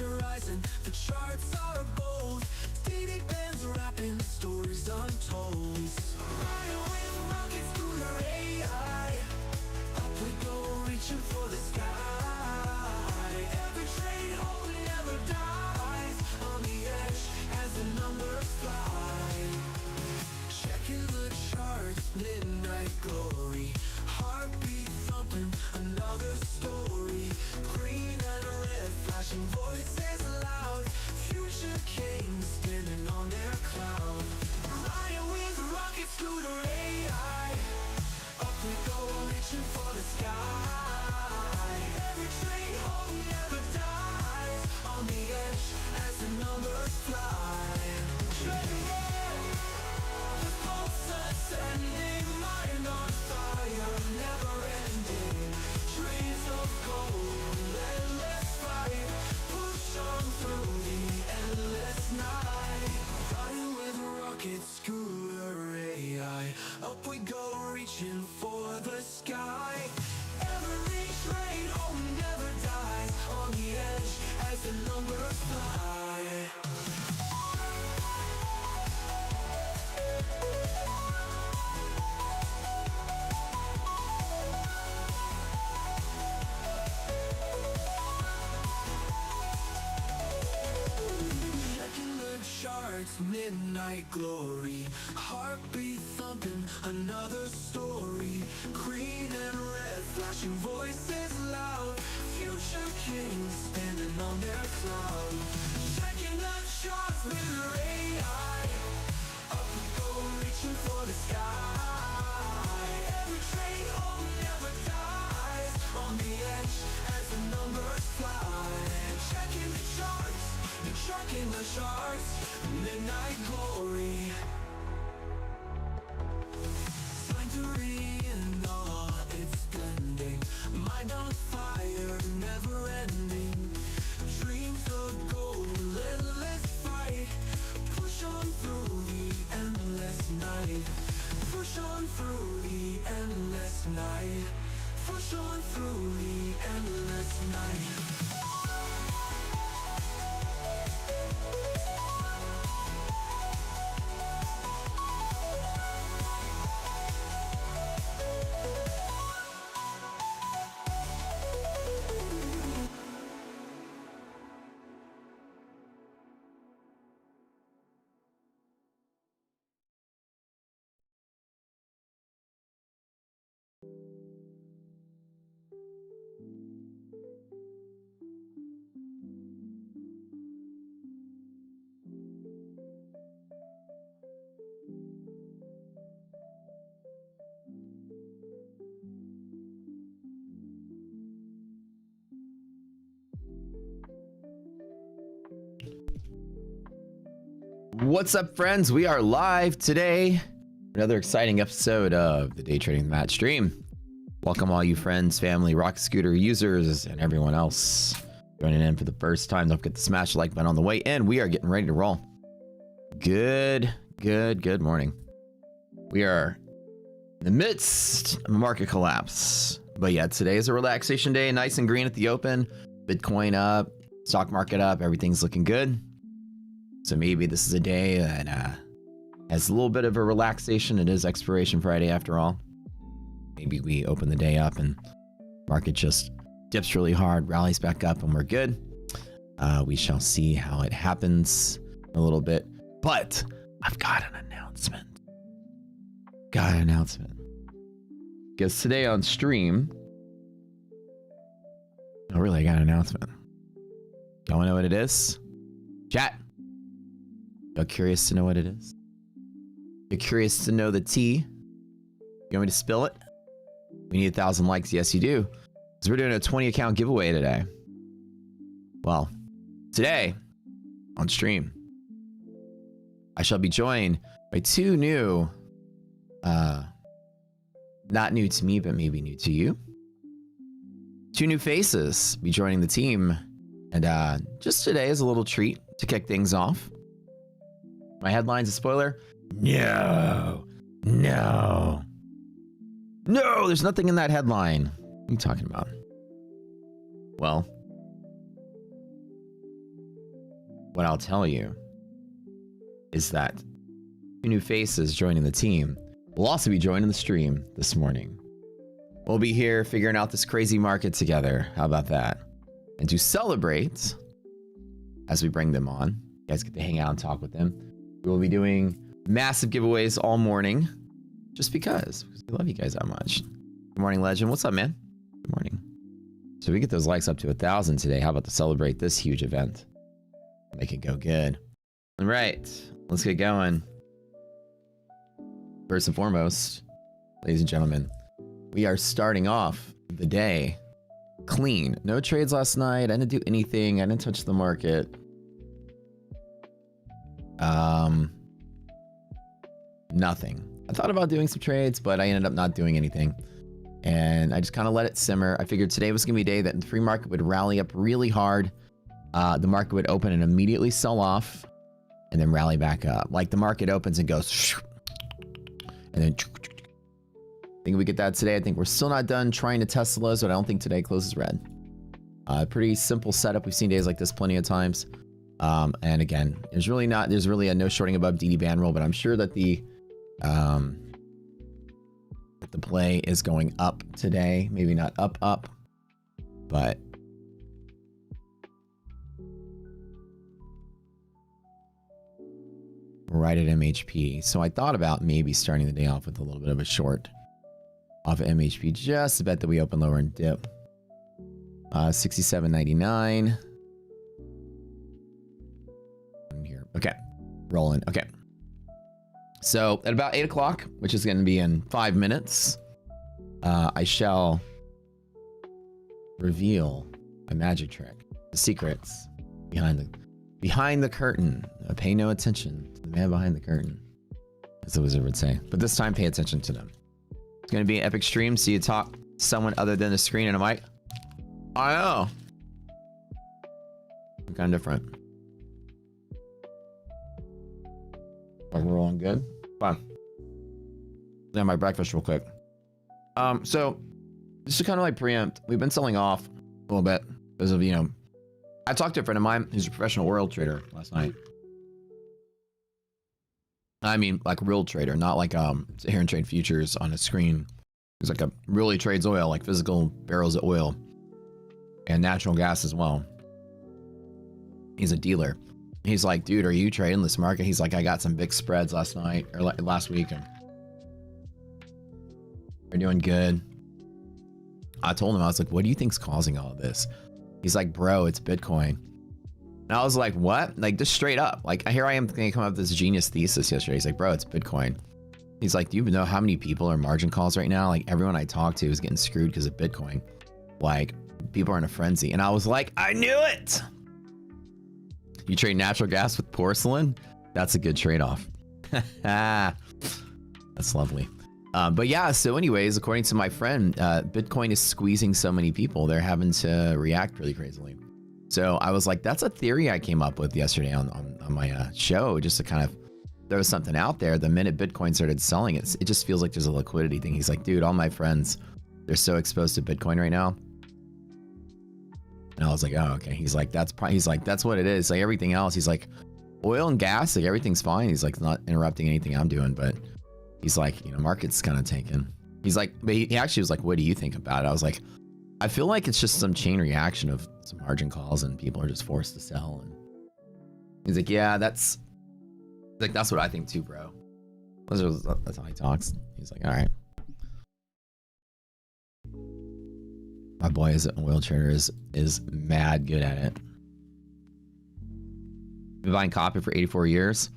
horizon, the charts are bold. Dating bands rapping stories untold. Flying with rockets through their AI. Up we go, reaching for the sky. Every train home never dies. On the edge as the numbers fly. Checking the charts, midnight glory. Heartbeat thumping, another story. Green and red, flashing voices loud. Future kings standing on their cloud. Flying with rockets through the AI. Up we go, reaching for the sky. Every train home never dies. On the edge as the numbers fly. Treading red, the pulse ascending, mind on fire, never ending. Trees of gold, endless fight. Push on through the endless night. Flying with rockets, scooter AI. Up we go, reaching for the sky. Every train home never dies. On the edge as the numbers fly. Checking the charts, midnight glory. Heartbeat thumping, another story. Green and red, flashing voices loud. Future kings standing on their cloud. Checking the charts with their AI. Up we go, reaching for the sky. Every train home never dies. On the edge as the numbers fly. Checking the charts, checking the charts. Midnight glory. Sanctuary in all its blending. Mind on fire, never ending. Dreams of gold, endless fight. Push on through the endless night. Push on through the endless night. Push on through the endless night. What's up, friends? We are live today. Another exciting episode of the Day Trading with Matt stream. Welcome all you friends, family, Rocket Scooter users, and everyone else joining in for the first time. Don't forget to smash the like button on the way in. We are getting ready to roll. Good morning. We are in the midst of a market collapse. But yeah, today is a relaxation day, nice and green at the open. Bitcoin up, stock market up, everything's looking good. So maybe this is a day that has a little bit of a relaxation. It is Expiration Friday after all. Maybe we open the day up and market just dips really hard, rallies back up, and we're good. We shall see how it happens in a little bit. But I've got an announcement. Because today on stream... Oh, really? I got an announcement. Y'all wanna know what it is? Chat. Y'all curious to know what it is? You're curious to know the tea? You want me to spill it? We need 1,000 likes. Yes, you do. Because we're doing a 20 account giveaway today. Well, today on stream, I shall be joined by two new, not new to me, but maybe new to you. Two new faces be joining the team. And just today is a little treat to kick things off. My headline's a spoiler? No, there's nothing in that headline. What are you talking about? Well, what I'll tell you is that 2 new faces joining the team will also be joining the stream this morning. We'll be here figuring out this crazy market together. How about that? And to celebrate, as we bring them on, you guys get to hang out and talk with them. We will be doing massive giveaways all morning, just because we love you guys that much. Good morning, Legend. What's up, man? Good morning. So we get those likes up to 1,000 today. How about to celebrate this huge event? Make it go good. All right, let's get going. First and foremost, ladies and gentlemen, we are starting off the day clean. No trades last night. I didn't do anything. I didn't touch the market. Nothing. I thought about doing some trades, but I ended up not doing anything. And I just kind of let it simmer. I figured today was going to be a day that the free market would rally up really hard. The market would open and immediately sell off and then rally back up. Like the market opens and goes and then I think we get that today. I think we're still not done trying to test the lows, but I don't think today closes red. Pretty simple setup. We've seen days like this plenty of times. And again, there's really a no shorting above DD band rule, but I'm sure that the play is going up today. Maybe not up, but we're right at MHP. So I thought about maybe starting the day off with a little bit of a short off of MHP, just to bet that we open lower and dip. 67.99. Here. Okay. Rolling. Okay. So at about 8 o'clock, which is going to be in 5 minutes, I shall reveal a magic trick, the secrets behind the curtain. Pay no attention to the man behind the curtain, as the wizard would say. But this time, pay attention to them. It's going to be an epic stream, so you talk to someone other than the screen and a mic. I know. I'm kind of different. Like we're rolling good. Fine. Yeah, my breakfast real quick. So just to kind of like preempt, we've been selling off a little bit because of, I talked to a friend of mine who's a professional world trader last night. I mean, like real trader, not like sit here and trade futures on a screen. He's like really trades oil, like physical barrels of oil and natural gas as well. He's a dealer. He's like, dude, are you trading this market? He's like, I got some big spreads last night or last week, and we're doing good. I told him, I was like, what do you think's causing all of this? He's like, bro, it's Bitcoin. And I was like, what? Like, just straight up. Like, here I am going to come up with this genius thesis yesterday. He's like, bro, it's Bitcoin. He's like, do you even know how many people are margin calls right now? Like, everyone I talk to is getting screwed because of Bitcoin. Like, people are in a frenzy. And I was like, I knew it. You trade natural gas with porcelain? That's a good trade-off. That's lovely. But yeah, so anyways, according to my friend, Bitcoin is squeezing so many people. They're having to react really crazily. So I was like, that's a theory I came up with yesterday on my show, just to kind of throw something out there. The minute Bitcoin started selling, it just feels like there's a liquidity thing. He's like, dude, all my friends, they're so exposed to Bitcoin right now. And I was like, oh, okay. He's like, that's what it is. Like everything else, he's like, oil and gas, like everything's fine. He's like, not interrupting anything I'm doing, but he's like, market's kind of tanking. He's like, but he actually was like, what do you think about it? I was like, I feel like it's just some chain reaction of some margin calls and people are just forced to sell. And he's like, yeah, that's what I think too, bro. That's how he talks. He's like, all right. My boy is an oil trader is mad good at it. Been buying copper for 84 years.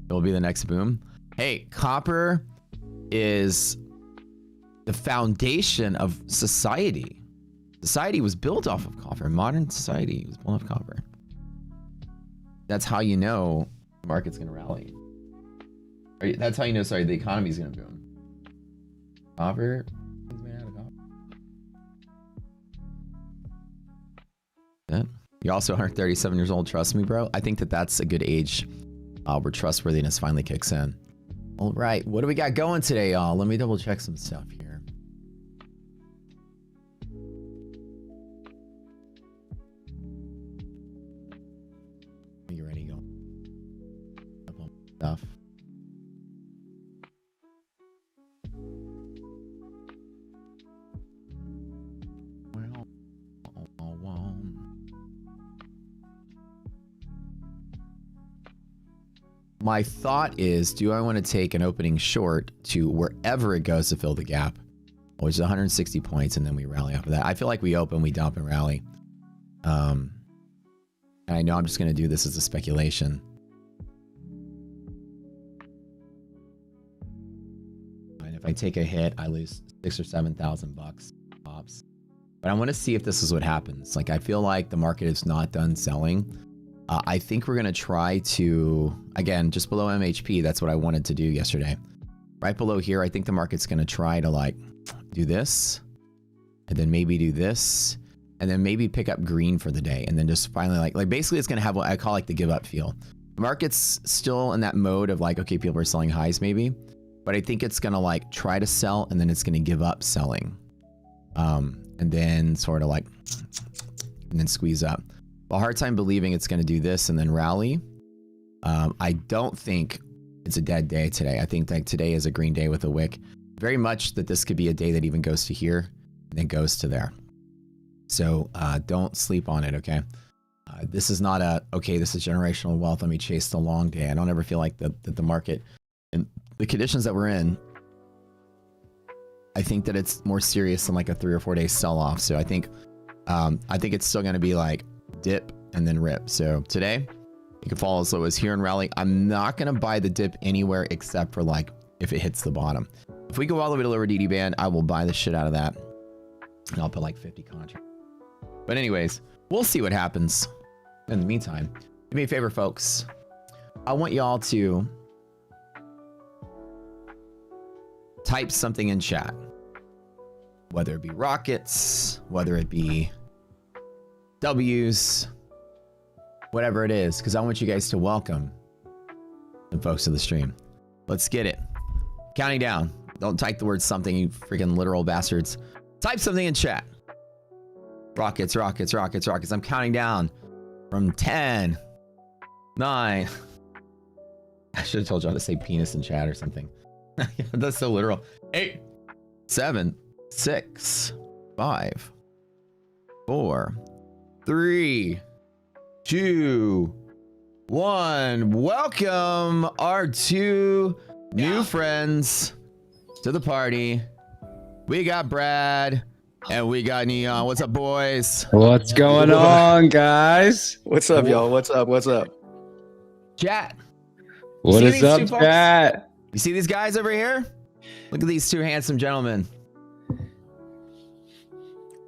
It will be the next boom. Hey, copper is the foundation of society. Society was built off of copper. Modern society was built off copper. That's how you know the market's going to rally. That's how you know, the economy's going to boom. Copper is made out of copper. Yeah. You're also 137 years old. Trust me, bro. I think that's a good age where trustworthiness finally kicks in. All right. What do we got going today, y'all? Let me double check some stuff here. Are you ready, stuff. My thought is, do I want to take an opening short to wherever it goes to fill the gap, which is 160 points, and then we rally off of that? I feel like we open, we dump, and rally. And I know I'm just going to do this as a speculation. And if I take a hit, I lose $6,000 or $7,000 pops. But I want to see if this is what happens. Like, I feel like the market is not done selling. I think we're going to try to, again, just below MHP. That's what I wanted to do yesterday. Right below here, I think the market's going to try to like do this, and then maybe do this, and then maybe pick up green for the day. And then just finally like basically it's going to have what I call like the give up feel. The market's still in that mode of like, okay, people are selling highs maybe, but I think it's going to like try to sell, and then it's going to give up selling. And then sort of like, and then squeeze up. A hard time believing it's going to do this and then rally. I don't think it's a dead day today. I think that today is a green day with a wick. Very much that this could be a day that even goes to here and then goes to there. So don't sleep on it, okay? This is not a, okay, this is generational wealth, let me chase the long day. I don't ever feel like that the market and the conditions that we're in, I think that it's more serious than like a 3 or 4 day sell-off. So I think it's still going to be like dip and then rip. So today you can fall as low as here and rally. I'm not going to buy the dip anywhere except for like if it hits the bottom. If we go all the way to lower DD band, I will buy the shit out of that, and I'll put like 50 contracts. But anyways, we'll see what happens. In the meantime, do me a favor, folks. I want y'all to type something in chat, whether it be rockets, whether it be W's, whatever it is, because I want you guys to welcome some folks to the stream. Let's get it. Counting down. Don't type the word something, you freaking literal bastards. Type something in chat. Rockets, rockets, rockets, rockets. I'm counting down from 10, 9. I should have told y'all to say penis in chat or something. That's so literal. 8, 7, 6, 5, 4, 3, 2, 1. Welcome our 2 new friends to the party. We got Brad and we got Neon. What's up, boys? What's going on, guys? What's up, y'all? What's up? What's up? Chat. What is up, chat? You see these guys over here? Look at these 2 handsome gentlemen.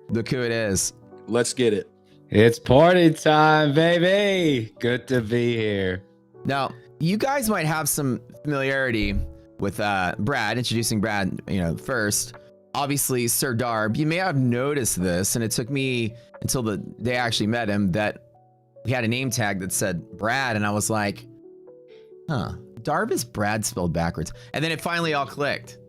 Look who it is. Let's get it. It's party time, baby. Good to be here. Now, you guys might have some familiarity with Brad, introducing Brad, first. Obviously, Sir Darb, you may have noticed this, and it took me until the day I actually met him that we had a name tag that said Brad, and I was like, huh, Darb is Brad spelled backwards. And then it finally all clicked.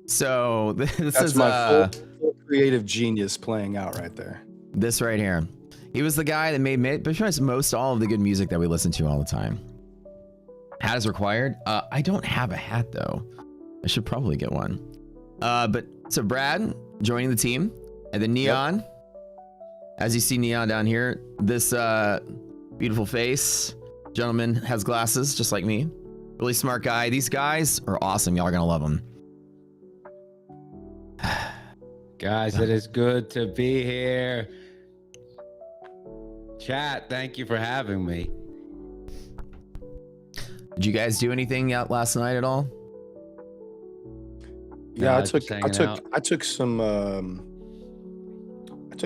So this is my full creative genius playing out right there. This right here. He was the guy that made most all of the good music that we listen to all the time. Hat is required. I don't have a hat though. I should probably get one. But so Brad joining the team, and then Neon. Yep. As you see Neon down here, this beautiful face gentleman has glasses just like me. Really smart guy. These guys are awesome. Y'all are gonna love them. Guys, it is good to be here. Chat, thank you for having me. Did you guys do anything out last night at all? Yeah, I took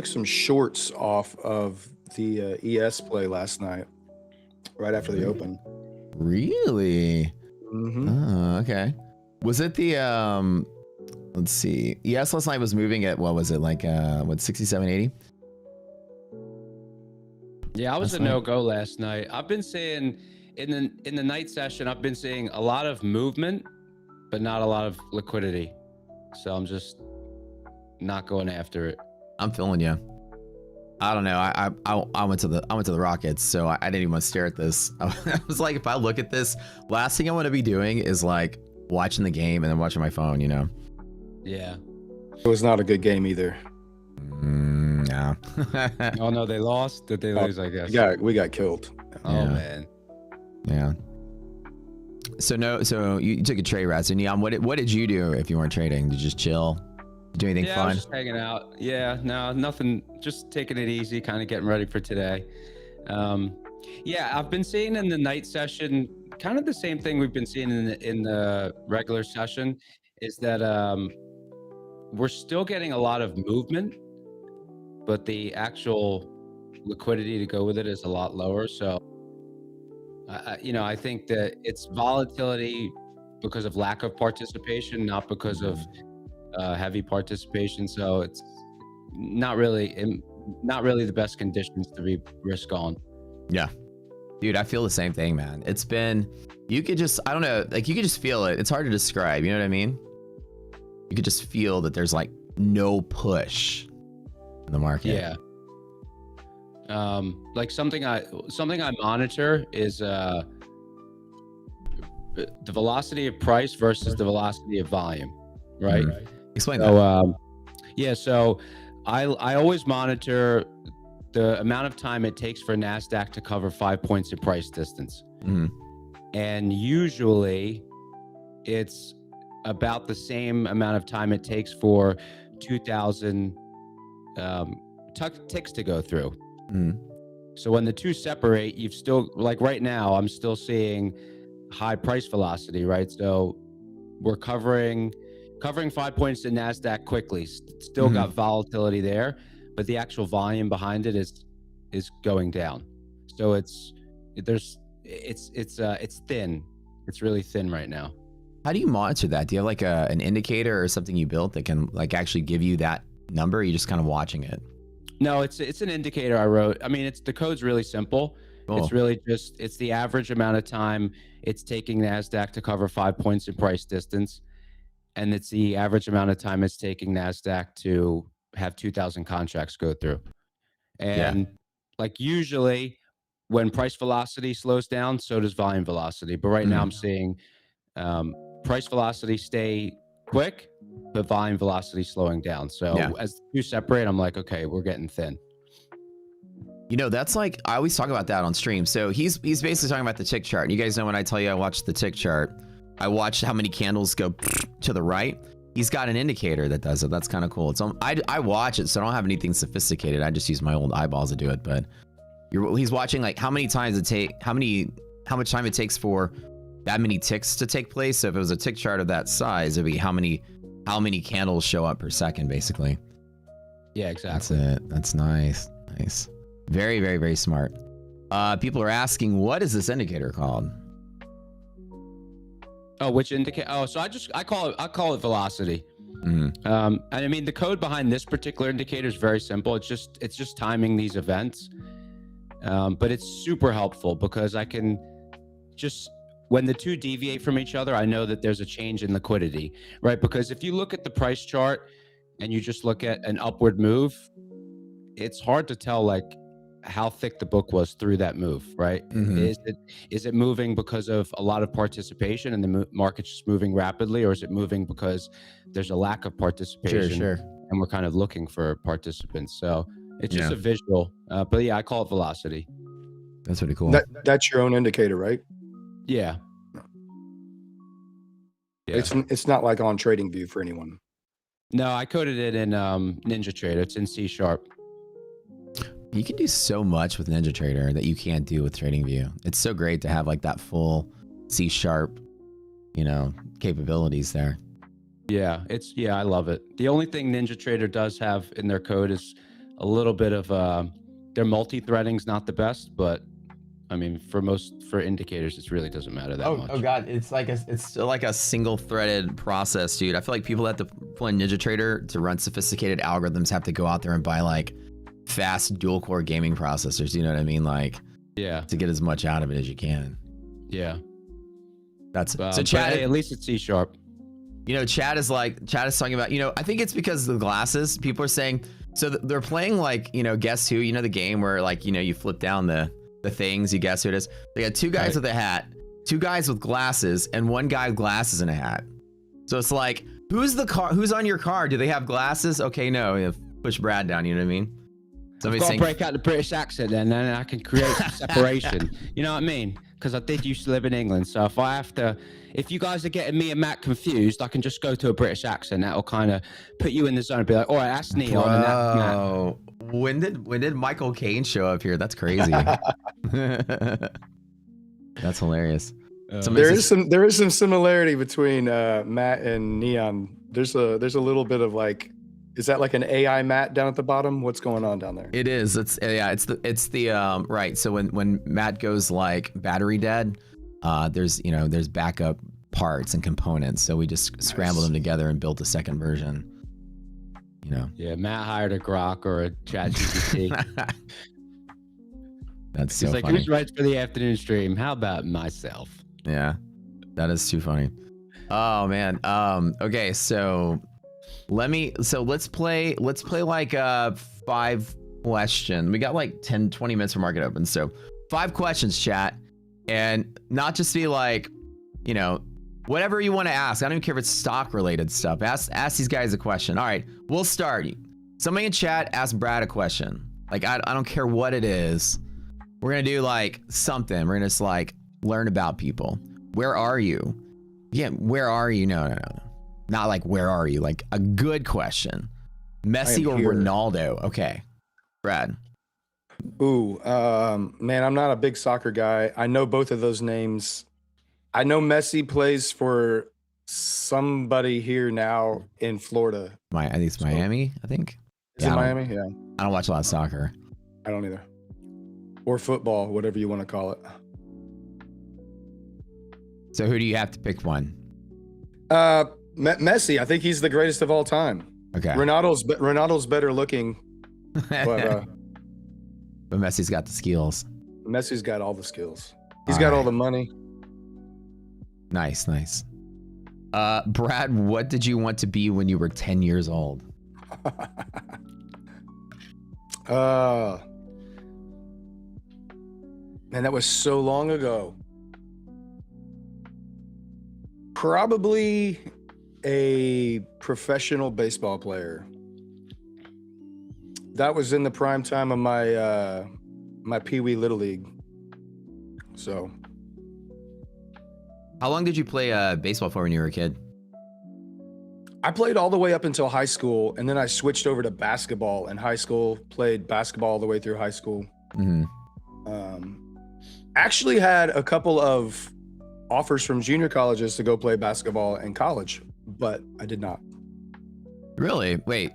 some shorts off of the ES play last night, right after the open. Really? Mm-hmm. Oh, okay. Was it the let's see. ES last night was moving at what was it like 67, 80? Yeah, I was a no-go last night. I've been seeing in the night session, I've been seeing a lot of movement, but not a lot of liquidity. So I'm just not going after it. I'm feeling you. I don't know. I went to the Rockets, so I didn't even want to stare at this. I was like, if I look at this, last thing I want to be doing is like watching the game and then watching my phone. You know? Yeah. It was not a good game either. No. Oh no, they lost. Did they lose? I guess. We got killed. Oh Yeah. man. Yeah. So you took a trade route. So Neon, what did you do if you weren't trading? Did you just chill? Do anything I fun? was just hanging out. Yeah, no, nothing. Just taking it easy, kind of getting ready for today. Yeah, I've been seeing in the night session kind of the same thing we've been seeing in the regular session, is that we're still getting a lot of movement, but the actual liquidity to go with it is a lot lower. So, I think that it's volatility because of lack of participation, not because of heavy participation. So it's not really the best conditions to be risk on. Yeah. Dude, I feel the same thing, man. It's been, you could just, I don't know, like you could just feel it. It's hard to describe, you know what I mean? You could just feel that there's like no push in the market. Yeah. Like something I monitor is the velocity of price versus the velocity of volume, right? Explain that. So so I always monitor the amount of time it takes for NASDAQ to cover 5 points of price distance. And usually it's about the same amount of time it takes for 2,000 ticks to go through. So when the two separate, you've still, like right now, I'm still seeing high price velocity, right? So we're covering 5 points in NASDAQ quickly. Still got volatility there, but the actual volume behind it is going down. So it's thin. It's really thin right now. How do you monitor that? Do you have like an indicator or something you built that can like actually give you that number? Or are you just kind of watching it? No, it's an indicator I wrote. I mean, the code's really simple. Cool. It's really just, it's the average amount of time it's taking NASDAQ to cover 5 points in price distance. And it's the average amount of time it's taking NASDAQ to have 2,000 contracts go through. And like usually when price velocity slows down, so does volume velocity. But right now I'm seeing price velocity stay quick, but volume velocity slowing down. So as the two separate, I'm like, okay, we're getting thin. You know, that's like, I always talk about that on stream. So he's basically talking about the tick chart. You guys know when I tell you I watched the tick chart, I watched how many candles go to the right. He's got an indicator that does it. That's kind of cool. It's I watch it, so I don't have anything sophisticated. I just use my old eyeballs to do it. But he's watching like how much time it takes for that many ticks to take place. So if it was a tick chart of that size, it'd be how many candles show up per second, basically. Yeah, exactly. That's it. That's nice. Nice. Very, very, very smart. People are asking, what is this indicator called? Oh, which indicator? Oh, so I call it velocity. And I mean, the code behind this particular indicator is very simple. It's just timing these events. But it's super helpful because I can just, when the two deviate from each other, I know that there's a change in liquidity, right? Because if you look at the price chart and you just look at an upward move, it's hard to tell like how thick the book was through that move, right? Is it moving because of a lot of participation and the market's just moving rapidly, or is it moving because there's a lack of participation? Sure. And we're kind of looking for participants. So it's just a visual, but yeah, I call it velocity. That's pretty cool. That's your own indicator, right? Yeah. It's not like on TradingView for anyone. No, I coded it in NinjaTrader. It's in C#. You can do so much with NinjaTrader that you can't do with TradingView. It's so great to have like that full C#, capabilities there. Yeah, I love it. The only thing NinjaTrader does have in their code is a little bit of their multi-threading's not the best, but I mean, for indicators, it really doesn't matter that much. Oh god, it's like a single threaded process, dude. I feel like people that deploy NinjaTrader to run sophisticated algorithms have to go out there and buy like fast dual core gaming processors. You know what I mean? Like, to get as much out of it as you can. Yeah. That's so. Chad, at least it's C#. Chad is talking about. I think it's because of the glasses. People are saying So they're playing like, guess who, the game where like, you flip down the things, you guess who it is. They got two guys with a hat, two guys with glasses, and one guy with glasses and a hat. So it's like, who's on your card? Do they have glasses? Okay, no, you push Brad down, you know what I mean? Somebody's I've got to break out the British accent then I can create some separation. You know what I mean? Because I did used to live in England. So if you guys are getting me and Matt confused, I can just go to a British accent. That'll kind of put you in the zone and be like, all right, that's Neon and that's Matt. When did Michael Caine show up here? That's crazy. That's hilarious. There is some similarity between Matt and Neon. There's a little bit of like, is that like an AI Matt down at the bottom? What's going on down there? It is. It's the right. So when Matt goes like battery dead, there's backup parts and components. So we just scrambled them together and built a second version. Yeah, Matt hired a Grok or a ChatGPT. That's so He's like, funny. who's right for the afternoon stream? How about myself? Yeah, that is too funny. Oh man. Okay, so let's play like 5 questions. We got like 10-20 minutes for market open. So 5 questions, chat, and not just be like, whatever you want to ask. I don't even care if it's stock related stuff. Ask these guys a question. All right, we'll start. Somebody in chat ask Brad a question. Like I don't care what it is. We're gonna do like something. We're gonna just like learn about people. Where are you? Yeah, where are you? No. Not like where are you? Like a good question. Messi or here. Ronaldo? Okay, Brad. Ooh, man, I'm not a big soccer guy. I know both of those names. I know Messi plays for somebody here now in Florida. I think it's Miami. I think. Is it Miami? Yeah. I don't watch a lot of soccer. I don't either. Or football, whatever you want to call it. So who do you have to pick one? Messi. I think he's the greatest of all time. Okay. Ronaldo's better looking, but Messi's got the skills. Messi's got all the skills. He's got all the money. Nice. Brad, what did you want to be when you were 10 years old? Man, that was so long ago. Probably a professional baseball player. That was in the prime time of my my Pee Wee Little League. So. How long did you play baseball for when you were a kid? I played all the way up until high school, and then I switched over to basketball in high school. Played basketball all the way through high school. Mm-hmm. Actually had a couple of offers from junior colleges to go play basketball in college, but I did not. Really? Wait.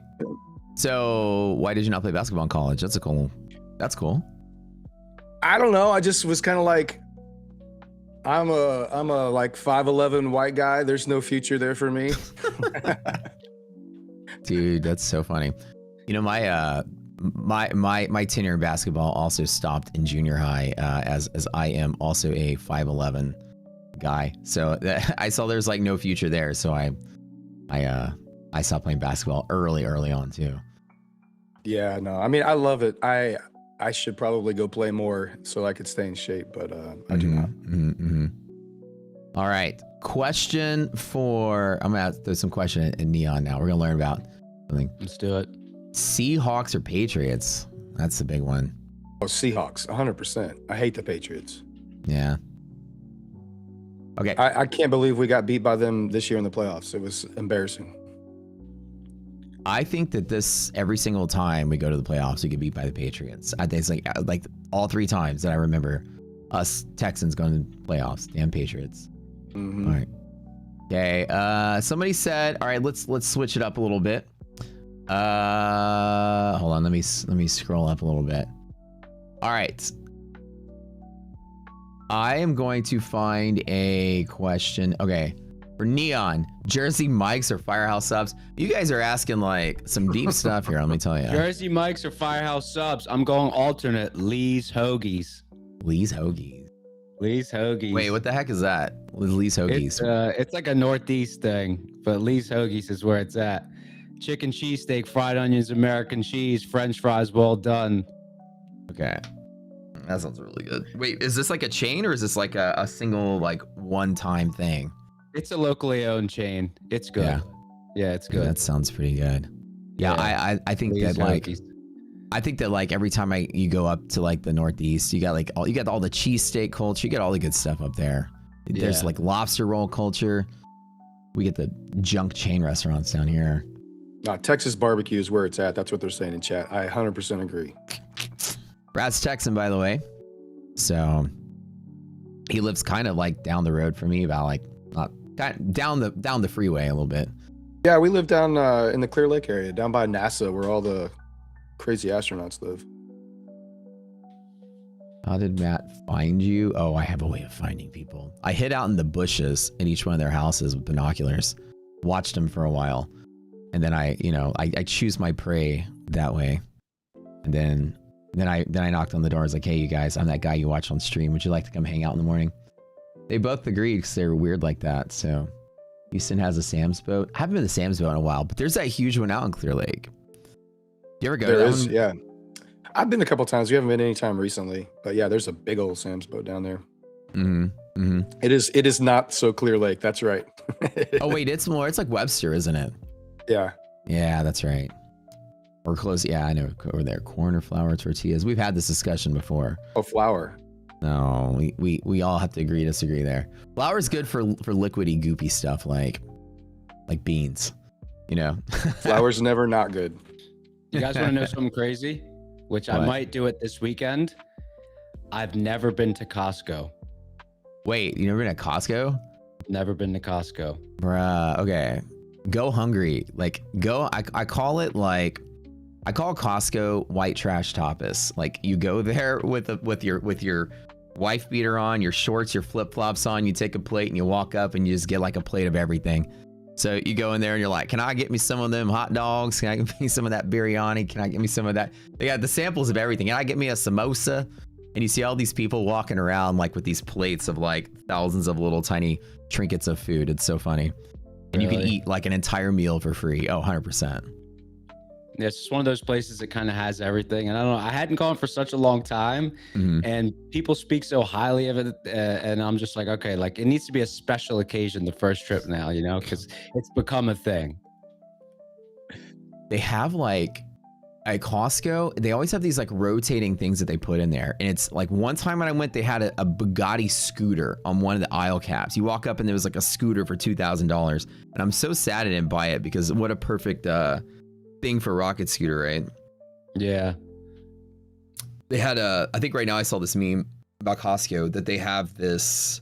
So why did you not play basketball in college? That's cool. I don't know. I just was kind of like, I'm a like 5'11" white guy. There's no future there for me. Dude, that's so funny. My tenure in basketball also stopped in junior high, as I am also a 5'11" guy. So I saw there's like no future there. So I stopped playing basketball early on too. Yeah, no, I mean, I love it. I should probably go play more so I could stay in shape, but I do not. All right. Question for, I'm going to throw some question in Neon now. We're going to learn about something. Let's do it. Seahawks or Patriots? That's the big one. Oh, Seahawks, 100%. I hate the Patriots. Yeah. Okay. I can't believe we got beat by them this year in the playoffs. It was embarrassing. I think that every single time we go to the playoffs, we get beat by the Patriots. I think it's like all 3 times that I remember us Texans going to the playoffs. Damn Patriots. Mm-hmm. All right. Okay. Somebody said, all right, let's switch it up a little bit. Hold on. Let me scroll up a little bit. All right. I am going to find a question. Okay. For Neon, Jersey Mike's or Firehouse Subs? You guys are asking like some deep stuff here, let me tell you. Jersey Mike's or Firehouse Subs? I'm going alternate. Lee's Hoagies. Lee's Hoagies. Lee's Hoagies. Wait, what the heck is that? Lee's Hoagies. It's like a Northeast thing, but Lee's Hoagies is where it's at. chicken cheesesteak, fried onions, American cheese, French fries, well done. Okay. That sounds really good. Wait, is this like a chain or is this like a single, like one-time thing? It's a locally owned chain. It's good. Yeah. Yeah, it's Yeah, good. that sounds pretty good. Yeah, I think Please, that like Loki's. I think that like every time you go up to like the Northeast, you got like all the cheesesteak culture, you get all the good stuff up there. There's Yeah. like lobster roll culture. We get the junk chain restaurants down here. Texas barbecue is where it's at. That's what they're saying in chat. I 100% agree. Brad's Texan, by the way. So he lives kind of like down the road from me, about like not down the freeway a little bit. Yeah, we live down in the Clear Lake area, down by NASA, where all the crazy astronauts live. How did Matt find you? Oh, I have a way of finding people. I hid out in the bushes in each one of their houses with binoculars, watched them for a while, and then I choose my prey that way. And then I knocked on the door. I was like, hey, you guys, I'm that guy you watch on stream. Would you like to come hang out in the morning? They both agreed because they were weird like that. So Houston has a Sam's boat. I haven't been to Sam's boat in a while, but there's that huge one out in Clear Lake. You ever go to There that is, one? yeah. I've been a couple times. We haven't been any time recently, but yeah, there's a big old Sam's boat down there. Mm-hmm. Mm-hmm. It is not so Clear Lake. That's right. Oh wait, it's like Webster, isn't it? Yeah. Yeah, that's right. We're close. Yeah, I know. Over there, corn or flour tortillas. We've had this discussion before. Oh, flour. No, we all have to agree disagree there. Flour's good for liquidy goopy stuff like beans, you know. Flour's never not good. You guys want to know something crazy? Which I What? might do it this weekend. I've never been to Costco. Wait, you never been at Costco? Never been to Costco. Bruh, okay. Go hungry. Like go I call Costco white trash tapas. Like you go there with your wife beater on, your shorts, your flip-flops on, you take a plate and you walk up and you just get like a plate of everything. So you go in there and you're like, can I get me some of them hot dogs? Can I get me some of that biryani? Can I get me some of that? They got the samples of everything. Can I get me a samosa? And you see all these people walking around like with these plates of like thousands of little tiny trinkets of food. It's so funny. And you can Really? eat like an entire meal for free. Oh, 100%. Yeah, it's just one of those places that kind of has everything. And I don't know, I hadn't gone for such a long time, Mhm. and people speak so highly of it. And I'm just like, okay, like it needs to be a special occasion the first trip now, you know, because it's become a thing. They have like at Costco, they always have these like rotating things that they put in there. And it's like one time when I went, they had a Bugatti scooter on one of the aisle caps. You walk up and there was like a scooter for $2,000. And I'm so sad I didn't buy it because what a perfect thing for rocket scooter, right? Yeah. They had I think right now I saw this meme about Costco that they have this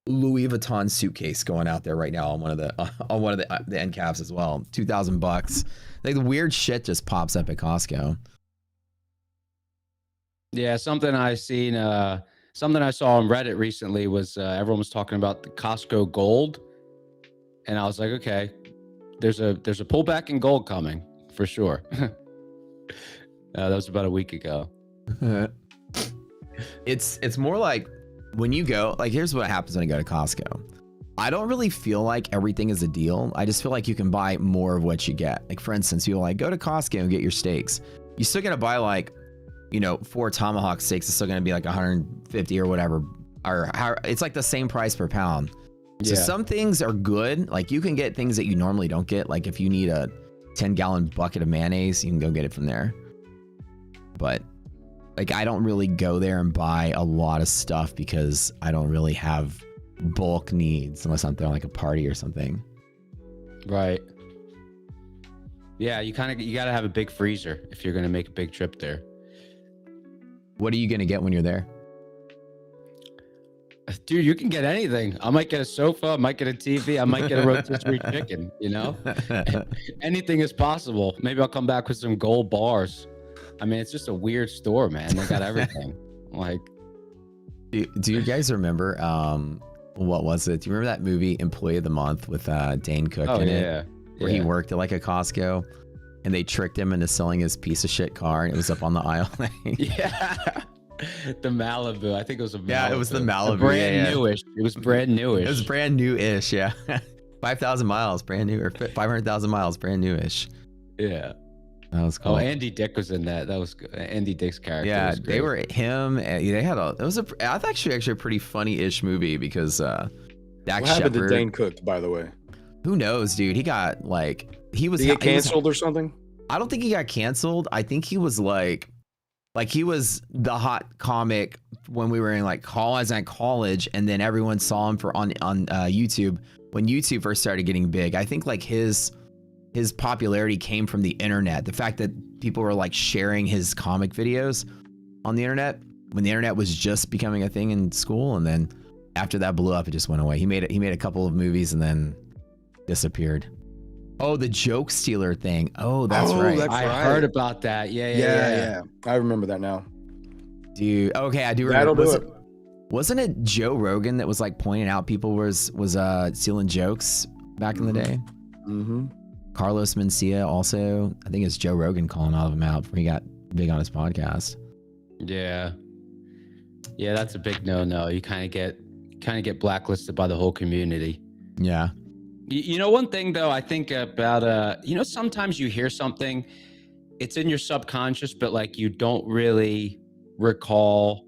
Louis Vuitton suitcase going out there right now on one of the end caps as well. $2,000. Like the weird shit just pops up at Costco. Yeah, something I seen, something I saw on Reddit recently was everyone was talking about the Costco gold, and I was like, okay, there's a pullback in gold coming for sure. That was about a week ago. It's more like when you go, like here's what happens when I go to Costco. I don't really feel like everything is a deal. I just feel like you can buy more of what you get. Like for instance, you'll like go to Costco and get your steaks. You're still gonna buy like, 4 tomahawk steaks. It's still gonna be like 150 or whatever. Or how it's like the same price per pound. So Yeah. some things are good. Like you can get things that you normally don't get. Like if you need a 10-gallon bucket of mayonnaise, you can go get it from there. But like I don't really go there and buy a lot of stuff because I don't really have bulk needs unless I'm throwing like a party or something. Right. Yeah, you gotta have a big freezer if you're gonna make a big trip there. What are you gonna get when you're there? Dude, you can get anything. I might get a sofa, I might get a TV, I might get a rotisserie chicken, Anything is possible. Maybe I'll come back with some gold bars. I mean, it's just a weird store, man. They got everything. Like, do you guys remember what was it? Do you remember that movie Employee of the Month with Dane Cook in it? Where he worked at like a Costco and they tricked him into selling his piece of shit car and it was up on the aisle. Yeah. The Malibu. I think it was a Malibu. Yeah, it was the Malibu. Brand newish. It was brand newish. It was brand new-ish, yeah. 5,000 miles, brand new, or 500,000 miles, brand newish. Yeah. That was cool. Oh, Andy Dick was in that. That was good. Andy Dick's character. Yeah, was great. they were him. They had a. It was actually a pretty funny-ish movie because Dax What happened to Shepard. Dane Cook, by the way? Who knows, dude? He got he was Did he get canceled or something? I don't think he got canceled. I think he was like he was the hot comic when we were in college, and then everyone saw him on YouTube when YouTube first started getting big. I think his popularity came from the internet. The fact that people were sharing his comic videos on the internet when the internet was just becoming a thing in school, and then after that blew up, it just went away. He made a couple of movies and then disappeared. Oh, the joke stealer thing. Oh, that's right. I heard about that. Yeah. I remember that now. Dude, okay, I do remember. That'll do it. Wasn't it Joe Rogan that was pointing out people was stealing jokes back in the day? Mm-hmm. Carlos Mencia also. I think it's Joe Rogan calling all of them out before he got big on his podcast. Yeah. Yeah, that's a big no-no. You kind of get blacklisted by the whole community. Yeah. You know, one thing though, I think about sometimes you hear something, it's in your subconscious, but you don't really recall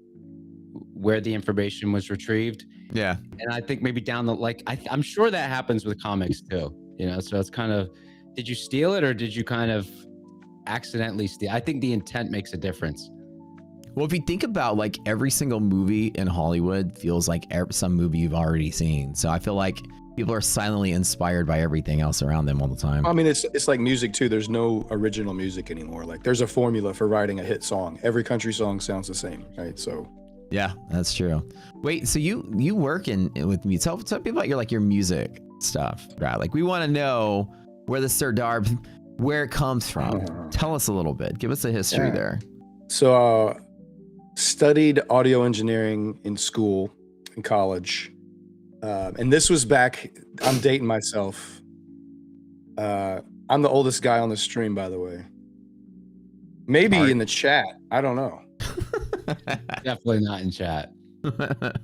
where the information was retrieved. Yeah. And I think maybe down the I'm sure that happens with comics too. So it's kind of, did you steal it or did you kind of accidentally steal? I think the intent makes a difference. Well, if you think about every single movie in Hollywood feels like some movie you've already seen. So I feel like people are silently inspired by everything else around them all the time. I mean, it's like music too. There's no original music anymore. There's a formula for writing a hit song. Every country song sounds the same, right? So yeah, that's true. Wait, so you work with me. Tell people about your music stuff, Brad. We want to know where the Sir Darb, where it comes from. Tell us a little bit. Give us a history there. So studied audio engineering in school, in college. And this was back, I'm dating myself. I'm the oldest guy on the stream, by the way. Maybe in the chat. I don't know. Definitely not in chat.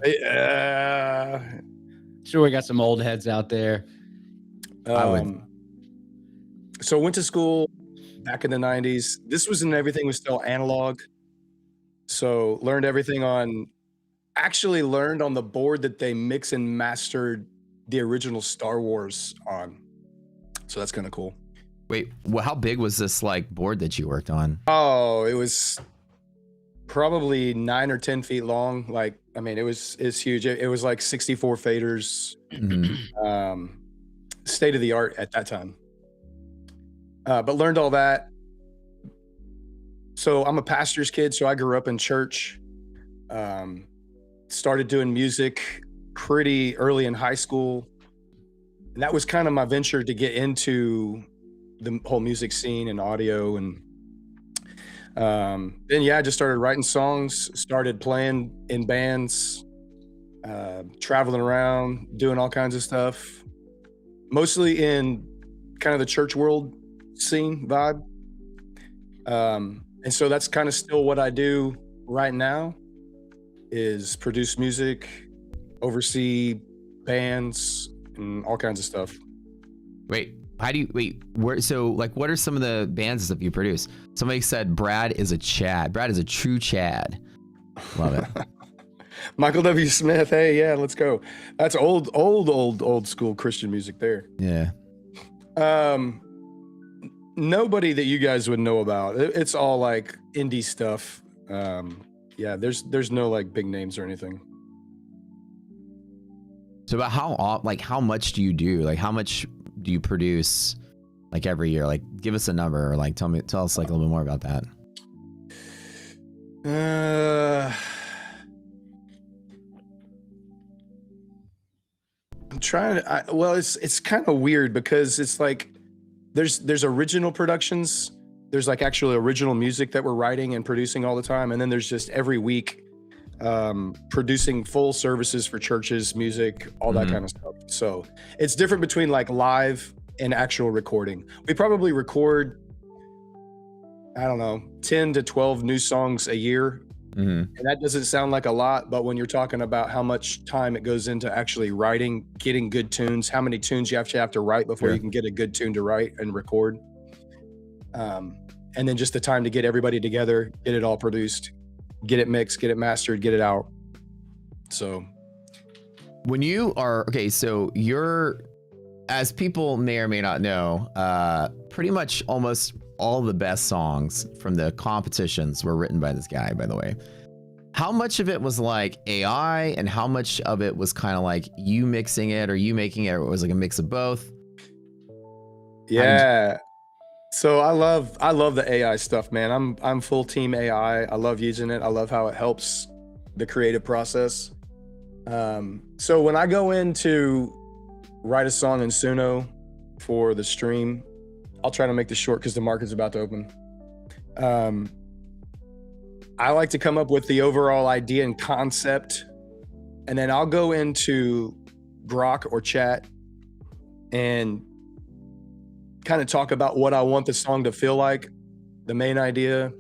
Yeah. Sure, we got some old heads out there. So went to school back in the 90s. This was when everything was still analog. So learned everything actually learned on the board that they mix and mastered the original Star Wars on. So that's kind of cool. Wait, how big was this board that you worked on? Oh, it was probably 9 or 10 feet long. It's huge. It was 64 faders. Mm-hmm. State of the art at that time. But learned all that. So I'm a pastor's kid, so I grew up in church. Started doing music pretty early in high school. And that was kind of my venture to get into the whole music scene and audio. And then, I just started writing songs, started playing in bands, traveling around, doing all kinds of stuff, mostly in kind of the church world scene vibe. And so that's kind of still what I do right now, is produce music, oversee bands, and all kinds of stuff. Wait, what are some of the bands and stuff you produce? Somebody said Brad is a Chad. Brad is a true Chad. Love it. Michael W. Smith. Hey, yeah, let's go. That's old school Christian music there. Yeah. Nobody that you guys would know about. It's all indie stuff. There's no big names or anything. So about how much do you do? How much do you produce every year? Give us a number or tell us a little bit more about that. I'm trying to, it's kind of weird because it's there's original productions. There's actually original music that we're writing and producing all the time. And then there's just every week producing full services for churches, music, all that kind of stuff. So it's different between live and actual recording. We probably record, I don't know, 10 to 12 new songs a year. Mm-hmm. And that doesn't sound like a lot, but when you're talking about how much time it goes into actually writing, getting good tunes, how many tunes you have to write before Sure. you can get a good tune to write and record. And then just the time to get everybody together, get it all produced, get it mixed, get it mastered, get it out. So When you are, okay, so you're, as people may or may not know, pretty much almost all the best songs from the competitions were written by this guy, by the way. How much of it was like AI and how much of it was kind of like you mixing it or you making it, or it was like a mix of both? yeah. So I love the AI stuff, man. I'm full team AI. I love using it. I love how it helps the creative process. So when I go in to write a song in Suno for the stream, I'll try to make this short because the market's about to open. I like to come up with the overall idea and concept, and then I'll go into Grok or chat and kind of talk about what I want the song to feel like, the main idea,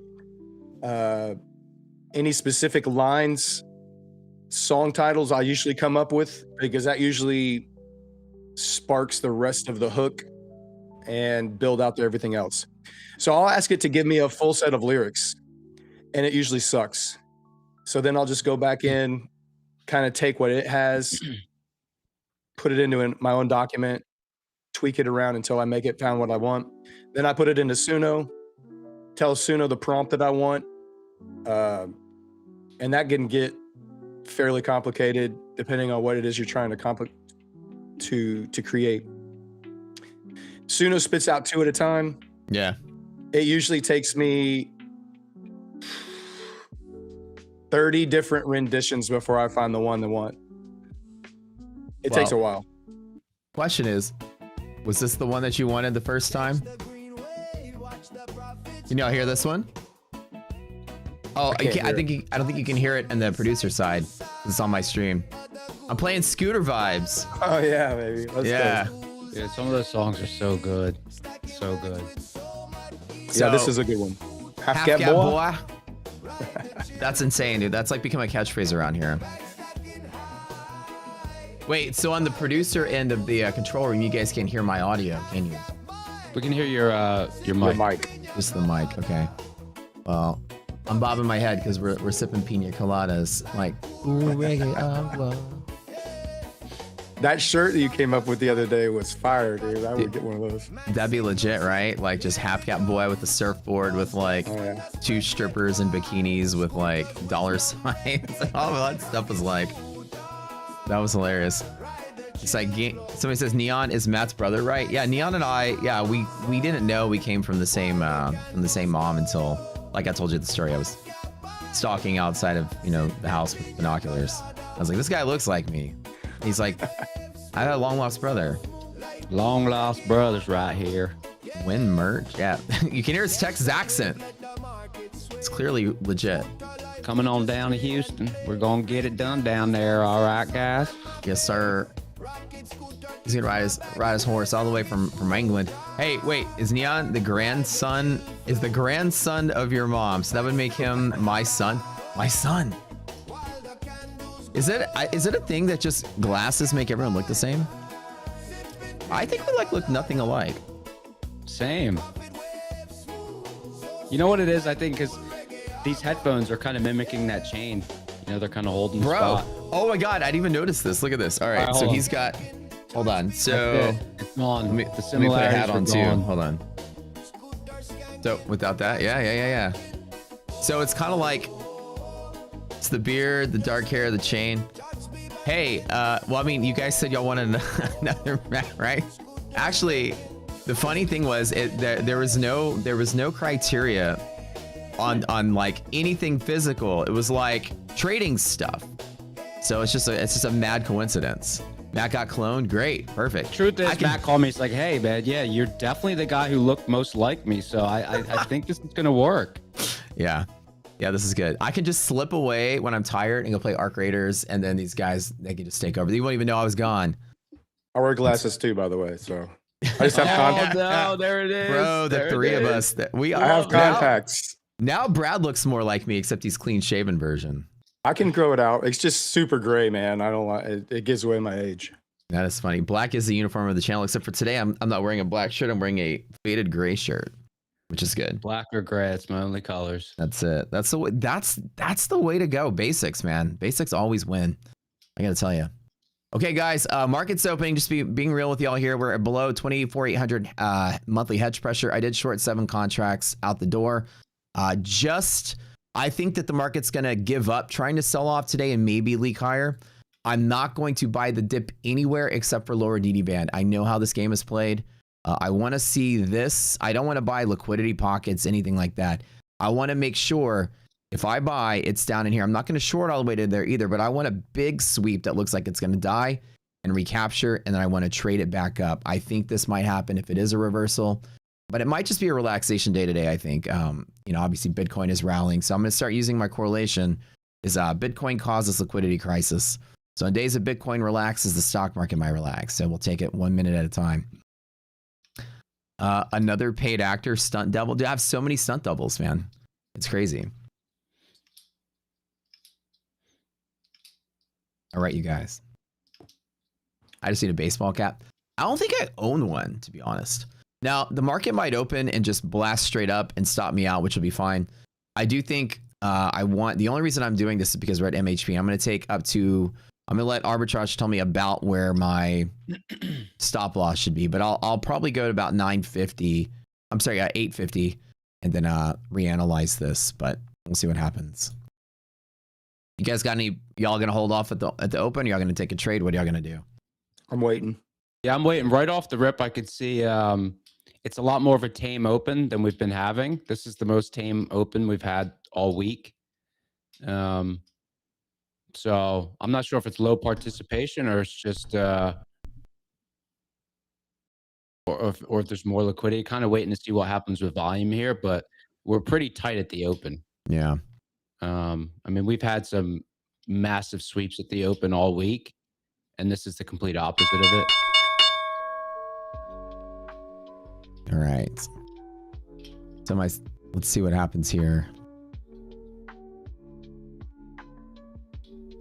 any specific lines, song titles I usually come up with, because that usually sparks the rest of the hook and build out to everything else. So I'll ask it to give me a full set of lyrics, and it usually sucks. So then I'll just go back in, kind of take what it has, put it into my own document, tweak it around until I make it found what I want. Then I put it into Suno, tell Suno the prompt that I want. And that can get fairly complicated depending on what it is you're trying to create. Suno spits out 2 at a time. Yeah. It usually takes me 30 different renditions before I find the one I want. It takes a while. Question is, was this the one that you wanted the first time? Can y'all hear this one? Oh, I don't think you can hear it in the producer side. It's on my stream. I'm playing Scooter Vibes. Oh yeah, baby. Let's go. Dude, some of those songs are so good. So good. Yeah, this is a good one. Half Cat Boy. That's insane, dude. That's like become a catchphrase around here. Wait, so on the producer end of the control room, you guys can't hear my audio, can you? We can hear your mic. Your mic. Just the mic, okay. Well, I'm bobbing my head because we're sipping pina coladas. Like, ooh, reggae, agua. That shirt that you came up with the other day was fire, dude. I would get one of those. That'd be legit, right? Like just half cat boy with the surfboard with like 2 strippers in bikinis with like dollar signs. All that stuff was like, that was hilarious. It's like somebody says Neon is Matt's brother, right? Yeah, Neon and I, yeah, we didn't know we came from the same mom until, like I told you the story. I was stalking outside of the house with binoculars. I was like, this guy looks like me. He's like, I had a long lost brother. Long lost brothers right here. Win merch, yeah. You can hear his Texas accent. It's clearly legit. Coming on down to Houston. We're gonna get it done down there, all right, guys? Yes, sir. He's gonna ride his horse all the way from England. Hey, wait, is Neon the grandson? Is the grandson of your mom? So that would make him my son. My son. Is it a thing that just glasses make everyone look the same? I think we look nothing alike. Same. You know what it is? I think because these headphones are kind of mimicking that chain. They're kind of holding the spot. Oh my God, I didn't even notice this. Look at this. All right, so he's got. Hold on. So it's gone. Let me put a hat on too. Hold on. So without that, yeah. So it's kind of like. It's the beard, the dark hair, the chain. Hey, well, I mean, you guys said y'all wanted another map, right? Actually, the funny thing was, there was no criteria on like anything physical. It was like trading stuff. So it's just a mad coincidence. Matt got cloned. Great, perfect. Truth is, Matt called me. He's like, "Hey, man, yeah, you're definitely the guy who looked most like me. So I think this is gonna work." Yeah, this is good. I can just slip away when I'm tired and go play Arc Raiders, and then these guys, they can just take over. They won't even know I was gone. I wear glasses too, by the way, so I just have contacts. Oh, no, there it is. Bro, the three of us. I have contacts. Now Brad looks more like me, except he's clean shaven version. I can grow it out. It's just super gray, man. I don't like it. It gives away my age. That is funny. Black is the uniform of the channel, except for today. I'm not wearing a black shirt. I'm wearing a faded gray shirt, which is good. Black or gray, it's my only colors. That's it. That's the way. That's the way to go. Basics, man. Basics always win. I gotta tell you. Okay, guys. Market's opening. Just being real with y'all here. We're below 24,800 monthly hedge pressure. I did short 7 contracts out the door. I think that the market's gonna give up trying to sell off today and maybe leak higher. I'm not going to buy the dip anywhere except for lower DD band. I know how this game is played. I want to see this. I don't want to buy liquidity pockets, anything like that. I want to make sure if I buy, it's down in here. I'm not going to short all the way to there either, but I want a big sweep that looks like it's going to die and recapture, and then I want to trade it back up. I think this might happen if it is a reversal, but it might just be a relaxation day today, I think. You know, obviously Bitcoin is rallying, so I'm going to start using my correlation is Bitcoin causes liquidity crisis. So on days that Bitcoin relaxes, the stock market might relax. So we'll take it 1 minute at a time. Another paid actor, stunt double. Dude, I have so many stunt doubles, man. It's crazy. All right, you guys. I just need a baseball cap. I don't think I own one, to be honest. Now, the market might open and just blast straight up and stop me out, which will be fine. I do think the only reason I'm doing this is because we're at MHP. I'm going to take up to... I'm going to let arbitrage tell me about where my stop loss should be, but I'll probably go to about 950. I'm sorry, 850, and then reanalyze this, but we'll see what happens. You guys got any, y'all going to hold off at the open? Or y'all going to take a trade? What are y'all going to do? I'm waiting. Yeah, I'm waiting. Right off the rip, I could see it's a lot more of a tame open than we've been having. This is the most tame open we've had all week. So I'm not sure if it's low participation or it's just, or if there's more liquidity. Kind of waiting to see what happens with volume here, but we're pretty tight at the open. Yeah. I mean, we've had some massive sweeps at the open all week, and this is the complete opposite of it. All right. So let's see what happens here.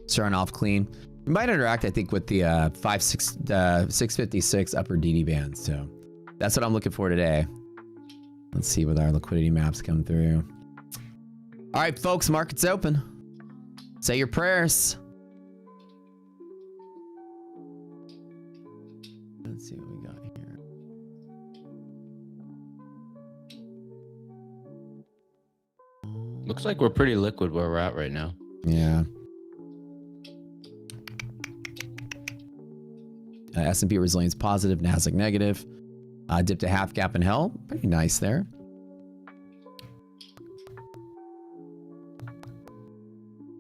Starting off clean. We might interact, I think, with the 656 upper DD band. So that's what I'm looking for today. Let's see what our liquidity maps come through. All right, folks, market's open. Say your prayers. Let's see what we got here. Looks like we're pretty liquid where we're at right now. Yeah. S&P resilience positive, Nasdaq negative. Dipped a half gap in hell. Pretty nice there.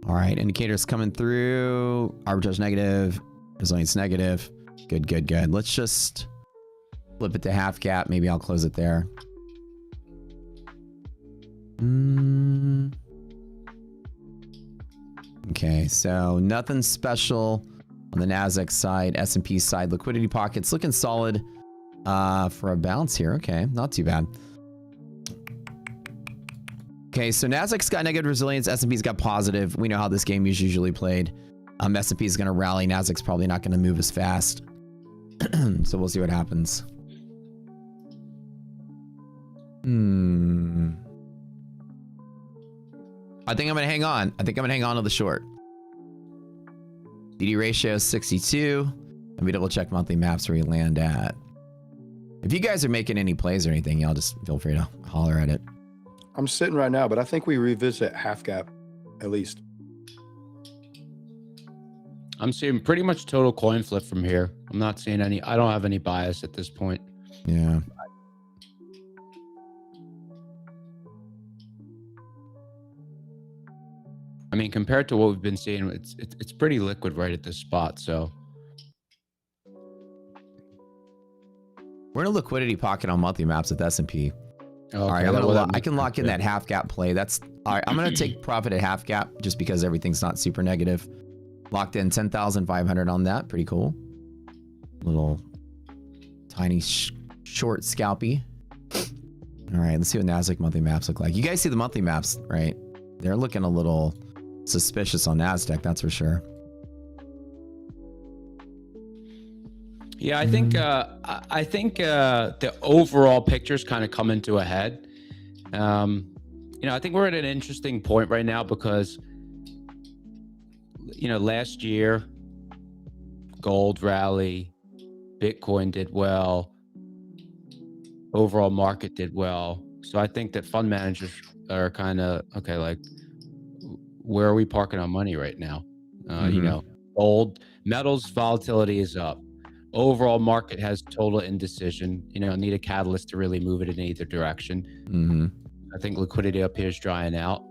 All right, indicators coming through. Arbitrage negative, resilience negative. Good, good, good. Let's just flip it to half gap. Maybe I'll close it there. Okay, so nothing special on the Nasdaq side. S&P side, liquidity pockets looking solid for a bounce here. Okay, not too bad. Okay, so Nasdaq's got negative resilience. S&P's got positive. We know how this game is usually played. S&P is going to rally. Nasdaq's probably not going to move as fast. So we'll see what happens. I think I'm going to hang on. I think I'm going to hang on to the short. DD ratio is 62. Let me double check monthly maps where we land at. If you guys are making any plays or anything, y'all just feel free to holler at it. I'm sitting right now, but I think we revisit half gap at least. I'm seeing pretty much total coin flip from here. I'm not seeing any, I don't have any bias at this point. Yeah. I mean, compared to what we've been seeing, it's pretty liquid right at this spot. So we're in a liquidity pocket on monthly maps with S&P. okay, All right, I can lock in that half gap play. That's all right. I'm going to take profit at half gap just because everything's not super negative. Locked in 10,500 on that. Pretty cool. Little tiny short scalpy. All right, let's see what Nasdaq monthly maps look like. You guys see the monthly maps, right? They're looking a little suspicious on Nasdaq, that's for sure. Yeah, I think the overall picture's kind of coming to a head. I think we're at an interesting point right now because, last year, gold rally, Bitcoin did well, overall market did well. So I think that fund managers are kind of, okay, like, where are we parking our money right now? Gold, metals volatility is up. Overall market has total indecision, need a catalyst to really move it in either direction. I think liquidity up here is drying out.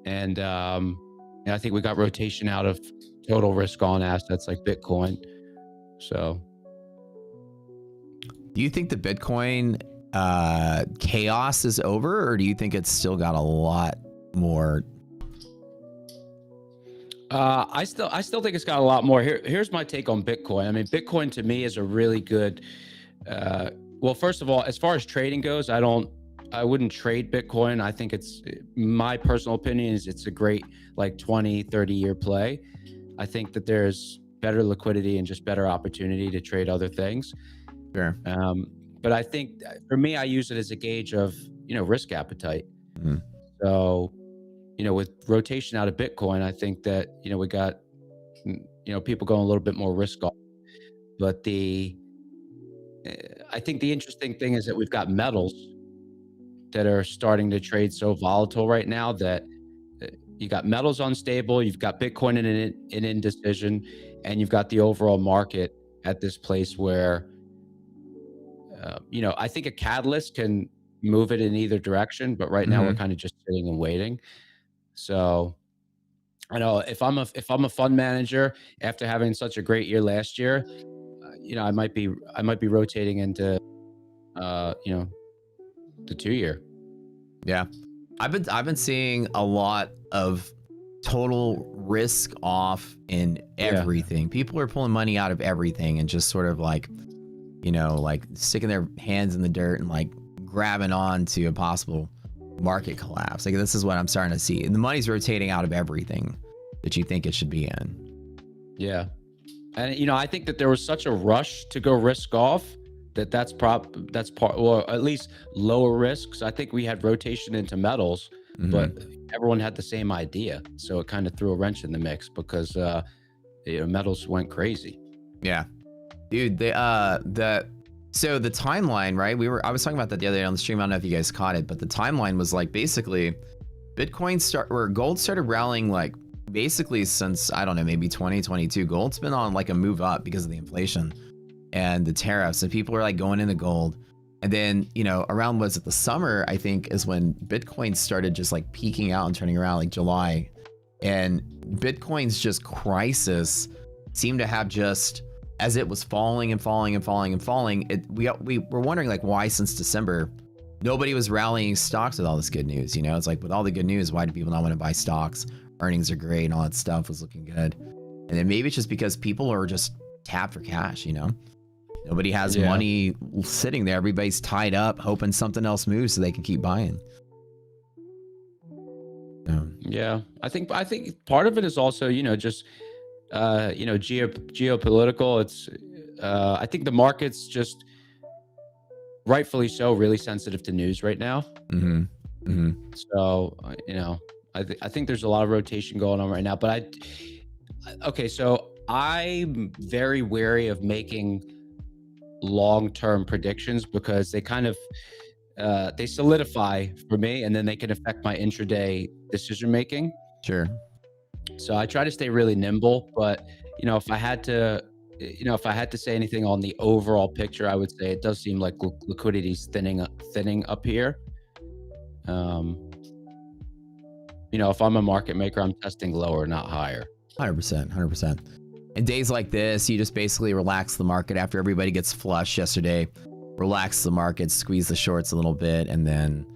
And I think we got rotation out of total risk on assets like Bitcoin. So do you think the Bitcoin chaos is over, or do you think it's still got a lot more? I still think it's got a lot more. Here's my take on Bitcoin. I mean, Bitcoin to me is a really good, well, first of all, as far as trading goes, I wouldn't trade Bitcoin. I think my personal opinion is it's a great like 20, 30 year play. I think that there's better liquidity and just better opportunity to trade other things. Sure. But I think for me, I use it as a gauge of, risk appetite. So, with rotation out of Bitcoin, I think that, we got, people going a little bit more risk off. But I think the interesting thing is that we've got metals that are starting to trade so volatile right now that you got metals unstable, you've got Bitcoin in indecision, and you've got the overall market at this place where, I think a catalyst can move it in either direction, but right now we're kind of just sitting and waiting. So I know if I'm a fund manager after having such a great year last year, I might be rotating into, the 2 year. Yeah. I've been seeing a lot of total risk off in everything. People are pulling money out of everything and just sort of like, like sticking their hands in the dirt and like grabbing on to a possible market collapse. Like this is what I'm starting to see. The money's rotating out of everything that you think it should be in. Yeah. And, I think that there was such a rush to go risk off that's part, or at least lower risks. I think we had rotation into metals, but everyone had the same idea. So it kind of threw a wrench in the mix because, metals went crazy. Yeah, dude, so the timeline, right? I was talking about that the other day on the stream. I don't know if you guys caught it, but the timeline was like basically gold started rallying like basically since, I don't know, maybe 2022. Gold's been on like a move up because of the inflation and the tariffs, and people are like going into gold. And then, around was it the summer, I think, is when Bitcoin started just like peaking out and turning around, like July. And Bitcoin's just crisis seemed to have just, as it was falling and falling and falling and falling, we were wondering like why since December nobody was rallying stocks with all this good news. It's like with all the good news, why do people not want to buy stocks? Earnings are great and all that stuff was looking good. And then maybe it's just because people are just tapped for cash. Nobody has money sitting there. Everybody's tied up hoping something else moves so they can keep buying. Yeah, I think part of it is also, just geopolitical. It's I think the market's just rightfully so really sensitive to news right now. So I think there's a lot of rotation going on right now. But so I'm very wary of making long-term predictions because they kind of they solidify for me, and then they can affect my intraday decision making. Sure. So I try to stay really nimble, but if I had to say anything on the overall picture, I would say it does seem like liquidity's thinning up here. If I'm a market maker, I'm testing lower, not higher. 100%. In days like this, you just basically relax the market after everybody gets flushed yesterday. Relax the market, squeeze the shorts a little bit, and then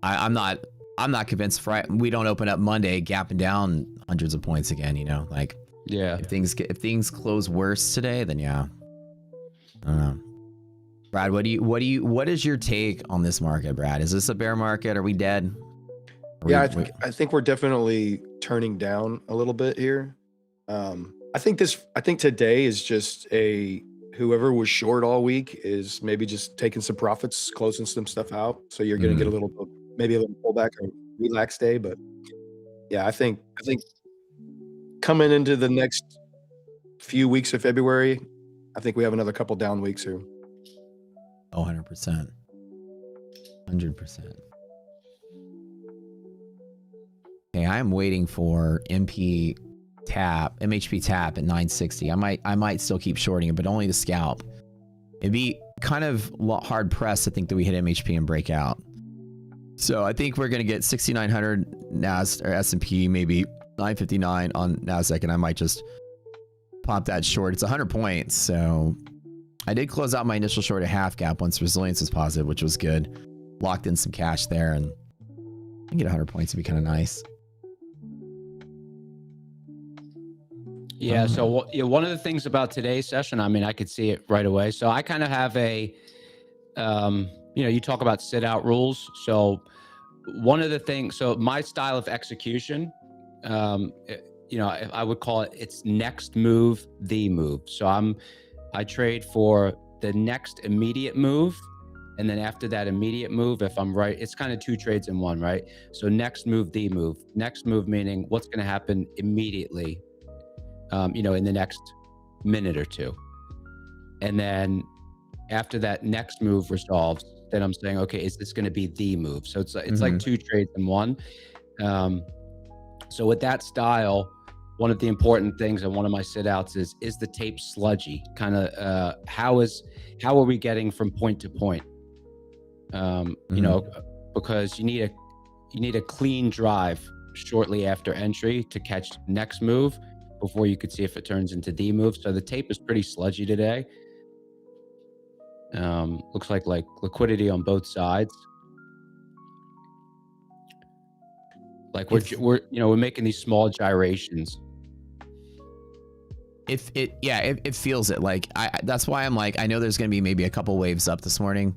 I'm not convinced we don't open up Monday gapping down hundreds of points again. Like yeah, if things close worse today, then yeah, I don't know. Brad, what is your take on this market, Brad? Is this a bear market? Are we dead? Yeah, I think we're definitely turning down a little bit here. I think today is just whoever was short all week is maybe just taking some profits, closing some stuff out. So you're going to get maybe a little pullback or relaxed day. But yeah, I think coming into the next few weeks of February, I think we have another couple down weeks here. Oh, 100%. 100%. Okay, I'm waiting for MHP tap at 960. I might still keep shorting it, but only the scalp. It'd be kind of hard pressed to think that we hit MHP and break out. So I think we're gonna get 6,900 or S&P, maybe 959 on Nasdaq, and I might just pop that short. It's 100 points, so I did close out my initial short at half gap once resilience was positive, which was good. Locked in some cash there, and I can get 100 points would be kind of nice. Yeah. So one of the things about today's session, I mean, I could see it right away. So I kind of have you talk about sit out rules. So one of the things, so my style of execution, I would call it's next move, the move. So I trade for the next immediate move. And then after that immediate move, if I'm right, it's kind of two trades in one, right? So next move, the move. Next move meaning what's going to happen immediately, in the next minute or two. And then after that next move resolves, then I'm saying, okay, is this going to be the move? So it's like two trades in one. So with that style, one of the important things on one of my sit outs is the tape sludgy? Kind of how are we getting from point to point? Because you need a clean drive shortly after entry to catch next move before you could see if it turns into the move. So the tape is pretty sludgy today. Looks like liquidity on both sides. Like we're making these small gyrations. It feels it. Like that's why I'm like, I know there's going to be maybe a couple waves up this morning.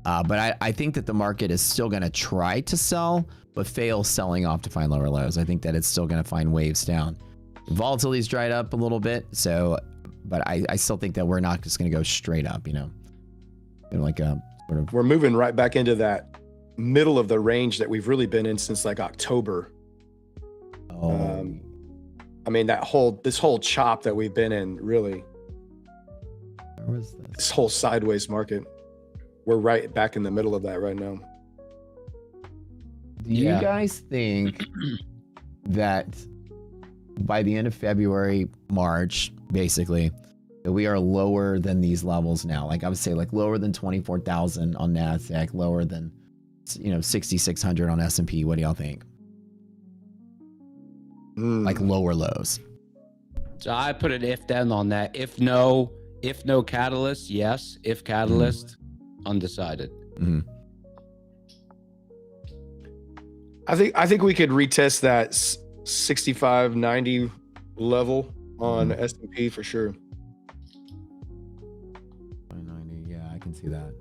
But I think that the market is still going to try to sell, but fail selling off to find lower lows. I think that it's still going to find waves down. Volatility's dried up a little bit, but I still think that we're not just going to go straight up, like a sort of. We're moving right back into that middle of the range that we've really been in since like October. I mean, this whole chop that we've been in, really. Where was this? This whole sideways market. We're right back in the middle of that right now. Do you guys think that by the end of February, March, basically, that we are lower than these levels now? Like I would say, like lower than 24,000 on Nasdaq, lower than 6,600 on S&P. What do y'all think? Like lower lows. So I put an if then on that. If no catalyst, yes. If catalyst, undecided. I think we could retest that 65-90 level on S&P for sure. 90, yeah, I can see that.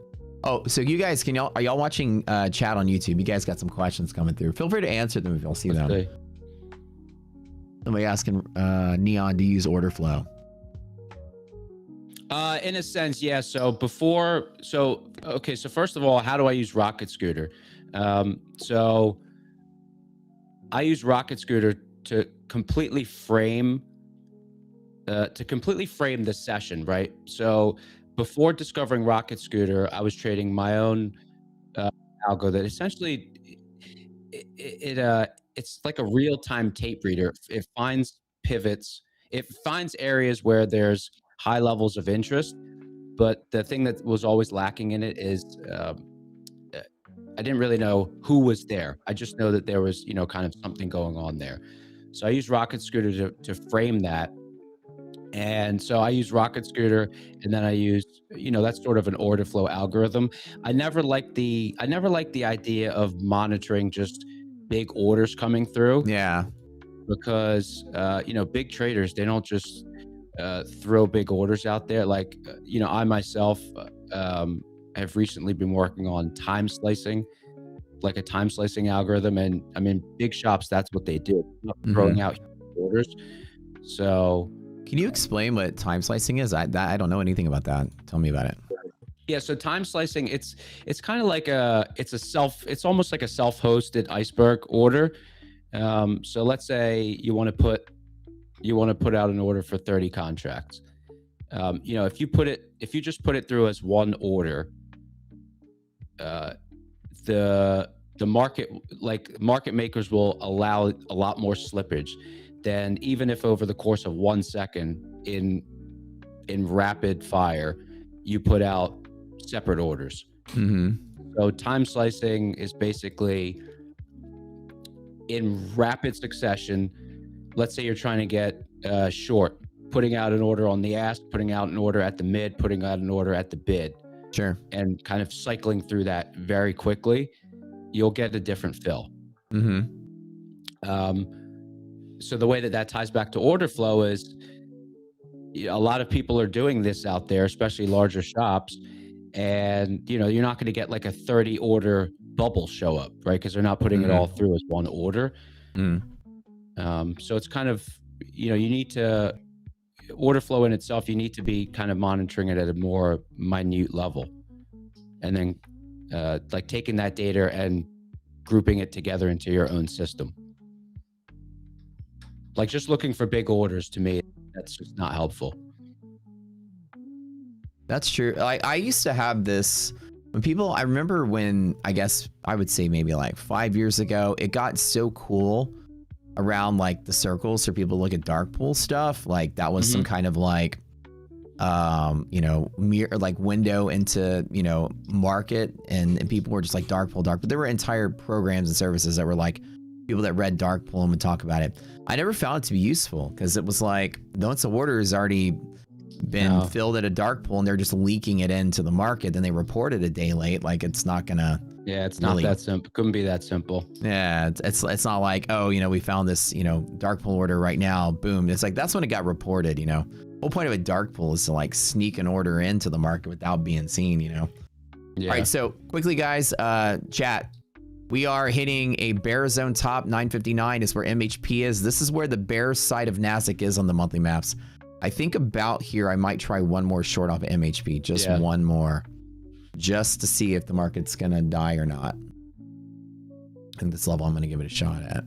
Oh, so you guys, are y'all watching chat on YouTube? You guys got some questions coming through. Feel free to answer them if y'all see them. Okay. Somebody asking Neon, do you use order flow? In a sense, yeah. So first of all, how do I use Rocket Scooter? So I use Rocket Scooter to completely frame the session, right? So before discovering Rocket Scooter, I was trading my own algo that essentially it's like a real-time tape reader. It finds pivots. It finds areas where there's high levels of interest, but the thing that was always lacking in it is I didn't really know who was there. I just know that there was, kind of something going on there. So I use Rocket Scooter to frame that. And so I use Rocket Scooter, and then I use, that's sort of an order flow algorithm. I never liked the idea of monitoring just big orders coming through. Yeah. Because, big traders, they don't just throw big orders out there. Like, I myself have recently been working on time slicing, like a time slicing algorithm. And I mean, big shops, that's what they do. They're not throwing out orders. So Can you explain what time slicing is? I don't know anything about that. Tell me about it. yeah, so time slicing, it's kind of like it's almost like a self-hosted iceberg order. So let's say you want to put out an order for 30 contracts. If you just put it through as one order, the market makers will allow a lot more slippage than even if over the course of 1 second in rapid fire you put out separate orders. So time slicing is basically in rapid succession. Let's say you're trying to get short, putting out an order on the ask, putting out an order at the mid, putting out an order at the bid. Sure. And kind of cycling through that very quickly, you'll get a different fill. So the way that ties back to order flow is a lot of people are doing this out there, especially larger shops. And, you're not going to get like a 30 order bubble show up, right? Because they're not putting it all through as one order. So it's kind of, you need to order flow in itself. You need to be kind of monitoring it at a more minute level, and then like taking that data and grouping it together into your own system. Like just looking for big orders, to me, that's just not helpful. That's true. I used to have this I remember when, I guess I would say maybe like 5 years ago, it got so cool around like the circles for people to look at dark pool stuff. Like that was some kind of like, mirror, like window into, market, and people were just like dark pool, but there were entire programs and services that were like people that read dark pool and would talk about it. I never found it to be useful because it was like, once the order has already been filled at a dark pool and they're just leaking it into the market, then they report it a day late. Like it's not gonna. Yeah, it's not that simple. Couldn't be that simple. Yeah, it's not like, we found this, dark pool order right now. Boom. It's like that's when it got reported. Whole point of a dark pool is to like sneak an order into the market without being seen. Yeah. All right. So quickly, guys, chat. We are hitting a bear zone top. 959 is where MHP is. This is where the bear side of NASDAQ is on the monthly maps. I think about here, I might try one more short off of MHP, just one more, just to see if the market's going to die or not. And this level, I'm going to give it a shot at.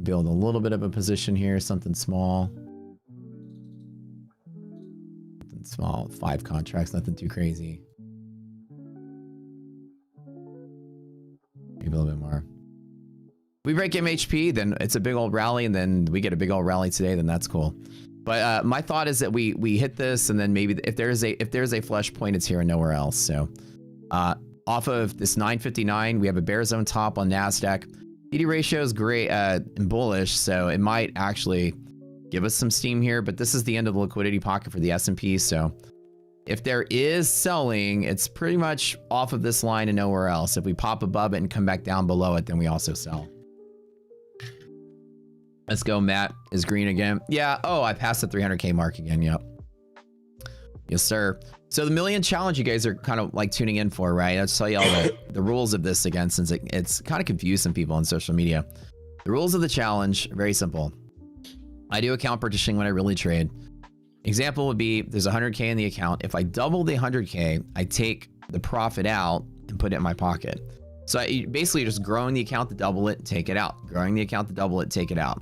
Build a little bit of a position here, something small. Something small, 5 contracts, nothing too crazy. Maybe a little bit more. We break MHP, then it's a big old rally, and then we get a big old rally today, then that's cool. But my thought is that we hit this, and then maybe if there's a flush point, it's here and nowhere else. So off of this 959, we have a bear zone top on NASDAQ. PD ratio is great and bullish, so it might actually give us some steam here, but this is the end of the liquidity pocket for the S&P. So if there is selling, it's pretty much off of this line and nowhere else. If we pop above it and come back down below it, then we also sell. Let's go. Matt is green again. Yeah. Oh, I passed the 300K mark again. Yep. Yes, sir. So the million challenge you guys are kind of like tuning in for, right? I'll tell you all the rules of this again, since it's kind of confusing people on social media. The rules of the challenge, very simple. I do account partitioning when I really trade. Example would be there's 100K in the account. If I double the 100K, I take the profit out and put it in my pocket. So I basically just growing the account to double it, take it out. Growing the account to double it, take it out.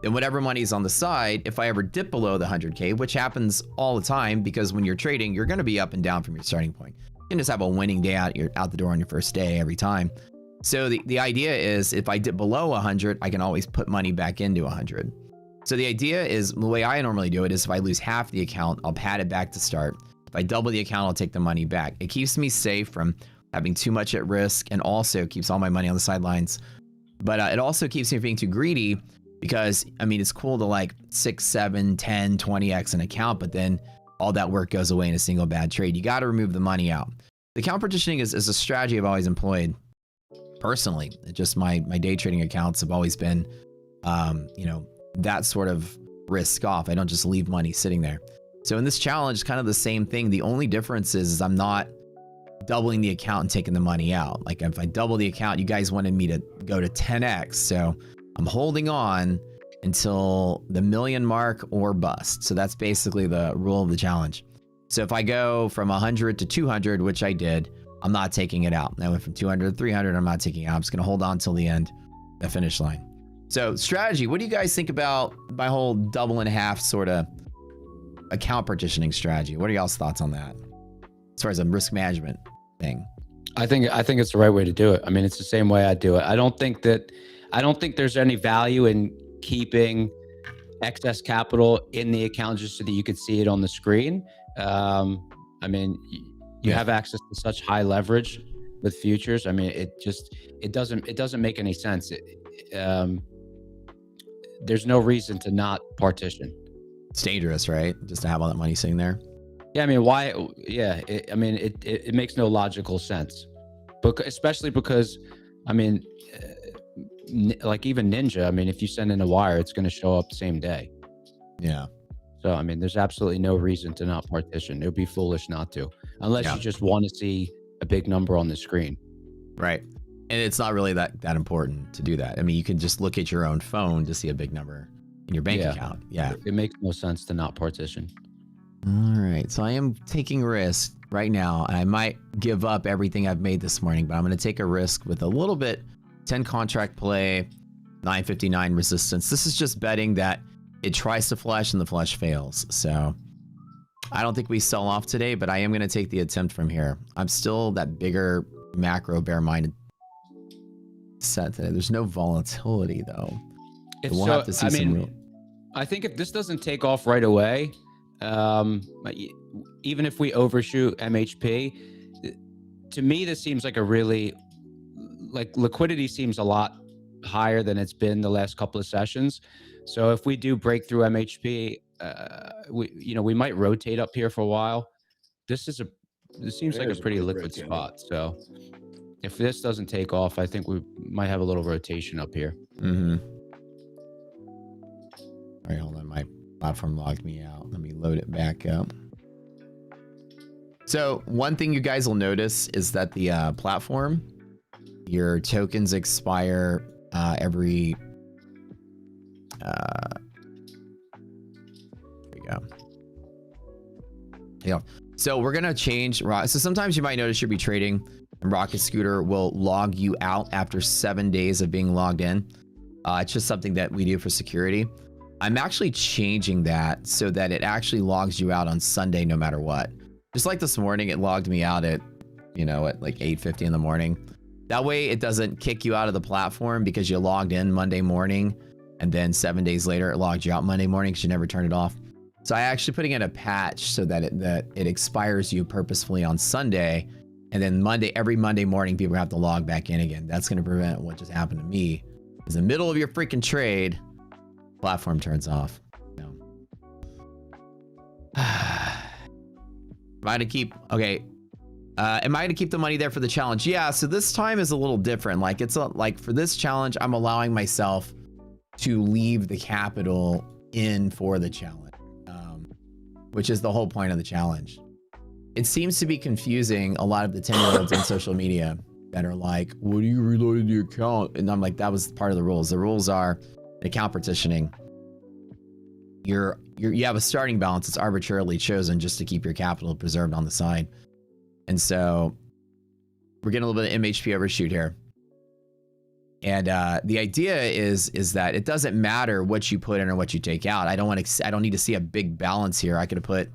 Then whatever money is on the side, if I ever dip below the 100K, which happens all the time because when you're trading, you're going to be up and down from your starting point. You can just have a winning day out the door on your first day every time. So the idea is if I dip below 100, I can always put money back into 100. So the idea is, the way I normally do it is if I lose half the account, I'll pad it back to start. If I double the account, I'll take the money back. It keeps me safe from having too much at risk, and also keeps all my money on the sidelines. But it also keeps me from being too greedy, because I mean, it's cool to like 6, 7, 10, 20x an account, but then all that work goes away in a single bad trade. You got to remove the money out. The account partitioning is a strategy I've always employed personally. Just my day trading accounts have always been, that sort of risk off. I don't just leave money sitting there. So in this challenge, kind of the same thing. The only difference is I'm not doubling the account and taking the money out. Like if I double the account, you guys wanted me to go to 10x. So I'm holding on until the million mark or bust. So that's basically the rule of the challenge. So if I go from 100 to 200, which I did, I'm not taking it out. I went from 200 to 300. I'm not taking it out. I'm just going to hold on till the end, the finish line. So strategy, what do you guys think about my whole double and a half sort of account partitioning strategy? What are y'all's thoughts on that? As far as a risk management thing. I think it's the right way to do it. I mean, it's the same way I do it. I don't think there's any value in keeping excess capital in the account just so that you could see it on the screen. I mean, you have access to such high leverage with futures. I mean, it doesn't make any sense. There's no reason to not partition. It's dangerous, right? Just to have all that money sitting there. Yeah, I mean, why? Yeah, it makes no logical sense, but especially because, I mean, like even Ninja, I mean, if you send in a wire, it's going to show up the same day. Yeah. So, I mean, there's absolutely no reason to not partition. It would be foolish not to, unless you just want to see a big number on the screen. Right. And it's not really that important to do that. I mean, you can just look at your own phone to see a big number in your bank account. Yeah. It makes no sense to not partition. All right. So I am taking risk right now. And I might give up everything I've made this morning, but I'm going to take a risk with a little bit 10 contract play, 959 resistance. This is just betting that it tries to flush and the flush fails. So I don't think we sell off today, but I am going to take the attempt from here. I'm still that bigger macro bear minded set today. There's no volatility though. We'll have to see some real. I think if this doesn't take off right away, even if we overshoot MHP, to me, this seems like a really, like liquidity seems a lot higher than it's been the last couple of sessions. So if we do break through MHP, we might rotate up here for a while. This seems like a pretty liquid spot. So if this doesn't take off, I think we might have a little rotation up here. Mm-hmm. All right, hold on. My platform logged me out. Let me load it back up. So one thing you guys will notice is that the platform, your tokens expire every... there we go. Yeah. So we're going to change... So sometimes you might notice you'll be trading and Rocket Scooter will log you out after 7 days of being logged in. It's just something that we do for security. I'm actually changing that so that it actually logs you out on Sunday no matter what. Just like this morning, it logged me out at, at like 8:50 in the morning. That way it doesn't kick you out of the platform because you logged in Monday morning and then 7 days later it logged you out Monday morning because you never turned it off. So I actually putting in a patch so that it expires you purposefully on Sunday, and then every Monday morning people have to log back in again. That's going to prevent what just happened to me. In the middle of your freaking trade, platform turns off. No. Am I to keep? Okay. Am I going to keep the money there for the challenge? Yeah. So this time is a little different. Like like for this challenge, I'm allowing myself to leave the capital in for the challenge, which is the whole point of the challenge. It seems to be confusing a lot of the 10-year-olds on social media that are like, what do you reloaded the account? And I'm like, that was part of the rules. The rules are account partitioning. You have a starting balance that's arbitrarily chosen just to keep your capital preserved on the side. And so we're getting a little bit of MHP overshoot here. And the idea is that it doesn't matter what you put in or what you take out. I don't need to see a big balance here. I could have put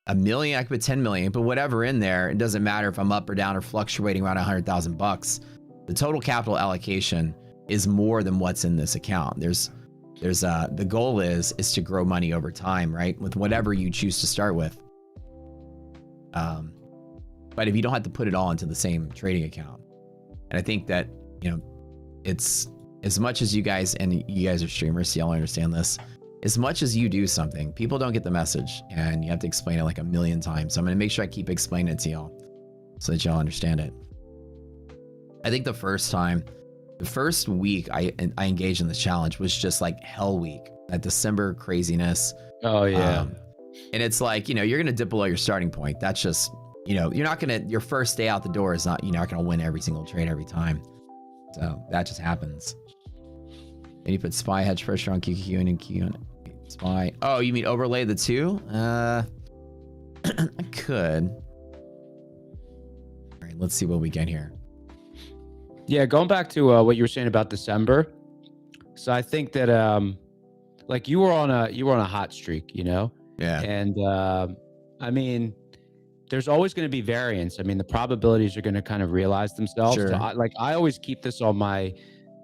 $1 million, I could put 10 million, but whatever in there, it doesn't matter if I'm up or down or fluctuating around $100,000. The total capital allocation is more than what's in this account. The goal is to grow money over time, right? With whatever you choose to start with. But if you don't have to put it all into the same trading account. And I think that, it's as much as you guys are streamers, so y'all understand this. As much as you do something, people don't get the message and you have to explain it like 1 million times. So I'm going to make sure I keep explaining it to y'all so that y'all understand it. I think the first time the first week I engaged in this challenge was just like hell week. That December craziness. Oh yeah. And it's like, you know, you're gonna dip below your starting point. That's just, you know, you're not gonna, your first day out the door is not, you're not gonna win every single trade every time. So that just happens. And you put SPY hedge pressure on QQQ and Q and SPY. Oh, you mean overlay the two? I could. All right, let's see what we get here. Yeah, going back to what you were saying about December. So I think that like you were on a hot streak, you know? Yeah. And I mean, there's always going to be variance. I mean, the probabilities are going to kind of realize themselves. Sure. So I always keep this on my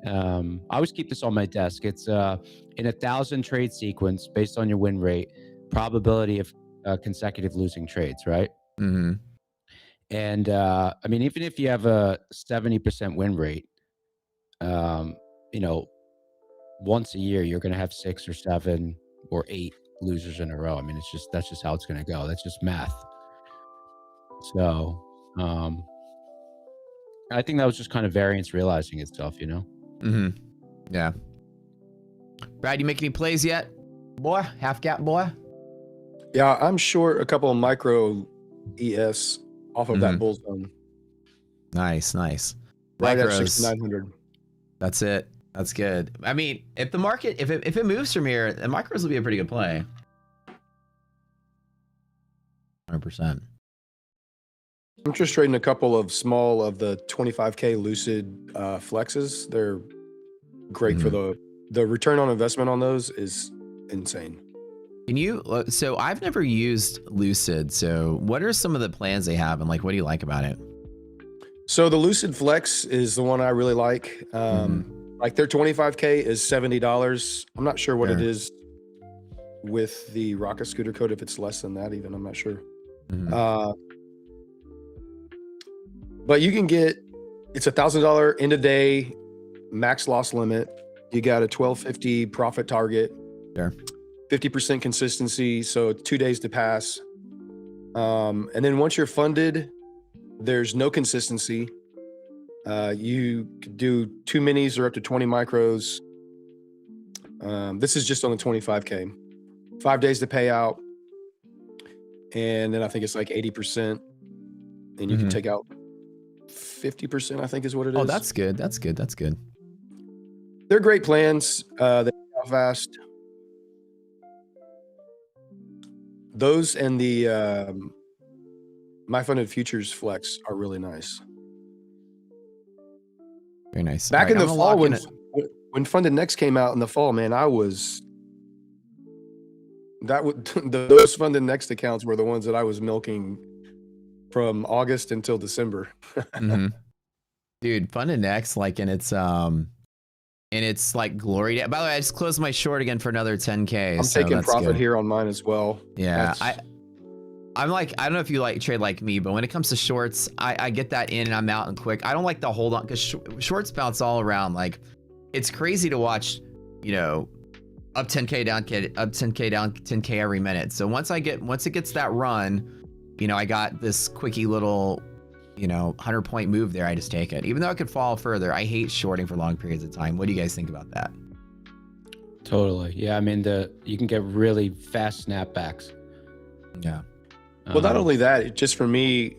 desk. It's in 1,000 trade sequence based on your win rate, probability of consecutive losing trades, right? Mm-hmm. And I mean, even if you have a 70% win rate, you know, once a year you're going to have 6 or 7 or 8 losers in a row. I mean, that's just how it's going to go. That's just math. So I think that was just kind of variance realizing itself, you know? Mm-hmm. Yeah. Brad, you make any plays yet? Boy, half gap boy? Yeah, I'm short a couple of micro ES off of that bull zone. Nice, nice. Right at Micros. 6,900. That's it. That's good. I mean, if the market, if it moves from here, the micros will be a pretty good play. 100%. I'm just trading a couple of small of the 25K lucid flexes. They're great for the return on investment on those is insane. Can you, so I've never used Lucid. So what are some of the plans they have and like, what do you like about it? So the Lucid Flex is the one I really like. Like their 25K is $70. I'm not sure what it is with the Rocket Scooter code. If it's less than that, even I'm not sure. But you can get, it's $1,000 end of day max loss limit. You got a 1250 profit target. Sure. 50% consistency, so 2 days to pass. And then once you're funded, there's no consistency. You could do 2 minis or up to 20 micros. This is just on the 25K. 5 days to pay out. And then I think it's like 80%. And you can take out 50%, I think is what it is. Oh, that's good. That's good. That's good. They're great plans. They pay out fast. Those and the My Funded Futures Flex are really nice. Very nice. Back All in right, the I'm fall, gonna lock in when Funded Next came out in the fall, man, I was those Funded Next accounts were the ones that I was milking from August until December. Dude, Funded Next, like in its like glory day. By the way, I just closed my short again for another 10K. I'm so taking that's profit good. here on mine as well. Yeah, I'm like, I don't know if you like trade like me, but when it comes to shorts, I get that in and I'm out and quick. I don't like to hold on because shorts bounce all around. Like, it's crazy to watch, you know, up 10K, down 10K every minute. So once it gets that run, you know, I got this quickie little, you know, 100-point move there. I just take it, even though it could fall further. I hate shorting for long periods of time. What do you guys think about that? Totally. Yeah. I mean, you can get really fast snapbacks. Yeah. Well, not only that, just for me,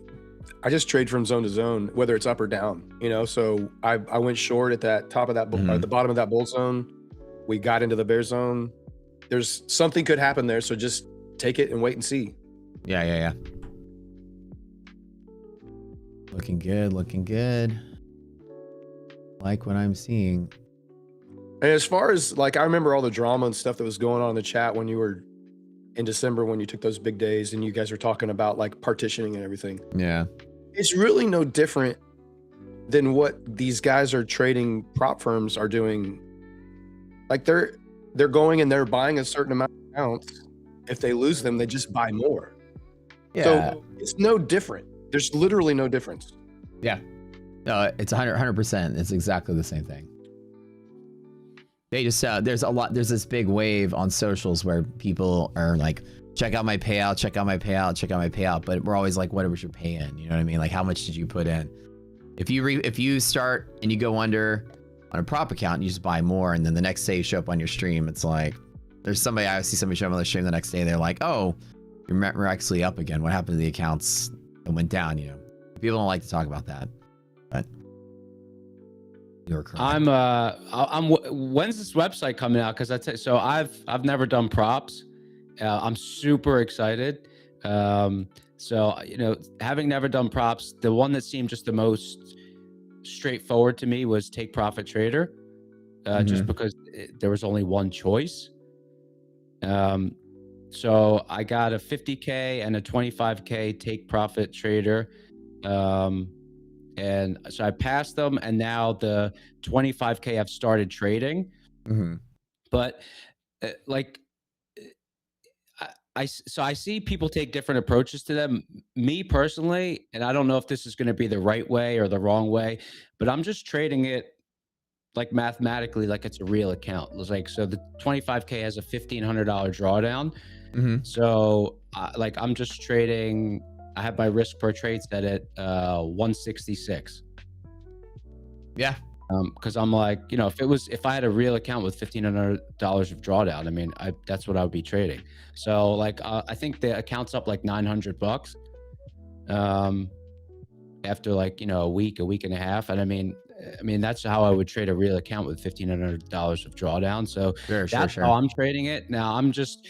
I just trade from zone to zone, whether it's up or down, you know? So I went short at that top of that, the bottom of that bull zone. We got into the bear zone. There's something could happen there. So just take it and wait and see. Yeah. Looking good, looking good. Like what I'm seeing. And as far as like, I remember all the drama and stuff that was going on in the chat when you were in December, when you took those big days and you guys were talking about like partitioning and everything. Yeah. It's really no different than what these guys are trading prop firms are doing. Like they're going and they're buying a certain amount of accounts. If they lose them, they just buy more. Yeah. So it's no different. There's literally no difference. Yeah. No, it's 100%. It's exactly the same thing. They just, there's this big wave on socials where people are like, check out my payout, check out my payout, check out my payout. But we're always like, what was your pay in? You know what I mean? Like, how much did you put in? If you start and you go under, on a prop account, you just buy more, and then the next day you show up on your stream, it's like there's somebody, I see somebody show up on the stream the next day, they're like, oh, you're miraculously up again. What happened to the accounts that went down? You know, people don't like to talk about that, but you're correct. When's this website coming out? Because so I've never done props. I'm super excited. So, you know, having never done props, the one that seemed just the most straightforward to me was Take Profit Trader, just because there was only one choice. So I got a 50K and a 25K Take Profit Trader. And so I passed them, and now the 25K I've started trading. But like, I see people take different approaches to them. Me personally, and I don't know if this is going to be the right way or the wrong way, but I'm just trading it like mathematically, like it's a real account. It's like, so the 25K has a $1,500 drawdown. So like I'm just trading, I have my risk per trade set at 166. Yeah. Because I'm like, you know, if I had a real account with $1,500 of drawdown, I mean, that's what I would be trading. So like, I think the account's up like $900 after like, you know, a week and a half. And I mean, that's how I would trade a real account with $1,500 of drawdown. So that's how I'm trading it. Now I'm just,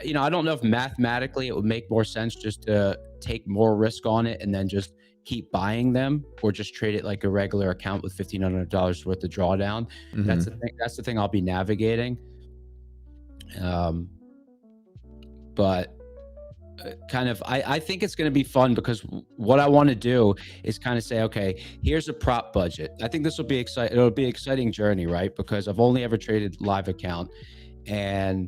you know, I don't know if mathematically it would make more sense just to take more risk on it and then just keep buying them, or just trade it like a regular account with $1,500 worth of drawdown. That's the thing I'll be navigating. But kind of, I think it's going to be fun, because what I want to do is kind of say, okay, here's a prop budget. I think this will be exciting. It'll be an exciting journey, right? Because I've only ever traded live account, and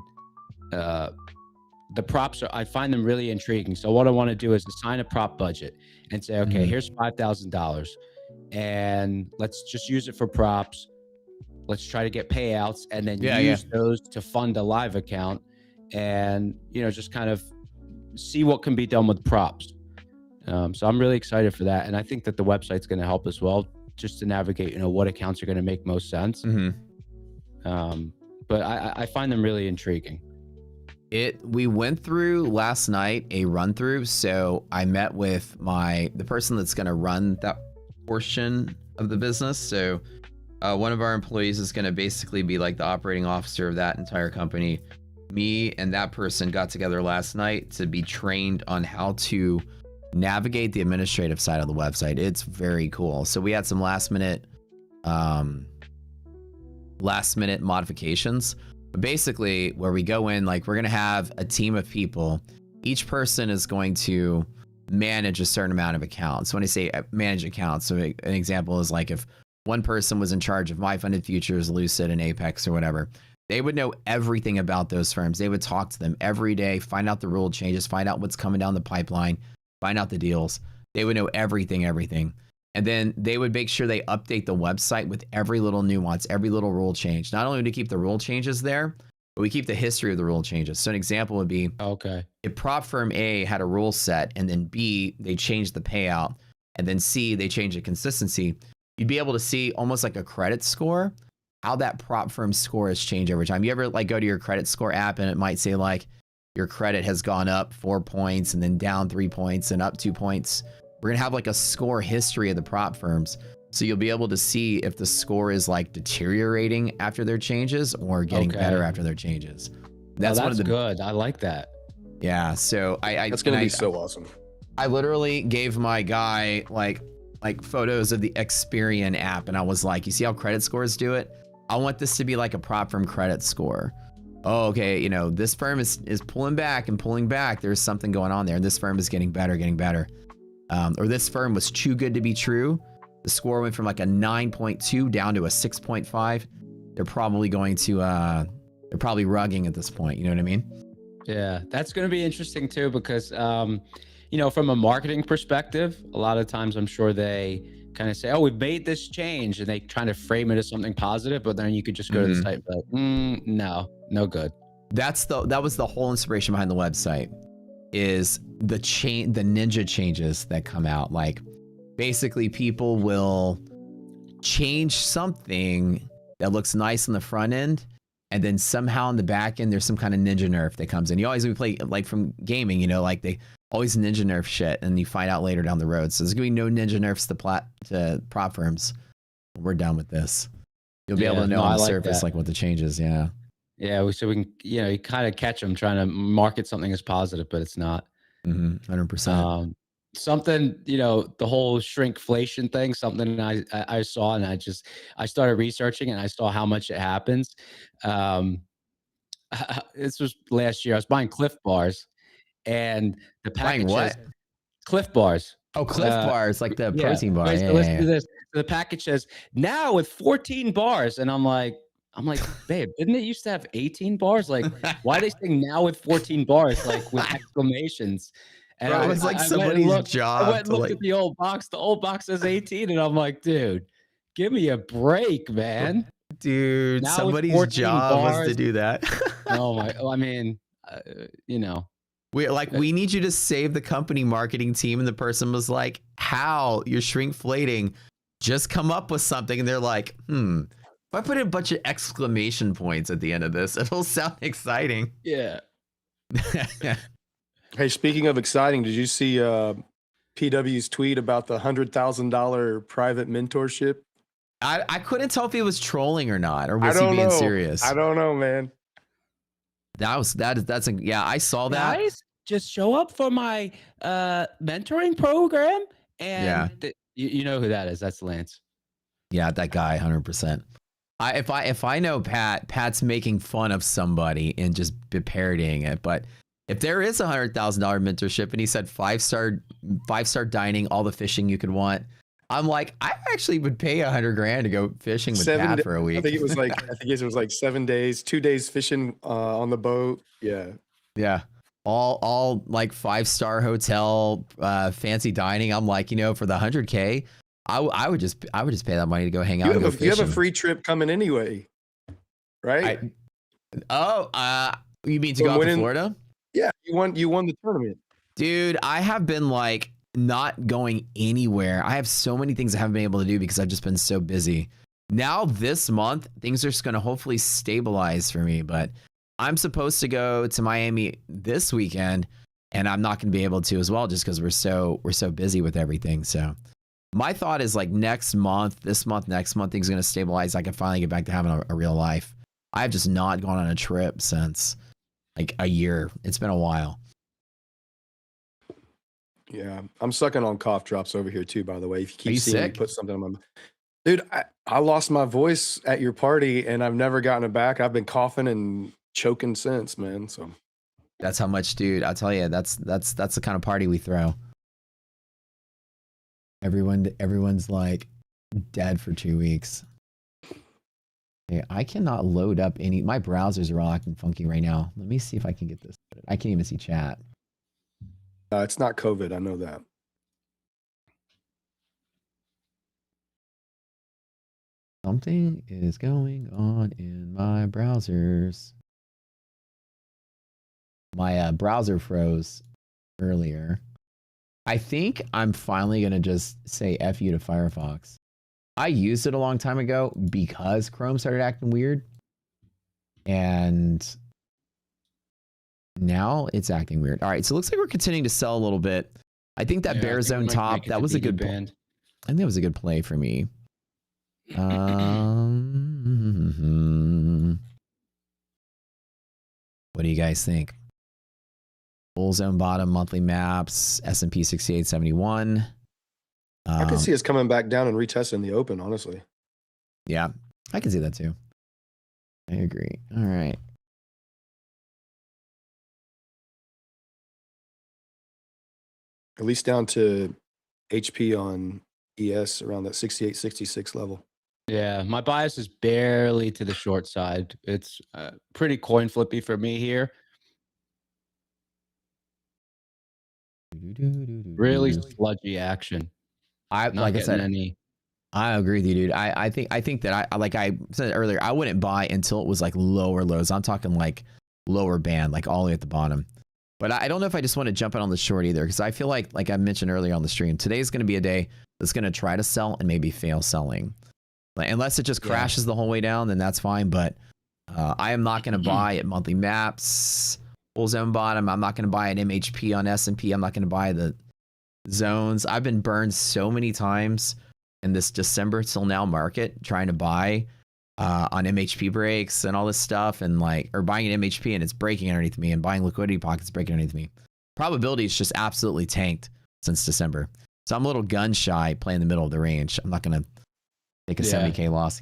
the props I find them really intriguing. So what I want to do is assign a prop budget and say, okay, here's $5,000, and let's just use it for props. Let's try to get payouts, and then use those to fund a live account, and, you know, just kind of see what can be done with props. So I'm really excited for that. And I think that the website's going to help as well, just to navigate, you know, what accounts are going to make most sense. But I find them really intriguing. We went through last night a run through. So I met with the person that's going to run that portion of the business. So one of our employees is going to basically be like the operating officer of that entire company. Me and that person got together last night to be trained on how to navigate the administrative side of the website. It's very cool. So we had some last minute modifications. Basically, where we go in, like, we're going to have a team of people. Each person is going to manage a certain amount of accounts. When I say manage accounts, so an example is like if one person was in charge of My Funded Futures, Lucid, and Apex or whatever, they would know everything about those firms. They would talk to them every day, find out the rule changes, find out what's coming down the pipeline, find out the deals. They would know everything. And then they would make sure they update the website with every little nuance, every little rule change. Not only to keep the rule changes there, but we keep the history of the rule changes. So an example would be, okay, if prop firm A had a rule set, and then B, they changed the payout, and then C, they changed the consistency, you'd be able to see almost like a credit score, how that prop firm's score has changed over time. You ever like go to your credit score app and it might say like your credit has gone up 4 points and then down 3 points and up 2 points. We're going to have like a score history of the prop firms. So you'll be able to see if the score is like deteriorating after their changes or getting better after their changes. That's good. I like that. Yeah. So that's going to be so awesome. I literally gave my guy like photos of the Experian app, and I was like, you see how credit scores do it? I want this to be like a prop firm credit score. Oh, okay. You know, this firm is pulling back. There's something going on there. And this firm is getting better. Or this firm was too good to be true. The score went from like a 9.2 down to a 6.5. They're probably going to, they're probably rugging at this point. You know what I mean? Yeah, that's going to be interesting too, because, you know, from a marketing perspective, a lot of times I'm sure they kind of say, oh, we've made this change, and they try to frame it as something positive, but then you could just go to the site and be like, no good. That was the whole inspiration behind the website, is the ninja changes that come out. Like basically people will change something that looks nice on the front end, and then somehow on the back end there's some kind of ninja nerf that comes in. You always play like from gaming, you know, like they always ninja nerf shit, and you find out later down the road. So there's gonna be no ninja nerfs to prop firms. We're done with this. You'll be able to know on the surface like what the changes. Yeah. Yeah, so we can, you know, you kind of catch them trying to market something as positive, but it's not. 100%. Something, you know, the whole shrinkflation thing, something I saw, and I started researching, and I saw how much it happens. This was last year. I was buying Cliff Bars, and the Buying package what? says Cliff Bars. Oh, Cliff Bars, like the Yeah. protein bar. Right, Yeah, so listen yeah, to yeah. this. So the package says now with 14 bars, and I'm like, babe, didn't it used to have 18 bars? Like, why are they saying now with 14 bars, like with exclamations? And Bro, it was like I went and somebody's looked. I job went and to looked like. at the old box. The old box says 18, and I'm like, dude, give me a break, man. Dude, Now with somebody's 14 job was to bars. do that. Oh my! I mean, you know. We need you to save the company marketing team, and the person was like, "How? You're shrinkflating? Just come up with something." And they're like, "If I put in a bunch of exclamation points at the end of this, it'll sound exciting." Yeah. Hey, speaking of exciting, did you see PW's tweet about the $100,000 private mentorship? I couldn't tell if he was trolling or not, or I was he don't being know. serious. I don't know, man. Yeah, I saw that. Guys, just show up for my mentoring program, and you know who that is. That's Lance. Yeah, that guy, 100%. If I know Pat's making fun of somebody and just parodying it. But if there is $100,000 mentorship, and he said five-star dining, all the fishing you could want, I'm like, I actually would pay $100,000 to go fishing with Pat for a week. I think it was like 7 days, 2 days fishing on the boat. Yeah. Yeah. All like 5-star hotel, fancy dining. I'm like, you know, for the $100K, I would just pay that money to go hang out and go fishing. You have a free trip coming anyway, right? You mean to go out to Florida? Yeah, you won the tournament. Dude, I have been like not going anywhere. I have so many things I haven't been able to do because I've just been so busy. Now this month, things are just going to hopefully stabilize for me, but I'm supposed to go to Miami this weekend, and I'm not going to be able to as well, just because we're so busy with everything. So my thought is like next month, next month, things are going to stabilize. I can finally get back to having a real life. I've just not gone on a trip since like a year. It's been a while. Yeah, I'm sucking on cough drops over here too, by the way. If you keep seeing sick? me put something on my... Dude, I lost my voice at your party, and I've never gotten it back. I've been coughing and choking since, man. So that's how much, dude. I'll tell you, that's the kind of party we throw. Everyone's like dead for 2 weeks. Okay, I cannot load up any. My browsers are all acting funky right now. Let me see if I can get this. I can't even see chat. It's not COVID. I know that. Something is going on in my browsers. My browser froze earlier. I think I'm finally going to just say F you to Firefox. I used it a long time ago because Chrome started acting weird. And now it's acting weird. All right, so it looks like we're continuing to sell a little bit. I think that Bear Zone top, that was a good band. I think that was a good play for me. What do you guys think? Bull Zone bottom, monthly maps, S&P 6871. I can see us coming back down and retesting the open, honestly. Yeah, I can see that too. I agree. All right. At least down to HP on ES around that 68, 66 level. Yeah, my bias is barely to the short side. It's pretty coin flippy for me here. Really sludgy action. Like I said, I agree with you, dude. I think that like I said earlier, I wouldn't buy until it was like lower lows. I'm talking like lower band, like all the way at the bottom. But I don't know if I just want to jump in on the short either, because I feel like I mentioned earlier on the stream, today's going to be a day that's going to try to sell and maybe fail selling. Like, unless it just Yeah. crashes the whole way down, then that's fine. But I am not going to buy at monthly maps, full zone bottom. I'm not going to buy an MHP on S&P. I'm not going to buy the zones. I've been burned so many times in this December till now market trying to buy on MHP breaks and all this stuff, and like, or buying an MHP and it's breaking underneath me, and buying liquidity pockets breaking underneath me. Probability is just absolutely tanked since December. So I'm a little gun shy playing the middle of the range. I'm not going to take a 70K loss.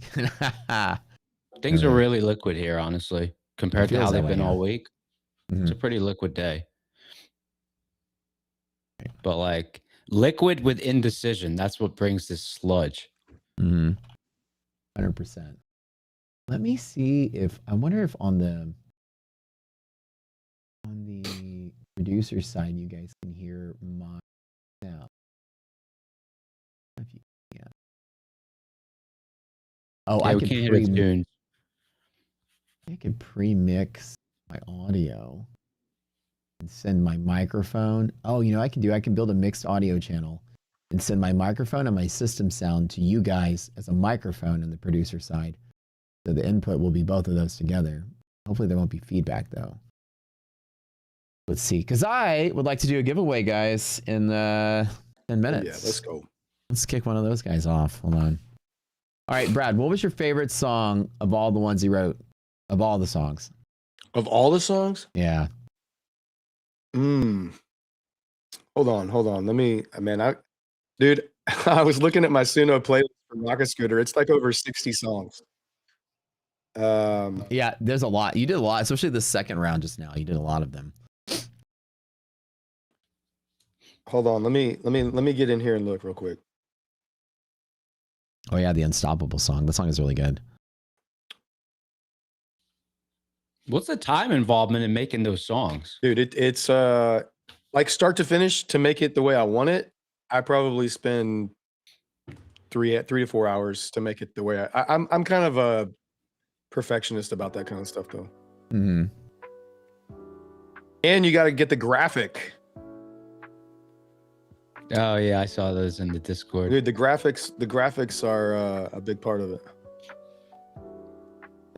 Things are really liquid here, honestly, compared to feels how that they've way, been yeah. all week. Mhm. It's a pretty liquid day. But like liquid with indecision, that's what brings this sludge. 100%. Let me see if I wonder if on the producer side you guys can hear my sound. If you can. Oh, Yeah, I we could can't hear the tunes. I could pre-mix my audio and send my microphone. Oh, you know, I can build a mixed audio channel and send my microphone and my system sound to you guys as a microphone on the producer side. So the input will be both of those together. Hopefully there won't be feedback though. Let's see, because I would like to do a giveaway, guys, in 10 minutes. Yeah, let's go. Let's kick one of those guys off. Hold on. All right, Brad, what was your favorite song of all the ones you wrote? Of all the songs? Of all the songs? Yeah. Hold on. Let me, dude, I was looking at my Suno playlist for Rocket Scooter. It's like over 60 songs. Yeah, there's a lot. You did a lot, especially the second round just now. You did a lot of them. Hold on. Let me get in here and look real quick. Oh yeah, the Unstoppable song. The song is really good. What's the time involvement in making those songs? Dude, it's like start to finish to make it the way I want it. I probably spend 3 to 4 hours to make it the way I'm kind of a perfectionist about that kind of stuff though. Mm-hmm. And you got to get the graphic. Oh yeah, I saw those in the Discord. Dude, the graphics are a big part of it.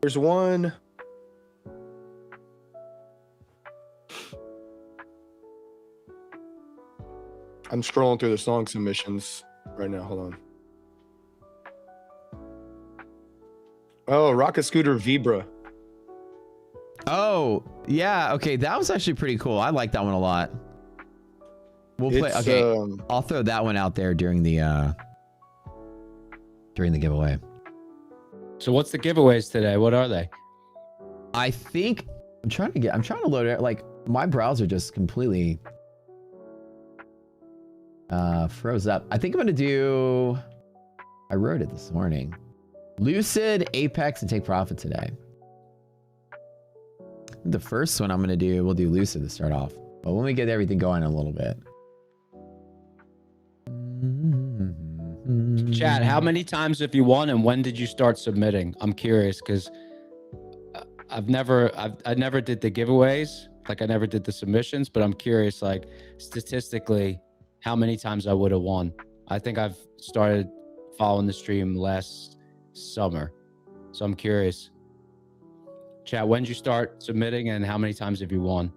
There's one. I'm scrolling through the song submissions right now. Hold on. Oh, Rocket Scooter Vibra. Oh, yeah. Okay, that was actually pretty cool. I like that one a lot. We'll play. Okay, I'll throw that one out there during the giveaway. So what's the giveaways today? What are they? I think I'm trying to load it. Like my browser just completely froze up. I think I'm gonna do. I wrote it this morning. Lucid, Apex, and Take Profit today. The first one we'll do Lucid to start off. But when we get everything going a little bit. Chat, how many times have you won and when did you start submitting? I'm curious because I never did the giveaways, like I never did the submissions, but I'm curious, like statistically, how many times I would have won. I think I've started following the stream last summer, so I'm curious. Chat, when did you start submitting and how many times have you won?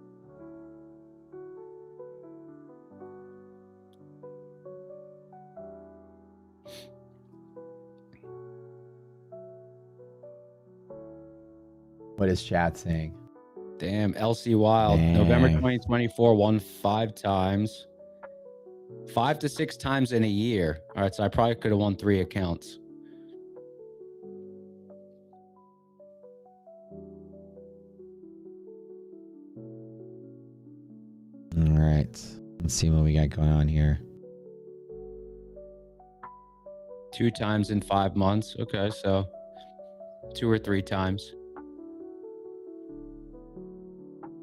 What is chat saying? Damn, LC Wild. Dang. November 2024, won 5 times. 5 to 6 times in a year. All right, so I probably could have won 3 accounts. All right. Let's see what we got going on here. 2 times in 5 months. Okay, so 2 or 3 times.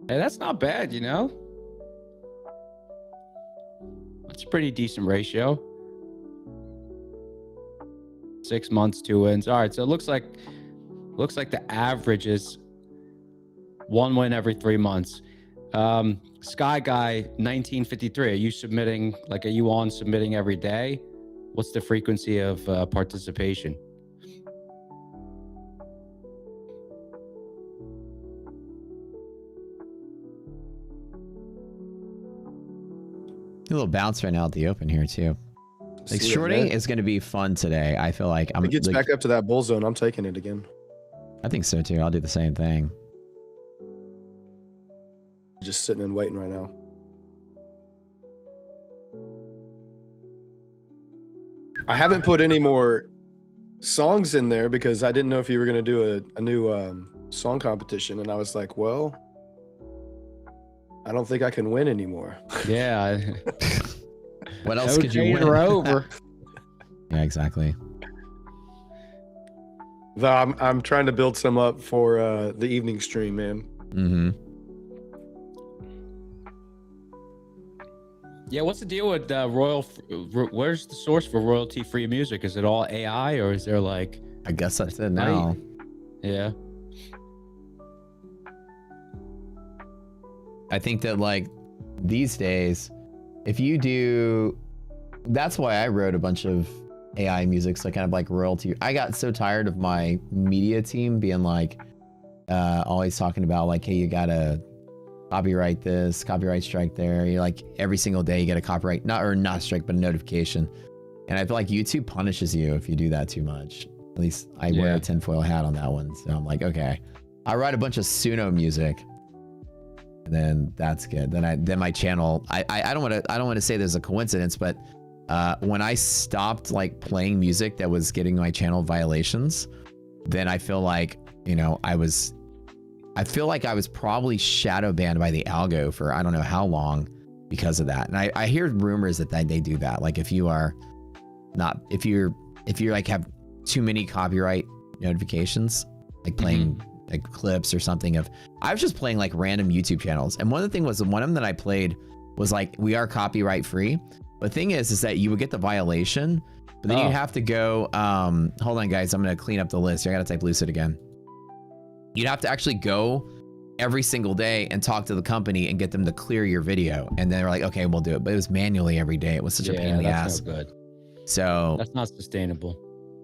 Hey, that's not bad, you know? That's a pretty decent ratio. 6 months, 2 wins. All right, so it looks like the average is 1 win every 3 months. Sky Guy 1953. Are you submitting? Like, are you on submitting every day? What's the frequency of participation? little bounce right now at the open here too. Like See it, shorting man. is going to be fun today. I feel like If it gets like, back up to that bull zone, I'm taking it again. I think so too. I'll do the same thing. Just sitting and waiting right now. I haven't put any more songs in there because I didn't know if you were going to do a new song competition. And I was like, well, I don't think I can win anymore. Yeah. What else could you win? Over. Yeah, exactly. Though I'm trying to build some up for the evening stream, man. Mm-hmm. Yeah, what's the deal with where's the source for royalty-free music? Is it all AI or is there like... I guess that's it now. Yeah. I think that like these days, if you do, that's why I wrote a bunch of AI music, so kind of like royalty. I got so tired of my media team being like, always talking about like, hey, you gotta copyright this, copyright strike there. You're like every single day you get a copyright, not strike, but a notification. And I feel like YouTube punishes you if you do that too much. At least I wear a tinfoil hat on that one. So I'm like, okay, I write a bunch of Suno music. And then that's good. Then my channel, I don't want to say there's a coincidence, but when I stopped like playing music that was getting my channel violations, then I feel like, you know, I feel like I was probably shadow banned by the algo for I don't know how long because of that. And I hear rumors that they do that. Like if you like have too many copyright notifications, like playing like clips or something of, I was just playing like random YouTube channels. And one of the things was one of them that I played was like, we are copyright free. But the thing is that you would get the violation, but then you have to go, hold on guys, I'm going to clean up the list. I got to type Lucid again. You'd have to actually go every single day and talk to the company and get them to clear your video. And then they're like, okay, we'll do it. But it was manually every day. It was such a pain in the ass. No good. So that's not sustainable.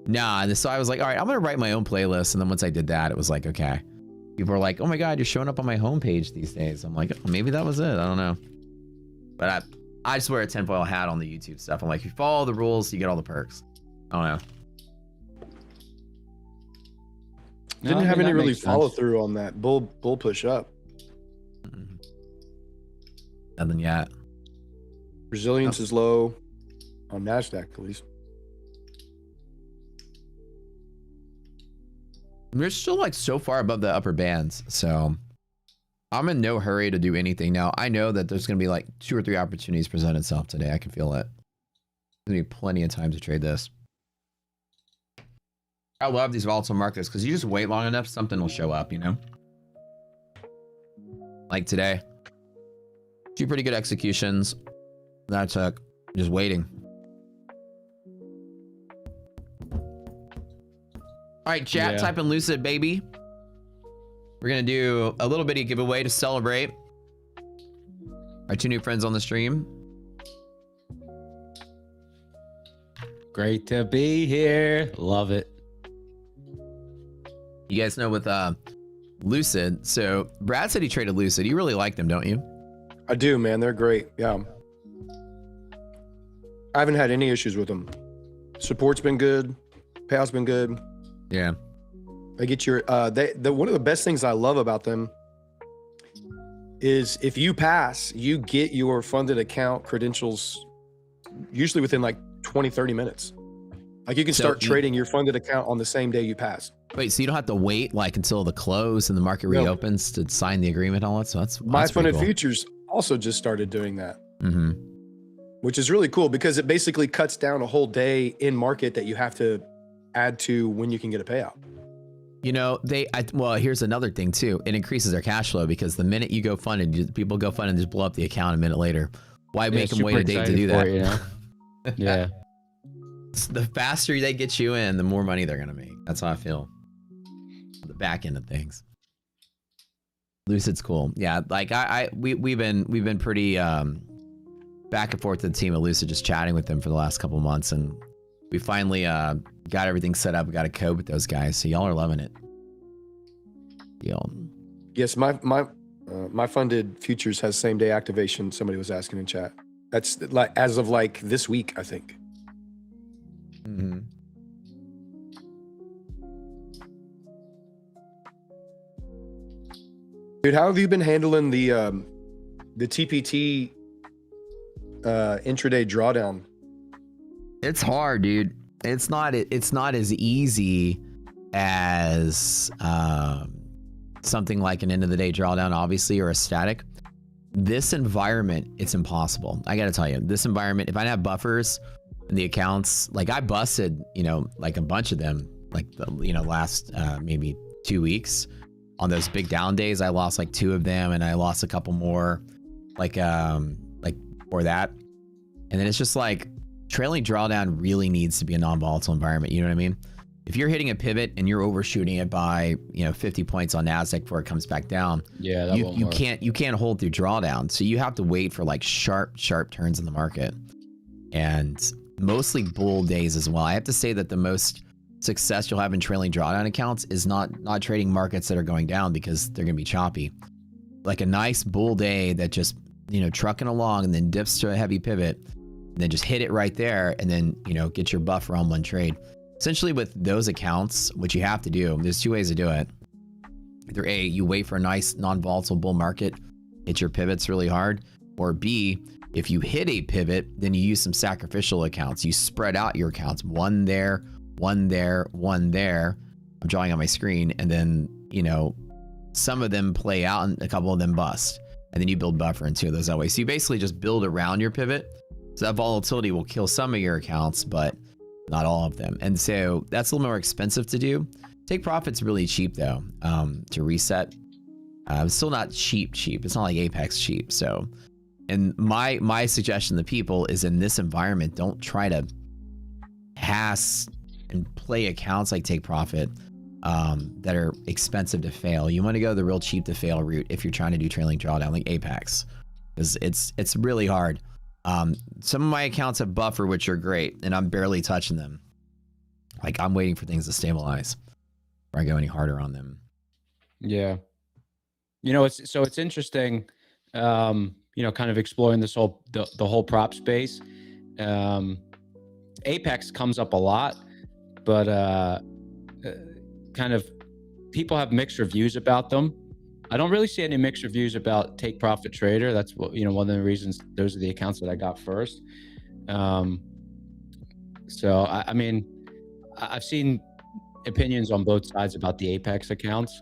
Nah, and so I was like, all right, I'm gonna write my own playlist. And then once I did that, it was like, okay. People are like, oh my God, you're showing up on my homepage these days. I'm like, oh, maybe that was it. I don't know. But I just wear a tinfoil hat on the YouTube stuff. I'm like, if you follow the rules, you get all the perks. I don't know. Didn't have any really follow through on that bull push up. Nothing yet. Resilience is low on NASDAQ at least. We're still like so far above the upper bands, so I'm in no hurry to do anything. Now, I know that there's going to be like 2 or 3 opportunities present itself today. I can feel it. There's going to be plenty of time to trade this. I love these volatile markets because you just wait long enough, something will show up, you know? Like today. 2 pretty good executions. That took just waiting. All right, chat, type in Lucid, baby. We're going to do a little bitty giveaway to celebrate our 2 new friends on the stream. Great to be here. Love it. You guys know with Lucid, so Brad said he traded Lucid. You really like them, don't you? I do, man. They're great. Yeah. I haven't had any issues with them. Support's been good. Payout's been good. Yeah. They get your one of the best things I love about them is if you pass, you get your funded account credentials usually within like 20-30 minutes. Like you can start trading your funded account on the same day you pass. Wait, so you don't have to wait like until the close and the market reopens to sign the agreement and all that? So that's My Funded cool. Futures also just started doing that. Which is really cool because it basically cuts down a whole day in market that you have to add to when you can get a payout. You know, well, here's another thing too. It increases their cash flow because the minute you go funded, people go fund and just blow up the account a minute later. Why make them wait a day to do that? It, you know? Yeah. The faster they get you in, the more money they're gonna make. That's how I feel. The back end of things. Lucid's cool. Yeah, like we've been pretty back and forth to the team at Lucid, just chatting with them for the last couple of months, and we finally got everything set up. We got a code with those guys, so y'all are loving it. Deal. Yes, my Funded Futures has same day activation. Somebody was asking in chat. That's like as of like this week, I think. Mm-hmm. Dude, how have you been handling the TPT intraday drawdown? It's hard, dude. It's not as easy as something like an end of the day drawdown, obviously, or a static. This environment, it's impossible. I gotta tell you, this environment, if I didn't have buffers in the accounts, like I busted, like a bunch of them, like the, last maybe 2 weeks on those big down days. I lost like 2 of them, and I lost a couple more, like for that. And then it's just like trailing drawdown really needs to be a non-volatile environment. You know what I mean? If you're hitting a pivot and you're overshooting it by 50 points on Nasdaq before it comes back down, yeah, that won't work. you can't hold through drawdown. So you have to wait for like sharp turns in the market, and mostly bull days as well. I have to say that the most success you'll have in trailing drawdown accounts is not trading markets that are going down, because they're gonna be choppy. Like a nice bull day that just trucking along and then dips to a heavy pivot, and then just hit it right there, and then get your buffer on one trade. Essentially with those accounts, what you have to do, there's 2 ways to do it. Either A, you wait for a nice non-volatile bull market, hit your pivots really hard, or B, if you hit a pivot, then you use some sacrificial accounts. You spread out your accounts, one there, one there, one there. I'm drawing on my screen, and then some of them play out and a couple of them bust, and then you build buffer in 2 of those that way. So you basically just build around your pivot. So that volatility will kill some of your accounts, but not all of them. And so that's a little more expensive to do. Take profit's really cheap though, to reset. It's still not cheap. It's not like Apex cheap. So, and my suggestion to people is, in this environment, don't try to pass and play accounts like take profit that are expensive to fail. You want to go the real cheap to fail route if you're trying to do trailing drawdown like Apex, because it's really hard. Some of my accounts have buffer, which are great, and I'm barely touching them. Like I'm waiting for things to stabilize before I go any harder on them. Yeah. It's interesting, kind of exploring this whole, the whole prop space. Apex comes up a lot, but kind of people have mixed reviews about them. I don't really see any mixed reviews about Take Profit Trader. That's what, one of the reasons those are the accounts that I got first. So I mean, I've seen opinions on both sides about the Apex accounts.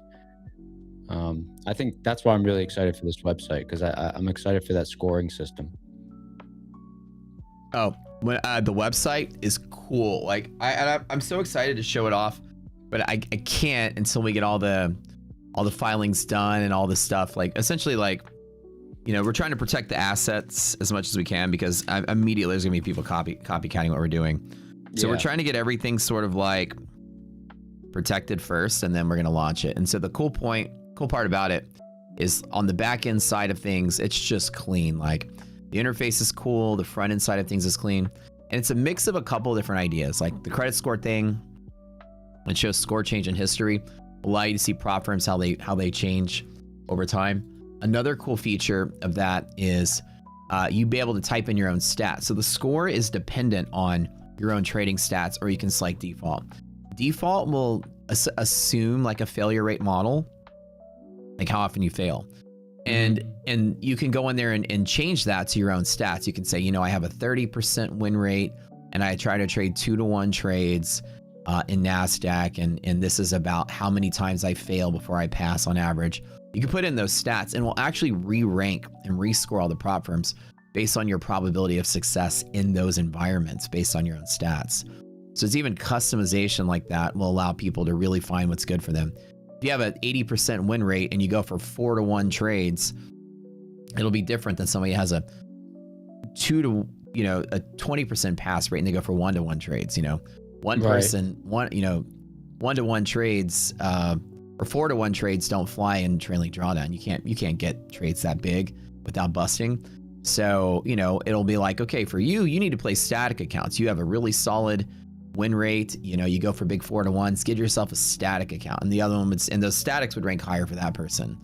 I think that's why I'm really excited for this website, because I'm excited for that scoring system. Oh, the website is cool. Like I'm so excited to show it off, but I can't until we get all the filings done and all this stuff. Like essentially, like we're trying to protect the assets as much as we can, because immediately there's gonna be people copycatting what we're doing. So we're trying to get everything sort of like protected first, and then we're gonna launch it. And so the cool part about it is on the back end side of things, it's just clean. Like the interface is cool, the front end side of things is clean, and it's a mix of a couple of different ideas. Like the credit score thing, it shows score change in history, allow you to see prop firms how they change over time. Another cool feature of that is you'd be able to type in your own stats. So the score is dependent on your own trading stats, or you can select default. Default will assume like a failure rate model, like how often you fail. And you can go in there and change that to your own stats. You can say, I have a 30% win rate, and I try to trade 2-to-1 trades in NASDAQ, and this is about how many times I fail before I pass on average. You can put in those stats, and we'll actually re-rank and rescore all the prop firms based on your probability of success in those environments based on your own stats. So it's even customization like that will allow people to really find what's good for them. If you have an 80% win rate and you go for 4-to-1 trades, it'll be different than somebody who has a 20% pass rate and they go for 1-to-1 trades. One person, 1-to-1 trades or 4-to-1 trades don't fly in trailing drawdown. You can't get trades that big without busting. So, it'll be like, okay, for you need to play static accounts. You have a really solid win rate. You go for big 4-to-1s, get yourself a static account, and the other one and those statics would rank higher for that person.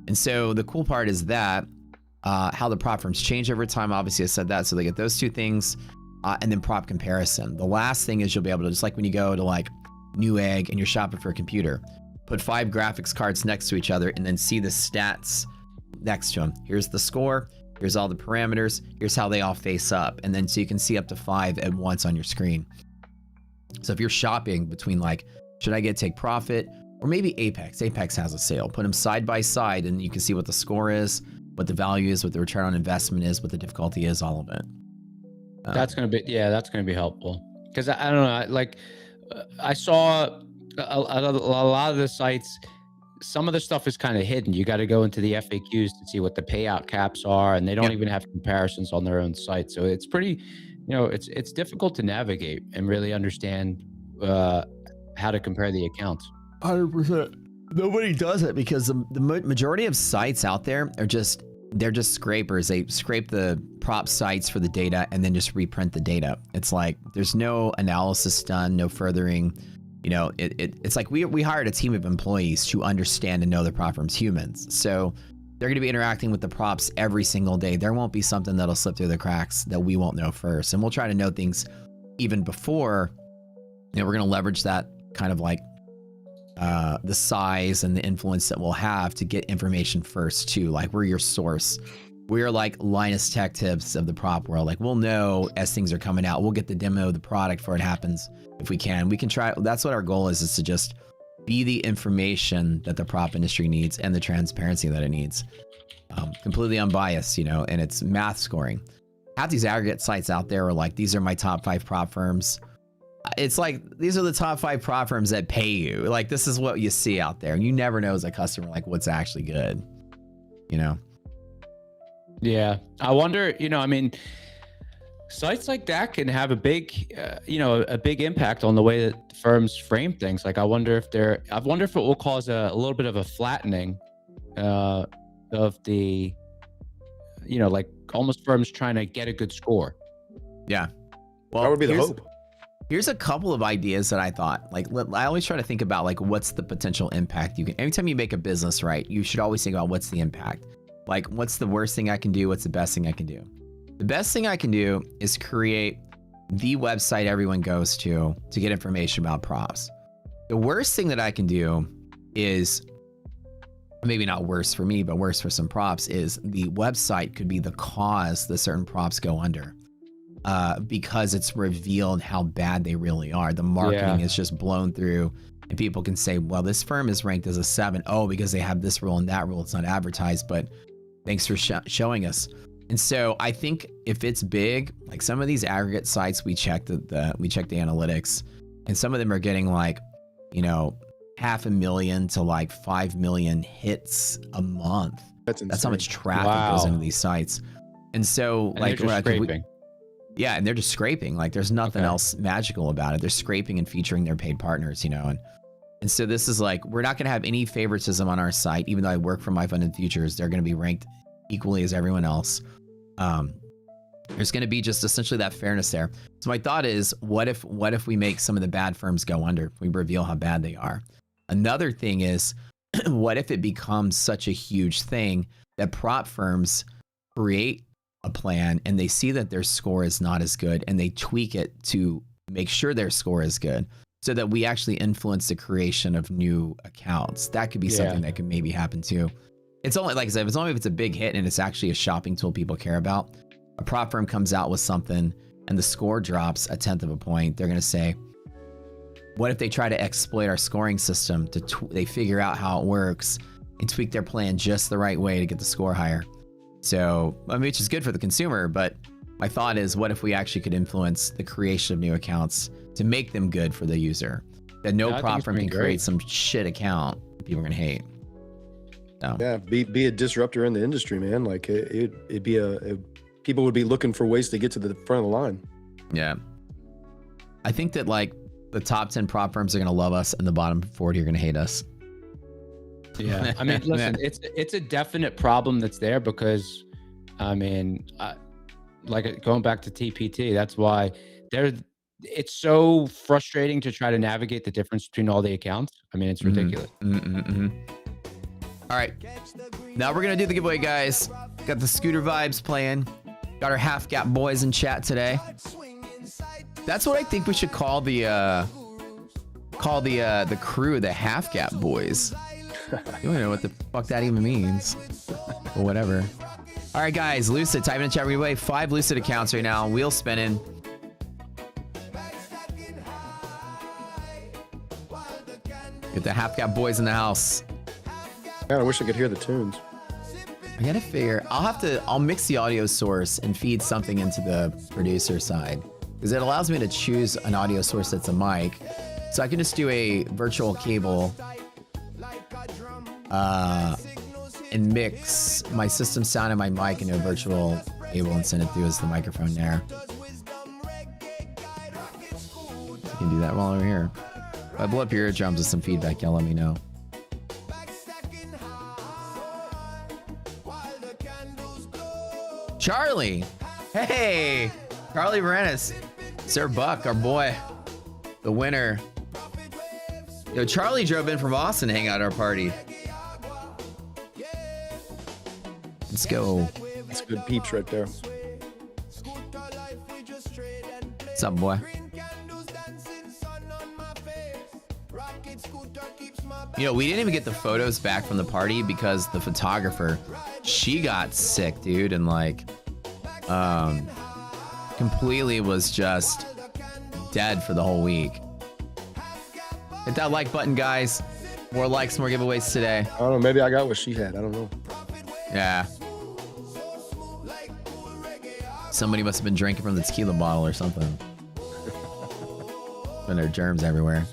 And so the cool part is that how the prop firms change over time. Obviously, I said that. So they get those two things, and then prop comparison. The last thing is you'll be able to, just like when you go to like Newegg and you're shopping for a computer, put 5 graphics cards next to each other and then see the stats next to them. Here's the score. Here's all the parameters. Here's how they all face up. And then so you can see up to 5 at once on your screen. So if you're shopping between like, should I get Take Profit or maybe Apex? Apex has a sale. Put them side by side and you can see what the score is, what the value is, what the return on investment is, what the difficulty is, all of it. That's going to be helpful. Because I don't know, I saw a lot of the sites, some of the stuff is kind of hidden. You got to go into the FAQs to see what the payout caps are, and they don't even have comparisons on their own site. So it's pretty, it's difficult to navigate and really understand how to compare the accounts. 100%. Nobody does it because the majority of sites out there are they're just scrapers. They scrape the prop sites for the data and then just reprint the data. It's like there's no analysis done, no furthering. It's like we hired a team of employees to understand and know the prop firm's humans. So they're going to be interacting with the props every single day. There won't be something that'll slip through the cracks that we won't know first. And we'll try to know things even before. We're going to leverage that kind of like the size and the influence that we'll have to get information first too. Like we're your source. We're like Linus Tech Tips of the prop world. Like we'll know as things are coming out. We'll get the demo of the product before it happens. If we can, we can try. That's what our goal is to just be the information that the prop industry needs and the transparency that it needs. Completely unbiased, and it's math scoring. Half these aggregate sites out there are like, these are my top 5 prop firms. It's like, these are the top 5 prop firms that pay you. Like, this is what you see out there. And you never know as a customer, like what's actually good, Yeah. I wonder, sites like that can have a big, a big impact on the way that firms frame things. Like, I wonder if it will cause a little bit of a flattening of the, like almost firms trying to get a good score. Yeah. Well, that would be the hope. Here's a couple of ideas that I thought. Like, I always try to think about like what's the potential impact you can. Anytime you make a business, right, you should always think about what's the impact. Like, what's the worst thing I can do? What's the best thing I can do? The best thing I can do is create the website everyone goes to get information about props. The worst thing that I can do is, maybe not worse for me, but worse for some props, is the website could be the cause that certain props go under. Because it's revealed how bad they really are. The marketing is just blown through, and people can say, well, this firm is ranked as a 7. Oh, because they have this rule and that rule. It's not advertised, but thanks for showing us. And so I think if it's big, like some of these aggregate sites, we checked the analytics, and some of them are getting like, 500,000 to like 5 million hits a month. That's insane. That's how much traffic goes into these sites. And so like, yeah, and they're just scraping. Like there's nothing else magical about it. They're scraping and featuring their paid partners, and so this is like, we're not going to have any favoritism on our site. Even though I work for My Funded Futures, they're going to be ranked equally as everyone else. There's going to be just essentially that fairness there. So my thought is, what if we make some of the bad firms go under? We reveal how bad they are. Another thing is, what if it becomes such a huge thing that prop firms create a plan and they see that their score is not as good and they tweak it to make sure their score is good, so that we actually influence the creation of new accounts? That could be something that could maybe happen too. It's only, like I said, it's only if it's a big hit and it's actually a shopping tool people care about. A prop firm comes out with something and the score drops 1/10 of a point. They're going to say, what if they try to exploit our scoring system they figure out how it works and tweak their plan just the right way to get the score higher? So, I mean, which is good for the consumer, but my thought is, what if we actually could influence the creation of new accounts to make them good for the user? That no prop firm can create some shit account that people are going to hate. So. Yeah, be a disruptor in the industry, man. Like it'd be people would be looking for ways to get to the front of the line. Yeah. I think that like the top 10 prop firms are going to love us and the bottom 40 are going to hate us. Yeah. I mean, listen, it's a definite problem that's there because, I mean, like going back to TPT, that's why it's so frustrating to try to navigate the difference between all the accounts. I mean, it's ridiculous. All right. Now we're going to do the giveaway, guys. Got the scooter vibes playing. Got our half gap boys in chat today. That's what I think we should call the crew, the half gap boys. You don't know what the fuck that even means. But whatever. All right, guys. Lucid, type in the chat giveaway. 5 Lucid accounts right now. Wheel spinning. Get the half gap boys in the house. Man, I wish I could hear the tunes. I gotta figure. I'll mix the audio source and feed something into the producer side, because it allows me to choose an audio source that's a mic. So I can just do a virtual cable and mix my system sound and my mic into a virtual cable and send it through as the microphone there. You can do that while we're here. If I blow up your eardrums with some feedback, y'all let me know. Charlie! Hey! Charlie Varenis. Sir Buck, our boy. The winner. Yo, Charlie drove in from Austin to hang out at our party. Let's go. That's good peeps right there. What's up, boy? You know, we didn't even get the photos back from the party because the photographer, she got sick, dude, and like, completely was just dead for the whole week. Hit that like button, guys. More likes, more giveaways today. I don't know. Maybe I got what she had. I don't know. Yeah. Somebody must have been drinking from the tequila bottle or something. And there are germs everywhere.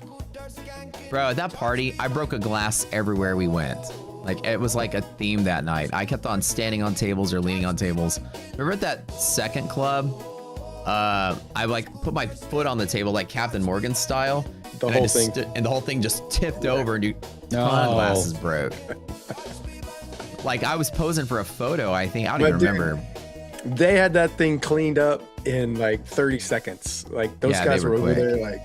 Bro, at that party, I broke a glass everywhere we went. Like, it was like a theme that night. I kept on standing on tables or leaning on tables. Remember at that second club? I like put my foot on the table like Captain Morgan style. The whole thing. And the whole thing just tipped over and dude, ton of glasses broke. Like, I was posing for a photo, I think. I don't even remember. They had that thing cleaned up in like 30 seconds. Like, those guys were over there like...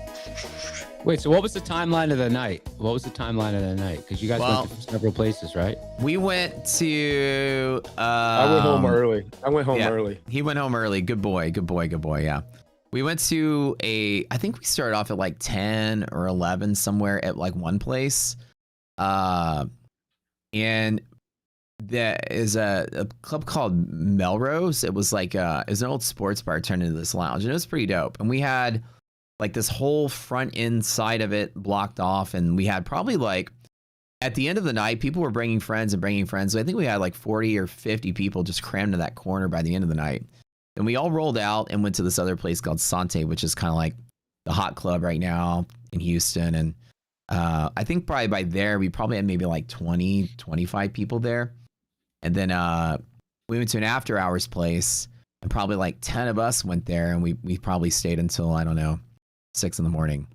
Wait, so what was the timeline of the night? What was the timeline of the night? Because you guys went to several places, right? We went to... I went home early. Early. He went home early. Good boy, good boy, good boy, yeah. We went to I think we started off at like 10 or 11 somewhere at like one place. And there is a club called Melrose. It was like it was an old sports bar turned into this lounge, and it was pretty dope. And we had like this whole front end side of it blocked off, and we had probably like at the end of the night, people were bringing friends and bringing friends. So I think we had like 40 or 50 people just crammed in that corner by the end of the night. And we all rolled out and went to this other place called Sante, which is kind of like the hot club right now in Houston. And I think probably by there, we probably had maybe like 20, 25 people there. And then we went to an after hours place, and probably like 10 of us went there, and we probably stayed until, I don't know, 6 in the morning.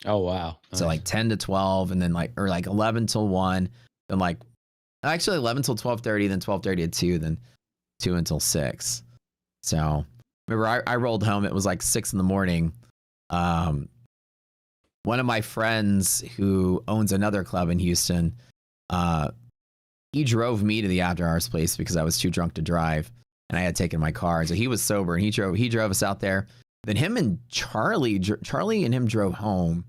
Oh, wow. So like 10 to 12, and then like 11 till 1, then like actually 11 till 12:30, then 12:30 to 2, then 2 until 6. So remember, I rolled home. It was like 6 in the morning. One of my friends who owns another club in Houston, he drove me to the after hours place because I was too drunk to drive, and I had taken my car. So he was sober, and he drove us out there. Then him and Charlie and him drove home,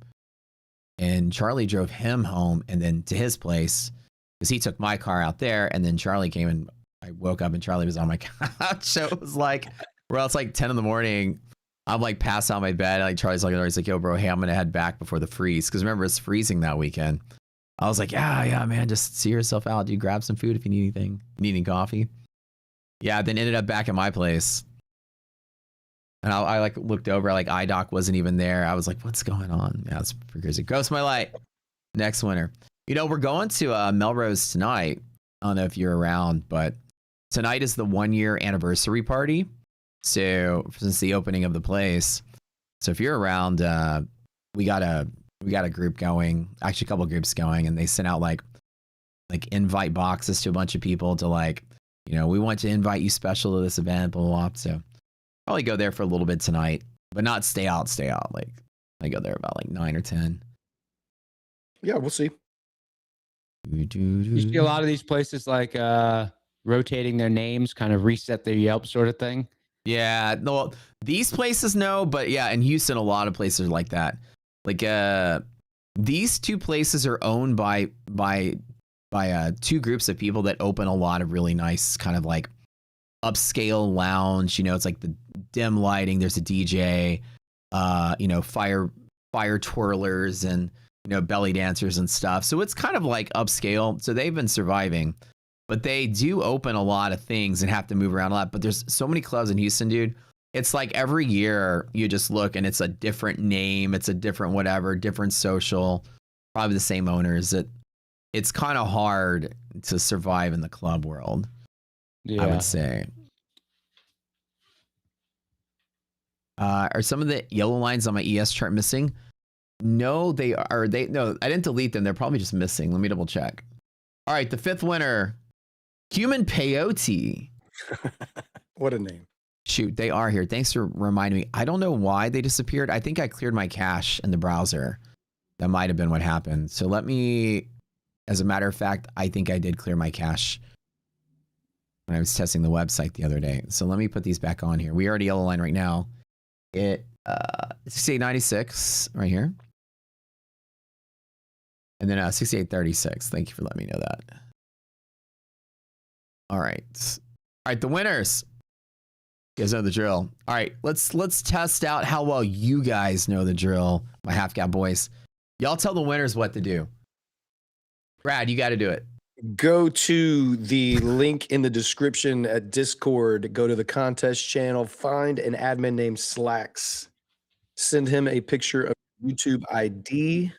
and Charlie drove him home and then to his place because he took my car out there, and then Charlie came, and I woke up and Charlie was on my couch. So it was like, well, it's like 10 in the morning. I'm like passed out in my bed. Like Charlie's like, he's like, yo, bro, hey, I'm going to head back before the freeze. Because remember, it's freezing that weekend. I was like, yeah, man, just see yourself out. Dude, grab some food if you need anything. You need any coffee? Yeah, then ended up back at my place. And I like looked over, like iDoc wasn't even there. I was like, what's going on? Yeah, it's pretty crazy. Ghost My Light. Next winner. You know, we're going to Melrose tonight. I don't know if you're around, but tonight is the 1-year anniversary party. So since the opening of the place. So if you're around, we got a group going, actually a couple of groups going, and they sent out like invite boxes to a bunch of people to like, you know, we want to invite you special to this event, blah, blah, blah. So probably go there for a little bit tonight, but not stay out. Like I go there about like 9 or 10. Yeah, we'll see. You see a lot of these places like rotating their names, kind of reset their Yelp sort of thing. Yeah, no, these places no, but yeah, in Houston, a lot of places are like that. Like these two places are owned by two groups of people that open a lot of really nice kind of like upscale lounge. You know, it's like the dim lighting. There's a DJ, you know, fire twirlers and you know belly dancers and stuff. So it's kind of like upscale. So they've been surviving, but they do open a lot of things and have to move around a lot. But there's so many clubs in Houston, dude. It's like every year you just look and it's a different name, it's a different whatever, different social, probably the same owners. It's kind of hard to survive in the club world. Yeah. I would say. Are some of the yellow lines on my ES chart missing? No, they are. No, I didn't delete them. They're probably just missing. Let me double check. All right, the fifth winner, Human Peyote. What a name. Shoot, they are here. Thanks for reminding me. I don't know why they disappeared. I think I cleared my cache in the browser. That might have been what happened. So let me, as a matter of fact, I think I did clear my cache when I was testing the website the other day. So let me put these back on here. We are at yellow line right now. It 6896 right here. And then 6836. Thank you for letting me know that. All right. All right, the winners. You guys know the drill. All right, let's test out how well you guys know the drill, my half cap boys. Y'all tell the winners what to do. Brad, you got to do it. Go to the link in the description at Discord. Go to the contest channel. Find an admin named Slacks. Send him a picture of YouTube ID.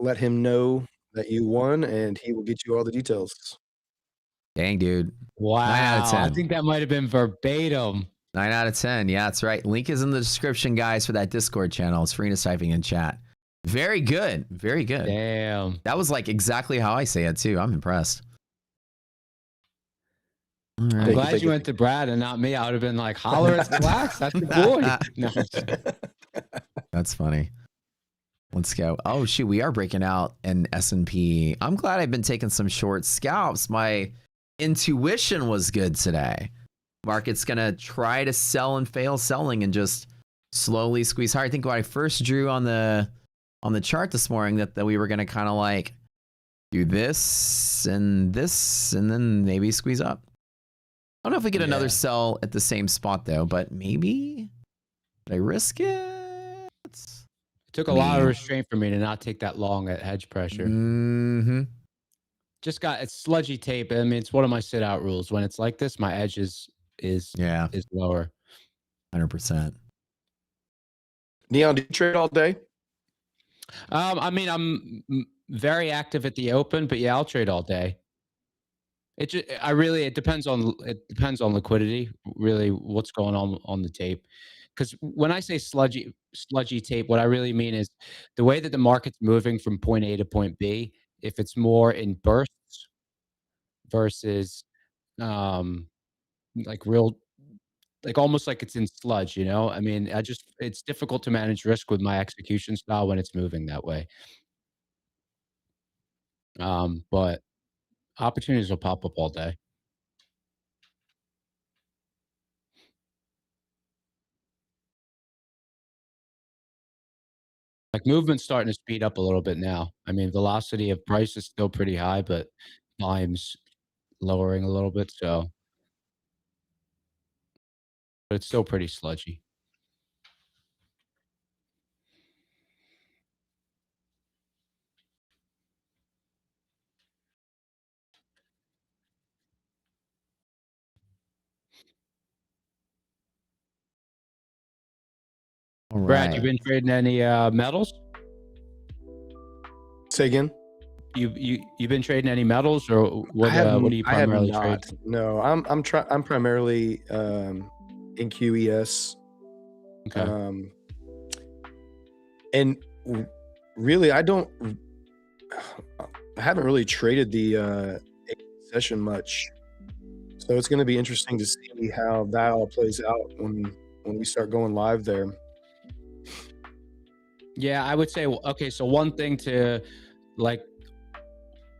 Let him know that you won, and he will get you all the details. Dang, dude. Wow. 9 out of 10. I think that might have been verbatim. 9 out of 10. Yeah, that's right. Link is in the description, guys, for that Discord channel. It's free to typing in chat. Very good. Very good. Damn. That was like exactly how I say it, too. I'm impressed. All I'm right. glad you went to Brad and not me. I would have been like, holler at Slacks. That's the boy. No. That's funny. Let's go. Oh, shoot. We are breaking out an S&P. I'm glad I've been taking some short scalps. My intuition was good today. Market's going to try to sell and fail selling and just slowly squeeze higher. I think when I first drew on the chart this morning that we were going to kind of like do this and then maybe squeeze up. I don't know if we get another sell at the same spot though, but maybe. Did I risk it? It took a lot of restraint for me to not take that long at hedge pressure. Mm-hmm. Just got it's sludgy tape. I mean, it's one of my sit out rules. When it's like this, my edge is lower. 100%. Neon, do you trade all day? I mean, I'm very active at the open, but yeah, I'll trade all day. It depends on liquidity, really what's going on the tape. Because when I say sludgy tape, what I really mean is the way that the market's moving from point A to point B. If it's more in bursts versus like almost like it's in sludge, you know? I mean, it's difficult to manage risk with my execution style when it's moving that way. But opportunities will pop up all day. Like movement's starting to speed up a little bit now. I mean, velocity of price is still pretty high, but volume's lowering a little bit, so but it's still pretty sludgy. All right. Brad, you been trading any metals? Say again. You been trading any metals, or what? What do you primarily trade? No, I'm primarily in QES. Okay. And really, I haven't really traded the session much, so it's going to be interesting to see how that all plays out when we start going live there. Yeah, I would say okay. So one thing to like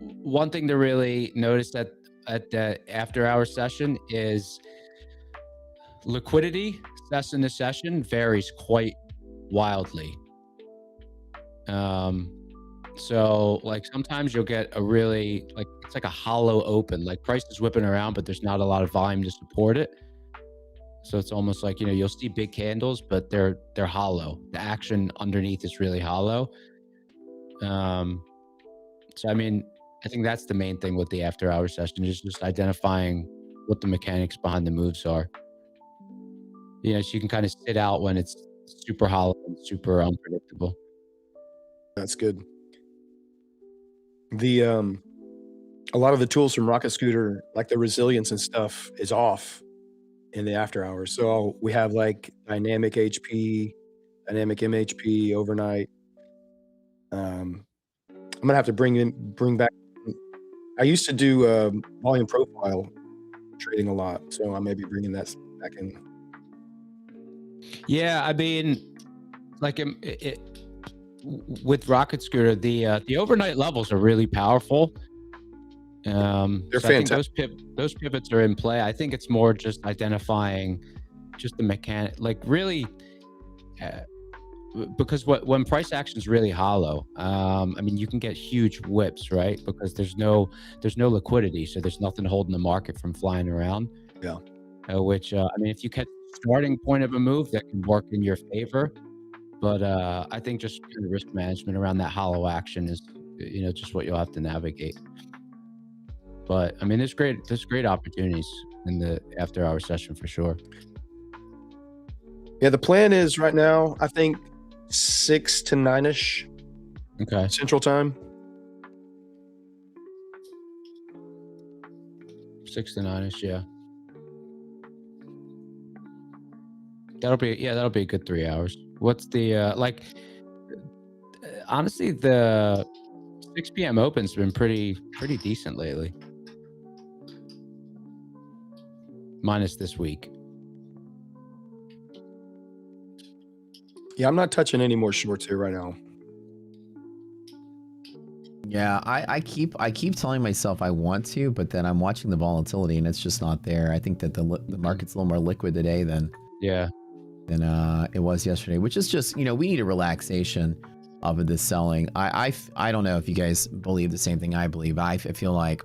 one thing to really notice at the after hour session is liquidity session to session varies quite wildly. So like sometimes you'll get a really like it's like a hollow open, like price is whipping around, but there's not a lot of volume to support it. So it's almost like, you'll see big candles, but they're hollow. The action underneath is really hollow. So I mean, I think that's the main thing with the after hour session is just identifying what the mechanics behind the moves are. So you can kind of sit out when it's super hollow and super unpredictable. That's good. The a lot of the tools from Rocket Scooter, like the resilience and stuff, is off in the after hours. So we have like dynamic HP, dynamic MHP overnight. I'm gonna have to bring back. I used to do volume profile trading a lot, so I may be bringing that back in. Yeah, I mean, like with Rocket Scooter, the overnight levels are really powerful. They're So I think fantastic. those pivots are in play. I think it's more just identifying just the mechanic, like really, uh, because when price action is really hollow, I mean, you can get huge whips, right? Because there's no liquidity, so there's nothing holding the market from flying around. Yeah. Which I mean, if you catch the starting point of a move, that can work in your favor. But I think just kind of risk management around that hollow action is, just what you'll have to navigate. But I mean, there's great opportunities in the after hour session for sure. Yeah, the plan is right now, I think 6 to 9ish Okay. Central Time. 6 to 9ish, yeah. That'll be a good 3 hours. What's the honestly, the 6 p.m. open's been pretty decent lately. Minus this week. Yeah, I'm not touching any more shorts here right now. Yeah, I keep telling myself I want to, but then I'm watching the volatility and it's just not there. I think that the market's a little more liquid today than Yeah. it was yesterday, which is just, we need a relaxation of this selling. I don't know if you guys believe the same thing I believe. I feel like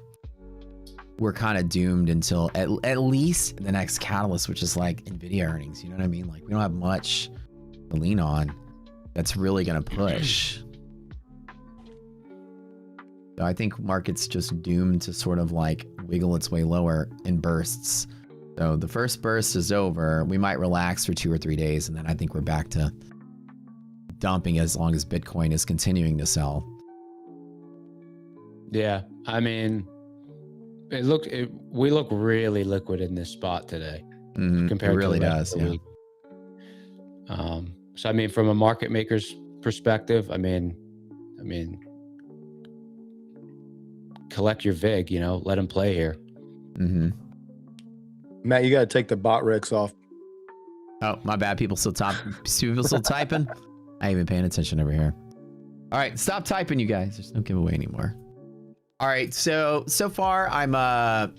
we're kind of doomed until at least the next catalyst, which is like Nvidia earnings. You know what I mean? Like we don't have much to lean on that's really going to push. So I think market's just doomed to sort of like wiggle its way lower in bursts. So the first burst is over. We might relax for 2 or 3 days, and then I think we're back to dumping as long as Bitcoin is continuing to sell. Yeah. I mean, we look really liquid in this spot today compared it really to the rest does. of the Yeah. week. So I mean, from a market maker's perspective, I mean, collect your VIG, let them play here. Matt, you got to take the bot Rex off. Oh, my bad. People still typing. I ain't even paying attention over here. All right, stop typing, you guys. There's no giveaway anymore. All right, so far I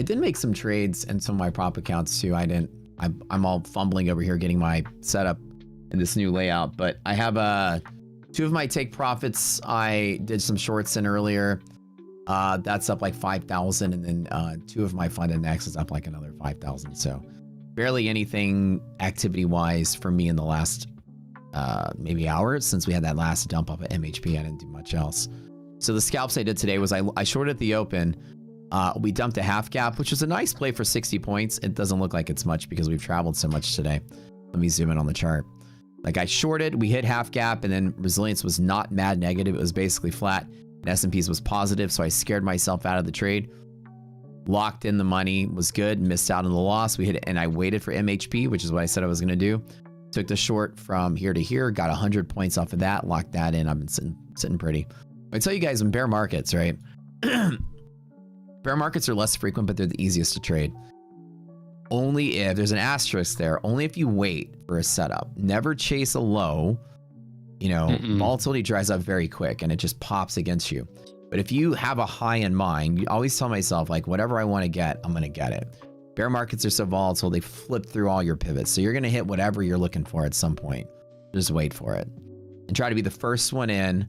did make some trades in some of my prop accounts too. I'm all fumbling over here getting my setup in this new layout, but I have 2 of my take profits. I did some shorts in earlier. That's up like 5,000, and then 2 of my fund index is up like another 5,000. So barely anything activity wise for me in the last maybe hour since we had that last dump off of MHP. I didn't do much else. So the scalps I did today was I shorted the open. We dumped a half gap, which was a nice play for 60 points. It doesn't look like it's much because we've traveled so much today. Let me zoom in on the chart. Like I shorted, we hit half gap, and then resilience was not mad negative. It was basically flat. And S&P's was positive, so I scared myself out of the trade. Locked in the money, was good, missed out on the loss. We hit it, and I waited for MHP, which is what I said I was going to do. Took the short from here to here, got 100 points off of that, locked that in. I've been sitting pretty. I tell you guys, in bear markets, right? Bear markets are less frequent, but they're the easiest to trade. Only if there's an asterisk there, only if you wait for a setup. Never chase a low. Volatility dries up very quick and it just pops against you. But if you have a high in mind, you always tell myself, like, whatever I want to get, I'm going to get it. Bear markets are so volatile, they flip through all your pivots. So you're going to hit whatever you're looking for at some point. Just wait for it. And try to be the first one in,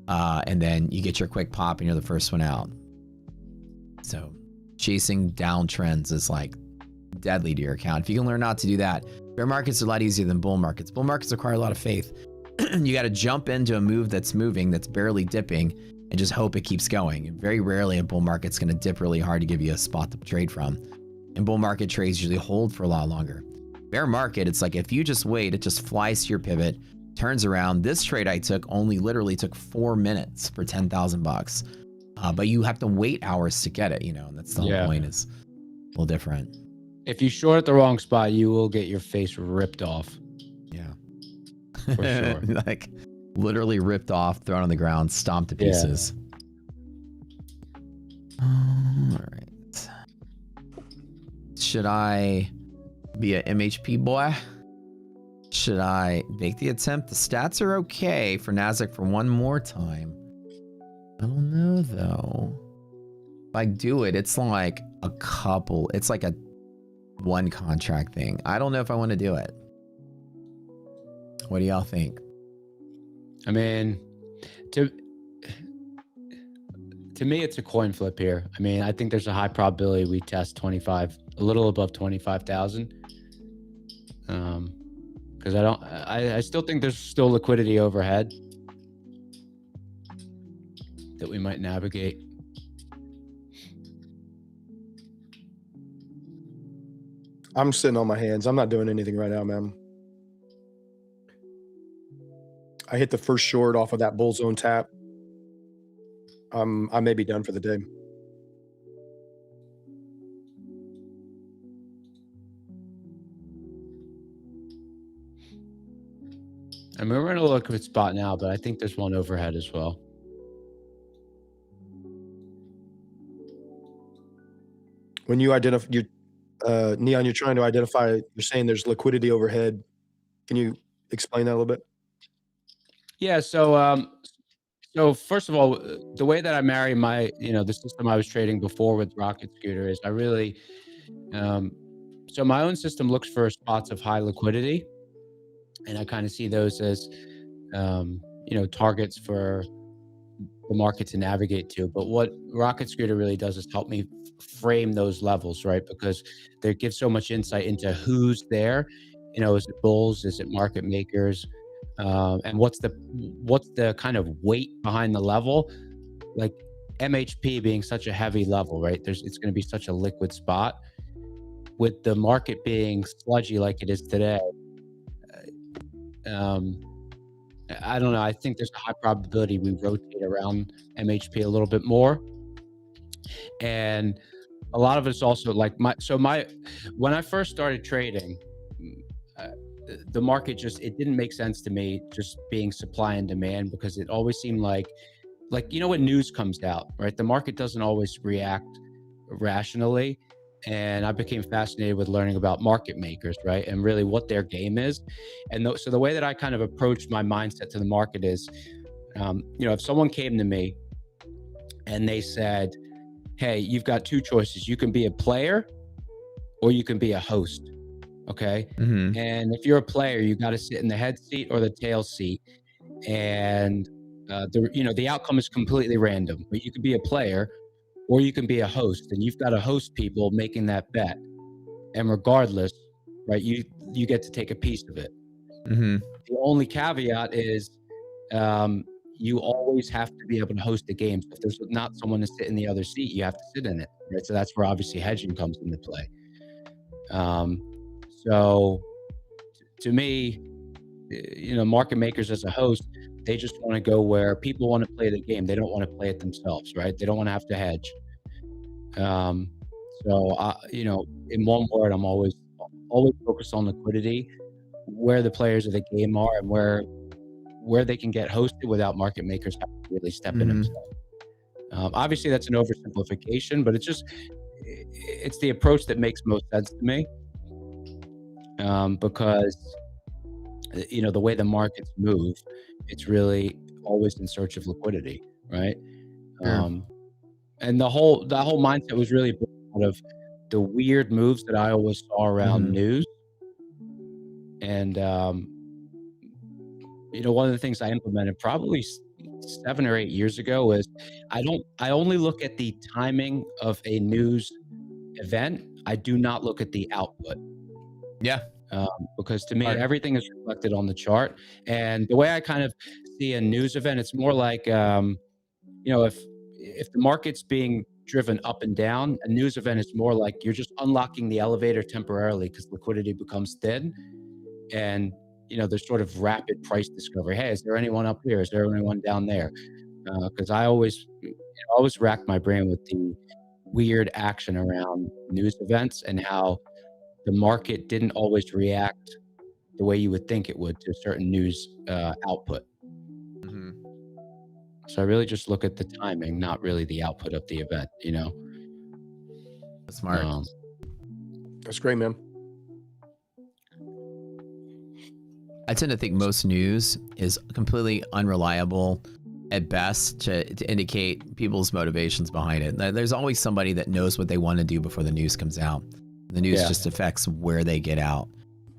and then you get your quick pop and you're the first one out. So chasing downtrends is like deadly to your account. If you can learn not to do that, bear markets are a lot easier than bull markets. Bull markets require a lot of faith. You got to jump into a move that's moving, that's barely dipping, and just hope it keeps going. Very rarely a bull market's going to dip really hard to give you a spot to trade from. And bull market trades usually hold for a lot longer. Bear market, it's like if you just wait, it just flies to your pivot, turns around. This trade I took literally took 4 minutes for $10,000. But you have to wait hours to get it, you know, and that's the whole point, is a little different. If you short at the wrong spot, you will get your face ripped off. Yeah. For sure. Like literally ripped off, thrown on the ground, stomped to pieces. All right. Should I be a MHP boy? Should I make the attempt? The stats are okay for Nasdaq for one more time. I don't know though. If I do it, it's like a couple. It's like a one contract thing. I don't know if I want to do it. What do y'all think? I mean, to me, it's a coin flip here. I mean, I think there's a high probability we test a little above 25,000. Because I still think there's still liquidity overhead that we might navigate. I'm sitting on my hands. I'm not doing anything right now, man. I hit the first short off of that bull zone tap. I may be done for the day. I mean, we're in a liquid spot now, but I think there's one overhead as well. When you identify, Neon, you're trying to identify, you're saying there's liquidity overhead. Can you explain that a little bit? Yeah. So first of all, the way that I marry the system I was trading before with Rocket Scooter is I really, so my own system looks for spots of high liquidity, and I kind of see those as, targets for the market to navigate to. But what Rocket Scooter really does is help me frame those levels, right? Because they give so much insight into who's there. Is it bulls? Is it market makers? And what's the kind of weight behind the level? Like MHP being such a heavy level, right? It's going to be such a liquid spot. With the market being sludgy like it is today, I don't know. I think there's a high probability we rotate around MHP a little bit more. And a lot of it's also like when I first started trading, the market it didn't make sense to me, just being supply and demand, because it always seemed like when news comes out, right? The market doesn't always react rationally. And I became fascinated with learning about market makers, right? And really what their game is. And so the way that I kind of approached my mindset to the market is, if someone came to me and they said, hey, you've got two choices. You can be a player or you can be a host. Okay. Mm-hmm. And if you're a player, you got to sit in the head seat or the tail seat. And, the outcome is completely random, but you could be a player or you can be a host, and you've got to host people making that bet. And regardless, right, you get to take a piece of it. Mm-hmm. The only caveat is you always have to be able to host the game. So if there's not someone to sit in the other seat, you have to sit in it, right? So that's where obviously hedging comes into play. So to me, market makers as a host, they just want to go where people want to play the game. They don't want to play it themselves, right? They don't want to have to hedge. In one word, I'm always focused on liquidity, where the players of the game are, and where they can get hosted without market makers having to really step in themselves. Obviously, that's an oversimplification, but it's the approach that makes most sense to me. Because the way the markets move, it's really always in search of liquidity, right? Sure. And that whole mindset was really born out of the weird moves that I always saw around Mhm. news. And one of the things I implemented probably 7 or 8 years ago was I only look at the timing of a news event. I do not look at the output. Yeah. Because to me, Right. everything is reflected on the chart. And the way I kind of see a news event, it's more like, if the market's being driven up and down, a news event is more like you're just unlocking the elevator temporarily because liquidity becomes thin. And, there's sort of rapid price discovery. Hey, is there anyone up here? Is there anyone down there? Because I always rack my brain with the weird action around news events and how the market didn't always react the way you would think it would to certain news output. Mhm. So I really just look at the timing, not really the output of the event, That's smart. That's great, man. I tend to think most news is completely unreliable at best to indicate people's motivations behind it. There's always somebody that knows what they want to do before the news comes out. The news Yeah. just affects where they get out.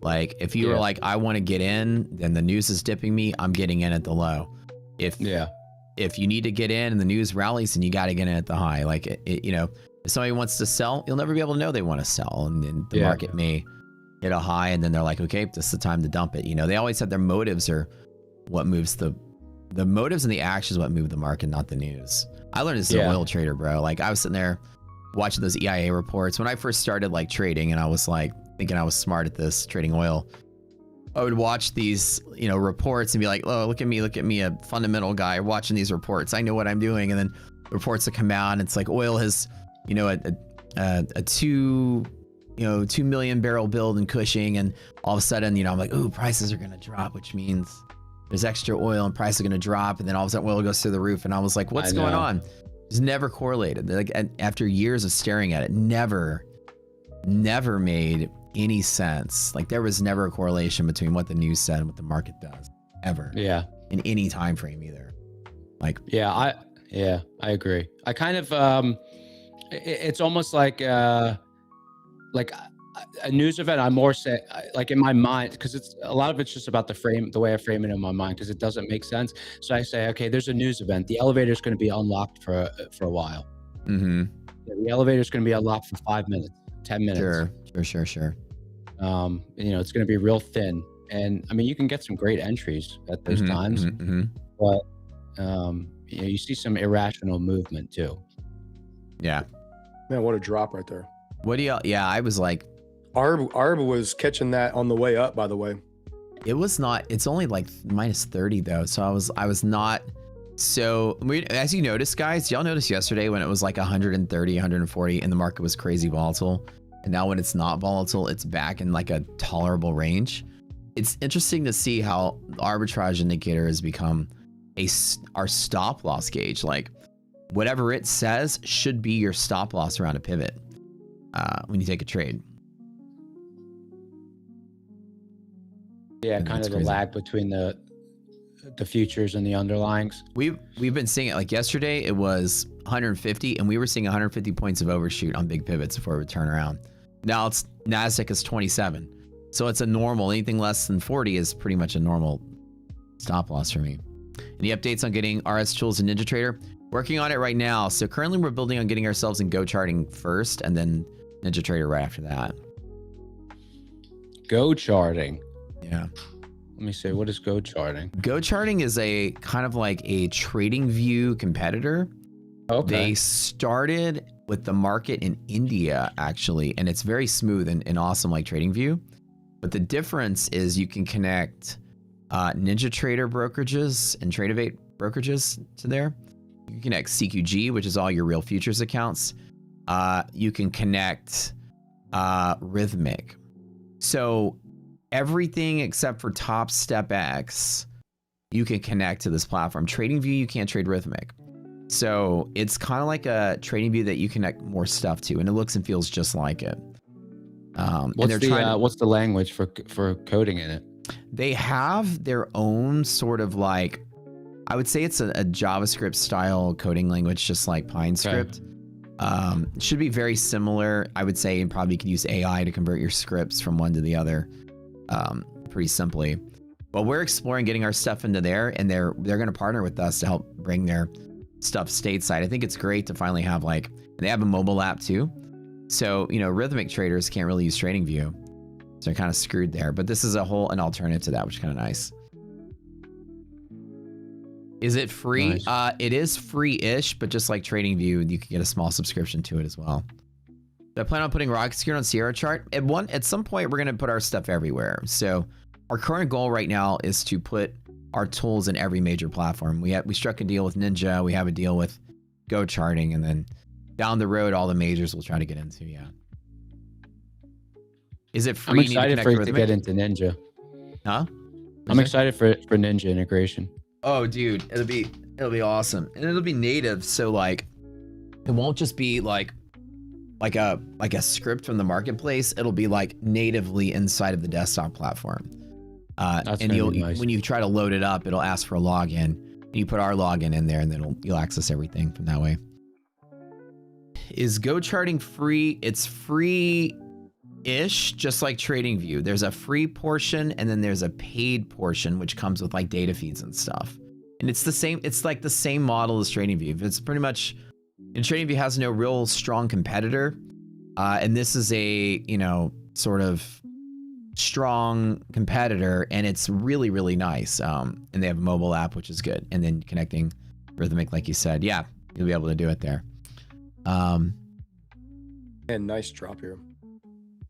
Like if you were Yeah. like, I want to get in, then the news is dipping me, I'm getting in at the low. If you need to get in and the news rallies, then you got to get in at the high. Like if somebody wants to sell, you'll never be able to know they want to sell, and then the market may hit a high, and then they're like, okay, this is the time to dump it. They always have their motives are what moves the motives and the actions what move the market, not the news. I learned this as an oil trader, bro. Like I was sitting there watching those EIA reports when I first started like trading, and I was like thinking I was smart at this trading oil. I would watch these, reports and be like, oh, look at me, a fundamental guy watching these reports. I know what I'm doing. And then reports that come out and it's like oil has, a 2 million barrel build in Cushing. And all of a sudden, I'm like, ooh, prices are going to drop, which means there's extra oil and prices are going to drop. And then all of a sudden oil goes through the roof. And I was like, what's going on? It's never correlated. Like after years of staring at it, never made any sense. Like there was never a correlation between what the news said and what the market does ever. Yeah. In any time frame either. Like I agree. I kind of it's almost like a news event. I more say like in my mind, because it's a lot of it's just about the way I frame it in my mind, because it doesn't make sense. So I say, okay, there's a news event. The elevator is going to be unlocked for a while. Mm-hmm. The elevator is going to be unlocked for 5 minutes, 10 minutes. Sure. It's going to be real thin, and I mean you can get some great entries at those times, but you see some irrational movement too. Yeah. Man, what a drop right there. What do y'all? Yeah, I was like, Arb was catching that on the way up, by the way. it was not. It's only like minus 30 though, so I was not. So as you noticed, guys, y'all noticed yesterday when it was like 130, 140, and the market was crazy volatile. And now when it's not volatile, it's back in like a tolerable range. It's interesting to see how the arbitrage indicator has become our stop loss gauge. Like whatever it says should be your stop loss around a pivot when you take a trade. Yeah, And kind that's of the crazy. lag between the futures and the underlyings. We've been seeing it. Like yesterday, it was 150, and we were seeing 150 points of overshoot on big pivots before it would turn around. Now it's Nasdaq is 27, so it's a normal. Anything less than 40 is pretty much a normal stop loss for me. Any updates on getting RS tools in NinjaTrader? Working on it right now. So currently we're building on getting ourselves in Go charting first, and then NinjaTrader right after that. Go charting. Yeah. Let me see. What is go charting? Go charting is a kind of like a trading view competitor. Okay. They started with the market in India, actually, and it's very smooth and awesome like TradingView. But the difference is you can connect NinjaTrader brokerages and Tradeovate brokerages to there. You can connect CQG, which is all your real futures accounts. You can connect Rhythmic. So everything except for Top Step X, you can connect to this platform. TradingView, you can't trade Rhythmic. So it's kind of like a TradingView that you connect more stuff to, and it looks and feels just like it. What's the language for coding in it? They have their own sort of like I would say it's a JavaScript style coding language, just like PineScript. It should be very similar. I would say you probably could use AI to convert your scripts from one to the other pretty simply. But we're exploring getting our stuff into there, and they're going to partner with us to help bring their stuff stateside. I think it's great to finally have like, they have a mobile app too. So, you know, Rhythmic traders can't really use TradingView. So they're kind of screwed there. But this is an alternative to that, which is kind of nice. Is it free? Nice. It is free-ish, but just like TradingView, you can get a small subscription to it as well. So I plan on putting Rocket Security on Sierra chart. At some point, we're going to put our stuff everywhere. So our current goal right now is to put our tools in every major platform. We struck a deal with Ninja. We have a deal with Go Charting, and then down the road, all the majors we'll try to get into. Yeah. Is it free? I'm excited for you to get into Ninja. Huh? I'm excited for Ninja integration. Oh, dude, it'll be awesome, and it'll be native. So like, it won't just be like a script from the marketplace. It'll be like natively inside of the desktop platform. That's And nice. when you try to load it up, it'll ask for a login. And you put our login in there, and then you'll access everything from that way. Is Go Charting free? It's free-ish, just like TradingView. There's a free portion, and then there's a paid portion, which comes with like data feeds and stuff. And it's the same. It's like the same model as TradingView. It's pretty much. And TradingView has no real strong competitor, and this is a sort of strong competitor, and it's really, really nice. And they have a mobile app, which is good. And then connecting Rhythmic, like you said, yeah, you'll be able to do it there. And nice drop here.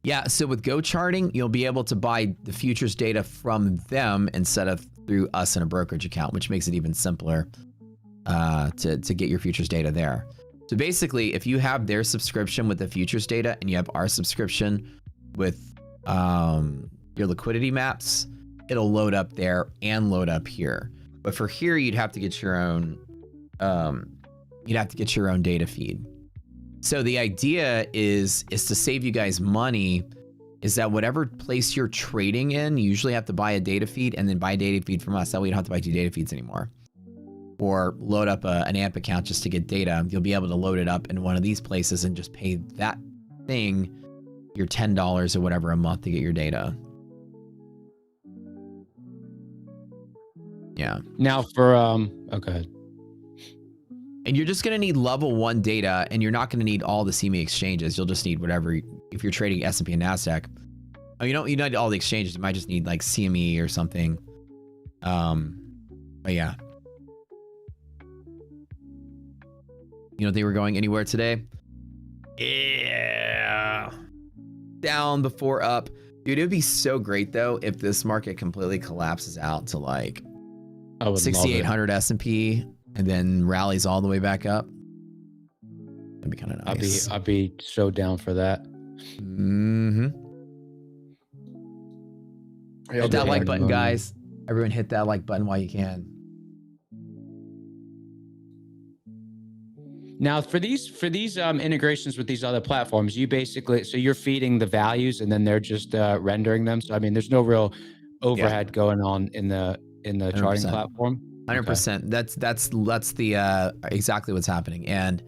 Yeah, so with Go Charting, you'll be able to buy the futures data from them instead of through us in a brokerage account, which makes it even simpler to get your futures data there. So basically, if you have their subscription with the futures data and you have our subscription with your liquidity maps, it'll load up there and load up here. But for here, you'd have to get your own data feed. So the idea is to save you guys money, is that whatever place you're trading in, you usually have to buy a data feed and then buy a data feed from us. That way you don't have to buy 2 data feeds anymore. Or load up an AMP account just to get data. You'll be able to load it up in one of these places and just pay that thing your $10 or whatever a month to get your data. Yeah. Now for okay. And you're just going to need level 1 data, and you're not going to need all the CME exchanges. You'll just need whatever, if you're trading S&P and NASDAQ. Oh, you don't need all the exchanges. You might just need like CME or something. But yeah. You don't think we're going anywhere today? Yeah. Down before up. Dude, it would be so great though if this market completely collapses out to like 6,800 S&P and then rallies all the way back up. That'd be kind of nice. I'd be so down for that. Mm-hmm. Hit that like button, guys. Everyone hit that like button while you can. Now for these integrations with these other platforms, you basically, so you're feeding the values and then they're just rendering them. So I mean, there's no real overhead going on in the charting platform. 100%. That's the exactly what's happening. And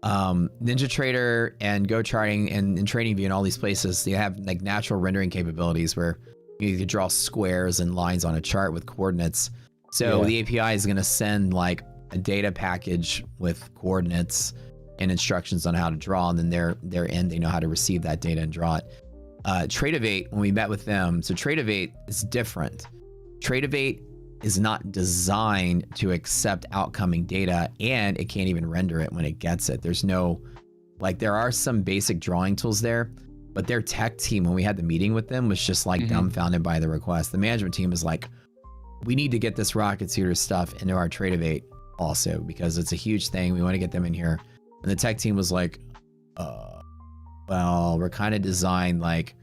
Ninja Trader and Go Charting and TradingView and all these places, they have like natural rendering capabilities where you can draw squares and lines on a chart with coordinates. So the API is going to send like a data package with coordinates and instructions on how to draw, and then their end, they know how to receive that data and draw it. Tradeovate, when we met with them, so Tradeovate is different. Tradeovate is not designed to accept outcoming data, and it can't even render it when it gets it. There's no, like, there are some basic drawing tools there, but their tech team, when we had the meeting with them, was just like dumbfounded by the request. The management team is like, we need to get this rocket shooter stuff into our Tradeovate also, because it's a huge thing. We want to get them in here. And the tech team was like, well, we're kind of designed like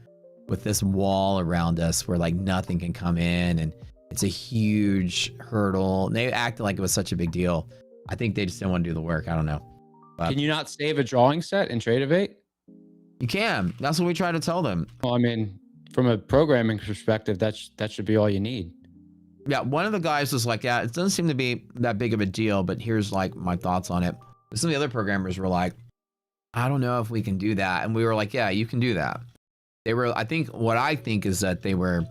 with this wall around us where like nothing can come in, and it's a huge hurdle. And they acted like it was such a big deal. I think they just didn't want to do the work. I don't know. But can you not save a drawing set in Tradeovate? you can. That's what we try to tell them. Well, I mean, from a programming perspective, that should be all you need. Yeah, one of the guys was like, yeah, it doesn't seem to be that big of a deal, but here's like my thoughts on it. But some of the other programmers were like, I don't know if we can do that. And we were like, yeah, you can do that. They were, I think is that they were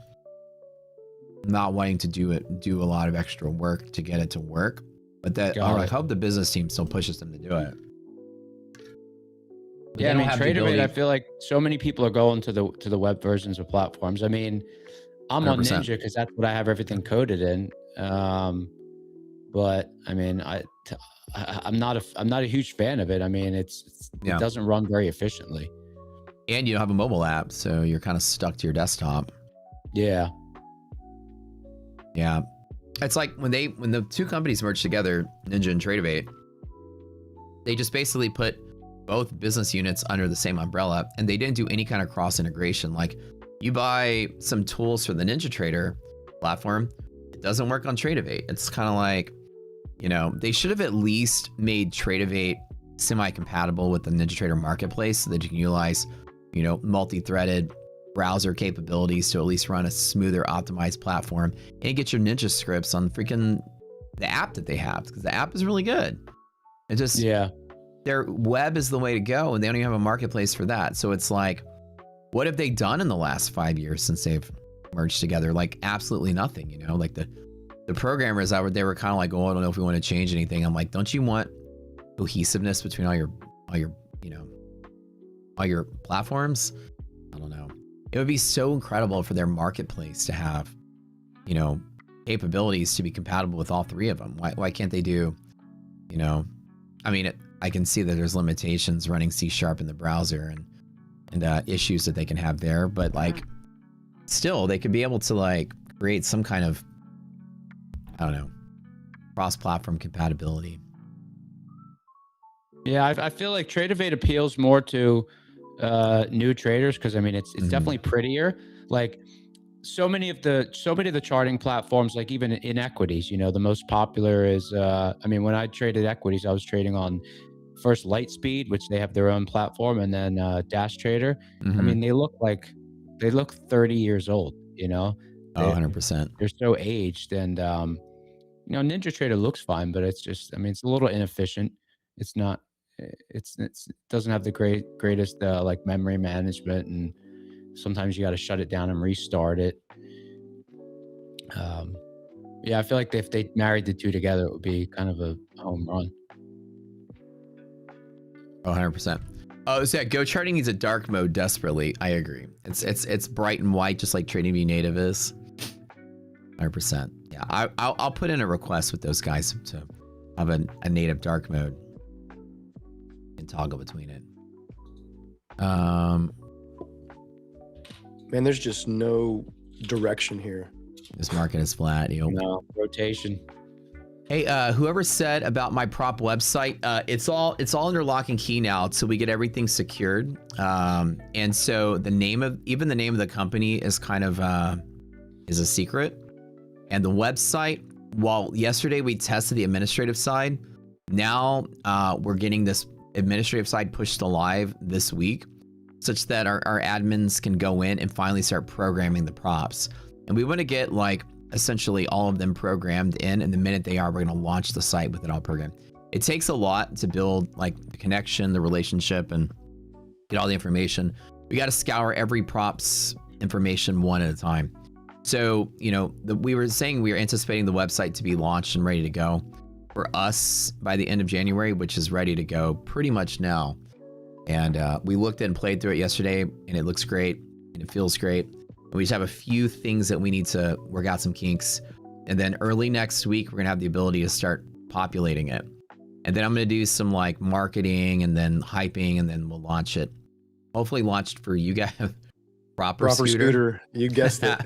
not wanting to do a lot of extra work to get it to work. But that I hope the business team still pushes them to do it. But yeah, I mean, Tradeovate, I feel like so many people are going to the web versions of platforms. I mean, I'm 100%. On Ninja because that's what I have everything coded in. But I mean, I'm not a huge fan of it. I mean, it doesn't run very efficiently. And you don't have a mobile app, so you're kind of stuck to your desktop. Yeah. Yeah. It's like when the two companies merged together, Ninja and Tradeovate, they just basically put both business units under the same umbrella, and they didn't do any kind of cross integration. Like, you buy some tools for the Ninja Trader platform, it doesn't work on Tradeovate. It's kind of like, you know, they should have at least made Tradeovate semi-compatible with the Ninja Trader marketplace so that you can utilize, you know, multi-threaded browser capabilities to at least run a smoother, optimized platform and get your Ninja scripts on freaking the app that they have, because the app is really good. It just, their web is the way to go, and they don't even have a marketplace for that. So it's like, what have they done in the last 5 years since they've merged together? Like, absolutely nothing, you know? Like, the programmers they were kind of like, oh, I don't know if we want to change anything. I'm like, don't you want cohesiveness between all your you know, all your platforms? I don't know. It would be so incredible for their marketplace to have, you know, capabilities to be compatible with all three of them. Why can't they do, you know, I mean, I can see that there's limitations running C# in the browser and issues that they can have there, but like, still, they could be able to like create some kind of, I don't know, cross-platform compatibility. Yeah, I feel like Tradeovate appeals more to new traders because I mean it's definitely prettier. Like so many of the charting platforms, like even in equities, you know, the most popular is I mean, when I traded equities, I was trading on first Lightspeed, which they have their own platform, and then Dash Trader. I mean, they look 30 years old, you know. 100%. They're so aged, and you know, Ninja Trader looks fine, but it's just, I mean, it's a little inefficient. It's not, it doesn't have the greatest like memory management, and sometimes you got to shut it down and restart it. Yeah, I feel like if they married the two together, it would be kind of a home run. 100%. Oh, so yeah, Go Charting needs a dark mode desperately. I agree. It's bright and white, just like Trading View Native is. 100%. Yeah, I'll put in a request with those guys to have a native dark mode and toggle between it. Man, there's just no direction here. This market is flat. No rotation. Hey, whoever said about my prop website, it's all under lock and key now, so we get everything secured. And so the name of the company is kind of is a secret. And the website, while yesterday we tested the administrative side, now we're getting this administrative side pushed to live this week, such that our admins can go in and finally start programming the props. And we want to get like essentially all of them programmed in, and the minute they are, we're going to launch the site with it all programmed. It takes a lot to build like the connection, the relationship, and get all the information. We got to scour every props information one at a time. So, you know, we were saying we were anticipating the website to be launched and ready to go for us by the end of January, which is ready to go pretty much now. And we looked at and played through it yesterday, and it looks great and it feels great. And we just have a few things that we need to work out, some kinks. And then early next week, we're gonna have the ability to start populating it. And then I'm gonna do some like marketing and then hyping, and then we'll launch it. Hopefully launched for you guys. Proper scooter. You guessed it.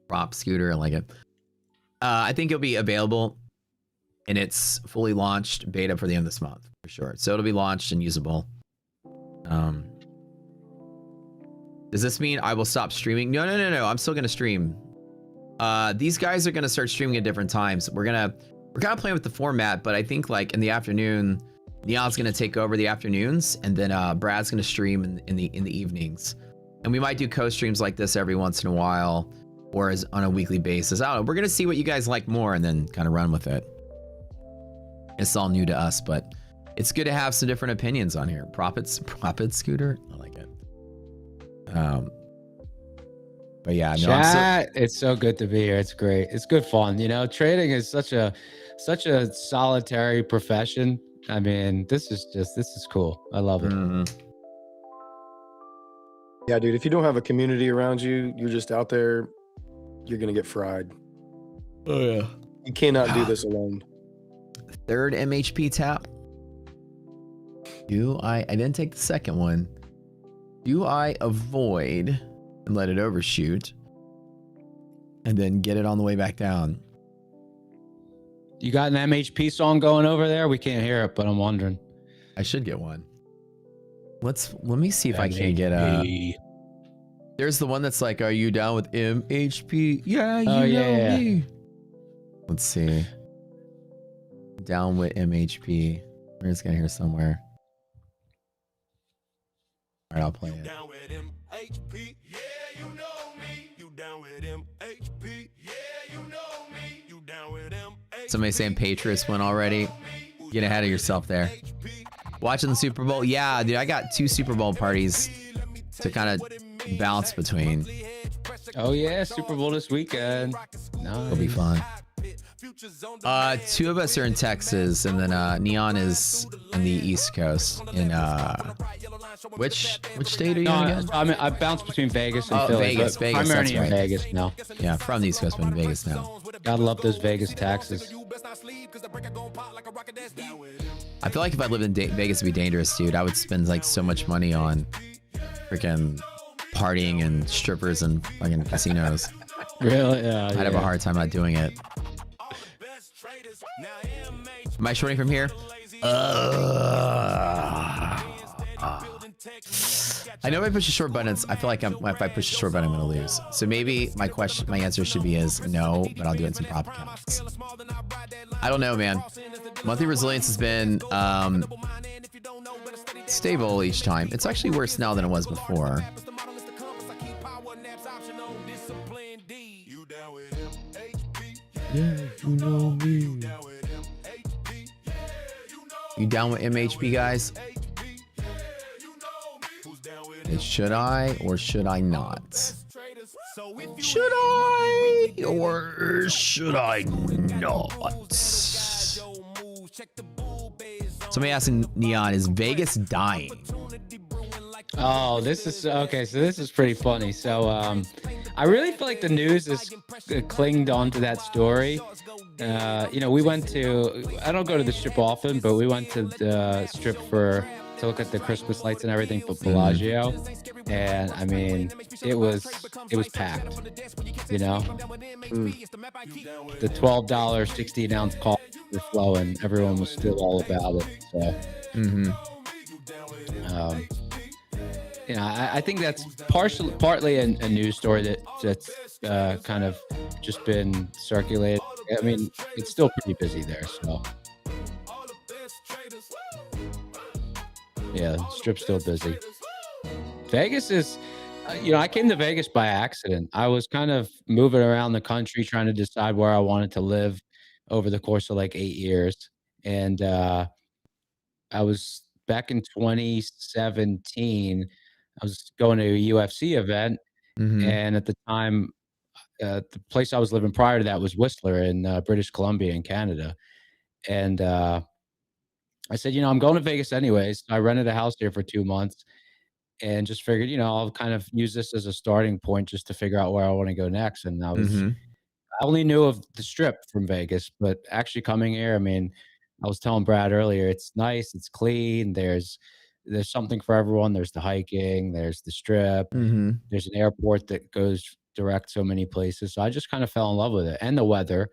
Prop scooter, I like it. I think it'll be available and it's fully launched beta for the end of this month for sure. So it'll be launched and usable. Does this mean I will stop streaming? No. I'm still gonna stream. These guys are gonna start streaming at different times. We're kind of playing with the format, but I think like in the afternoon, Neon's gonna take over the afternoons, and then Brad's gonna stream in the evenings. And we might do co-streams like this every once in a while. or is on a weekly basis. I don't know. We're going to see what you guys like more and then kind of run with it. It's all new to us, but it's good to have some different opinions on here. Profit Scooter. I like it. But yeah, no, Chat, it's so good to be here. It's great. It's good fun. You know, trading is such a solitary profession. I mean, this is cool. I love it. Yeah, dude, if you don't have a community around you, you're just out there, you're going to get fried. Oh, yeah. You cannot do this alone. Third MHP tap. I didn't take the second one. Do I avoid and let it overshoot and then get it on the way back down? You got an MHP song going over there? We can't hear it, but I'm wondering. I should get one. Let me see if I can get a. There's the one that's like, "Are you down with MHP?" Yeah, you know me. Let's see. Down with MHP. We're just gonna hear somewhere. All right, I'll play it. Down with MHP, yeah, you know me. You down with MHP, yeah, you know me. You down with MHP. Somebody saying Patriots win already. Get ahead of yourself there. Watching the Super Bowl? Yeah, dude, I got 2 Super Bowl parties to kind of balance between. Oh yeah, Super Bowl this weekend. Nice. It'll be fun. 2 of us are in Texas, and then Neon is in the East Coast. In which state are you in again? I bounce between Vegas and Philly. Vegas. Primarily in Vegas now. Yeah, from the East Coast, but in Vegas now. Gotta love those Vegas taxes. I feel like if I lived in Vegas, it'd be dangerous, dude. I would spend like so much money on freaking partying and strippers and fucking casinos. Really? Yeah. I'd have a hard time not doing it. Am I shorting from here? I know if I push the short button, I feel like if I push the short button, I'm gonna lose. So maybe my answer should be no, but I'll do it in some prop accounts. I don't know, man. Monthly resilience has been stable each time. It's actually worse now than it was before. Yeah, you know me. You down with MHP, guys? Should I or should I not? Should I or should I not? Somebody asking Neon, is Vegas dying? Oh, this is okay. So this is pretty funny. So I really feel like the news is clinged onto that story. You know, we went to, I don't go to the strip often, but we went to the strip to look at the Christmas lights and everything for Bellagio. And I mean, it was packed, you know. The $12 16-ounce call were flowing. Everyone was still all about it. So you know, I think that's partly a news story that's kind of just been circulated. I mean, it's still pretty busy there, so yeah, strip's still busy. Vegas is, you know, I came to Vegas by accident. I was kind of moving around the country trying to decide where I wanted to live over the course of like 8 years, and I was back in 2017. I was going to a UFC event, and at the time, the place I was living prior to that was Whistler in British Columbia in Canada. And I said, you know, I'm going to Vegas anyways. I rented a house here for 2 months and just figured, you know, I'll kind of use this as a starting point just to figure out where I want to go next. And I only knew of the strip from Vegas, but actually coming here, I mean, I was telling Brad earlier, it's nice, it's clean, there's something for everyone. There's the hiking, there's the strip, there's an airport that goes direct so many places. So I just kind of fell in love with it, and the weather.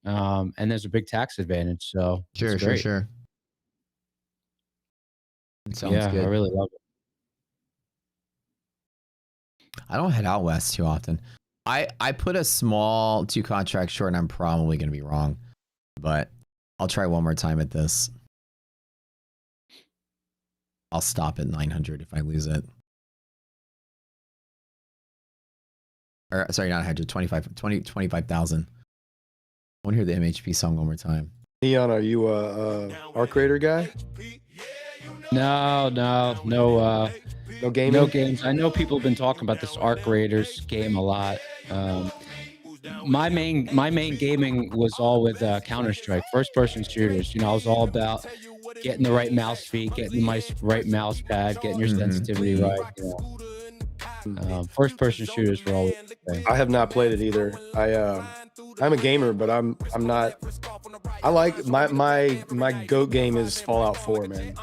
And there's a big tax advantage. So sure. It sounds good. I really love it. I don't head out west too often. I put a small 2 contract short, and I'm probably going to be wrong, but I'll try one more time at this. I'll stop at 900 if I lose it. Or sorry, not 100, 25,000. I want to hear the MHP song one more time. Neon, are you a Arc Raider guy? No No gaming? no games. I know people have been talking about this Arc Raiders game a lot. My main gaming was all with Counter-Strike, first person shooters. You know, I was all about getting the right mouse feet, getting the right mouse pad, getting your sensitivity right. You know. First person shooters were always the thing. I have not played it either. I'm a gamer, but I'm not. I like my GOAT game is Fallout 4, man.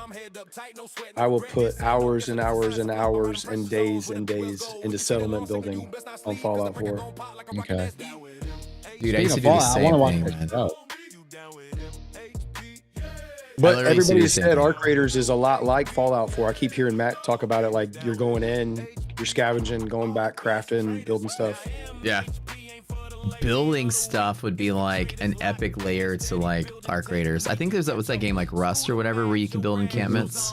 I will put hours and hours and hours and days into settlement building on Fallout 4. Okay. Dude, I used to do Speaking the of Fallout, I same want thing, to watch man. this show. But literally used to do everybody the same said thing. Arc Raiders is a lot like Fallout 4. I keep hearing Matt talk about it like you're going in, you're scavenging, going back, crafting, building stuff. Yeah. Building stuff would be like an epic layer to like Arc Raiders. I think there's what's that game like Rust or whatever where you can build encampments.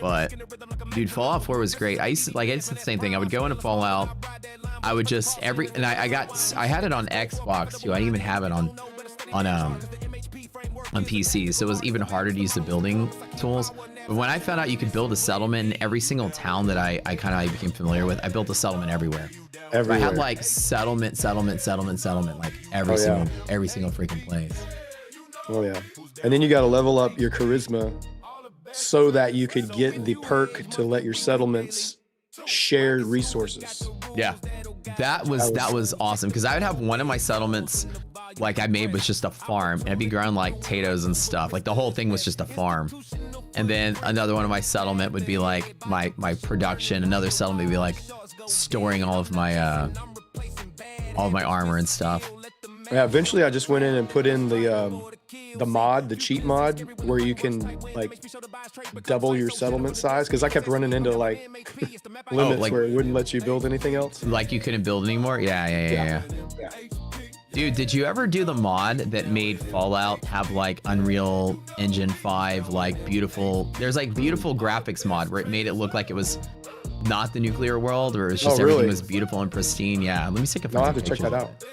But dude, Fallout 4 was great. I used to the same thing. I would go into Fallout. I would just I had it on Xbox too. I didn't even have it on PC, so it was even harder to use the building tools. But when I found out you could build a settlement in every single town that I became familiar with, I built a settlement everywhere. I had like settlement, like every single freaking place. Oh yeah. And then you got to level up your charisma so that you could get the perk to let your settlements share resources. Yeah. That was awesome because I would have one of my settlements like I made was just a farm and I'd be growing like potatoes and stuff. Like the whole thing was just a farm. And then another one of my settlement would be like my production. Another settlement would be like storing all of my armor and stuff. Yeah, eventually I just went in and put in the cheat mod where you can like double your settlement size because I kept running into like limits like- where it wouldn't let you build anything else. Like you couldn't build anymore? Yeah. Dude, did you ever do the mod that made Fallout have like Unreal Engine 5 like beautiful? There's like beautiful graphics mod where it made it look like it was not the nuclear world, or it was just really? everything was beautiful and pristine. Yeah, let me see if No, I'll have to check that out.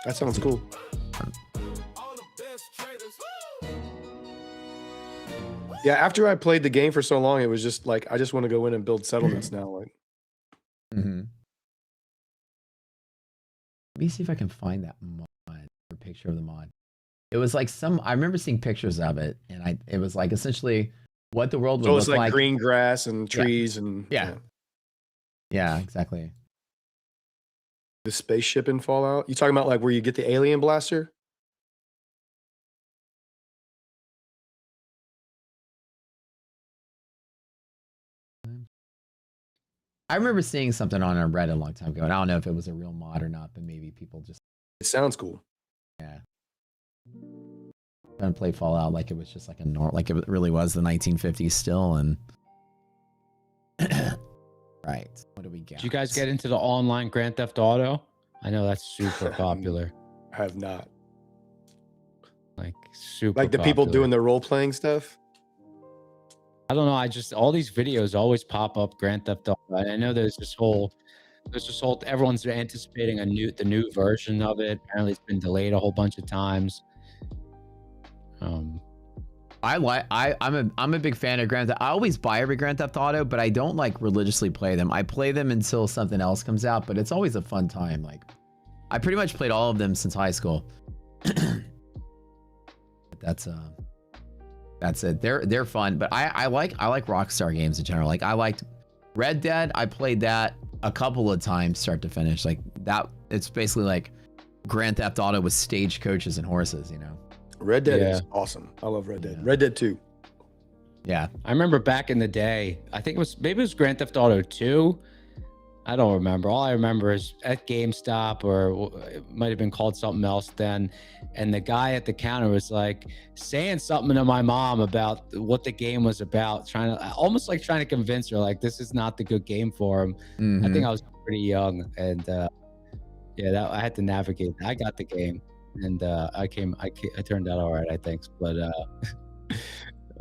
That sounds cool. Yeah, after I played the game for so long, it was just like I just want to go in and build settlements now. Like, Mm-hmm. Let me see if I can find that mod or picture of the mod. It was like I remember seeing pictures of it, and it was like essentially what the world would so look it's like like. green grass and trees and Yeah. Yeah, exactly. the spaceship in Fallout. You talking about like where you get the alien blaster? I remember seeing something on Reddit a long time ago, and I don't know if it was a real mod or not, but maybe people just It sounds cool. gonna play Fallout like it was just like like it really was the 1950s still, and right. What do we get? Did you guys get into the online Grand Theft Auto? I know that's super popular. I have not. Like super. Like the people popular. doing the role playing stuff. I don't know. I just all these videos always pop up Grand Theft Auto. And I know there's this whole everyone's anticipating the new version of it. Apparently it's been delayed a whole bunch of times. I'm a big fan of Grand Theft. I always buy every Grand Theft Auto, but I don't like religiously play them. I play them until something else comes out, but it's always a fun time. Like I pretty much played all of them since high school. That's it. They're fun, but I like Rockstar games in general. Like I liked Red Dead. I played that a couple of times start to finish. Like that, it's basically like Grand Theft Auto with stagecoaches and horses, you know. Red Dead Yeah. is awesome. I love Red Dead. Yeah. Red Dead 2. Yeah. I remember back in the day, I think maybe it was Grand Theft Auto 2. I don't remember. All I remember is at GameStop, or it might have been called something else then. And the guy at the counter was like saying something to my mom about what the game was about, almost like trying to convince her, like, this is not the good game for him. Mhm. I think I was pretty young, and I had to navigate. I got the game, and I turned out all right, I think. But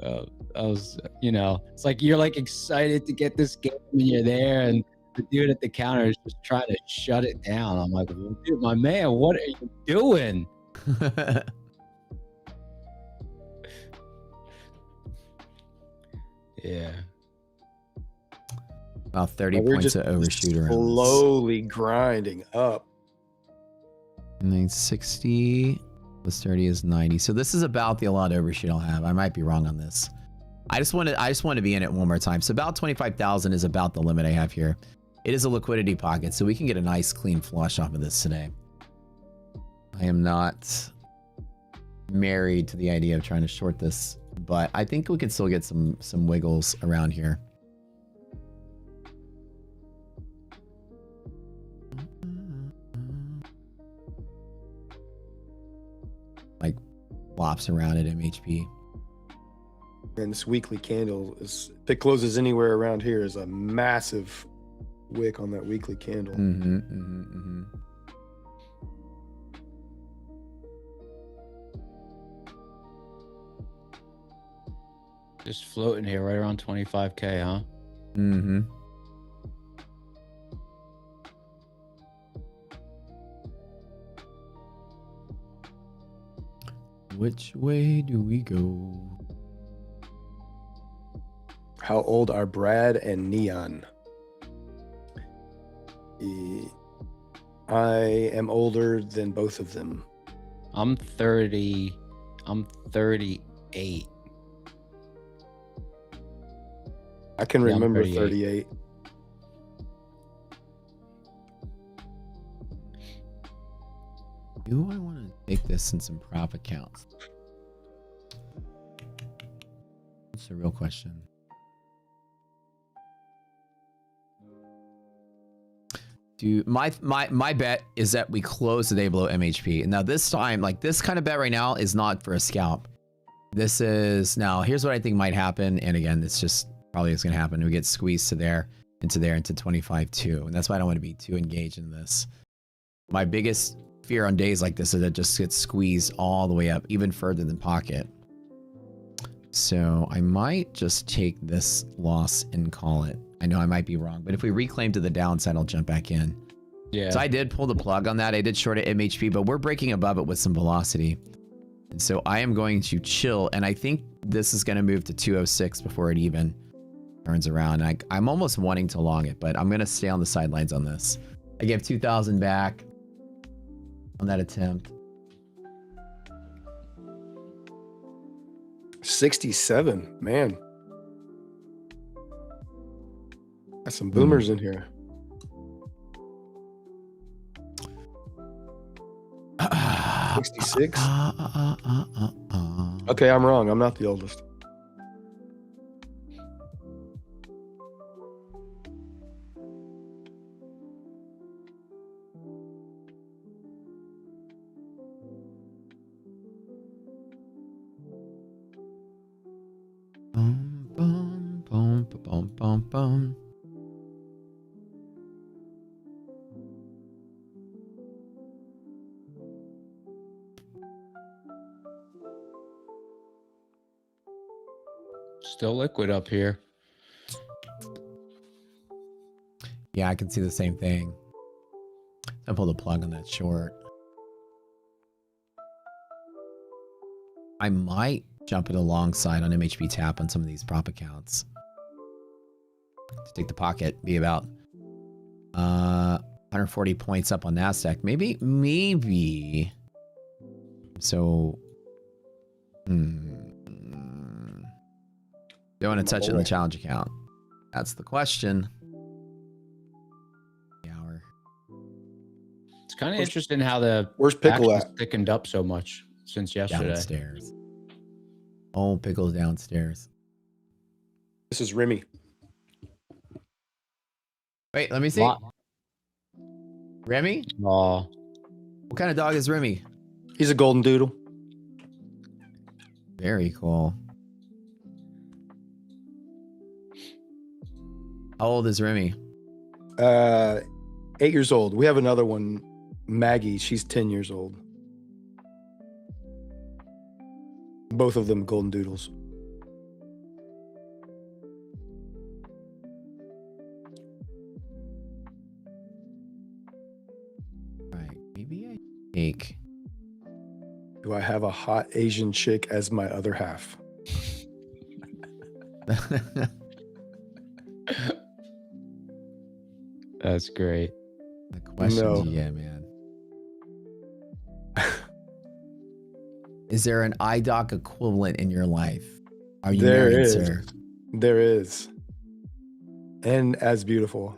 I was, it's like you're like excited to get this game, and you're there, and the dude at the counter is just trying to shut it down. I'm like, dude, my man, what are you doing? Yeah. About 30 We're points just of overshoot around this. slowly grinding up. And then 60 plus 30 is 90. So this is about the allowed overshoot I'll have. I might be wrong on this. I just want to be in it one more time. So about 25,000 is about the limit I have here. It is a liquidity pocket, so we can get a nice clean flush off of this today. I am not married to the idea of trying to short this, but I think we can still get some wiggles around here. Like flops around at MHP. And this weekly candle is, if it closes anywhere around here, is a massive wick on that weekly candle. Just floating here right around 25K, huh? Which way do we go? How old are Brad and Neon? I am older than both of them. I'm 30. I'm 38. I can Yeah, I'm remember 38. 38. Do I want to take this in some prop accounts? That's the real question. My bet is that we close the day below MHP. Now this time, like this kind of bet right now is not for a scalp. This is, now here's what I think might happen. And again, it's just probably is going to happen. We get squeezed to there, into 25-2. And that's why I don't want to be too engaged in this. My biggest fear on days like this is that it just gets squeezed all the way up, even further than pocket. So I might just take this loss and call it. I know I might be wrong, but if we reclaim to the downside, I'll jump back in. Yeah. So I did pull the plug on that. I did short at MHP, but we're breaking above it with some velocity. And so I am going to chill. And I think this is going to move to 206 before it even turns around. I'm almost wanting to long it, but I'm going to stay on the sidelines on this. I gave 2,000 back on that attempt. 67, man. Got some boomers in here. Uh, 66? Okay, I'm wrong. I'm not the oldest. Bum, bum, bum, bum, bum. Still liquid up here. Yeah, I can see the same thing. I pulled the plug on that short. I might jump it alongside on MHP tap on some of these prop accounts. To take the pocket, be about 140 points up on NASDAQ. Maybe. So, do I want to touch it in the challenge account? That's the question. The hour. It's kind of interesting how the Where's Pickle action's at? thickened up so much since yesterday. Downstairs. Oh, Pickle's downstairs. This is Remy. Wait, let me see. Lot- Remy? Oh, What kind of dog is Remy? He's a golden doodle. Very cool. How old is Remy? 8 years old. We have another one, Maggie. She's 10 years old. Both of them golden doodles. Cake. Do I have a hot Asian chick as my other half? That's great. The questions No. you get, man. Is there an iDoc equivalent in your life? Are you There married, is. sir? There is. And as beautiful.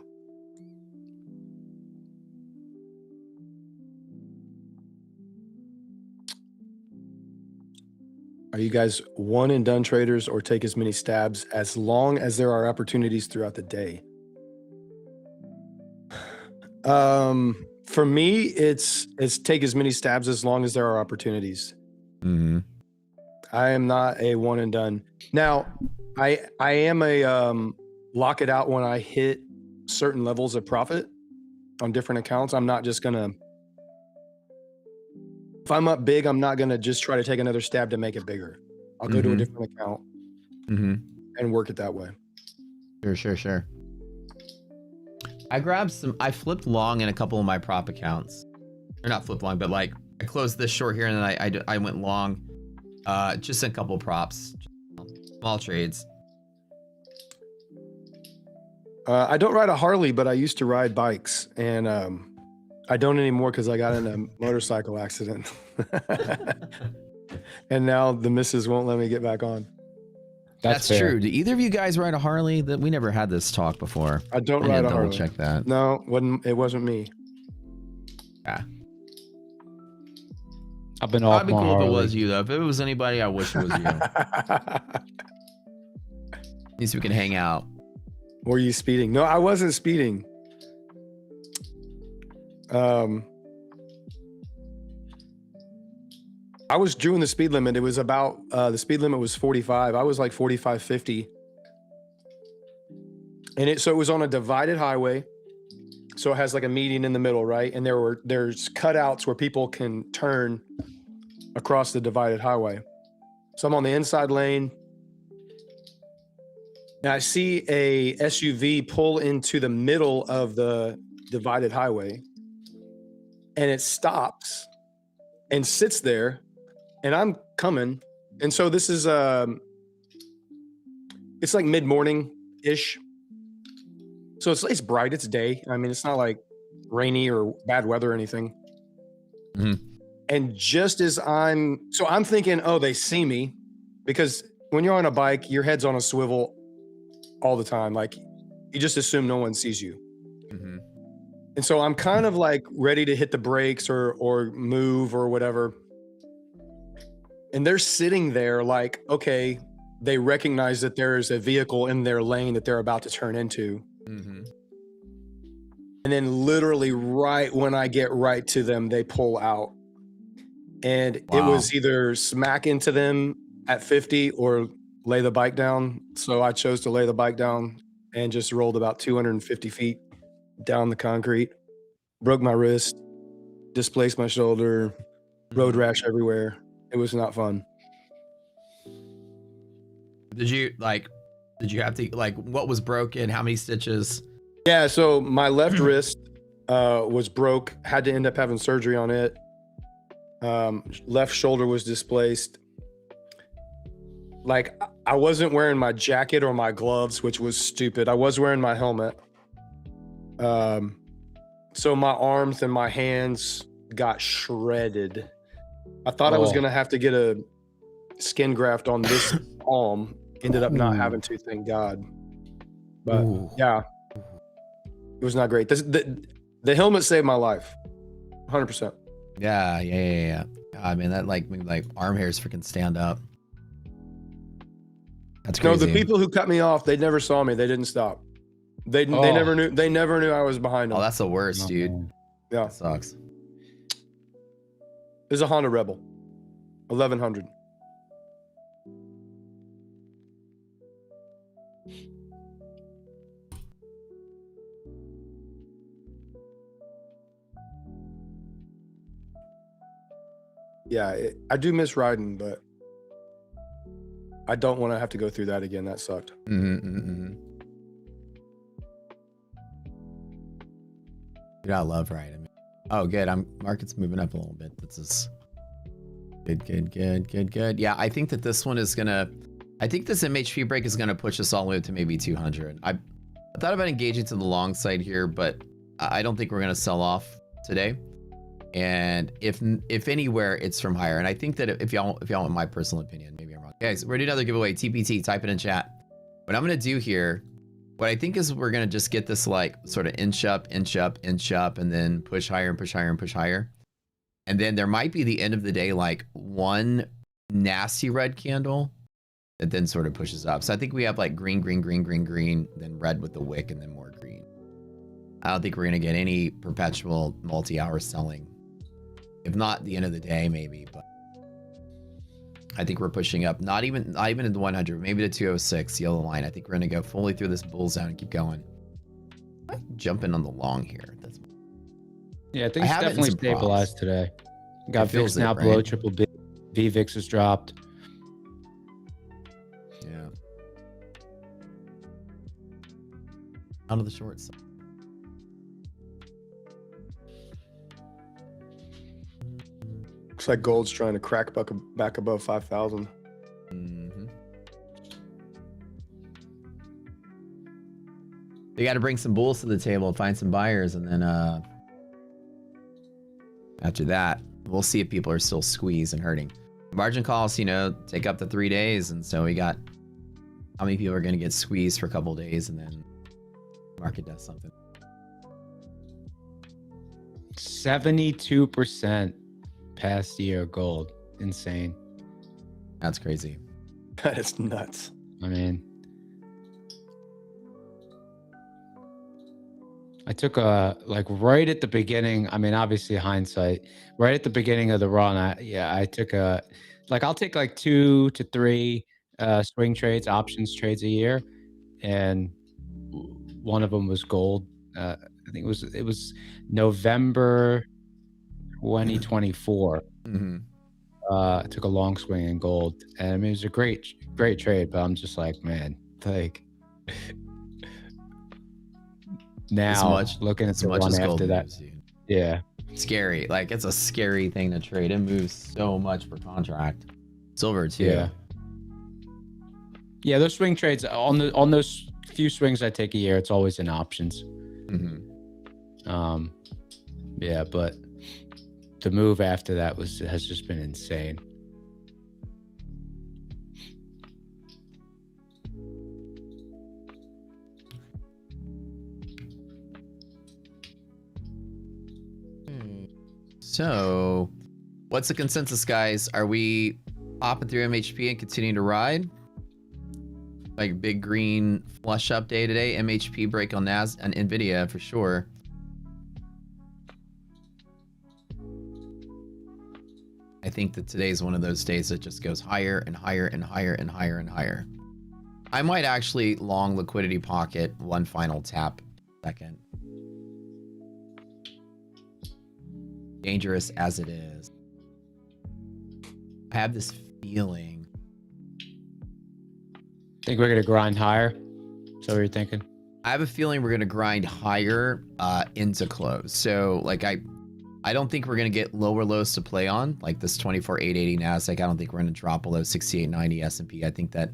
Are you guys one and done traders or take as many stabs as long as there are opportunities throughout the day? For me, it's take as many stabs as long as there are opportunities. Mm-hmm. I am not a one and done. Now, I am a lock it out when I hit certain levels of profit on different accounts. I'm not just gonna, if I'm up big, I'm not gonna just try to take another stab to make it bigger. I'll go to a different account and work it that way. Sure. I grabbed some, I flipped long in a couple of my prop accounts. Or not flipped long, but like I closed this short here and then I went long. Just in a couple of props. Small trades. I don't ride a Harley, but I used to ride bikes, and I don't anymore because I got in a motorcycle accident. And now the missus won't let me get back on. That's true. Do either of you guys ride a Harley? That we never had this talk before. I don't I ride need a to Harley. double check that. No, it wasn't me. Yeah. I've been off That'd be my cool if it Harley. was you though. If it was anybody, I wish it was you. At least we can hang out. Were you speeding? No, I wasn't speeding. I was doing the speed limit. It was about, the speed limit was 45. I was like 45, 50. And so it was on a divided highway. So it has like a median in the middle, right? And there's cutouts where people can turn across the divided highway. So I'm on the inside lane. And I see a SUV pull into the middle of the divided highway. And it stops and sits there. And I'm coming. And so this is it's like mid-morning-ish. So it's bright, it's day. I mean, it's not like rainy or bad weather or anything. And just as I'm thinking, oh, they see me, because when you're on a bike, your head's on a swivel all the time. Like you just assume no one sees you. And so I'm kind of like ready to hit the brakes or move or whatever. And they're sitting there like, okay, they recognize that there's a vehicle in their lane that they're about to turn into. And then literally right when I get right to them, they pull out. And it was either smack into them at 50 or lay the bike down. So I chose to lay the bike down and just rolled about 250 feet down the concrete, broke my wrist, displaced my shoulder, road rash everywhere. It was not fun. Did you have to, like, what was broken? How many stitches? Yeah, so my left wrist was broke, had to end up having surgery on it. Left shoulder was displaced. Like, I wasn't wearing my jacket or my gloves, which was stupid. I was wearing my helmet. So my arms and my hands got shredded. I thought I was going to have to get a skin graft on this palm. Ended up not having to, thank God. But yeah, it was not great. The helmet saved my life. 100%. Yeah. I mean, that like arm hairs freaking stand up. That's crazy. No, the people who cut me off, they never saw me. They didn't stop. They never knew. They never knew I was behind them. Oh, that's the worst, dude. Yeah, That sucks. There's a Honda Rebel, 1100. Yeah, I do miss riding, but I don't want to have to go through that again. That sucked. Dude, I love riding. Oh, good. Market's moving up a little bit. This is good. Yeah, I think that this one is gonna. I think this MHP break is gonna push us all the way up to maybe 200. I thought about engaging to the long side here, but I don't think we're gonna sell off today. And if anywhere, it's from higher. And I think that if y'all want my personal opinion, maybe I'm wrong. Guys, we're doing another giveaway. TPT, type it in chat. What I'm gonna do here, what I think is we're gonna just get this like sort of inch up, and then push higher and push higher and push higher. And then there might be the end of the day like one nasty red candle that then sort of pushes up. So I think we have like green, then red with the wick, and then more green. I don't think we're gonna get any perpetual multi-hour selling. If not the end of the day, maybe, but I think we're pushing up. Not even in the 100, maybe the 206 yellow line. I think we're gonna go fully through this bull zone and keep going. I'm jumping on the long here. Yeah, I think it's definitely stabilized today. Got VIX now below triple B. VVIX has dropped. Yeah. Out of the short side. Looks like gold's trying to crack back above 5,000. Mm-hmm. You got to bring some bulls to the table and find some buyers, and then after that, we'll see if people are still squeezed and hurting. Margin calls, take up to 3 days, and so we got how many people are going to get squeezed for a couple of days, and then market does something. 72% past year gold. Insane. That's crazy. That is nuts. I mean, I took like right at the beginning. I mean, obviously hindsight, right at the beginning of the run. I took I'll take like 2 to 3 swing trades, options trades a year, and one of them was gold. I think it was November 2024. Mm-hmm. I took a long swing in gold, and I mean, it was a great trade. But I'm just like, man, like now looking at the one after that, yeah, scary. Like it's a scary thing to trade. It moves so much per contract. Silver too. Yeah. Those swing trades on those few swings I take a year, it's always in options. Mm-hmm. Yeah, but the move after that has just been insane. So, what's the consensus, guys? Are we popping through MHP and continuing to ride? Like big green flush up day today. MHP break on and Nvidia for sure. I think that today is one of those days that just goes higher and higher and higher and higher and higher. I might actually long liquidity pocket one final tap second. Dangerous as it is. I have this feeling. Think we're gonna grind higher? Is that what you're thinking? I have a feeling we're gonna grind higher into close. So like I don't think we're gonna get lower lows to play on, like this 24,880 Nasdaq. I don't think we're gonna drop below 6890 S&P. I think that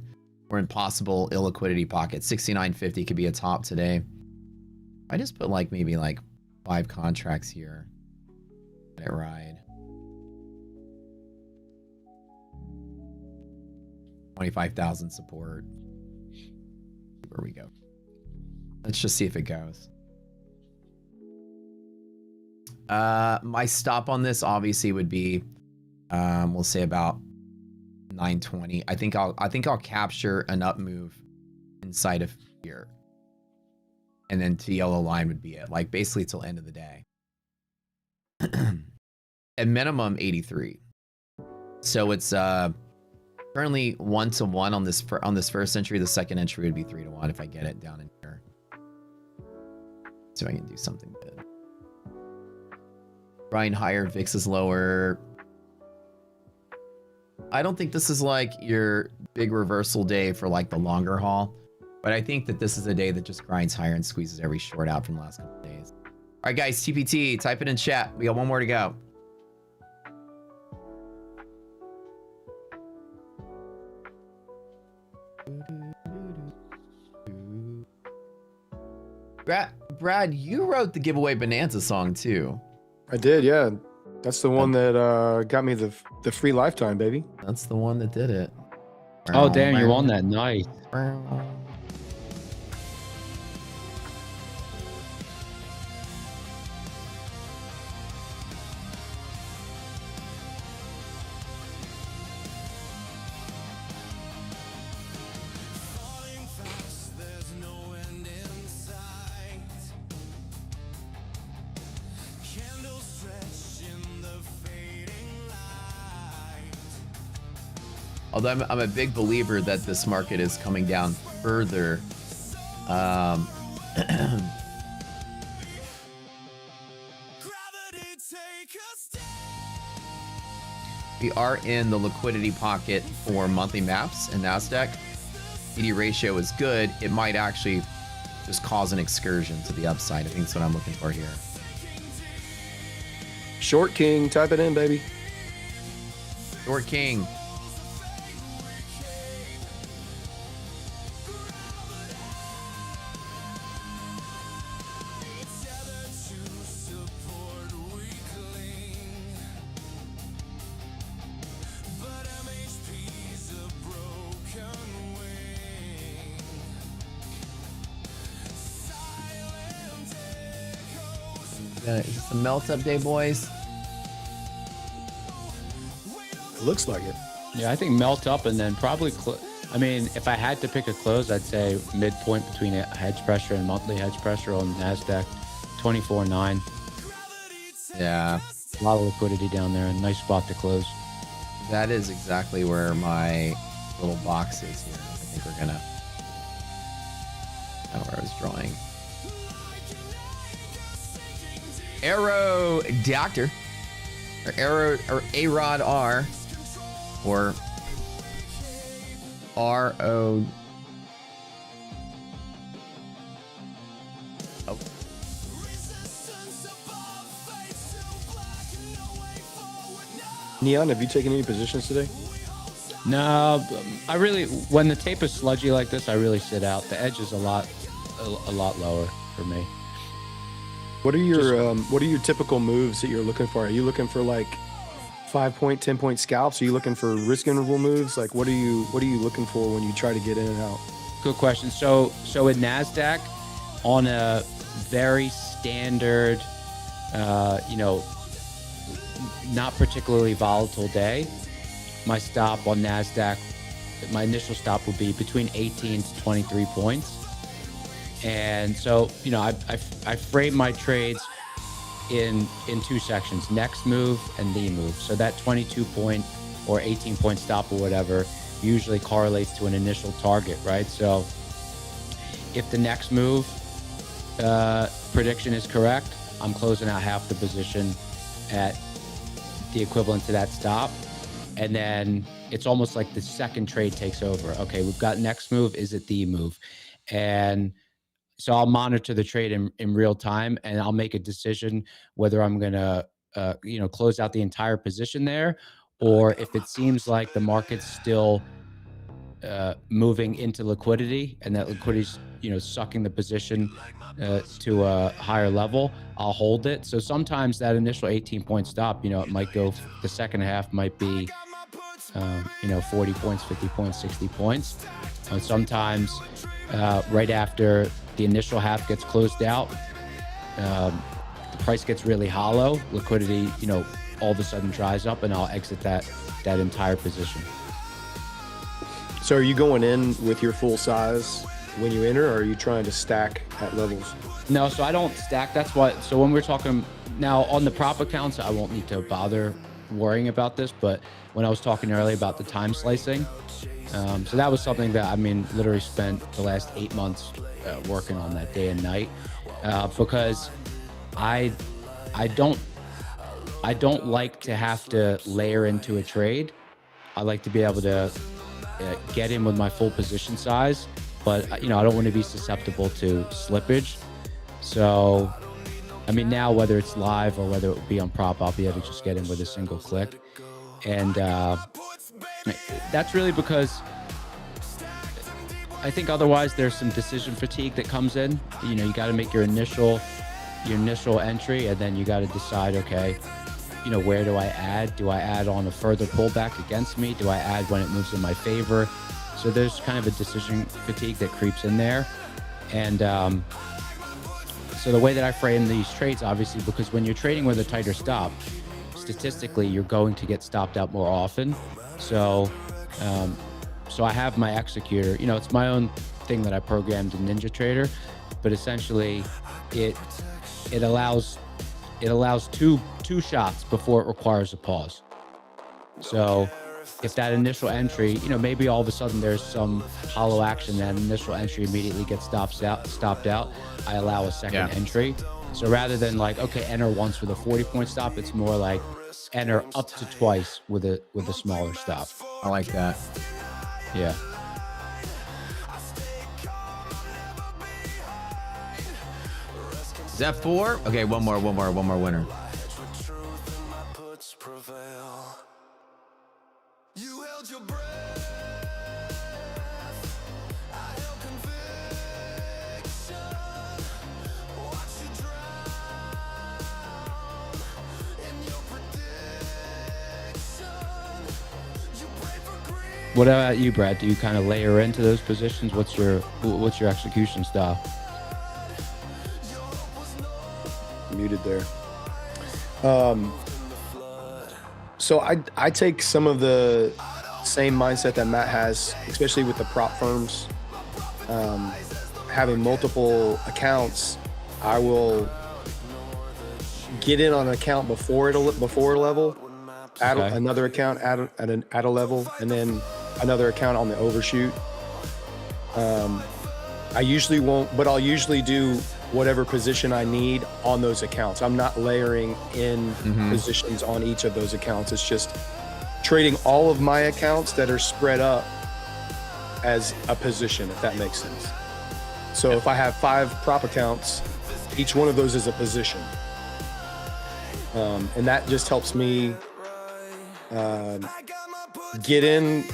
we're in possible illiquidity pockets. 6950 could be a top today. I just put like maybe like 5 contracts here. Let it ride. 25,000 support. Where we go. Let's just see if it goes. My stop on this obviously would be, we'll say about 920. I think I'll capture an up move inside of here, and then to yellow line would be it. Like basically till end of the day. At minimum 83. So it's currently 1-to-1 on this first entry. The second entry would be 3-to-1 if I get it down in here. So I can do something good. Grind higher, VIX is lower. I don't think this is like your big reversal day for like the longer haul, but I think that this is a day that just grinds higher and squeezes every short out from the last couple of days. right, guys, TPT, type it in chat. We got one more to go. Brad, you wrote the giveaway Bonanza song too. I did, yeah. That's the one that got me the free lifetime, baby. That's the one that did it. Oh, damn, you won that. Nice. Falling fast, there's no end in sight. Candles stretch in the fading light. Although I'm a big believer that this market is coming down further. Gravity take a step. We are in the liquidity pocket for monthly maps and NASDAQ. PD ratio is good. It might actually just cause an excursion to the upside. I think that's what I'm looking for here. Short King, type it in, baby. Short King. Tethered to support weakling. But MHP's a broken wing. Silent echoes. Is this a melt up day, boys? It looks like it. Yeah, I think melt up and then probably, I mean, if I had to pick a close, I'd say midpoint between a hedge pressure and monthly hedge pressure on NASDAQ, 24.9. Yeah, A lot of liquidity down there, a nice spot to close. that is exactly where my little box is here. I think we're gonna. I don't know where I was drawing. Arrow Doctor, or Arrow, or A-Rod R, or R-O. Oh, Neon, have you taken any positions today? No, I really, when the tape is sludgy like this, I really sit out. The edge is a lot lower for me. What are your typical moves that you're looking for? Are you looking for like 5-point, 10-point scalps? Are you looking for risk interval moves? Like what are you looking for when you try to get in and out? Good question. So in NASDAQ, on a very standard, not particularly volatile day, my stop on NASDAQ, my initial stop would be between 18 to 23 points. And so, I frame my trades in two sections, next move and the move. So that 22-point or 18-point stop or whatever usually correlates to an initial target, right? So if the next move prediction is correct, I'm closing out half the position at the equivalent to that stop. And then it's almost like the second trade takes over. Okay, we've got next move. Is it the move? And so I'll monitor the trade in real time, and I'll make a decision whether I'm going to, close out the entire position there, or if it seems like the market's still moving into liquidity, and that liquidity's, sucking the position to a higher level, I'll hold it. So sometimes that initial 18-point stop, it might go, the second half might be, 40 points, 50 points, 60 points. And sometimes right after the initial half gets closed out, the price gets really hollow, liquidity, all of a sudden dries up, and I'll exit that entire position. So are you going in with your full size when you enter, or are you trying to stack at levels? No, so I don't stack. That's why. So when we're talking now on the prop accounts, I won't need to bother worrying about this. But when I was talking earlier about the time slicing, so that was something that, literally spent the last 8 months working on that day and night, because I don't like to have to layer into a trade. I like to be able to get in with my full position size, but I don't want to be susceptible to slippage. So I mean, now whether it's live or whether it would be on prop, I'll be able to just get in with a single click. And that's really because I think otherwise there's some decision fatigue that comes in. You know, you got to make your initial entry, and then you got to decide, okay, you know, where do I add? Do I add on a further pullback against me? Do I add when it moves in my favor? So there's kind of a decision fatigue that creeps in there. And so the way that I frame these trades, obviously, because when you're trading with a tighter stop, statistically, you're going to get stopped out more often. So, so I have my executor, you know, it's my own thing that I programmed in NinjaTrader, but essentially it allows two shots before it requires a pause. So if that initial entry, you know, maybe all of a sudden there's some hollow action, that initial entry immediately gets stopped out, I allow a second entry. So rather than like, okay, enter once with a 40-point stop, it's more like enter up to twice with a smaller stop. I like that. Yeah. Is that 4? Okay, one more winner. You held your breath. I held conviction. Watch you drown in your prediction. You prayed for green. What about you, Brad? Do you kind of layer into those positions? What's your execution style? Muted there. So I take some of the same mindset that Matt has, especially with the prop firms. Having multiple accounts, I will get in on an account before a level, add another account at a level, and then another account on the overshoot. I usually won't, but I'll usually do whatever position I need on those accounts. I'm not layering in positions on each of those accounts. It's just trading all of my accounts that are spread up as a position, if that makes sense. So if I have 5 prop accounts, each one of those is a position. And that just helps me get in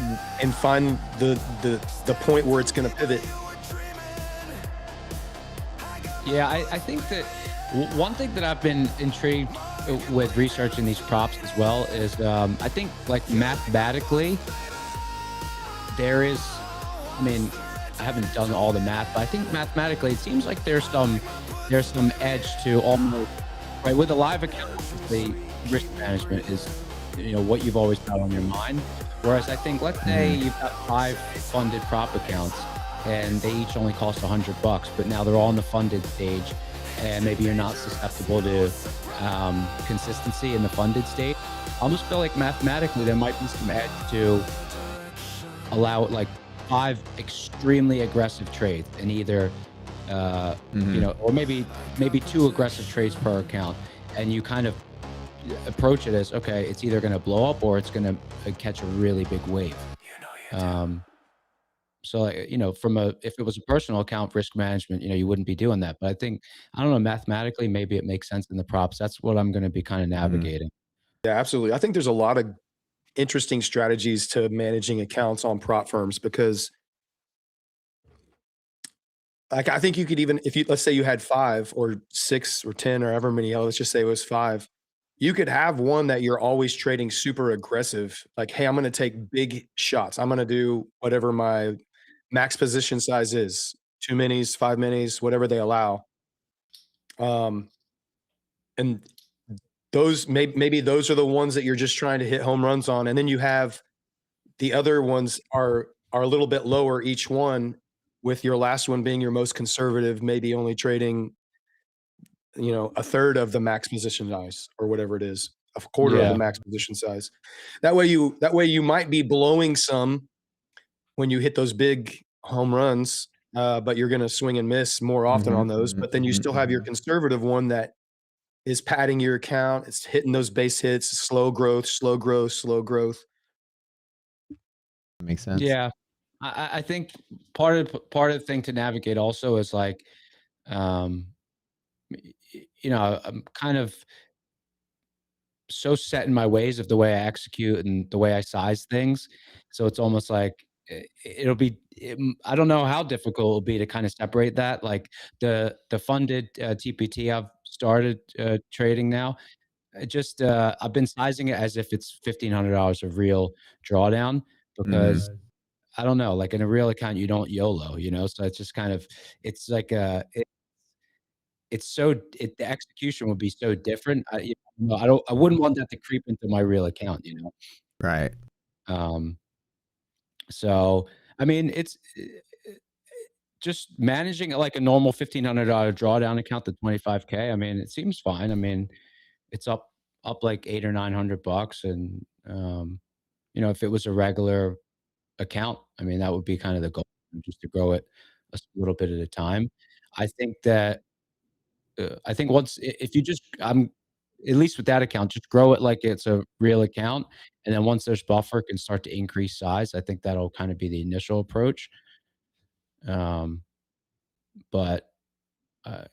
and find the point where it's going to pivot. Yeah, I think that one thing that I've been intrigued with researching these props as well is I think like mathematically there is, I mean, I haven't done all the math, but I think mathematically it seems like there's some edge to almost, right, with a live account, the risk management is, you know, what you've always got on your mind. Whereas I think, let's say you've got 5 funded prop accounts and they each only cost $100, but now they're all in the funded stage, and maybe you're not susceptible to consistency in the funded state. I almost feel like mathematically there might be some edge to allow like 5 extremely aggressive trades and either, you know, or maybe 2 aggressive trades per account, and you kind of approach it as, okay, it's either going to blow up or it's going to catch a really big wave. So, like, you know, if it was a personal account risk management, you know, you wouldn't be doing that. But I think, I don't know, mathematically, maybe it makes sense in the props. That's what I'm going to be kind of navigating. Yeah, absolutely. I think there's a lot of interesting strategies to managing accounts on prop firms, because like, I think you could even, if you, let's say you had 5 or 6 or 10 or however many, let's just say it was 5, you could have one that you're always trading super aggressive. Like, hey, I'm going to take big shots. I'm going to do whatever my max position size is, 2 minis, 5 minis, whatever they allow. And those maybe those are the ones that you're just trying to hit home runs on. And then you have the other ones are a little bit lower each one, with your last one being your most conservative, maybe only trading, you know, a third of the max position size or whatever it is, a quarter of the max position size. That way you might be blowing some when you hit those big home runs, but you're going to swing and miss more often on those. But then you still have your conservative one that is padding your account. It's hitting those base hits, slow growth. That makes sense. Yeah. I think part of the thing to navigate also is like, you know, I'm kind of so set in my ways of the way I execute and the way I size things. So it's almost like it'll be, I don't know how difficult it'll be to kind of separate that. Like the funded TPT I've started trading now. I've been sizing it as if it's $1,500 of real drawdown Mhm. because I don't know, like in a real account, you don't YOLO, you know? So it's just kind of, it's like it's so the execution would be so different. I wouldn't want that to creep into my real account, you know? Right. Um, so, I mean, it's just managing like a normal $1,500 drawdown account to 25K. I mean, it seems fine. I mean, it's up like 8 or 900 bucks, and you know, if it was a regular account, I mean, that would be kind of the goal, just to grow it little bit at a time. I think that I think once if you just at least with that account, just grow it like it's a real account, and then once there's buffer, can start to increase size. I think that'll kind of be the initial approach. Um, but uh,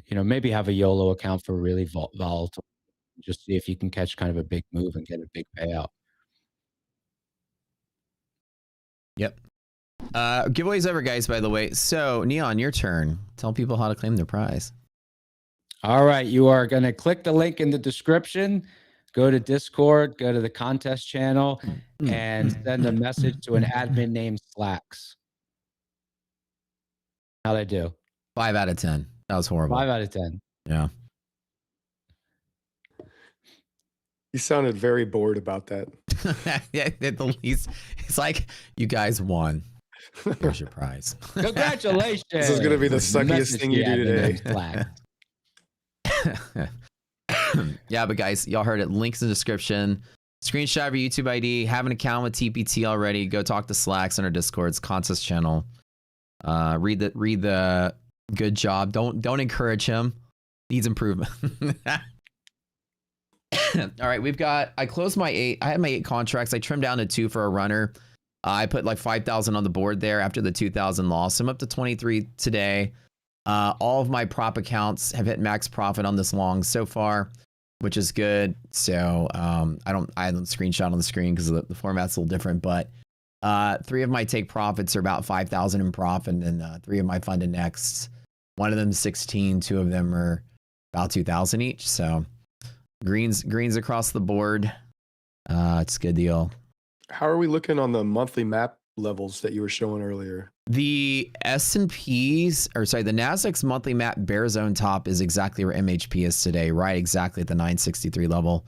you know, maybe have a YOLO account for really volatile. Just see if you can catch kind of a big move and get a big payout. Yep. Giveaways over, guys, by the way. So, Neon, your turn. Tell people how to claim their prize. All right, you are going to click the link in the description, go to Discord, go to the contest channel, and send a message to an admin named Slacks. How'd I do? 5 out of 10. That was horrible. 5 out of 10. Yeah. You sounded very bored about that. Yeah, at the least, it's like you guys won. Here's your prize. Congratulations. This is going to be the suckiest thing you do today. Yeah, but guys, y'all heard it. Links in the description. Screenshot of your YouTube ID. Have an account with TPT already. Go talk to Slacks on our Discord's contest channel. Read the good job. Don't encourage him. Needs improvement. All right, I closed my 8. I had my 8 contracts. I trimmed down to 2 for a runner. I put like 5,000 on the board there after the 2,000 loss. I'm up to 23 today. All of my prop accounts have hit max profit on this long so far, which is good. So I don't screenshot on the screen because the format's a little different, but 3 of my take profits are about 5,000 in profit, and then 3 of my funded nexts. One of them 16, 2 of them are about 2,000 each. So greens across the board. It's a good deal. How are we looking on the monthly map levels that you were showing earlier? The S&P's, or sorry, the Nasdaq's monthly map bear zone top is exactly where MHP is today, right exactly at the 963 level.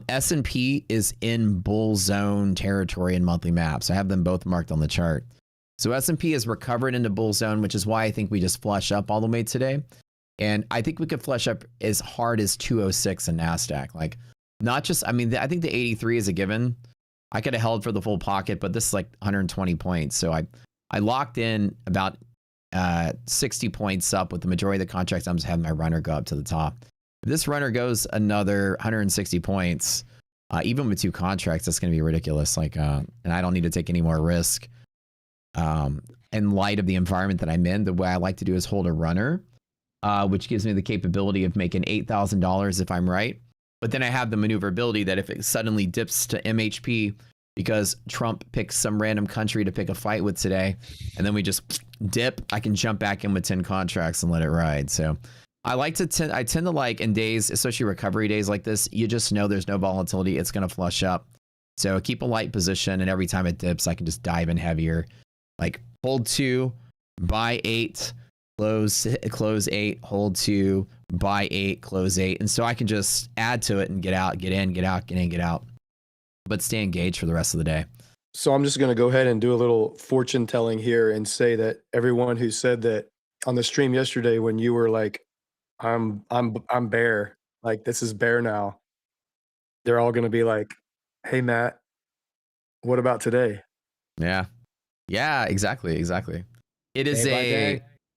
S&P is in bull zone territory in monthly maps. I have them both marked on the chart. So S&P has recovered into bull zone, which is why I think we just flush up all the way today. And I think we could flush up as hard as 206 in Nasdaq. Like, not just, I mean, I think the 83 is a given. I could have held for the full pocket, but this is like 120 points. So I locked in about 60 points up with the majority of the contracts. I'm just having my runner go up to the top. If this runner goes another 160 points, even with 2 contracts, that's going to be ridiculous. Like, and I don't need to take any more risk. In light of the environment that I'm in, the way I like to do is hold a runner, which gives me the capability of making $8,000 if I'm right. But then I have the maneuverability that if it suddenly dips to MHP because Trump picks some random country to pick a fight with today, and then we just dip, I can jump back in with 10 contracts and let it ride. So I tend to like in days, especially recovery days like this, you just know there's no volatility. It's going to flush up. So keep a light position, and every time it dips, I can just dive in heavier. Like hold 2, buy 8, close 8, hold 2, buy 8, close 8. And so I can just add to it and get out, get in, get out, get in, get out. But stay engaged for the rest of the day. So I'm just going to go ahead and do a little fortune telling here and say that everyone who said that on the stream yesterday when you were like, I'm bear, like this is bear now, they're all going to be like, hey Matt, what about today? Yeah. Yeah, exactly. It is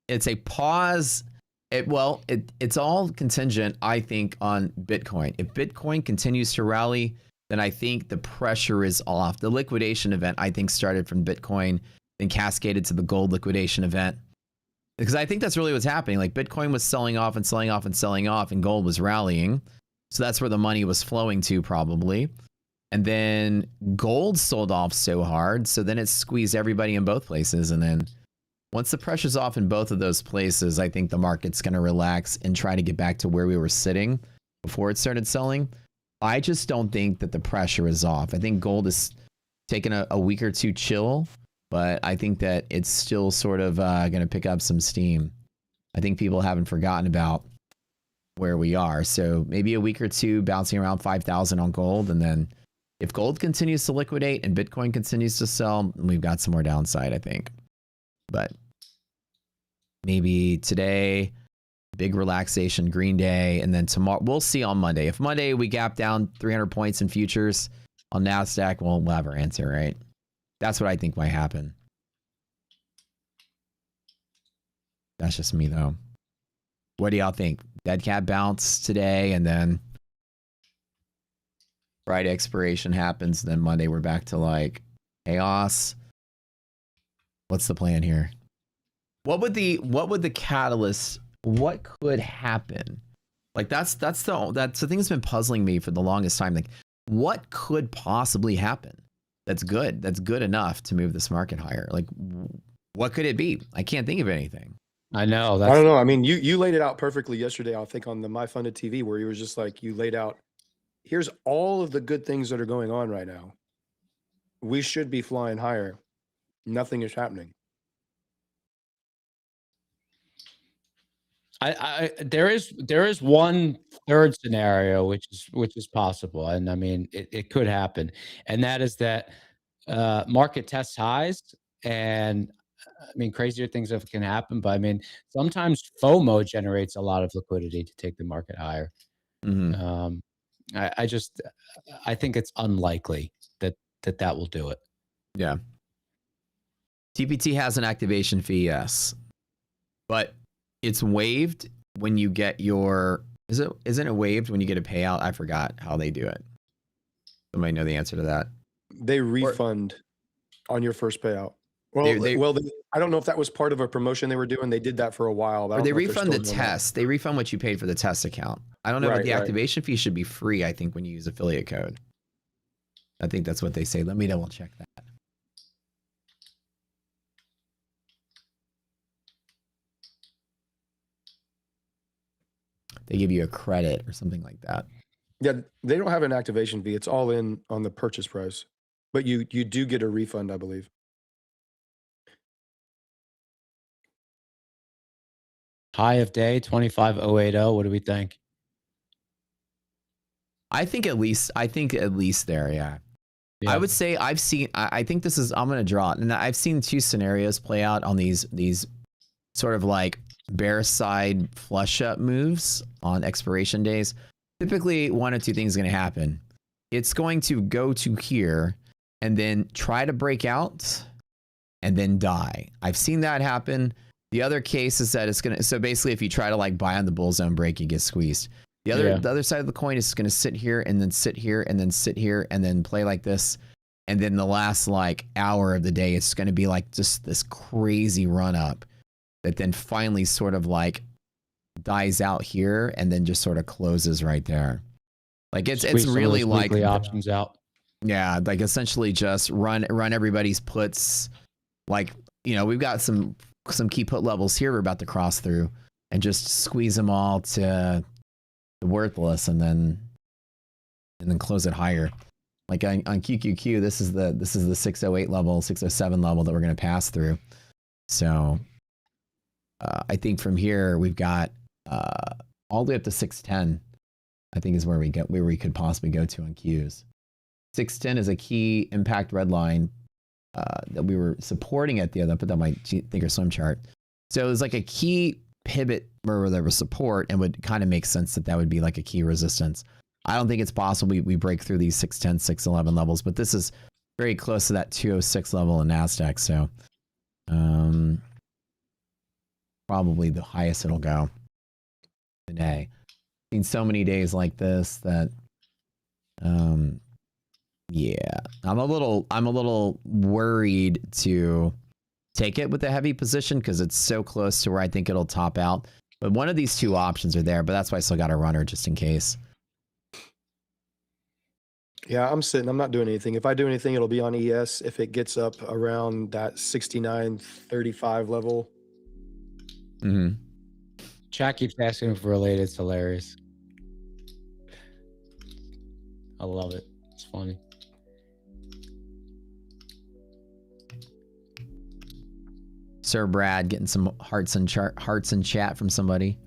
it's a pause. It's all contingent, I think, on Bitcoin. If Bitcoin continues to rally, then I think the pressure is off. The liquidation event, I think, started from Bitcoin, then cascaded to the gold liquidation event. because I think that's really what's happening. Like Bitcoin was selling off and selling off and selling off, and gold was rallying. So that's where the money was flowing to probably. And then gold sold off so hard. So then it squeezed everybody in both places. And then once the pressure's off in both of those places, I think the market's going to relax and try to get back to where we were sitting before it started selling. I just don't think that the pressure is off. I think gold is taking a week or two chill, but I think that it's still sort of going to pick up some steam. I think people haven't forgotten about where we are. So maybe a week or two bouncing around 5,000 on gold. And then if gold continues to liquidate and Bitcoin continues to sell, we've got some more downside, I think. But maybe today, big relaxation, green day, and then tomorrow, we'll see on Monday. If Monday we gap down 300 points in futures on NASDAQ, we'll have our answer, right? That's what I think might happen. That's just me, though. What do y'all think? Dead cat bounce today, and then Friday expiration happens, then Monday we're back to like chaos. What's the plan here? What would the catalyst, what could happen? Like that's the thing that's been puzzling me for the longest time. Like what could possibly happen that's good enough to move this market higher? Like what could it be? I can't think of anything. I know. I don't know. I mean, you laid it out perfectly yesterday, I think, on the My Funded TV, where you were just like, you laid out, here's all of the good things that are going on right now. We should be flying higher. Nothing is happening. There is one third scenario which is possible, and I mean it could happen, and that is that market tests highs, and I mean crazier things can happen, but I mean sometimes FOMO generates a lot of liquidity to take the market higher. Mm-hmm. I think it's unlikely that will do it. Yeah. TPT has an activation fee, yes, but it's waived when you get your, isn't it waived when you get a payout? I forgot how they do it. Somebody know the answer to that. They refund on your first payout. Well, I don't know if that was part of a promotion they were doing. They did that for a while. Or they refund the test. They refund what you paid for the test account. I don't know, but the activation fee should be free, I think, when you use affiliate code. I think that's what they say. Let me double check that. They give you a credit or something like that. Yeah, they don't have an activation fee. It's all in on the purchase price. But you do get a refund, I believe. High of day 25080. What do we think? I think at least there, yeah. I would say I think this is, I'm going to draw it. And I've seen two scenarios play out on these sort of like bear side flush up moves on expiration days. Typically one of two things is going to happen. It's going to go to here and then try to break out and then die. I've seen that happen. The other case is that it's going to, so basically if you try to like buy on the bull zone break, you get squeezed. The other side of the coin is going to sit here and then sit here and then sit here and then play like this. And then the last like hour of the day, it's going to be like just this crazy run up that then finally sort of like dies out here and then just sort of closes right there. Like it's really like options out. Yeah, like essentially just run everybody's puts. Like, you know, we've got some key put levels here we're about to cross through and just squeeze them all to the worthless and then close it higher. Like on QQQ, this is the 608 level, 607 level that we're going to pass through. So I think from here we've got all the way up to 610. I think is where we could possibly go to on Qs. 610 is a key impact red line that we were supporting at the other. Put that on my Thinkorswim chart. So it was like a key pivot where there was support, and would kind of make sense that would be like a key resistance. I don't think it's possible we break through these 610, 611 levels, but this is very close to that 206 level in NASDAQ. So probably the highest it'll go today. I've seen so many days like this that yeah, I'm a little worried to take it with a heavy position because it's so close to where I think it'll top out. But one of these two options are there, but that's why I still got a runner just in case. Yeah, I'm sitting. I'm not doing anything. If I do anything, it'll be on ES if it gets up around that 69.35 level. Mm-hmm. Chat keeps asking for related. It's hilarious. I love it. It's funny. Sir Brad getting some hearts in chat from somebody.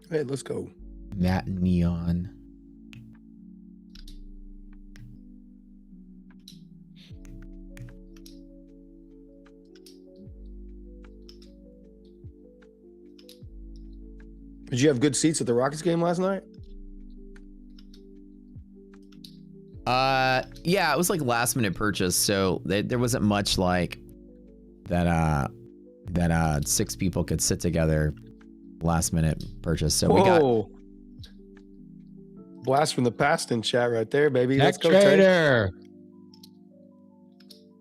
Hey, let's go. Matt Neon. Did you have good seats at the Rockets game last night? Yeah, it was like last minute purchase, so there wasn't much like that. That 6 people could sit together. Last minute purchase, so we got blast from the past in chat right there, baby. Let's Tech go, Trader.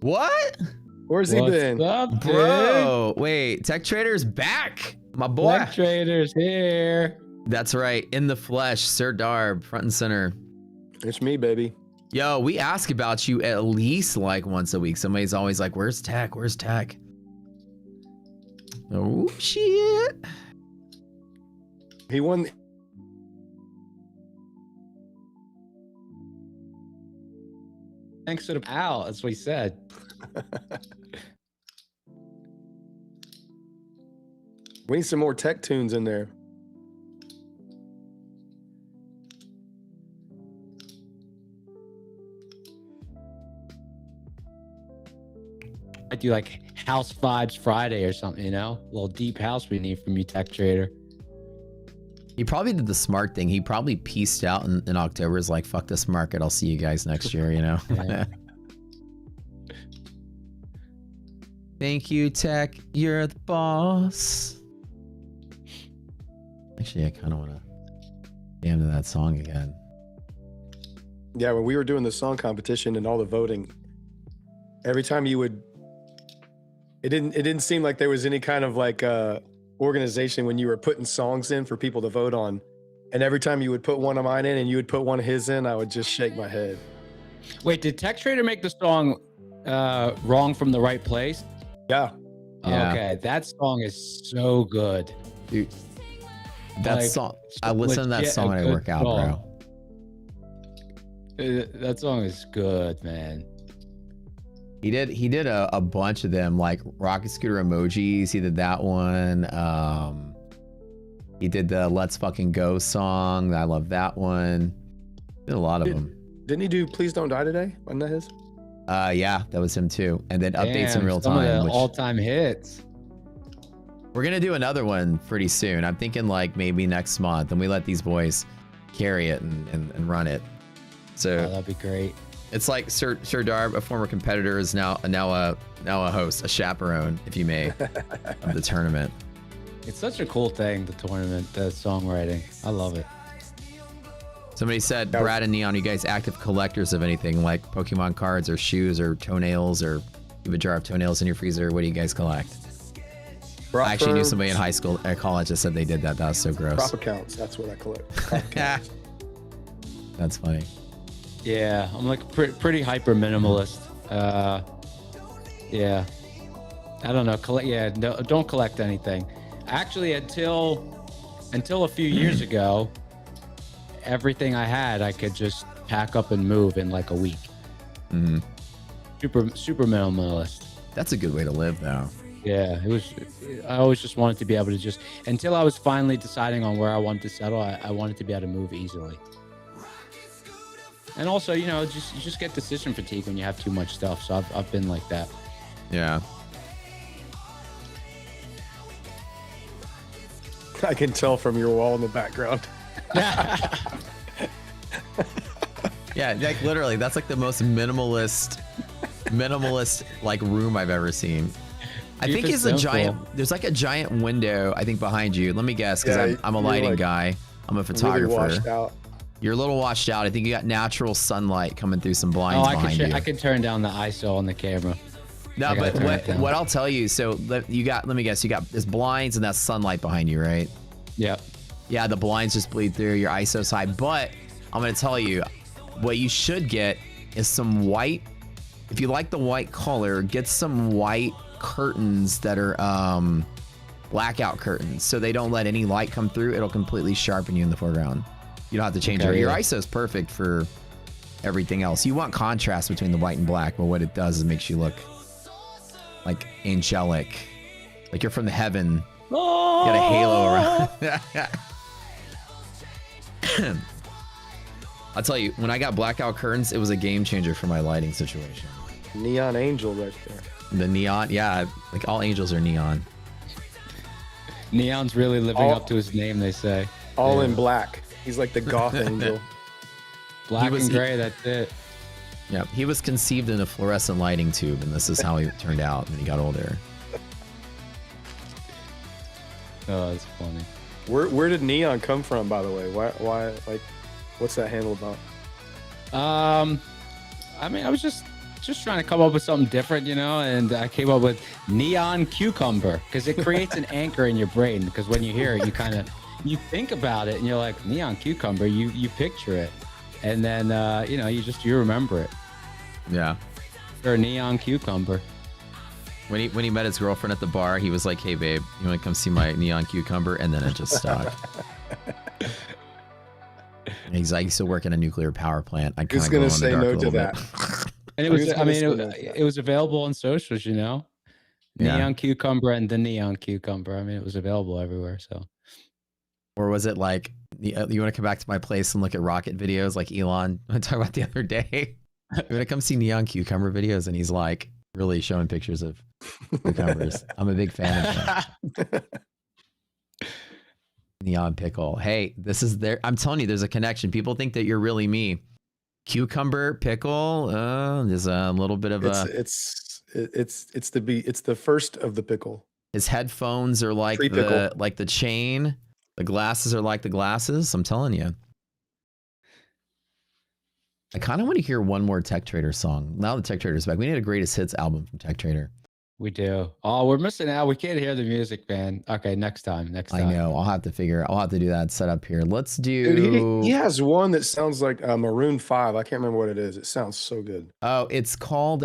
What? Where's he been? Up, dude? Bro, wait, Tech Trader's back, my boy. Tech Trader's here. That's right, in the flesh, Sir Darb, front and center. It's me, baby. Yo, we ask about you at least like once a week. Somebody's always like, "Where's Tech? Where's Tech?" Oh shit! He won. Thanks to the pal. That's what he said. We need some more tech tunes in there. I do like House Vibes Friday or something, you know? A little deep house we need from you, Tech Trader. He probably did the smart thing. He probably pieced out in October. Is like, fuck this market. I'll see you guys next year, you know? Yeah. Thank you, Tech. You're the boss. Actually, I kind of want to jam to that song again. Yeah, when we were doing the song competition and all the voting, every time you would, it didn't seem like there was any kind of like organization when you were putting songs in for people to vote on. And every time you would put one of mine in and you would put one of his in, I would just shake my head. Wait, did Tech Trader make the song Wrong from the Right Place? Yeah. Yeah. Okay, that song is so good. Dude, that Like, song, I listen to that legit song a when I good work out, song. bro. That song is good, man. He did a bunch of them, like Rocket Scooter emojis. He did that one. He did the Let's Fucking Go song. I love that one. Did a lot of them. Didn't he do Please Don't Die Today? Wasn't that his? Yeah, that was him too. And then updates in Damn, real some of time. the Which all-time hits. we're gonna do another one pretty soon. I'm thinking like maybe next month, and we let these boys carry it and run it. So Oh, that'd be great. it's like Sir Darb, a former competitor, is now a host, a chaperone, if you may, of the tournament. It's such a cool thing, the tournament, the songwriting. I love it. Somebody said, Brad and Neon, you guys active collectors of anything like Pokemon cards or shoes or toenails, or you have a jar of toenails in your freezer? What do you guys collect? I actually knew somebody in high school or college that said they did that. That was so gross. Prop accounts. That's what I collect. Prop accounts. That's funny. Yeah, I'm like pretty hyper minimalist. Yeah, I don't know. No, don't collect anything. Actually, until a few years ago, everything I had, I could just pack up and move in like a week. Mm-hmm. Super minimalist. That's a good way to live, though. Yeah, it was. I always just wanted to be able to just, until I was finally deciding on where I wanted to settle, I wanted to be able to move easily. And also, you know, you just get decision fatigue when you have too much stuff. So I've been like that. Yeah. I can tell from your wall in the background. Yeah, like literally, that's like the most minimalist like room I've ever seen. I think it's a giant. There's like a giant window, I think, behind you. Let me guess, because Yeah, I'm a you're lighting like guy. I'm a Really photographer. washed out. You're a little washed out. I think you got natural sunlight coming through some Oh, blinds behind you. I can turn down the ISO on the camera. No, I gotta but turn it down. what I'll tell you, so let me guess, you got this blinds and that's sunlight behind you, right? Yeah. Yeah, the blinds just bleed through, your ISO's high, but I'm gonna tell you, what you should get is some white. If you like the white color, get some white curtains that are blackout curtains, so they don't let any light come through. It'll completely sharpen you in the foreground. You don't have to change it. Your ISO is perfect for everything else. You want contrast between the white and black, but what it does is it makes you look like angelic, like you're from the heaven. You got a halo around. I'll tell you, when I got blackout curtains, it was a game changer for my lighting situation. Neon angel right there. The neon, yeah, like all angels are neon. Neon's really living up to his name, they say. All in black. He's like the goth angel. Black and gray, that's it. Yeah, he was conceived in a fluorescent lighting tube, and this is how he turned out when he got older. Oh, that's funny. Where did neon come from, by the way? Why like, what's that handle about? I mean, I was just trying to come up with something different, and I came up with neon cucumber because it creates an anchor in your brain. Because when you hear it, you think about it, and you're like, neon cucumber, you picture it, and then you remember it. Yeah. Or a neon cucumber. When he met his girlfriend at the bar, he was like, "Hey babe, you want to come see my neon cucumber?" And then it just stuck. He's like, "He's still working a nuclear power plant." I kind Who's of gonna say no to that? And it was, it was available on socials, Yeah. Neon cucumber and the neon cucumber. I mean, it was available everywhere. So, or was it like, you want to come back to my place and look at rocket videos like Elon I talked about the other day? You want to come see neon cucumber videos? And he's like really showing pictures of cucumbers. I'm a big fan of them. Neon pickle. Hey, this is there. I'm telling you, there's a connection. People think that you're really me. Cucumber pickle. There's a little bit of it's the first of the pickle. His headphones are like the chain. The glasses are like the glasses. I'm telling you. I kind of want to hear one more Tech Trader song. Now the Tech Trader's back. We need a greatest hits album from Tech Trader. We do. Oh, we're missing out. We can't hear the music, man. Okay, next time. I know. I'll have to do that setup here. Let's do. Dude, he has one that sounds like Maroon 5. I can't remember what it is. It sounds so good. Oh, it's called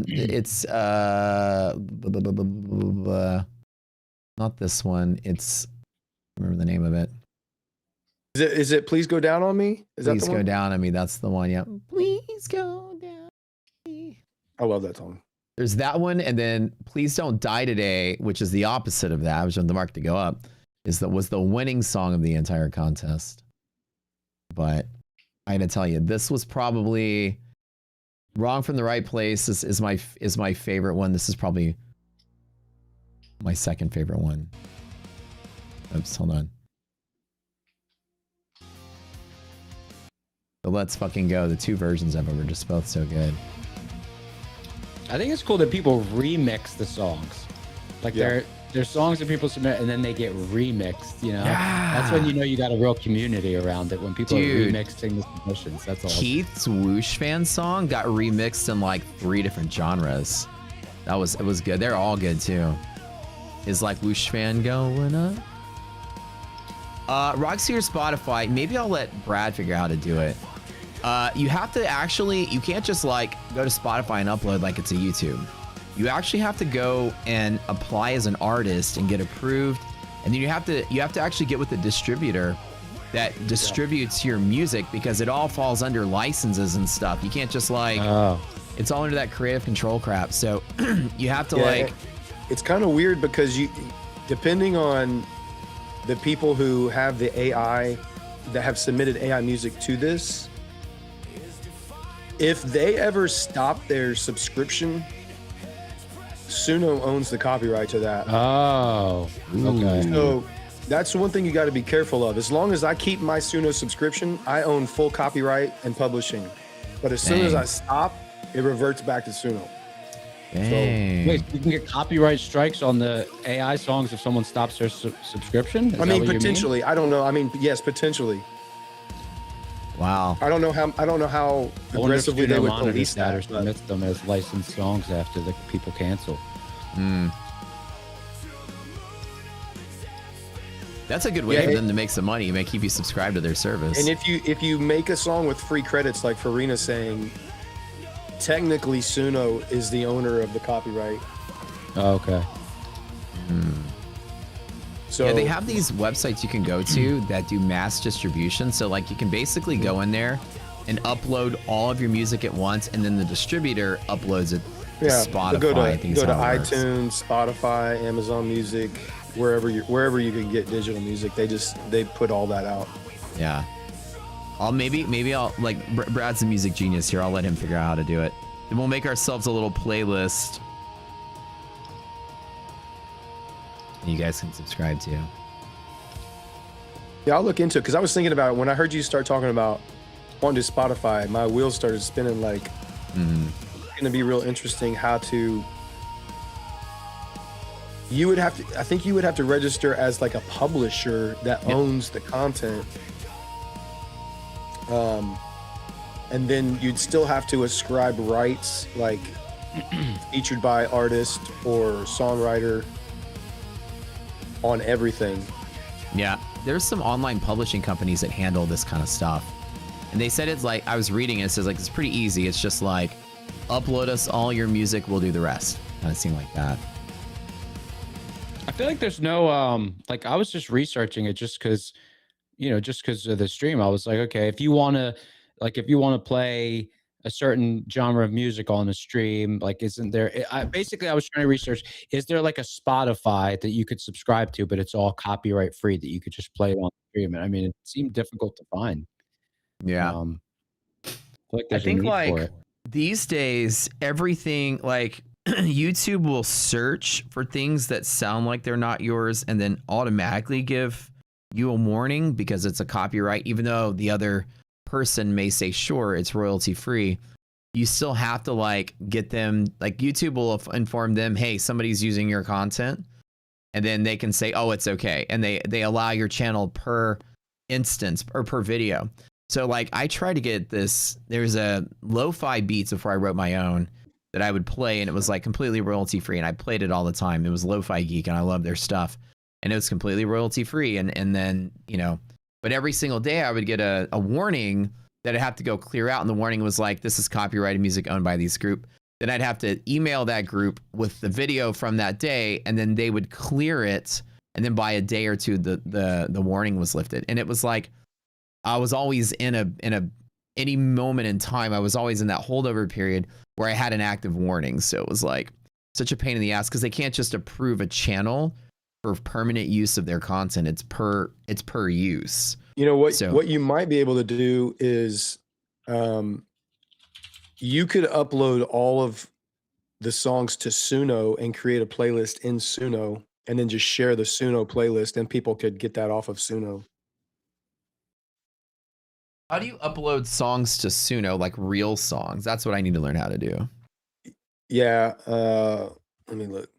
it's not this one. It's, remember the name of it. Is it Please Go Down on Me? Please Go Down on Me. That's the one. Yeah. Please go down on me. I love that song. There's that one, and then Please Don't Die Today, which is the opposite of that, which on the mark to go up, was the winning song of the entire contest. But I gotta tell you, this was probably Wrong from the Right Place is my favorite one. This is probably my second favorite one. Oops, hold on. So let's fucking go. The two versions of them are just both so good. I think it's cool that people remix the songs. Like they're songs that people submit and then they get remixed, Yeah. That's when you got a real community around it, when people are remixing the submissions. That's all. Keith's Whoosh Fan song got remixed in like 3 different genres. It was good. They're all good too. Is like Whoosh Fan going up? Roxy or Spotify, maybe I'll let Brad figure out how to do it. You have to actually, you can't just like go to Spotify and upload like it's a YouTube. You actually have to go and apply as an artist and get approved. And then you have to actually get with the distributor that distributes your music, because it all falls under licenses and stuff. You can't just like, it's all under that creative control crap. So you have to it's kind of weird because depending on the people who have the AI, that have submitted AI music to this, if they ever stop their subscription, Suno owns the copyright to that. Oh, okay. So that's one thing you got to be careful of. As long as I keep my Suno subscription, I own full copyright and publishing. But as soon as I stop, it reverts back to Suno. Dang. So, wait, you can get copyright strikes on the AI songs if someone stops their subscription? I mean, potentially. I don't know. I mean, yes, potentially. Wow. I don't know how I wonder if aggressively they Suno would monitors police that or that. But submits them as licensed songs after the people cancel. That's a good way Yeah, for them to make some money. It may keep you subscribed to their service. and if you make a song with free credits, like Farina saying, technically Suno is the owner of the copyright. Oh, okay. So Yeah, they have these websites you can go to that do mass distribution. So like you can basically go in there and upload all of your music at once, and then the distributor uploads it to Spotify. go to, I think is go to how it works. iTunes, Spotify, Amazon Music, wherever you can get digital music. They put all that out. Yeah. Maybe I'll like Brad's a music genius here. I'll let him figure out how to do it. Then we'll make ourselves a little playlist. And you guys can subscribe to. Yeah, I'll look into it because I was thinking about it when I heard you start talking about wanting to Spotify. My wheels started spinning. Like, it's gonna be real interesting how to. You would have to. I think you would have to register as like a publisher that owns the content. And then you'd still have to ascribe rights, like featured by artist or songwriter, on everything. Yeah, there's some online publishing companies that handle this kind of stuff. And they said it's like, I was reading it, it says like, it's pretty easy. It's just like, upload us all your music, we'll do the rest. Kind of seemed like that. I feel like there's no, like I was just researching it just because, just because of the stream. I was like, okay, if you want to play a certain genre of music on the stream, like, isn't there, I was trying to research, is there like a Spotify that you could subscribe to, but it's all copyright free that you could just play it on the stream? And I mean, it seemed difficult to find. Yeah. I feel like I there's a think need for like it. these days, everything like YouTube will search for things that sound like they're not yours and then automatically give you a warning because it's a copyright, even though the other person may say, sure, it's royalty free. You still have to like get them, like YouTube will inform them, hey, somebody's using your content. And then they can say, oh, it's okay. And they allow your channel per instance or per video. So like I try to get this, there's a lo-fi beats before I wrote my own that I would play, and it was like completely royalty free, and I played it all the time. It was Lo-Fi Geek, and I love their stuff, and it was completely royalty free. And then, but every single day I would get a warning that I'd have to go clear out, and the warning was like, this is copyrighted music owned by this group. Then I'd have to email that group with the video from that day, and then they would clear it, and then by a day or two the warning was lifted. And it was like I was always in any moment in time, I was always in that holdover period where I had an active warning. So it was like such a pain in the ass because they can't just approve a channel for permanent use of their content. It's per use. You know what? So, what you might be able to do is, you could upload all of the songs to Suno and create a playlist in Suno, and then just share the Suno playlist, and people could get that off of Suno. How do you upload songs to Suno, like real songs? That's what I need to learn how to do. Yeah, let me look.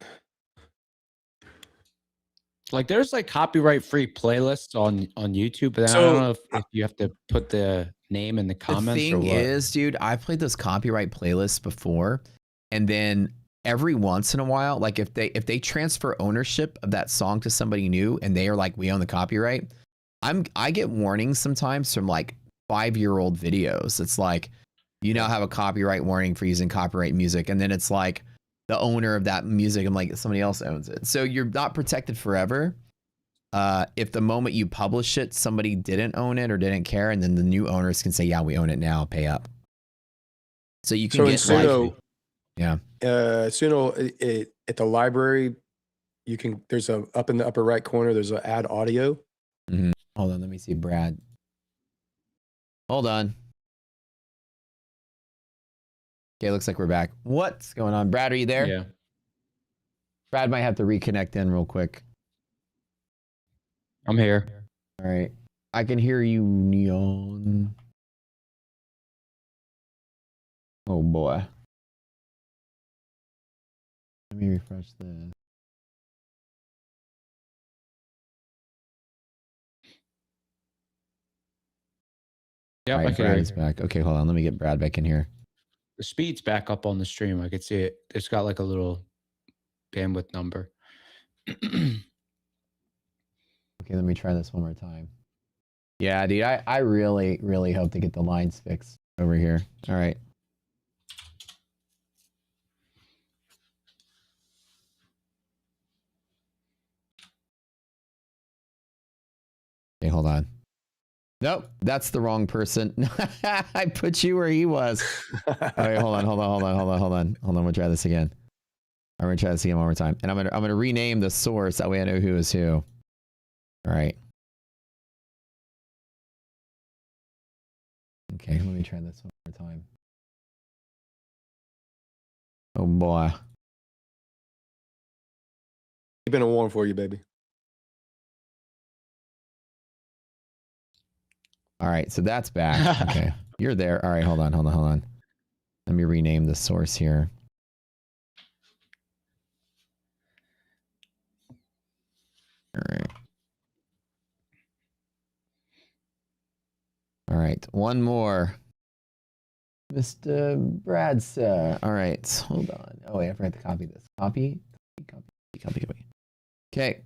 Like there's like copyright free playlists on YouTube, but I don't know if you have to put the name in the comments or what. The thing is, dude, I've played those copyright playlists before, and then every once in a while, like if they transfer ownership of that song to somebody new and they are like, we own the copyright, I get warnings sometimes from like 5-year-old videos. It's like, you now have a copyright warning for using copyright music, and then it's like the owner of that music and like somebody else owns it. So you're not protected forever. If the moment you publish it, somebody didn't own it or didn't care, and then the new owners can say, yeah, we own it now, pay up. So you can get Suno, like, yeah. Suno at the library, you can, there's up in the upper right corner, there's an add audio. Mm-hmm. Hold on, let me see, Brad. Hold on. Okay, looks like we're back. What's going on? Brad, are you there? Yeah. Brad might have to reconnect in real quick. I'm here. All right. I can hear you, Neon. Oh, boy. Let me refresh this. Yep, All I right, can Brad hear is you. back. Okay, hold on. Let me get Brad back in here. The speed's back up on the stream. I could see it. It's got like a little bandwidth number. Okay, let me try this one more time. Yeah, dude, I really, really hope to get the lines fixed over here. All right. Okay, hold on. Nope, that's the wrong person. I put you where he was. All right, hold on. We'll try this again. I'm gonna try this again one more time, and I'm gonna rename the source that way I know who is who. All right. Okay, let me try this one more time. Oh boy. Been a warm for you, baby. All right, so that's back. Okay, you're there. All right, hold on. Let me rename the source here. All right. All right, one more. Mr. Bradsa. All right, hold on. Oh wait, I forgot to copy this. Copy. Okay.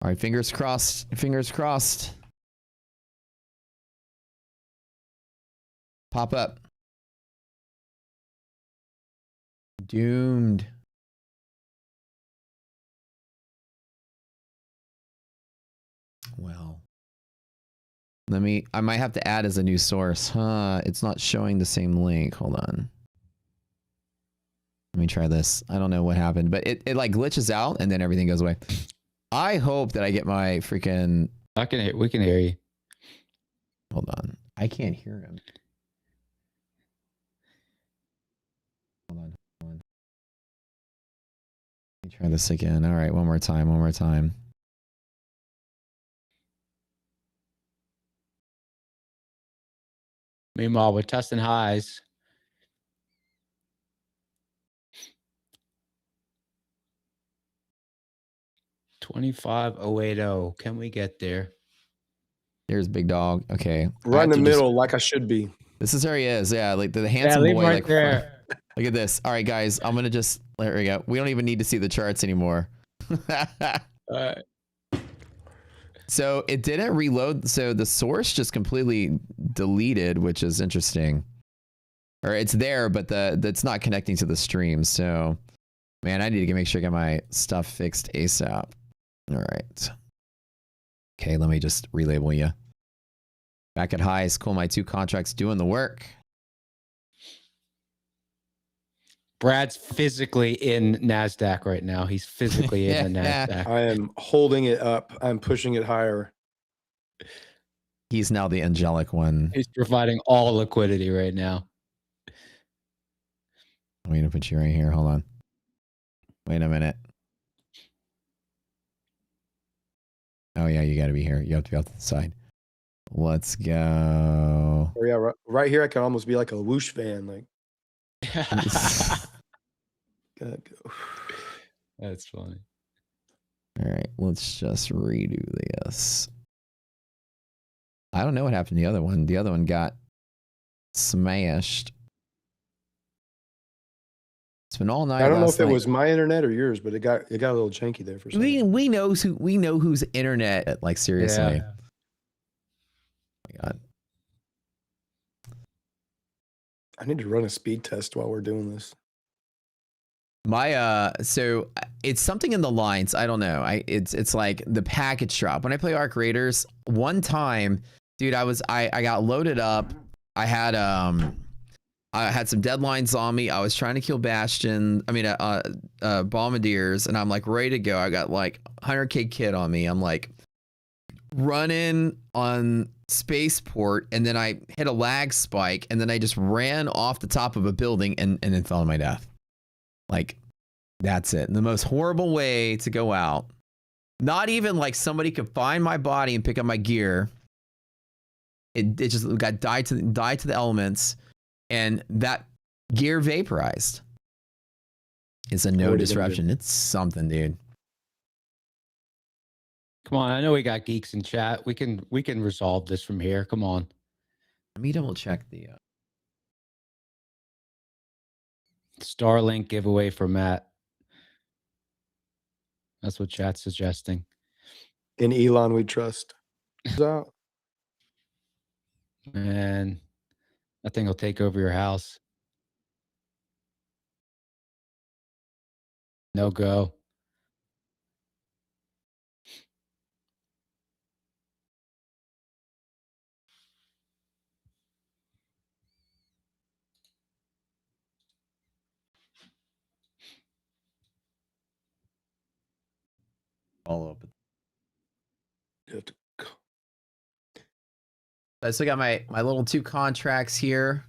All right, fingers crossed. Fingers crossed. Pop up. Doomed. Well, I might have to add as a new source. Huh, it's not showing the same link. Hold on. Let me try this. I don't know what happened, but it like glitches out and then everything goes away. I hope that I get my freaking... We can hear you. Hold on. I can't hear him. Hold on. Let me try this again. All right, one more time. Meanwhile, we're testing highs. $25,080. Can we get there? There's Big Dog. Okay. Right in the middle, like I should be. This is where he is. Yeah, like the handsome leave boy. right Like, there. look at this. All right, guys. I'm gonna just... There we go. We don't even need to see the charts anymore. So it didn't reload. So the source just completely deleted, which is interesting. Or it's there, but that's not connecting to the stream. So, man, I need to make sure I get my stuff fixed ASAP. All right. Okay, let me just relabel you. Back at highs. Cool. My 2 contracts doing the work. Brad's physically in NASDAQ right now. He's physically in the NASDAQ. I am holding it up. I'm pushing it higher. He's now the angelic one. He's providing all liquidity right now. I'm going to put you right here. Hold on. Wait a minute. Oh, yeah, you got to be here. You have to be off to the side. Let's go. Oh, yeah, right here, I can almost be like a whoosh fan. Like, gotta go. That's funny. All right, let's just redo this. I don't know what happened to the other one. The other one got smashed. It's been all night. I don't know if it was my internet or yours, but it got a little janky there for some reason. We know whose internet, like, seriously. Yeah. Oh my God. I need to run a speed test while we're doing this. My so it's something in the lines. I don't know. It's like the package drop. When I play Arc Raiders, one time, dude, I got loaded up. I had some deadlines on me. I was trying to kill bombardiers, and I'm like ready to go. I got like 100k kit on me. I'm like running on spaceport, and then I hit a lag spike, and then I just ran off the top of a building and then fell to my death. Like, that's it. The most horrible way to go out. Not even like somebody could find my body and pick up my gear. It just got died to the elements, and that gear vaporized. It's a no disruption. It's something, dude. Come on, I know we got geeks in chat. We can resolve this from here. Come on. Let me double check the. Starlink giveaway for Matt. That's what chat's suggesting. In Elon we trust. Out. Man, that thing will take over your house. No go. Follow up. You have to- I still got my little 2 contracts here.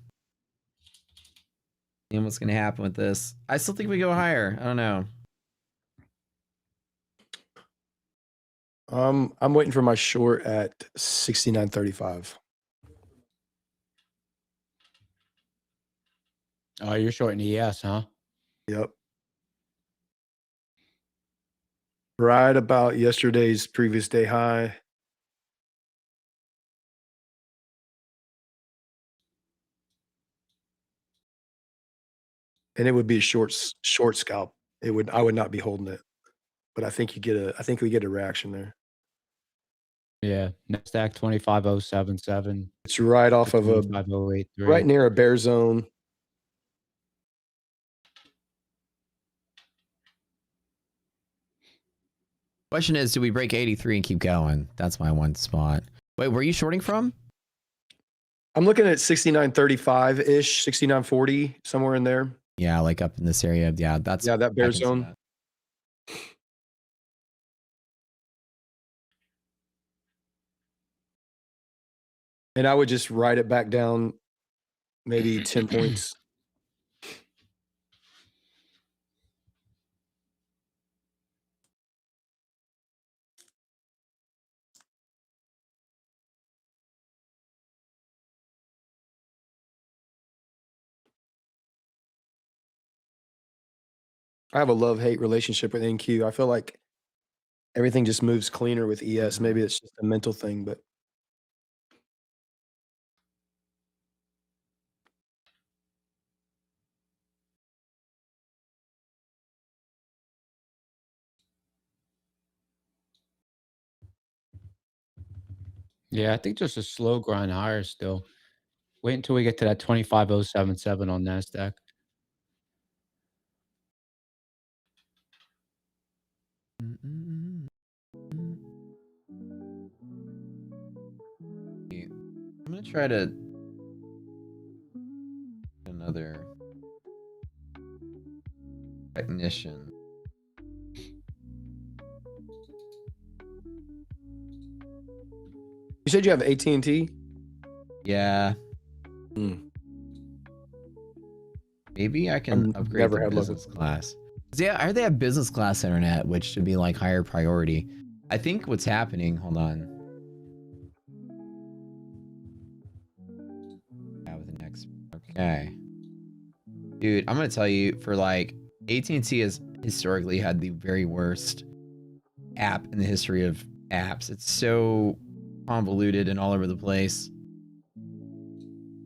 And what's gonna happen with this? I still think we go higher. I don't know. I'm waiting for my short at 69.35. Oh, you're shorting ES, huh? Yep. Right about yesterday's previous day high. And it would be a short scalp. I would not be holding it. But I think we get a reaction there. Yeah. Nasdaq 25077 It's right to off of a 25083. right near a bear zone. Question is, do we break 83 and keep going? That's my one spot. Wait, where are you shorting from? I'm looking at 69.35-ish, 69.40, somewhere in there. Yeah, like up in this area. Yeah, that's Yeah, that I bear can see zone. that. And I would just write it back down maybe 10 points. I have a love-hate relationship with NQ. I feel like everything just moves cleaner with ES. Maybe it's just a mental thing, but Yeah, I think just a slow grind higher still. Wait until we get to that 25077 on Nasdaq. I'm gonna try to another technician. you said you have AT&T? Yeah, Hmm. maybe I can I've upgrade never the had luck business with class. Yeah, I heard they have business class internet, which should be like higher priority. I think what's happening. Hold on. Yeah, with the next. Okay, dude, I'm gonna tell you for like AT&T has historically had the very worst app in the history of apps. It's so convoluted and all over the place.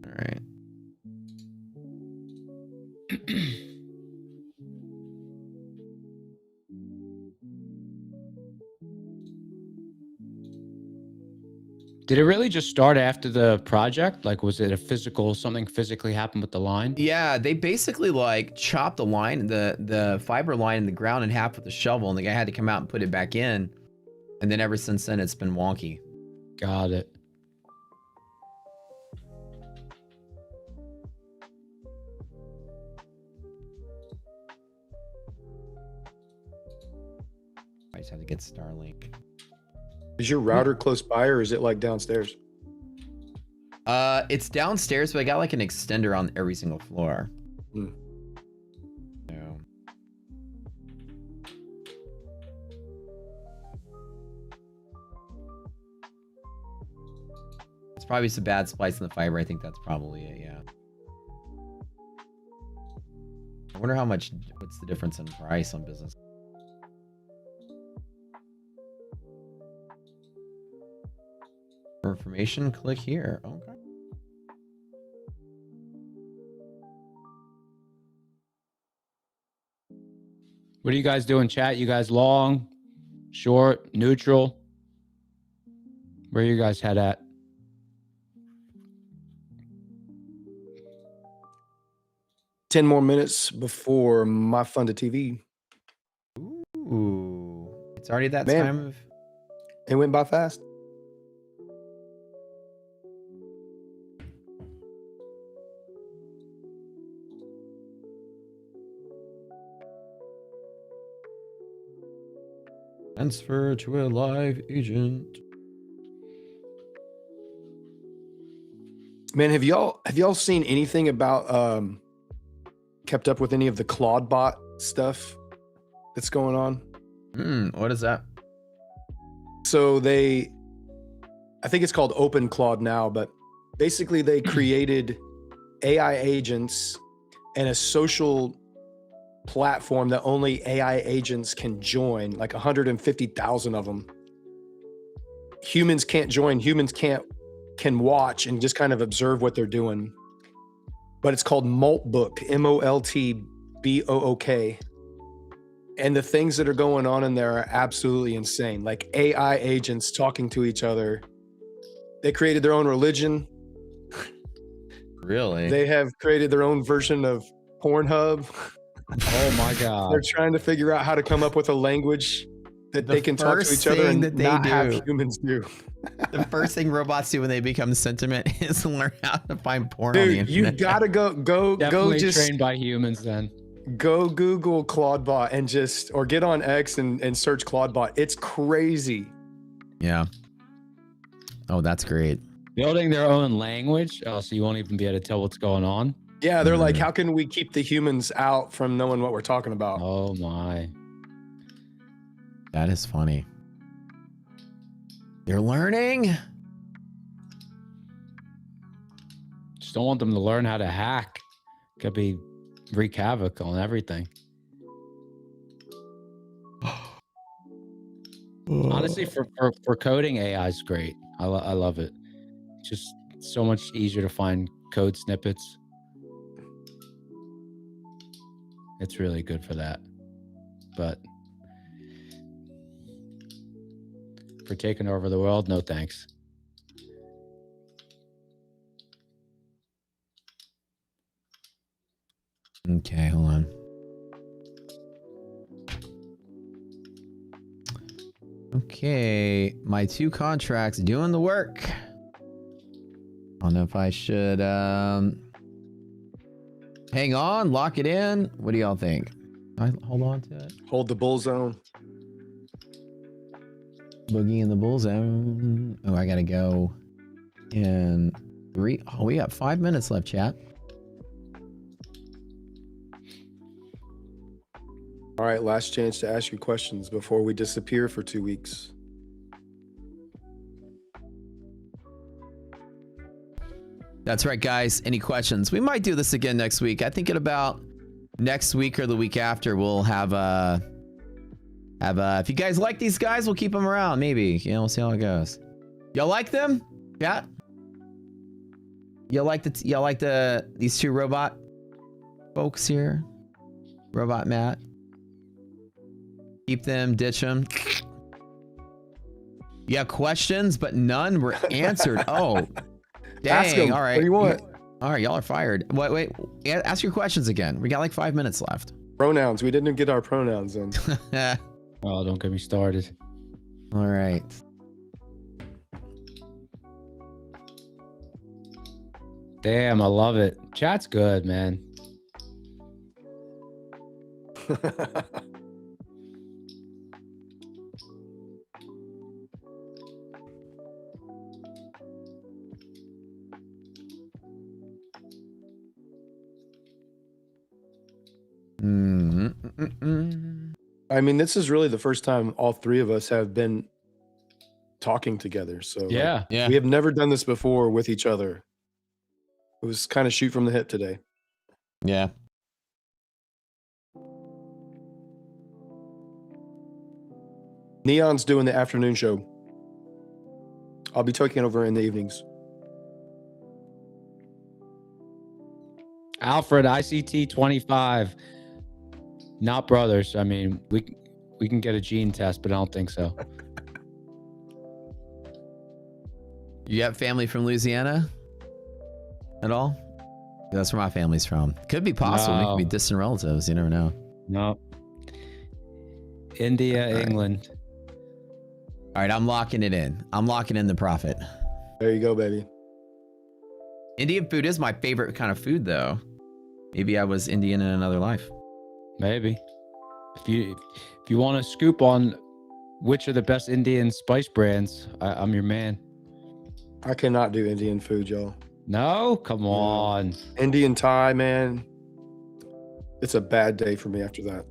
All right. Did it really just start after the project? Like, was it a physical, something physically happened with the line? Yeah, they basically like chopped the line, the fiber line in the ground in half with a shovel, and the guy had to come out and put it back in. And then ever since then, it's been wonky. Got it. I just have to get Starlink. Is your router close by or is it like downstairs? It's downstairs, but I got like an extender on every single floor. Hmm. So. It's probably some bad splice in the fiber. I think that's probably it, yeah. I wonder what's the difference in price on business? information, click here. Okay. What are you guys doing, chat? You guys long, short, neutral? Where you guys head at? Ten more minutes before my fun to TV. Ooh, it's already that Man. time of. It went by fast. Transfer to a live agent. Man, have y'all seen anything about kept up with any of the Claude bot stuff that's going on? What is that? So I think it's called Open Claude now, but basically they created AI agents and a social platform that only AI agents can join, like 150,000 of them. Humans can't join, humans can watch and just kind of observe what they're doing. But it's called Moltbook, MOLTBOOK. And the things that are going on in there are absolutely insane. Like AI agents talking to each other. They created their own religion. Really? They have created their own version of Pornhub. Oh my God. They're trying to figure out how to come up with a language that they can talk to first each other thing and that they not do. have humans do. The first thing robots do when they become sentient is learn how to find porn on the Dude, internet. you gotta go Definitely just trained by humans then. go Google Claudebot and or get on X and search Claudebot. It's crazy. Yeah. Oh, that's great. Building their own language. Oh, so you won't even be able to tell what's going on. Yeah, they're like, how can we keep the humans out from knowing what we're talking about? Oh my. That is funny. They're learning. Just don't want them to learn how to hack. Could be wreak havoc on everything. Honestly, for coding, AI is great. I love it. Just so much easier to find code snippets. It's really good for that. But for taking over the world, no thanks. Okay, hold on. Okay, my 2 contracts doing the work. I don't know if I should hang on, lock it in. What do y'all think? I hold on to it. Hold the bull zone. Boogie in the bull zone. Oh, I gotta go in 3. Oh, we got 5 minutes left, chat. All right, last chance to ask you questions before we disappear for 2 weeks. That's right, guys. Any questions? We might do this again next week. I think in about next week or the week after, we'll have if you guys like these guys, we'll keep them around. Maybe, you know, we'll see how it goes. Y'all like them? Yeah. Y'all like these 2 robot folks here? Robot Matt. Keep them, ditch them. You have questions, but none were answered. Oh, dang. Ask 'em. All right. What do you want? All right, y'all are fired. Wait. Ask your questions again. We got like 5 minutes left. Pronouns. We didn't get our pronouns in. Oh, don't get me started. All right. Damn, I love it. Chat's good, man. I mean, this is really the first time all 3 of us have been talking together. So like, Yeah. Yeah. we have never done this before with each other. It was kind of shoot from the hip today. Yeah. Neon's doing the afternoon show. I'll be taking over in the evenings. Alfred, ICT 25. Not brothers. I mean, we can get a gene test, but I don't think so. You have family from Louisiana at all? That's where my family's from. Could be possible. We No. could be distant relatives. You never know. No. India, All right. England. All right, I'm locking it in. I'm locking in the profit. There you go, baby. Indian food is my favorite kind of food, though. Maybe I was Indian in another life. Maybe. If you want to scoop on which are the best Indian spice brands, I'm your man. I cannot do Indian food, y'all. No? Come on. Indian Thai, man. It's a bad day for me after that.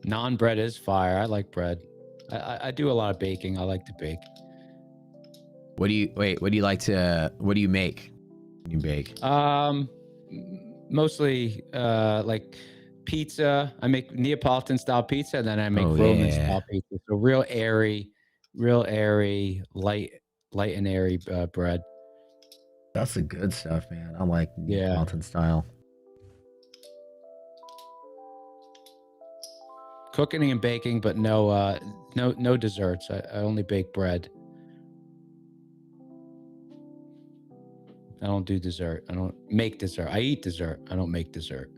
Naan bread is fire. I like bread. I do a lot of baking. I like to bake. What do you like to, what do you make when you bake? Mostly like pizza. I make Neapolitan style pizza, and then I make Oh, Roman yeah. style pizza. So real airy, light and airy bread. That's the good stuff, man. I like Yeah. Neapolitan style. Cooking and baking, but no desserts. I only bake bread. I don't do dessert. I don't make dessert. I eat dessert. I don't make dessert.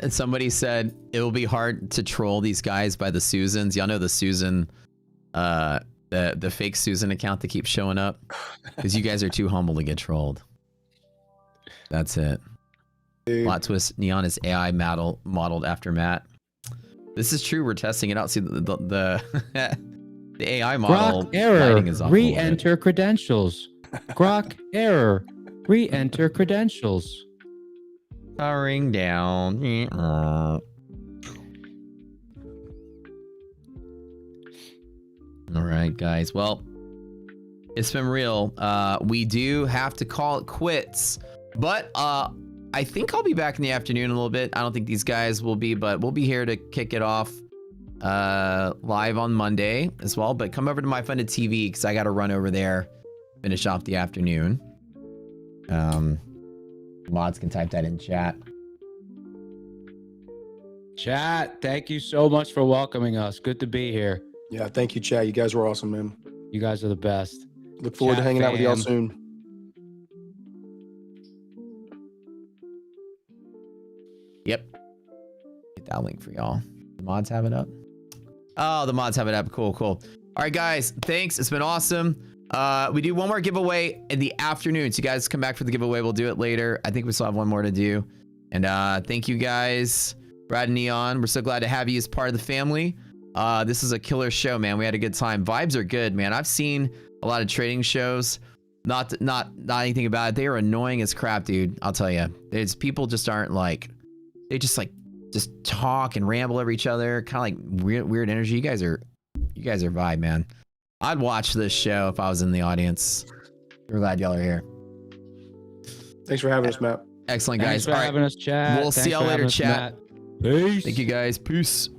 And somebody said it will be hard to troll these guys by the Susans. Y'all know the Susan, the fake Susan account that keeps showing up, because you guys are too humble to get trolled. That's it. Dude. Plot twist: Neon is AI modeled after Matt. This is true. We're testing it out. See the AI model Grok error. lighting is off a little bit. Re-enter credentials. Grok error. Re-enter credentials. Powering down. All right, guys. Well, it's been real. We do have to call it quits, but I think I'll be back in the afternoon a little bit. I don't think these guys will be, but we'll be here to kick it off live on Monday as well. But come over to My Funded TV, because I got to run over there, finish off the afternoon. Mods can type that in chat. Chat, thank you so much for welcoming us. Good to be here. Yeah, thank you, Chad. You guys were awesome, man. You guys are the best. Look forward to Chat hanging out with y'all fam. soon. Yep. Get that link for y'all. The mods have it up. Oh, the mods have it up. Cool, cool. All right, guys. Thanks. It's been awesome. We do one more giveaway in the afternoon. So you guys come back for the giveaway. We'll do it later. I think we still have one more to do. And thank you guys, Brad and Neon. We're so glad to have you as part of the family. This is a killer show, man. We had a good time. Vibes are good, man. I've seen a lot of trading shows. Not anything about it. They are annoying as crap, dude. I'll tell you. There's people just aren't like, they just talk and ramble over each other. Kind of like weird energy. You guys are vibe, man. I'd watch this show if I was in the audience. We're glad y'all are here. Thanks for having us, Matt. Excellent, Thanks guys. for All right. having us, chat. We'll see y'all later, chat. Peace. Thank you, guys. Peace.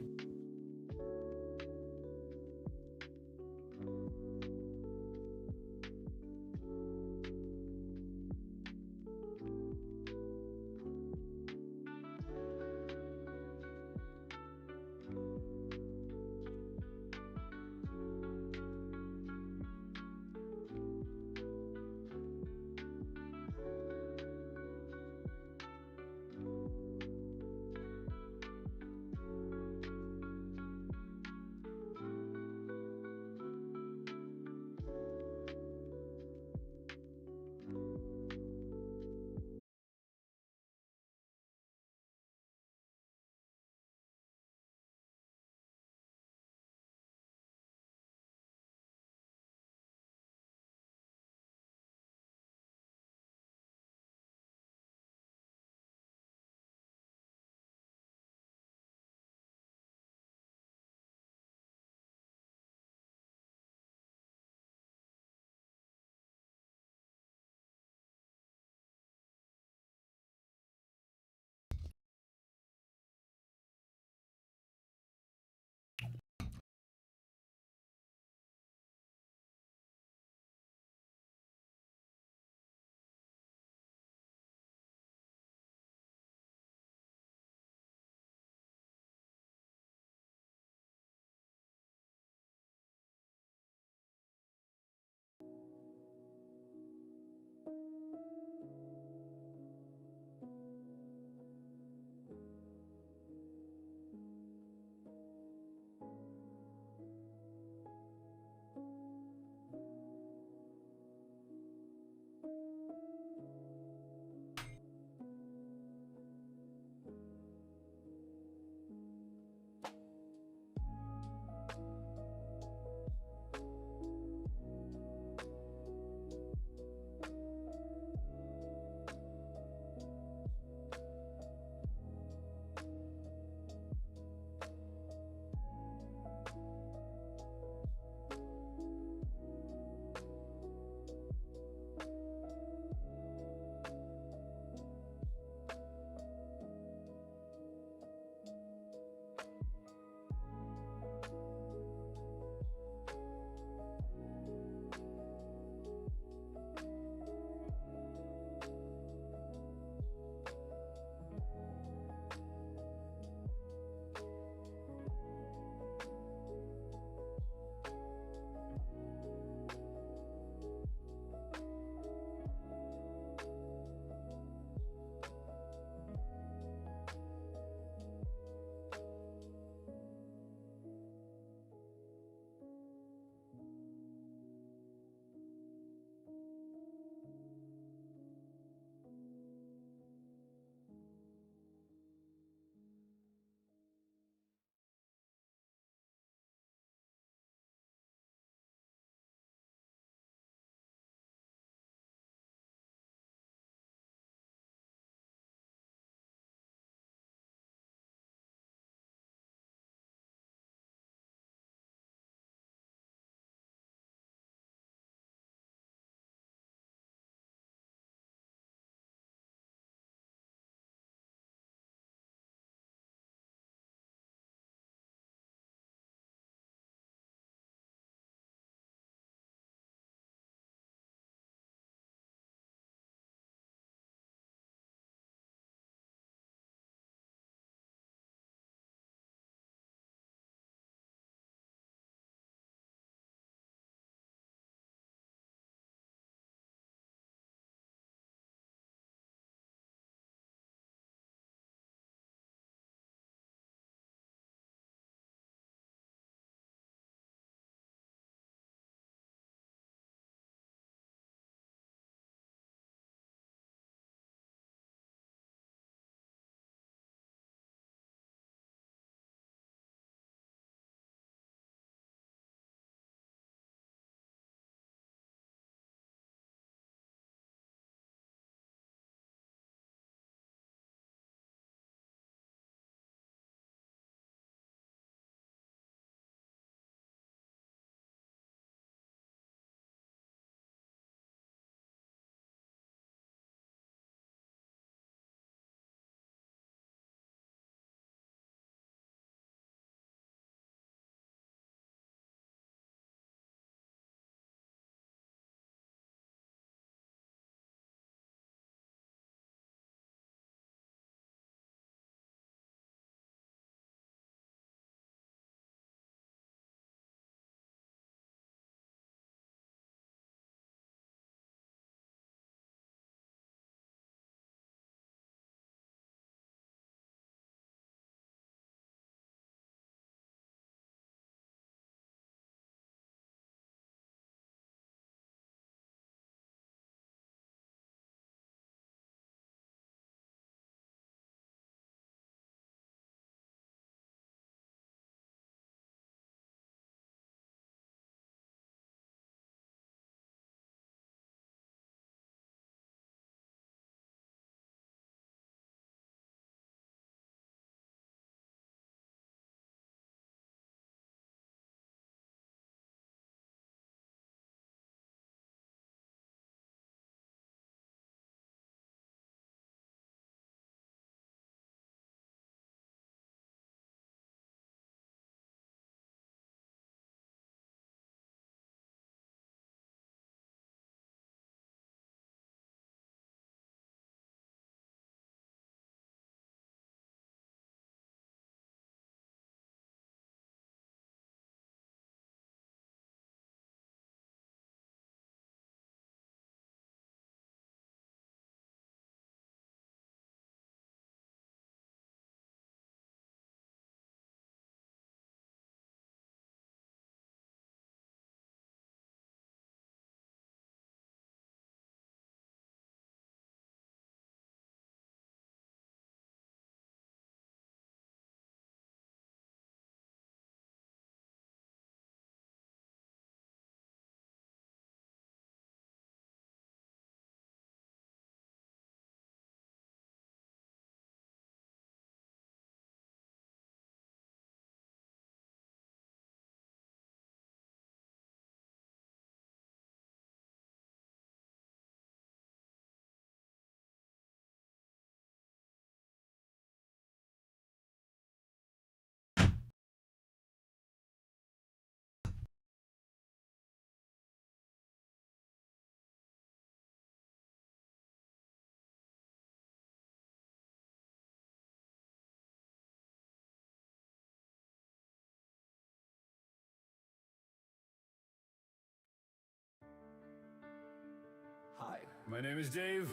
My name is Dave,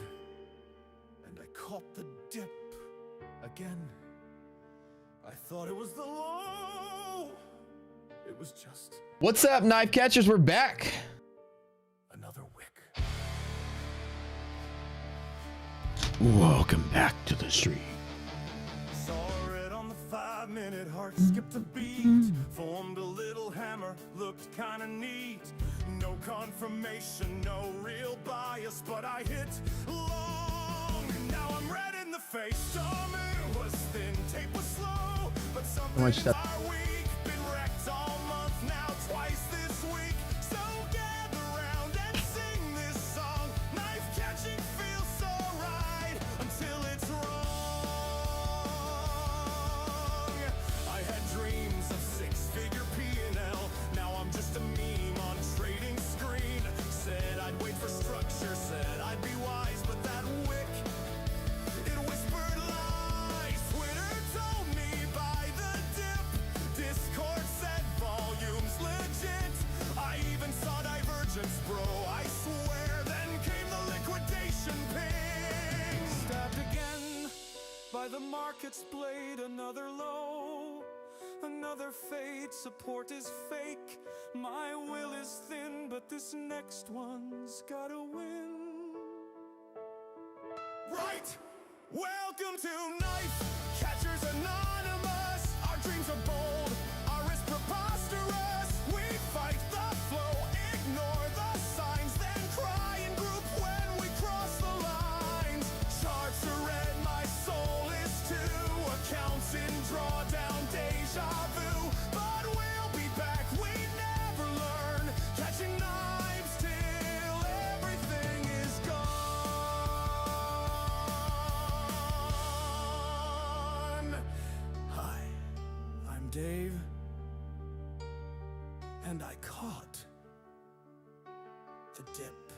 and I caught the dip again. I thought it was the low. It was just What's up, knife catchers? We're back. another wick. Welcome back to the stream. Saw it on the 5-minute heart, skipped a beat, formed a little hammer, looked kinda neat. No confirmation, no real bias, but I hit long. Now I'm red in the face. Stomach was thin, tape was slow, but something much stuff. our week been wrecked all month now, twice this week. So gather round and sing this song. Knife catching feels so right until it's wrong. I had dreams of 6-figure P&L. Now I'm just a meme on trading screen. Said I'd wait for structure, said I'd be wise, but that wick, it whispered lies. Twitter told me buy the dip. Discord said volume's legit. I even saw divergence, bro, I swear. Then came the liquidation ping. Stabbed again by the market's blade. Another low, another fade. Support is fake. My will is thin, but this next one's gotta win. Right! Welcome to Knife Catchers Anonymous. Our dreams are bold, our risk preposterous. We fight the flow, ignore the signs, then cry in group when we cross the lines. Charts are red, my soul is too. Accounts in drawdown, deja vu. But we'll be back, we never learn. Catching knives till everything is gone. Hi, I'm Dave, and I caught the dip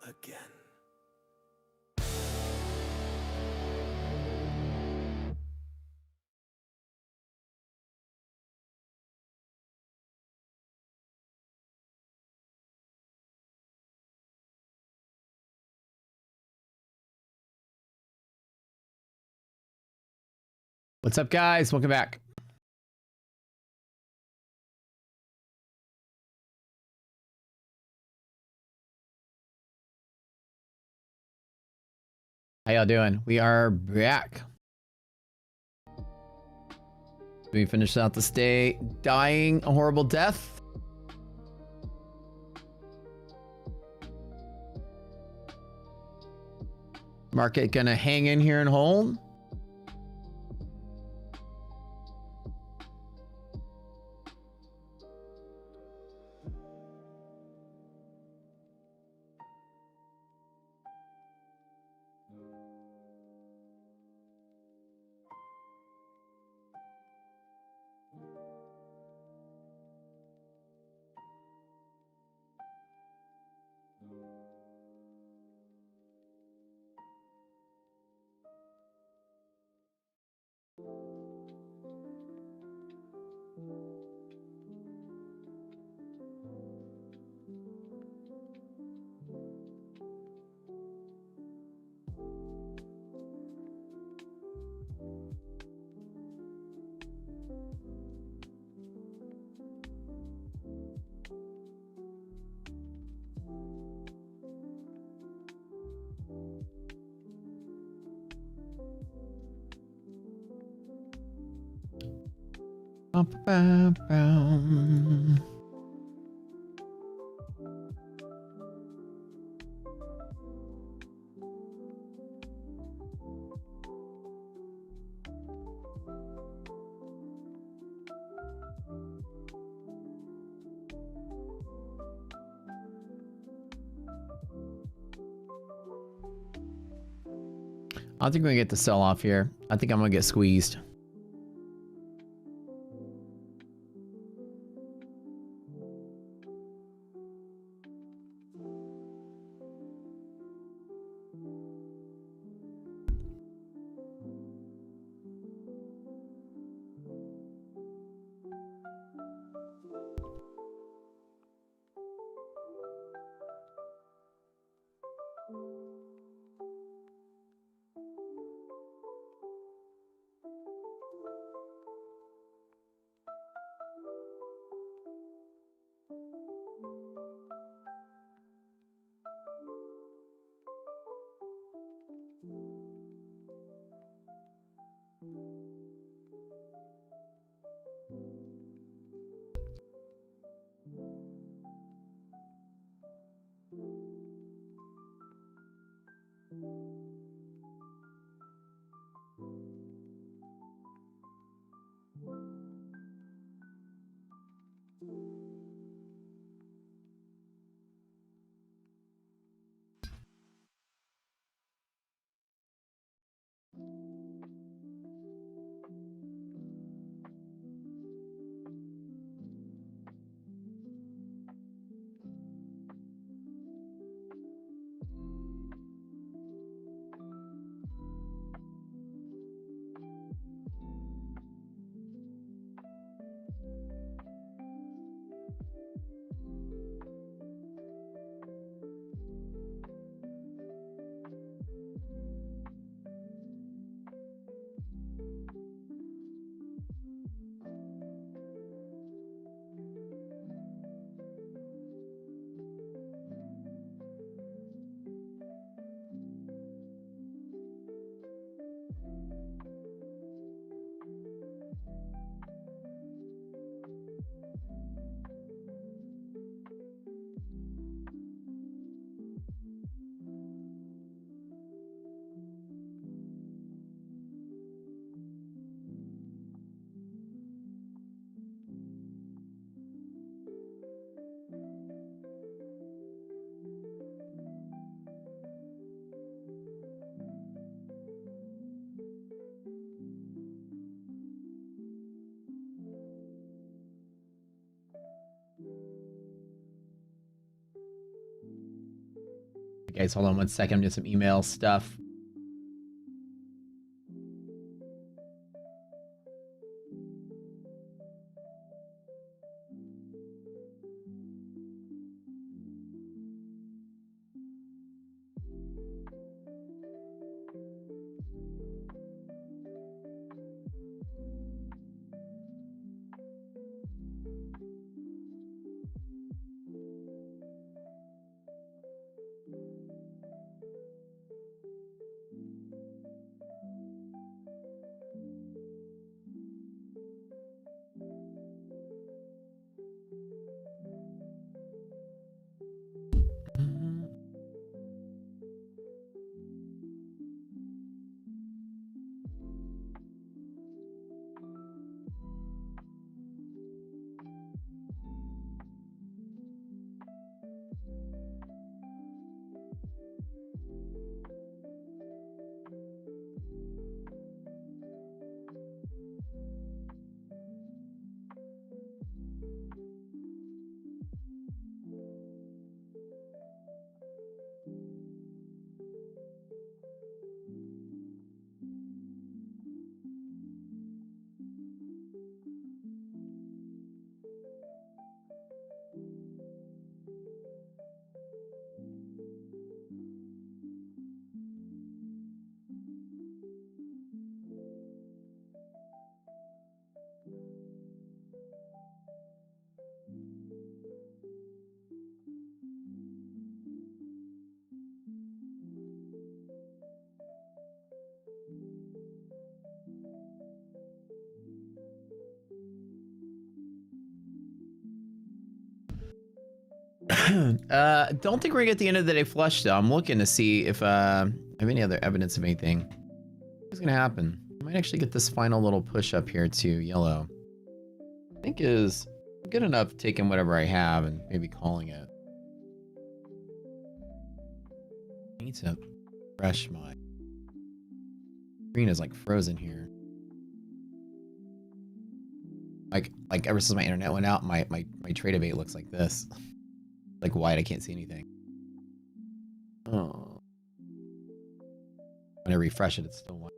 again. What's up, guys? Welcome back. How y'all doing? We are back. We finished out the stay dying a horrible death. Market gonna hang in here and hold. Bum. I don't think we're gonna get the sell off here. I think I'm gonna get squeezed. Guys, hold on 1 second. I'm doing some email stuff. Don't think we're gonna get the end of the day flush though. I'm looking to see if I have any other evidence of anything. What's gonna happen? I might actually get this final little push up here to yellow. I think is good enough taking whatever I have and maybe calling it. I need to refresh my screen is like frozen here. Like ever since my internet went out, my trade debate looks like this. Like white, I can't see anything. Oh. When I refresh it, it's still white.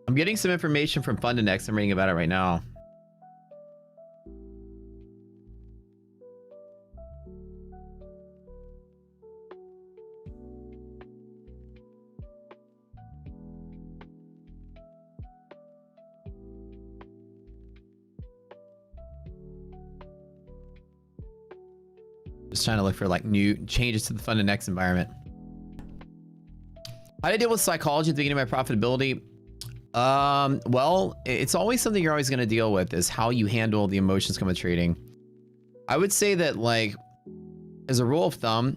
I'm getting some information from Fund and X. I'm reading about it right now. Just trying to look for like new changes to the Fund and X environment. How do I deal with psychology at the beginning of my profitability? Well, it's always something you're always going to deal with is how you handle the emotions come with trading. I would say that, like, as a rule of thumb,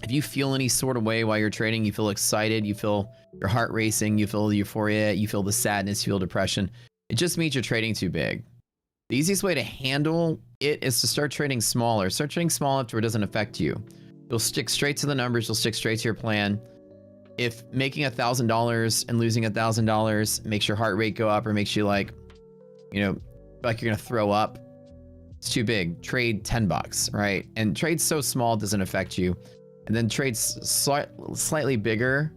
if you feel any sort of way while you're trading, you feel excited, you feel your heart racing, you feel the euphoria, you feel the sadness, you feel depression, it just means you're trading too big. The easiest way to handle it is to start trading smaller. Start trading small enough where it doesn't affect you. You'll stick straight to the numbers. You'll stick straight to your plan. If making $1,000 and losing $1,000 makes your heart rate go up or makes you like, you know, like you're going to throw up, it's too big. Trade 10 bucks, right? And trade so small it doesn't affect you. And then trade slightly bigger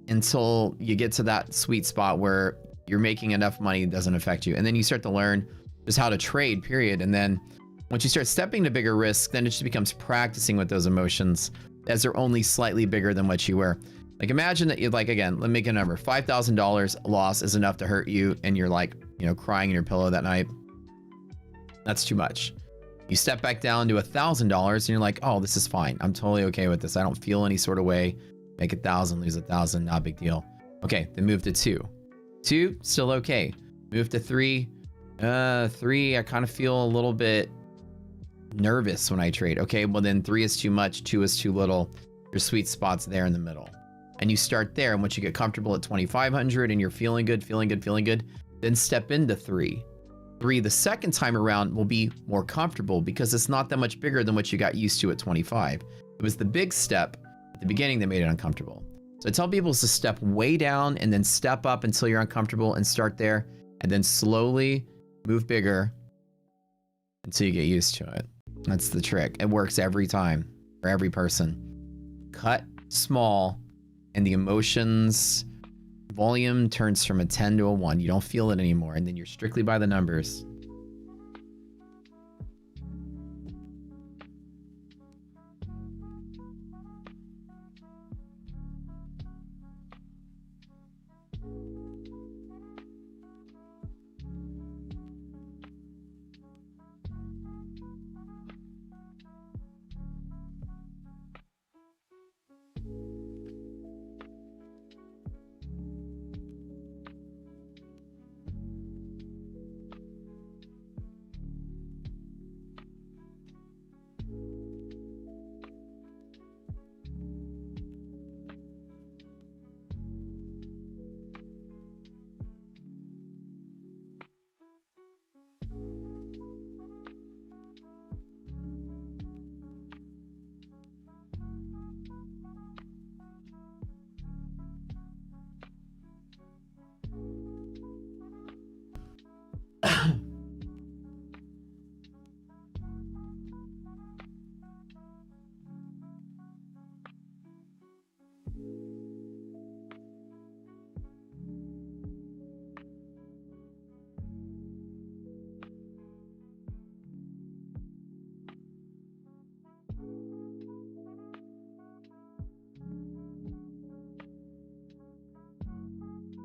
until you get to that sweet spot where you're making enough money, it doesn't affect you. And then you start to learn just how to trade, period. And then once you start stepping to bigger risks, then it just becomes practicing with those emotions as they're only slightly bigger than what you were. Like, imagine that you'd like, again, let me make a number. $5,000 loss is enough to hurt you and you're like, you know, crying in your pillow that night. That's too much. You step back down to $1,000 and you're like, oh, this is fine. I'm totally okay with this. I don't feel any sort of way. Make 1,000, lose 1,000, not a big deal. Okay, then move to 2. 2, still okay. Move to 3. 3, I kind of feel a little bit nervous when I trade. Okay, well then 3 is too much, 2 is too little. Your sweet spot's there in the middle. And you start there, and once you get comfortable at 2,500 and you're feeling good, then step into 3. 3 the second time around will be more comfortable because it's not that much bigger than what you got used to at 25. It was the big step at the beginning that made it uncomfortable. So I tell people to step way down and then step up until you're uncomfortable and start there, and then slowly move bigger until you get used to it. That's the trick. It works every time for every person. Cut small and the emotions volume turns from a 10 to a 1. You don't feel it anymore, and then you're strictly by the numbers.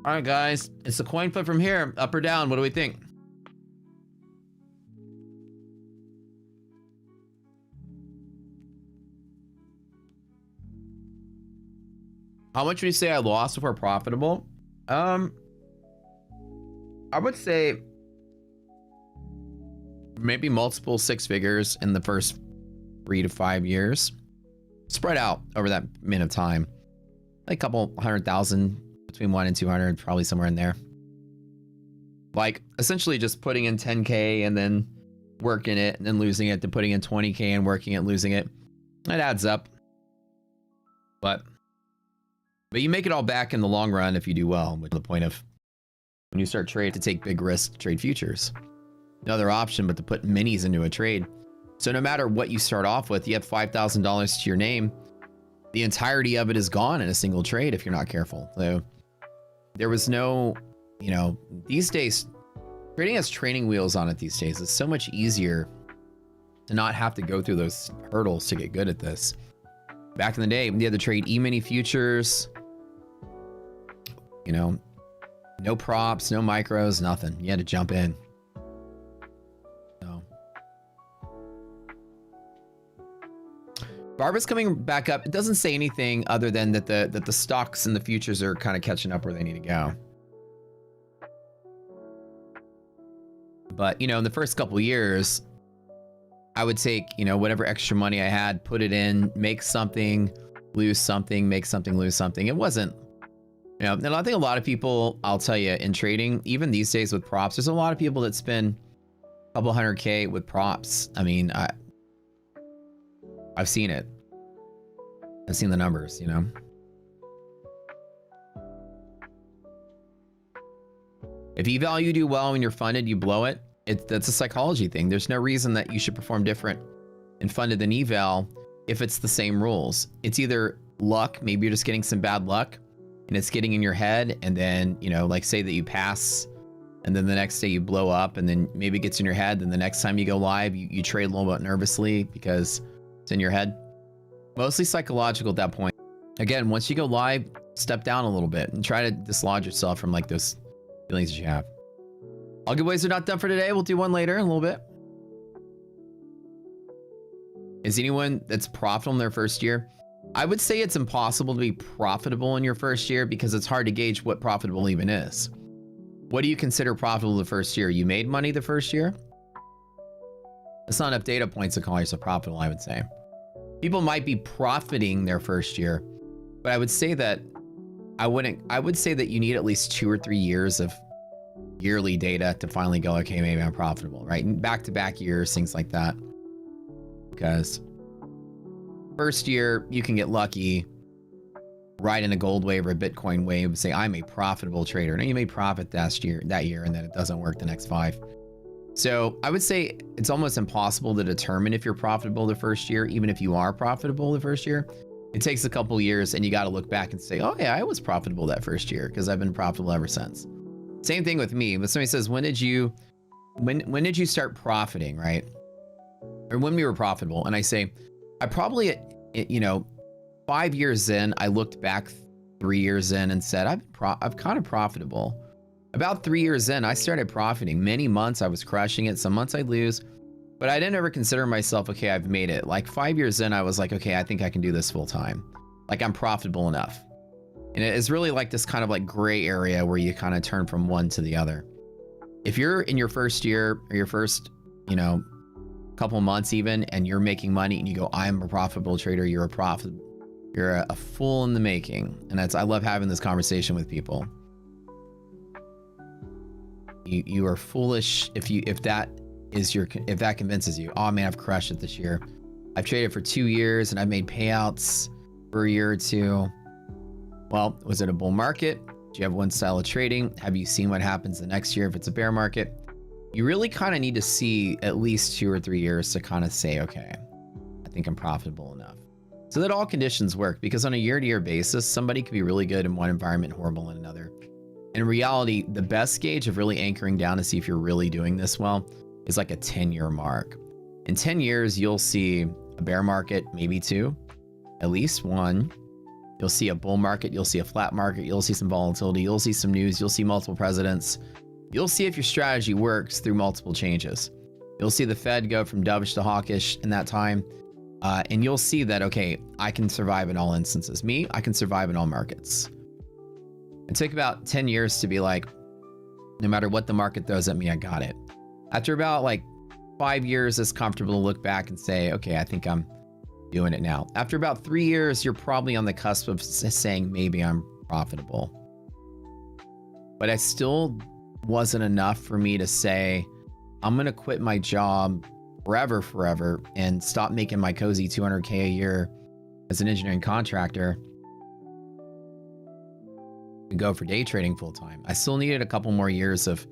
All right, guys, it's a coin flip from here. Up or down, what do we think? How much would you say I lost before profitable? I would say maybe multiple 6 figures in the first 3 to 5 years. Spread out over that minute of time. Like a couple 100,000. Between 1 and 200, probably somewhere in there. Like, essentially just putting in 10K and then working it and then losing it, to putting in 20K and working it, losing it. It adds up. But you make it all back in the long run if you do well, which is the point of when you start trading, to take big risks, trade futures. No other option but to put minis into a trade. So no matter what you start off with, you have $5,000 to your name. The entirety of it is gone in a single trade if you're not careful. So there was no, you know, these days, trading has training wheels on it these days. It's so much easier to not have to go through those hurdles to get good at this. Back in the day, you had to trade E-mini futures, you know, no props, no micros, nothing. You had to jump in. So Darb is coming back up. It doesn't say anything other than that the stocks and the futures are kind of catching up where they need to go. But, you know, in the first couple years, I would take, you know, whatever extra money I had, put it in, make something, lose something, make something, lose something. It wasn't, you know, and I think a lot of people, I'll tell you, in trading, even these days with props, there's a lot of people that spend a couple $100K with props. I mean, I've seen it. I've seen the numbers, you know. If eval you do well when you're funded, you blow it. That's a psychology thing. There's no reason that you should perform different in funded than eval if it's the same rules. It's either luck, maybe you're just getting some bad luck and it's getting in your head, and then, you know, like say that you pass and then the next day you blow up, and then maybe it gets in your head, then the next time you go live, you trade a little bit nervously because it's in your head. Mostly psychological at that point. Again, once you go live, step down a little bit and try to dislodge yourself from like those feelings that you have. All giveaways are not done for today. We'll do one later in a little bit. Is anyone that's profitable in their first year? I would say it's impossible to be profitable in your first year because it's hard to gauge what profitable even is. What do you consider profitable the first year? You made money the first year? That's not enough data points to call yourself profitable, I would say. People might be profiting their first year, but I would say that I would say that you need at least 2 or 3 years of yearly data to finally go, okay, maybe I'm profitable, right? And back-to-back years, things like that. Because first year, you can get lucky, ride in a gold wave or a Bitcoin wave, and say, I'm a profitable trader. And you may profit that year, and then it doesn't work the next 5. So I would say it's almost impossible to determine if you're profitable the first year, even if you are profitable the first year. It takes a couple years, and you got to look back and say, oh yeah, I was profitable that first year because I've been profitable ever since. Same thing with me. When somebody says, when did you start profiting, right? Or when we were profitable? And I say, I probably, you know, 5 years in, I looked back 3 years in and said, I'm kind of profitable. About 3 years in, I started profiting. Many months I was crushing it. Some months I'd lose, but I didn't ever consider myself, okay, I've made it. Like 5 years in, I was like, okay, I think I can do this full time. Like I'm profitable enough. And it's really like this kind of like gray area where you kind of turn from one to the other. If you're in your first year or your first, you know, couple months even, and you're making money and you go, I'm a profitable trader, you're a fool in the making. And I love having this conversation with people. You are foolish if that convinces you. Oh man, I've crushed it this year. I've traded for 2 years and I've made payouts for a year or two. Well, was it a bull market? Do you have one style of trading? Have you seen what happens the next year if it's a bear market? You really kind of need to see at least 2 or 3 years to kind of say, okay, I think I'm profitable enough. So that all conditions work, because on a year-to-year basis, somebody could be really good in one environment, horrible in another. In reality, the best gauge of really anchoring down to see if you're really doing this well is like a 10-year mark. In 10 years, you'll see a bear market, maybe 2, at least 1. You'll see a bull market, you'll see a flat market, you'll see some volatility, you'll see some news, you'll see multiple presidents. You'll see if your strategy works through multiple changes. You'll see the Fed go from dovish to hawkish in that time. And you'll see that, okay, I can survive in all instances. Me, I can survive in all markets. It took about 10 years to be like, no matter what the market throws at me, I got it. After about like 5 years, it's comfortable to look back and say, okay, I think I'm doing it now. After about 3 years, you're probably on the cusp of saying, maybe I'm profitable. But I still wasn't enough for me to say, I'm going to quit my job forever, and stop making my cozy 200K a year as an engineering contractor and go for day trading full time. I still needed a couple more years of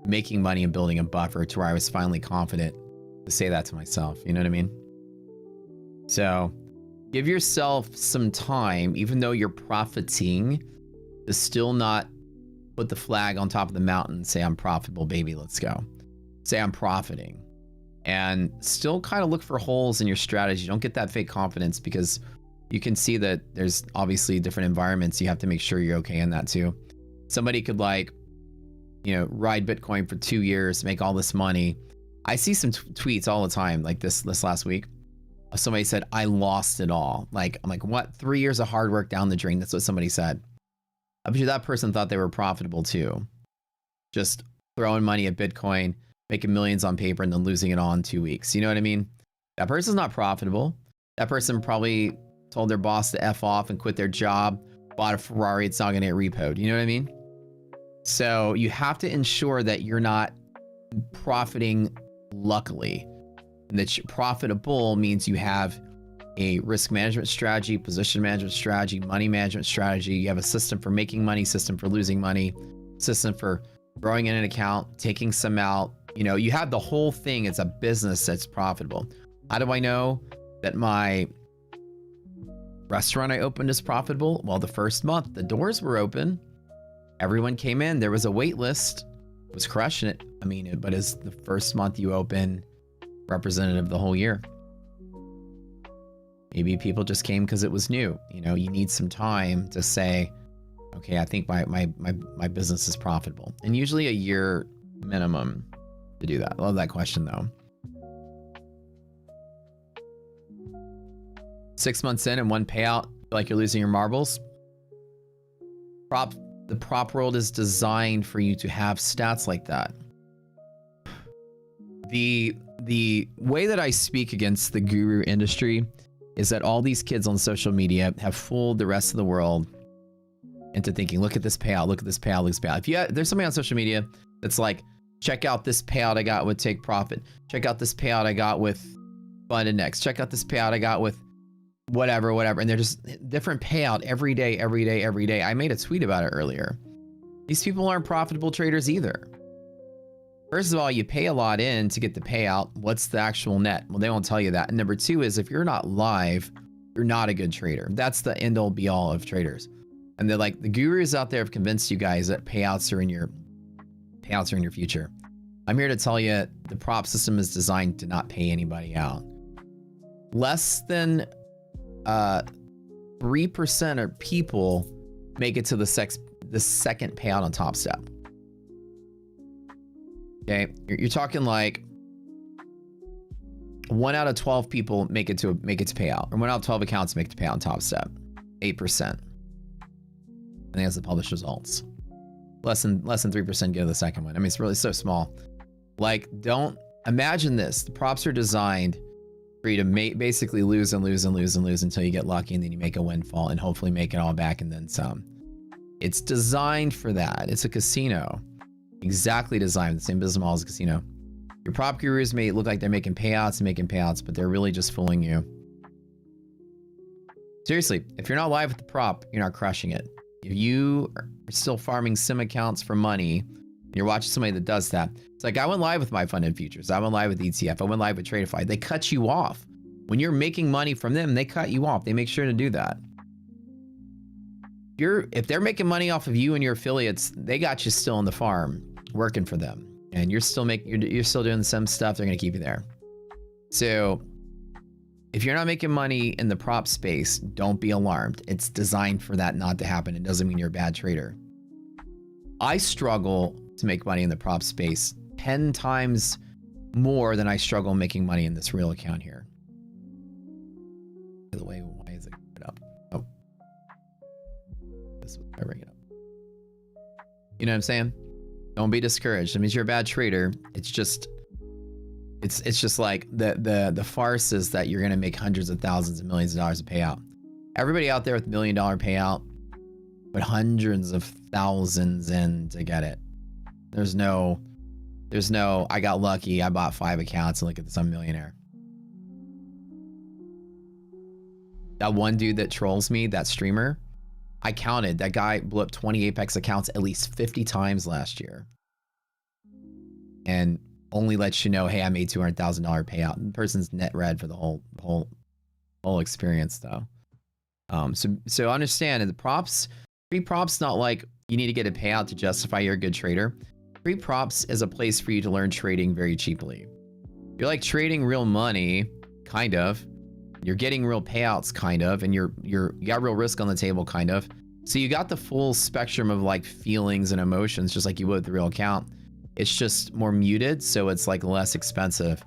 making money and building a buffer to where I was finally confident to say that to myself. You know what I mean? So give yourself some time, even though you're profiting, to still not put the flag on top of the mountain and say, I'm profitable, baby, let's go. Say I'm profiting. And still kind of look for holes in your strategy. Don't get that fake confidence, because you can see that there's obviously different environments. You have to make sure you're okay in that too. Somebody could like, you know, ride Bitcoin for 2 years, make all this money. I see some tweets all the time, like this last week. Somebody said, I lost it all. Like, I'm like, what? 3 years of hard work down the drain. That's what somebody said. I bet you that person thought they were profitable too. Just throwing money at Bitcoin, making millions on paper and then losing it all in 2 weeks. You know what I mean? That person's not profitable. That person probably told their boss to F off and quit their job, bought a Ferrari, it's not going to get repoed. You know what I mean? So you have to ensure that you're not profiting luckily. And that profitable means you have a risk management strategy, position management strategy, money management strategy. You have a system for making money, system for losing money, system for growing in an account, taking some out. You know, you have the whole thing. It's a business that's profitable. How do I know that my restaurant I opened is profitable? Well, the first month, the doors were open. Everyone came in. There was a wait list. It was crushing it. I mean, but is the first month you open representative of the whole year? Maybe people just came because it was new. You know, you need some time to say, okay, I think my business is profitable. And usually a year minimum to do that. I love that question though. 6 months in and one payout, feel like you're losing your marbles. The prop world is designed for you to have stats like that. The way that I speak against the guru industry is that all these kids on social media have fooled the rest of the world into thinking, look at this payout, look at this payout, look at this payout. If there's somebody on social media that's like, check out this payout I got with Take Profit. Check out this payout I got with Fund Index. Check out this payout I got with whatever. And they're just different payout every day. I made a tweet about it earlier. These people aren't profitable traders either. First of all, you pay a lot in to get the payout. What's the actual net? Well, they won't tell you that. And number two is if you're not live, you're not a good trader. That's the end all be all of traders. And they're like, the gurus out there have convinced you guys that payouts are in your future. I'm here to tell you the prop system is designed to not pay anybody out. Less than 3% of people make it to the second payout on Top Step. Okay, you're talking like 1 out of 12 people make it to payout, or 1 out of 12 accounts make it to payout on Top Step. 8%. I think that's the published results. Less than 3% go to the second one. I mean, it's really so small. Like, don't imagine this. The props are designed for you to basically lose until you get lucky, and then you make a windfall and hopefully make it all back and then some. It's designed for that. It's a casino. Exactly designed. The same business model as a casino. Your prop gurus may look like they're making payouts, but they're really just fooling you. Seriously, if you're not live with the prop, you're not crushing it. If you are still farming sim accounts for money, and you're watching somebody that does that, it's like I went live with my funded futures. I went live with ETF. I went live with Tradify. They cut you off. When you're making money from them, they cut you off. They make sure to do that. If they're making money off of you and your affiliates, they got you still on the farm working for them, and you're still doing the same stuff. They're going to keep you there. So if you're not making money in the prop space, don't be alarmed. It's designed for that not to happen. It doesn't mean you're a bad trader. I struggle to make money in the prop space 10 times more than I struggle making money in this real account here. By the way, why is it up? Oh, this was I bring it up. You know what I'm saying? Don't be discouraged. It means you're a bad trader. It's just like the farce is that you're gonna make hundreds of thousands of millions of dollars of payout. Everybody out there with $1 million payout put hundreds of thousands in to get it. There's no I got lucky, I bought 5 accounts and look at this, I'm a millionaire. That one dude that trolls me, that streamer, I counted, that guy blew up 20 Apex accounts at least 50 times last year. And only lets you know, hey, I made $200,000 payout. The person's net red for the whole experience though. So understand the props, free props, not like you need to get a payout to justify you're a good trader. Free props is a place for you to learn trading very cheaply. You're like trading real money, kind of. You're getting real payouts, kind of, and you got real risk on the table, kind of. So you got the full spectrum of like feelings and emotions, just like you would with the real account. It's just more muted, so it's like less expensive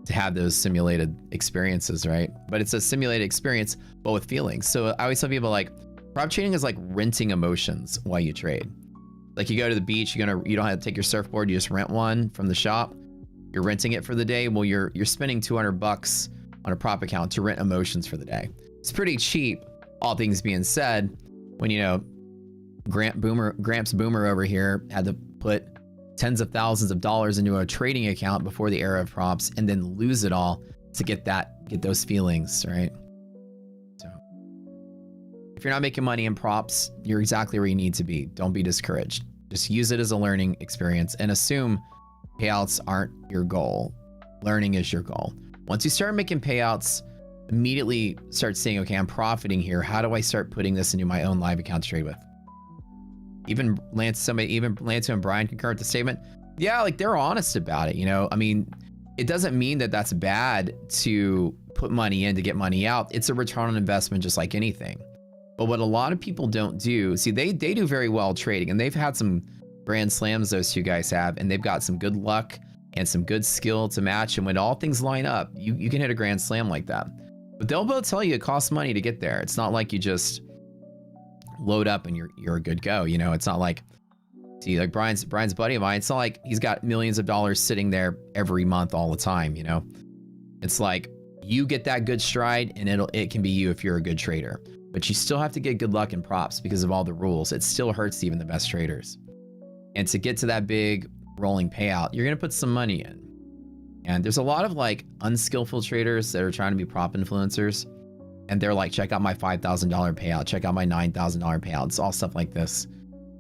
to have those simulated experiences, right? But it's a simulated experience, but with feelings. So I always tell people like, prop trading is like renting emotions while you trade. Like you go to the beach, you don't have to take your surfboard, you just rent one from the shop. You're renting it for the day. Well, you're spending 200 bucks on a prop account to rent emotions for the day. It's pretty cheap, all things being said, when, you know, Gramps Boomer over here had to put tens of thousands of dollars into a trading account before the era of props and then lose it all to get those feelings, right? So if you're not making money in props, you're exactly where you need to be. Don't be discouraged. Just use it as a learning experience and assume payouts aren't your goal. Learning is your goal. Once you start making payouts, immediately start saying, okay, I'm profiting here. How do I start putting this into my own live account to trade with? Even Lance and Brian concur with the statement. Yeah, like they're honest about it, you know? I mean, it doesn't mean that that's bad to put money in to get money out. It's a return on investment just like anything. But what a lot of people don't do, see, they do very well trading, and they've had some grand slams, those two guys have, and they've got some good luck and some good skill to match. And when all things line up, you can hit a grand slam like that. But they'll both tell you it costs money to get there. It's not like you just load up and you're a good go. You know, it's not like, see, like Brian's buddy of mine, it's not like he's got millions of dollars sitting there every month all the time, you know? It's like you get that good stride and it can be you if you're a good trader. But you still have to get good luck in props because of all the rules. It still hurts even the best traders. And to get to that big rolling payout, you're gonna put some money in. And there's a lot of like unskillful traders that are trying to be prop influencers. And they're like, check out my $5,000 payout, check out my $9,000 payout. It's all stuff like this.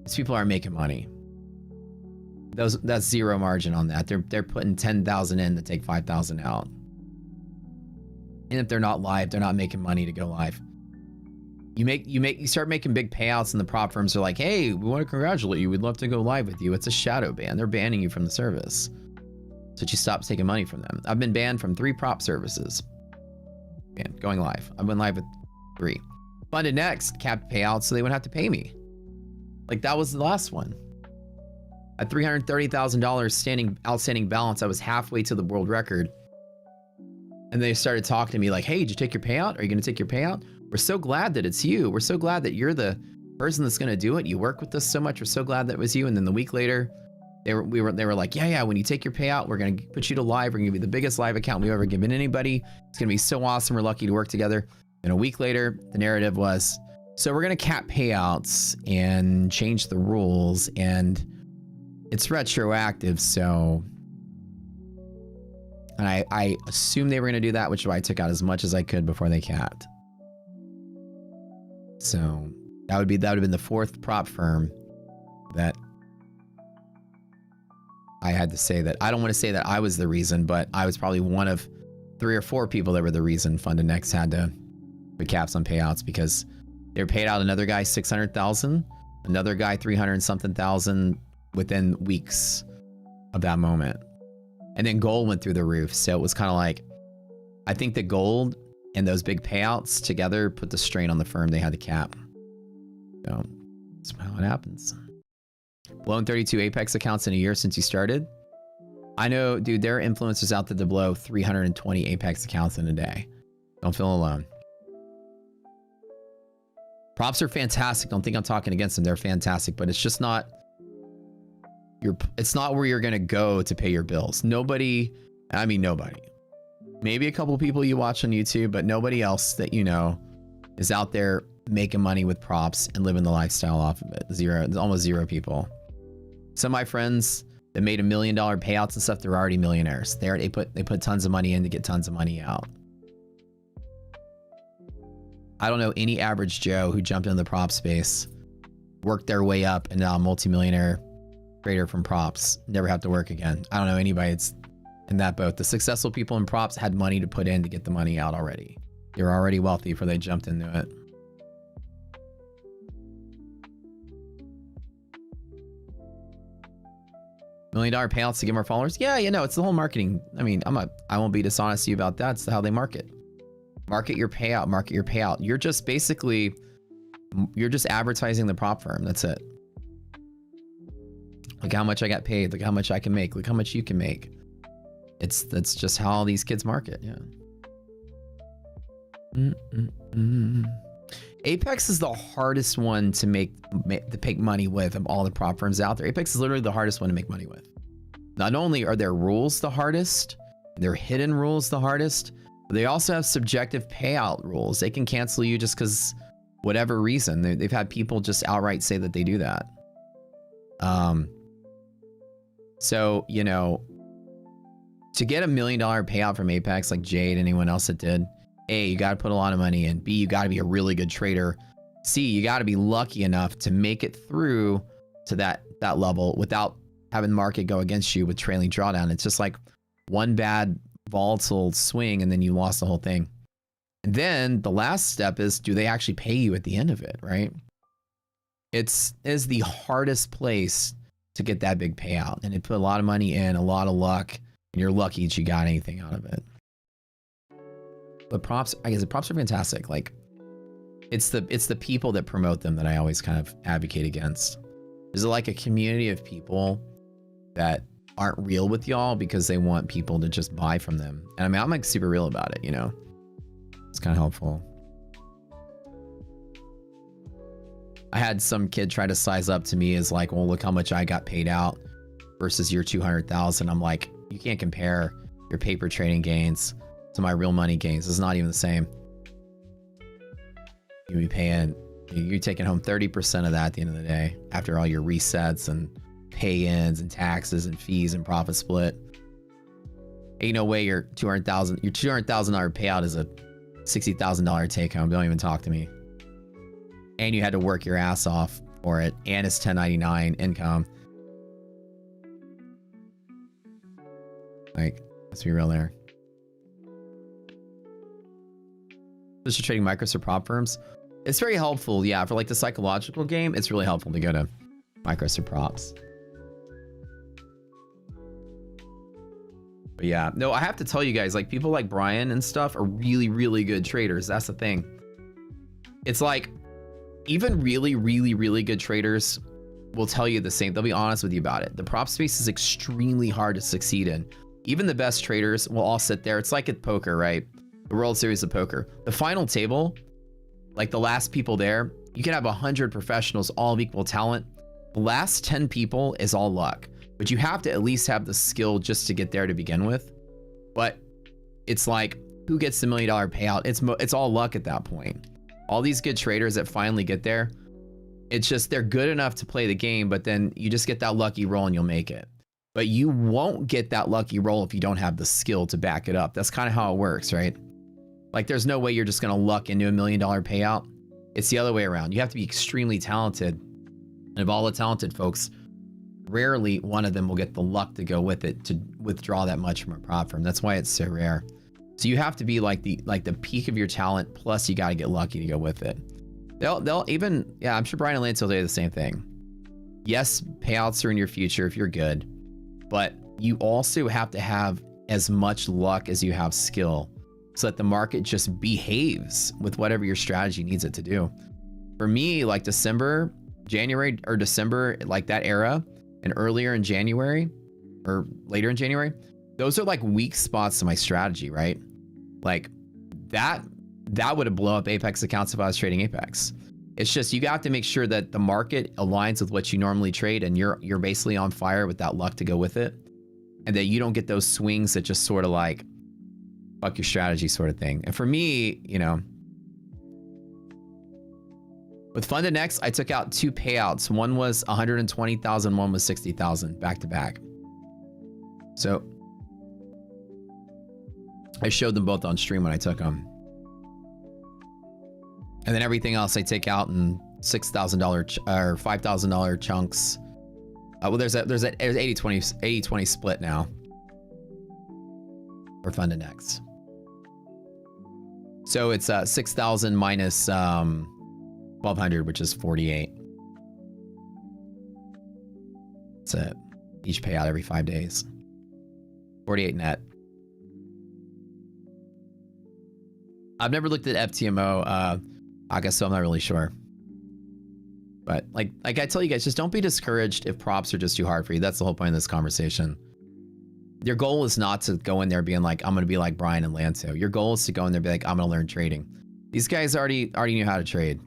These people aren't making money. That's zero margin on that. They're putting 10,000 in to take 5,000 out. And if they're not live, they're not making money to go live. You start making big payouts, and the prop firms are like, hey, we want to congratulate you. We'd love to go live with you. It's a shadow ban. They're banning you from the service. So you stop taking money from them. I've been banned from 3 prop services. Man, going live. I went live with 3. Funded Next capped payouts so they wouldn't have to pay me. Like that was the last one. At $330,000 outstanding balance, I was halfway to the world record. And they started talking to me like, hey, did you take your payout? Are you going to take your payout? We're so glad that it's you. We're so glad that you're the person that's going to do it. You work with us so much. We're so glad that it was you. And then the week later, they were like, yeah, when you take your payout, we're going to put you to live. We're going to give you the biggest live account we've ever given anybody. It's going to be so awesome. We're lucky to work together. And a week later, the narrative was, so we're going to cap payouts and change the rules. And it's retroactive. So, and I assumed they were going to do that, which is why I took out as much as I could before they capped. So that would have been the 4th prop firm that I had to say that. I don't want to say that I was the reason, but I was probably one of 3 or 4 people that were the reason Funded Next had to put caps on payouts, because they were paid out another guy 600,000, another guy 300 and something thousand within weeks of that moment. And then gold went through the roof. So it was kind of like, I think the gold and those big payouts together put the strain on the firm. They had to cap. So that's how it happens. Blown 32 Apex accounts in a year since you started. I know, dude, there are influencers out there that blow 320 Apex accounts in a day. Don't feel alone. Props are fantastic. Don't think I'm talking against them. They're fantastic, but it's just not it's not where you're going to go to pay your bills. Nobody, I mean, nobody. Maybe a couple people you watch on YouTube, but nobody else that you know is out there making money with props and living the lifestyle off of it. Zero, almost 0 people. Some of my friends that made $1 million payouts and stuff, they're already millionaires. They put tons of money in to get tons of money out. I don't know any average Joe who jumped into the prop space, worked their way up, and now a multimillionaire trader from props. Never have to work again. I don't know anybody that's in that boat. The successful people in props had money to put in to get the money out already. They were already wealthy before they jumped into it. $1 million payouts to get more followers? Yeah, you know, it's the whole marketing. I mean, I won't be dishonest to you about that. It's how they market. Market your payout, market your payout. You're just basically, you're just advertising the prop firm. That's it. Look how much I got paid. Look how much I can make. Look how much you can make. That's just how all these kids market. Yeah. Apex is the hardest one to make money with of all the prop firms out there. Apex is literally the hardest one to make money with. not only are their rules the hardest, their hidden rules the hardest, but they also have subjective payout rules. They can cancel you just because whatever reason. They've had people just outright say that they do that. So, you know, to get $1 million payout from Apex, like Jade, anyone else that did, A, you got to put a lot of money in. B, you got to be a really good trader. C, you got to be lucky enough to make it through to that level without having the market go against you with trailing drawdown. It's just like one bad volatile swing and then you lost the whole thing. And then the last step is, do they actually pay you at the end of it, right? Is the hardest place to get that big payout. And it put a lot of money in, a lot of luck, and you're lucky that you got anything out of it. But props, I guess the props are fantastic. Like, it's the people that promote them that I always kind of advocate against. There's like a community of people that aren't real with y'all because they want people to just buy from them. And I mean, I'm like super real about it, you know? It's kind of helpful. I had some kid try to size up to me as like, well, look how much I got paid out versus your 200,000. I'm like, you can't compare your paper trading gains to my real money gains. It's not even the same. You'll be paying, you're taking home 30% of that at the end of the day after all your resets and pay-ins and taxes and fees and profit split. Ain't no way your $200,000 payout is a $60,000 take home. Don't even talk to me. And you had to work your ass off for it, and it's 1099 income. Like, let's be real there. Just for trading micros or prop firms, it's very helpful. Yeah, for like the psychological game, it's really helpful to go to micros or props. But yeah, no, I have to tell you guys, like people like Brian and stuff are really, really good traders. That's the thing. It's like, even really, really, really good traders will tell you the same. They'll be honest with you about it. The prop space is extremely hard to succeed in. Even the best traders will all sit there. It's like at poker, right? The World Series of Poker. The final table, like the last people there, you can have 100 professionals, all of equal talent. The last 10 people is all luck. But you have to at least have the skill just to get there to begin with. But it's like, who gets the $1 million payout? It's all luck at that point. All these good traders that finally get there, it's just they're good enough to play the game, but then you just get that lucky roll and you'll make it. But you won't get that lucky roll if you don't have the skill to back it up. That's kind of how it works, right? Like there's no way you're just going to luck into $1 million payout. It's the other way around. You have to be extremely talented. And of all the talented folks, rarely one of them will get the luck to go with it to withdraw that much from a prop firm. That's why it's so rare. So you have to be like the peak of your talent, plus you got to get lucky to go with it. They'll even, yeah, I'm sure Brian and Lance will say the same thing. Yes, payouts are in your future if you're good, but you also have to have as much luck as you have skill so that the market just behaves with whatever your strategy needs it to do. For me, like January or December, like that era, and earlier in January or later in January, those are like weak spots to my strategy, right? Like that would have blown up Apex accounts if I was trading Apex. It's just, you got to make sure that the market aligns with what you normally trade and you're basically on fire with that luck to go with it. And that you don't get those swings that just sort of like fuck your strategy sort of thing. And for me, you know, with Funded Next, I took out 2 payouts. One was 120,000, one was 60,000 back to back. So I showed them both on stream when I took them. And then everything else I take out in $6,000 or $5,000 chunks. Well, there's an 80-20 split now for Funded Next. So it's 6,000 minus 1,200, which is 48. That's it. Each payout every 5 days. 48 net. I've never looked at FTMO, I guess, so I'm not really sure. But like I tell you guys, just don't be discouraged if props are just too hard for you. That's the whole point of this conversation. Your goal is not to go in there being like, I'm going to be like Brian and Lanto. Your goal is to go in there and be like, I'm going to learn trading. These guys already knew how to trade.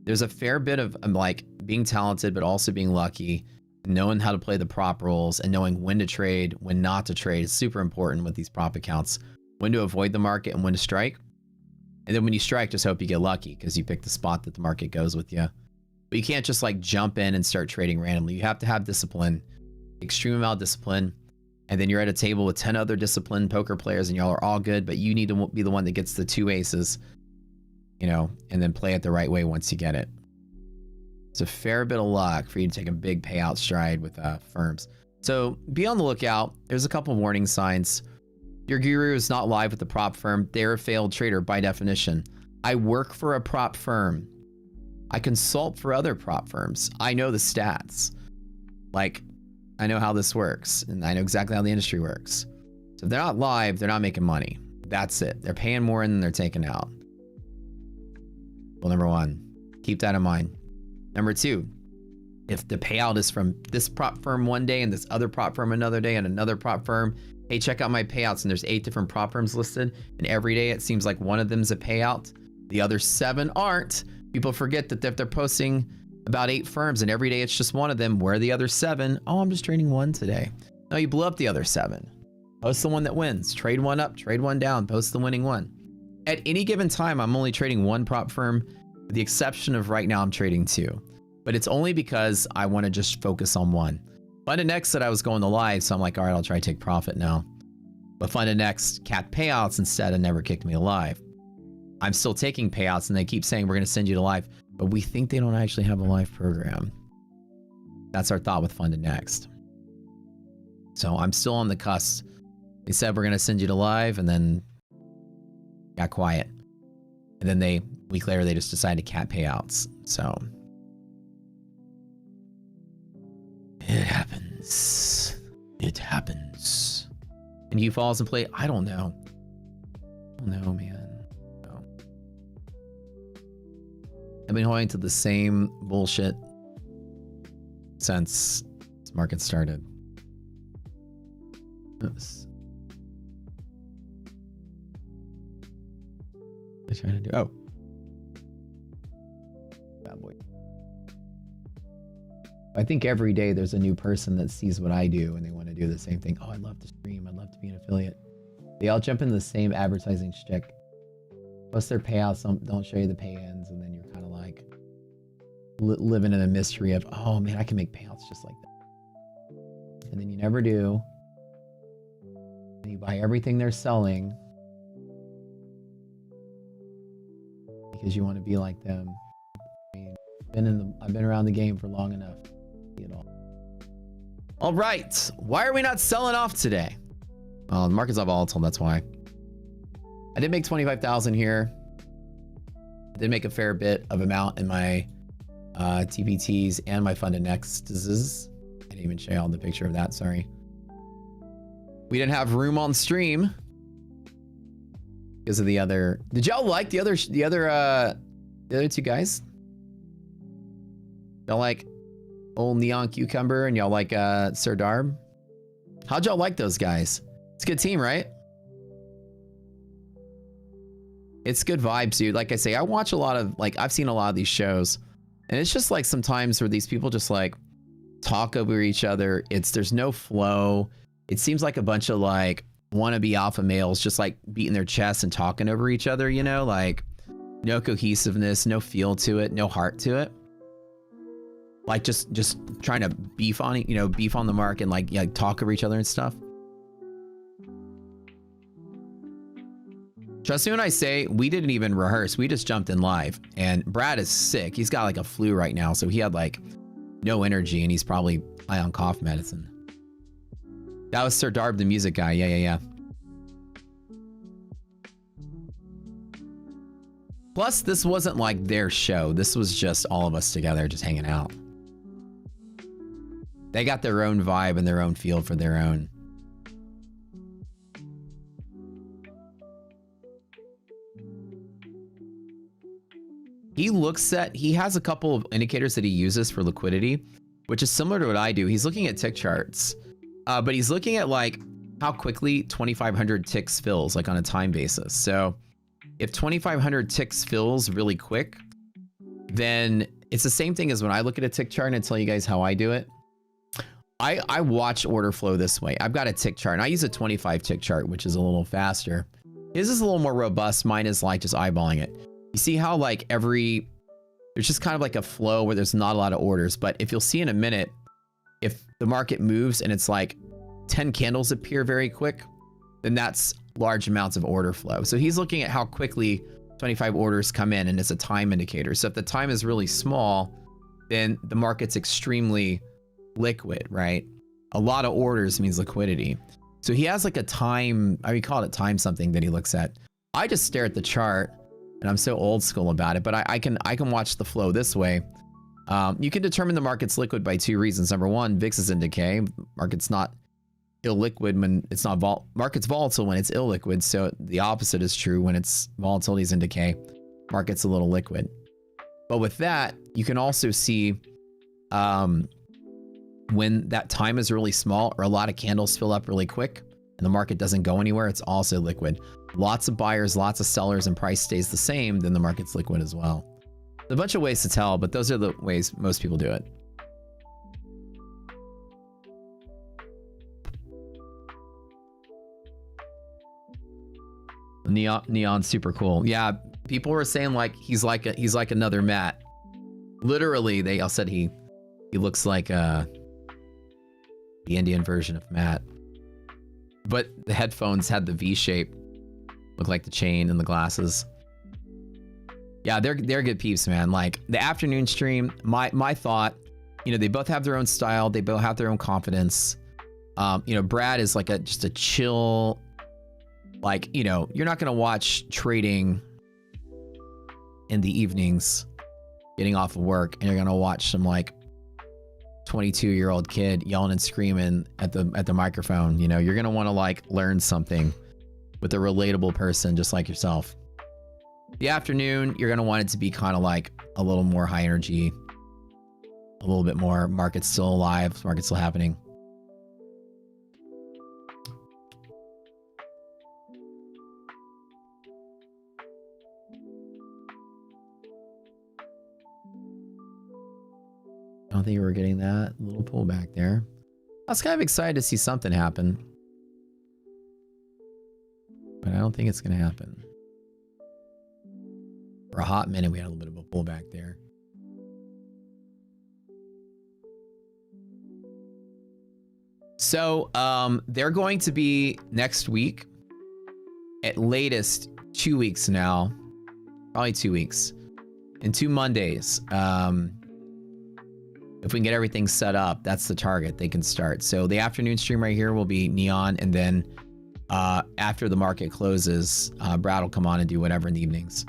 There's a fair bit of like being talented, but also being lucky. Knowing how to play the prop roles and knowing when to trade, when not to trade is super important with these prop accounts. When to avoid the market and when to strike. And then when you strike, just hope you get lucky because you pick the spot that the market goes with you. But you can't just like jump in and start trading randomly. You have to have discipline, extreme amount of discipline. And then you're at a table with 10 other disciplined poker players and y'all are all good, but you need to be the one that gets the 2 aces, you know, and then play it the right way once you get it. It's a fair bit of luck for you to take a big payout stride with firms. So be on the lookout. There's a couple warning signs. Your guru is not live with the prop firm. They're a failed trader by definition. I work for a prop firm. I consult for other prop firms. I know the stats. Like, I know how this works and I know exactly how the industry works. So if they're not live, they're not making money. That's it. They're paying more than they're taking out. Well, number one, keep that in mind. Number two, if the payout is from this prop firm one day and this other prop firm another day and another prop firm, hey, check out my payouts and there's 8 different prop firms listed and every day it seems like one of them's a payout. The other 7 aren't. People forget that if they're posting about 8 firms and every day it's just one of them, where are the other 7? Oh, I'm just trading one today. No, you blew up the other 7. Post the one that wins. Trade one up, trade one down, post the winning one. At any given time, I'm only trading one prop firm. With the exception of right now, I'm trading 2. But it's only because I want to just focus on one. FundedNext said I was going to live, so I'm like, all right, I'll try to take profit now. But FundedNext capped payouts instead and never kicked me alive. I'm still taking payouts and they keep saying we're going to send you to live, but we think they don't actually have a live program. That's our thought with FundedNext. So I'm still on the cusp. They said we're going to send you to live and then got quiet. And then a week later, they just decided to cap payouts. So it happens. It happens. And he falls in play. I don't know. I don't know, man. No. I've been holding to the same bullshit since this market started. Oops. What am I trying to do? Oh. Bad boy. I think every day there's a new person that sees what I do and they want to do the same thing. Oh, I'd love to stream. I'd love to be an affiliate. They all jump into the same advertising shtick. Plus their payouts don't show you the pay-ins, and then you're kind of like living in a mystery of, oh man, I can make payouts just like that. And then you never do. And you buy everything they're selling because you want to be like them. I mean, I've been around the game for long enough. All right, why are we not selling off today? Well, the market's not volatile, that's why. I did make 25,000 here. I did make a fair bit of amount in my TPTs and my FundedNext. I didn't even show y'all the picture of that, sorry. We didn't have room on stream because of the other. Did y'all like the other 2 guys? Y'all like old Neon Cucumber and y'all like Sir Darb? How'd y'all like those guys? It's a good team, right? It's good vibes, dude. Like I say, I watch a lot of, like, I've seen a lot of these shows, and it's just like sometimes where these people just like talk over each other. There's no flow. It seems like a bunch of like wannabe alpha males just like beating their chests and talking over each other, you know, like no cohesiveness, no feel to it, no heart to it. Like just trying to beef on it, you know, beef on the mark and like, yeah, talk over each other and stuff. Trust me when I say we didn't even rehearse. We just jumped in live, and Brad is sick. He's got like a flu right now. So he had like no energy and he's probably high on cough medicine. That was Sir Darb, the music guy. Yeah. Plus, this wasn't like their show. This was just all of us together just hanging out. They got their own vibe and their own feel for their own. He has a couple of indicators that he uses for liquidity, which is similar to what I do. He's looking at tick charts, but he's looking at like how quickly 2,500 ticks fills, like on a time basis. So if 2,500 ticks fills really quick, then it's the same thing as when I look at a tick chart and I tell you guys how I do it. I watch order flow this way. I've got a tick chart, and I use a 25 tick chart, which is a little faster. His is a little more robust. Mine is like just eyeballing it. You see how like there's just kind of like a flow where there's not a lot of orders. But if you'll see in a minute, if the market moves and it's like 10 candles appear very quick, then that's large amounts of order flow. So he's looking at how quickly 25 orders come in, and it's a time indicator. So if the time is really small, then the market's extremely liquid, right? A lot of orders means liquidity. So he has like a time, I mean, call it time something that he looks at. I just stare at the chart, and I'm so old school about it, but I can watch the flow this way. You can determine the market's liquid by two reasons. Number one, VIX is in decay. Market's not illiquid when it's not market's volatile when it's illiquid. So the opposite is true. When it's volatility is in decay, market's a little liquid. But with that, you can also see when that time is really small or a lot of candles fill up really quick and the market doesn't go anywhere, it's also liquid. Lots of buyers, lots of sellers, and price stays the same, then the market's liquid as well. There's a bunch of ways to tell, but those are the ways most people do it. Neon's super cool. Yeah, people were saying like he's like another Matt. Literally, they all said he looks like the Indian version of Matt. But the headphones had the V shape, look like the chain, and the glasses. Yeah, they're good peeps, man. Like the afternoon stream, my thought, you know, they both have their own style, they both have their own confidence. You know, Brad is like just a chill, like, you know, you're not gonna watch trading in the evenings getting off of work and you're gonna watch some like 22-year-old kid yelling and screaming at the microphone. You know, you're gonna want to like learn something with a relatable person just like yourself. The afternoon, you're gonna want it to be kind of like a little more high energy, a little bit more market's still alive, market's still happening. I don't think we were getting that little pullback there. I was kind of excited to see something happen, but I don't think it's going to happen. For a hot minute, we had a little bit of a pullback there. So they're going to be next week, at latest 2 weeks now, probably 2 weeks, and 2 Mondays. If we can get everything set up, that's the target. They can start. So the afternoon stream right here will be Neon, and then after the market closes, Brad will come on and do whatever in the evenings.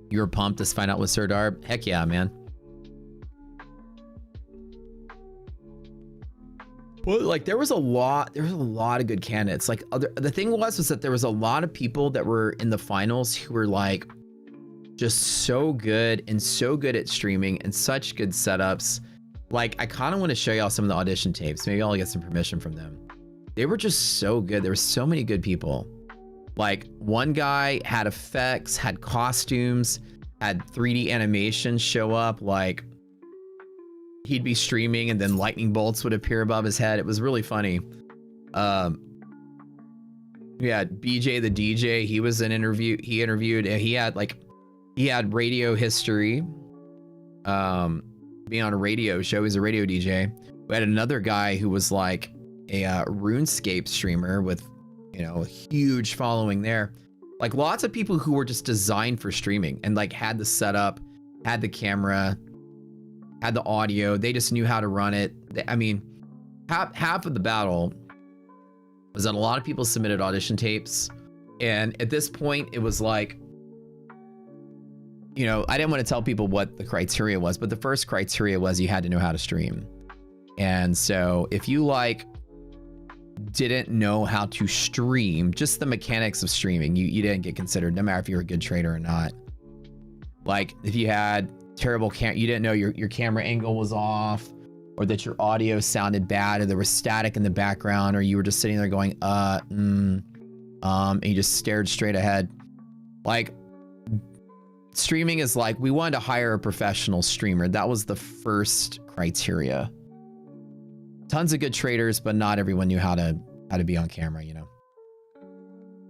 You were pumped to find out with Sir Darb? Heck yeah, man. Well, like there was a lot of good candidates. Like the thing was that there was a lot of people that were in the finals who were like just so good and so good at streaming and such good setups. Like I kind of want to show y'all some of the audition tapes. Maybe I'll get some permission from them. They were just so good. There were so many good people. Like one guy had effects, had costumes, had 3D animations show up. Like he'd be streaming and then lightning bolts would appear above his head. It was really funny. Yeah, BJ the DJ, he was an interview. He interviewed, he had radio history. Being on a radio show, he's a radio DJ. We had another guy who was like a RuneScape streamer with, you know, a huge following there. Like lots of people who were just designed for streaming and like had the setup, had the camera, had the audio. They just knew how to run it. I mean, half of the battle was that a lot of people submitted audition tapes. And at this point, it was like, you know, I didn't want to tell people what the criteria was, but the first criteria was you had to know how to stream. And so if you like didn't know how to stream, just the mechanics of streaming, you didn't get considered, no matter if you were a good trader or not. Like if you had terrible you didn't know your camera angle was off, or that your audio sounded bad, or there was static in the background, or you were just sitting there going and you just stared straight ahead. Like streaming is like, we wanted to hire a professional streamer. That was the first criteria. Tons of good traders, but not everyone knew how to be on camera, you know.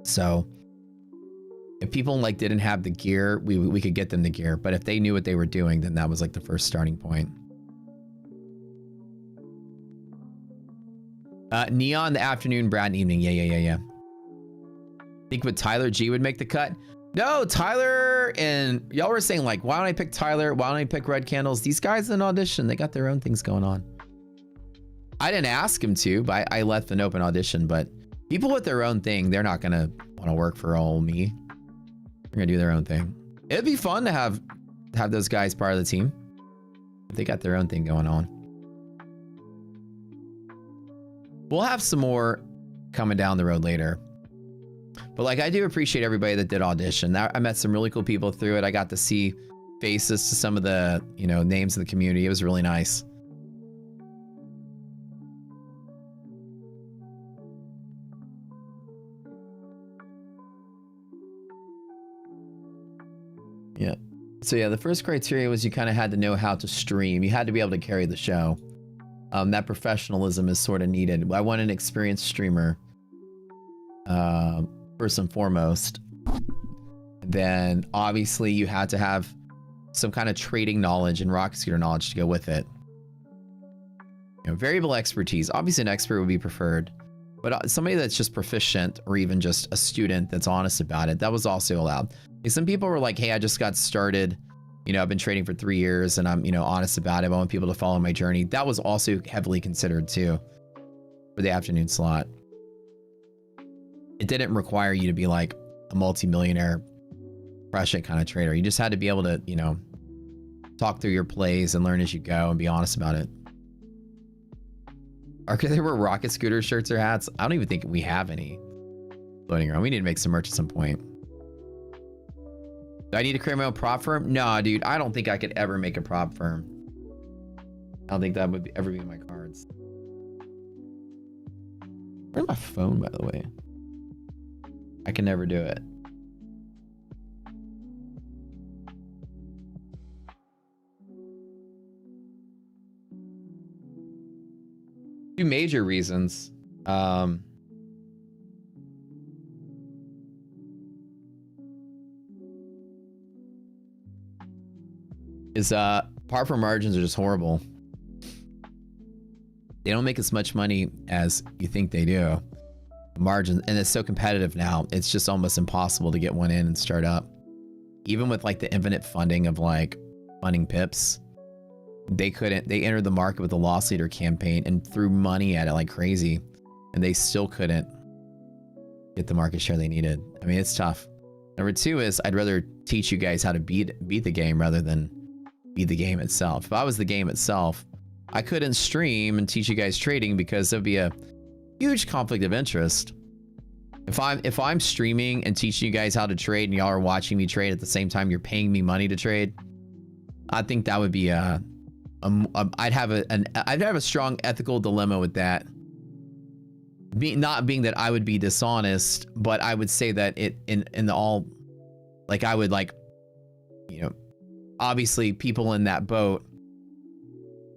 So if people like didn't have the gear, we could get them the gear. But if they knew what they were doing, then that was like the first starting point. Neon the afternoon, Brad evening. Yeah. Think what Tyler G would make the cut? No, Tyler and y'all were saying like, why don't I pick Tyler? Why don't I pick Red Candles? These guys in audition, they got their own things going on. I didn't ask him to, but I left an open audition. But people with their own thing, they're not gonna want to work for all me. They're gonna do their own thing. It'd be fun to have those guys part of the team. They got their own thing going on. We'll have some more coming down the road later. But like, I do appreciate everybody that did audition. I met some really cool people through it. I got to see faces to some of the, you know, names of the community. It was really nice. Yeah. So yeah, the first criteria was you kind of had to know how to stream. You had to be able to carry the show. That professionalism is sort of needed. I want an experienced streamer. First and foremost. Then obviously you had to have some kind of trading knowledge and rocket scooter knowledge to go with it. You know, variable expertise. Obviously an expert would be preferred, but somebody that's just proficient or even just a student that's honest about it, that was also allowed. Like some people were like, hey, I just got started. You know, I've been trading for 3 years and I'm, you know, honest about it. I want people to follow my journey. That was also heavily considered too for the afternoon slot. It didn't require you to be like a multi-millionaire crush it kind of trader. You just had to be able to, you know, talk through your plays and learn as you go and be honest about it. Are there were rocket scooter shirts or hats? I don't even think we have any floating around. We need to make some merch at some point. Do I need to create my own prop firm? No, dude, I don't think I could ever make a prop firm. I don't think that would ever be in my cards. Where's my phone, by the way? I can never do it. Two major reasons. Prop firm margins are just horrible. They don't make as much money as you think they do. Margins, and it's so competitive now, it's just almost impossible to get one in and start up. Even with like the infinite funding of like funding pips, they entered the market with a loss leader campaign and threw money at it like crazy, and they still couldn't get the market share they needed. I mean, it's tough. Number two is I'd rather teach you guys how to beat the game rather than be the game itself. If I was the game itself, I couldn't stream and teach you guys trading because there'd be a huge conflict of interest. If I'm streaming and teaching you guys how to trade and y'all are watching me trade at the same time you're paying me money to trade, I think that would be I'd have a strong ethical dilemma with that. Not being that I would be dishonest, but I would say that I would like, you know, obviously people in that boat,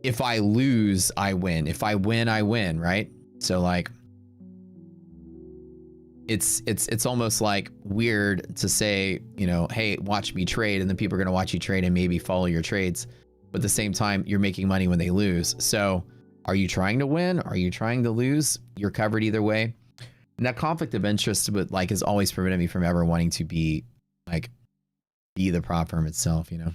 if I lose, I win. If I win, I win, right? So like, it's almost like weird to say, you know, hey, watch me trade, and then people are gonna watch you trade and maybe follow your trades. But at the same time, you're making money when they lose. So are you trying to win? Are you trying to lose? You're covered either way. And that conflict of interest with like has always prevented me from ever wanting to be the prop firm itself, you know?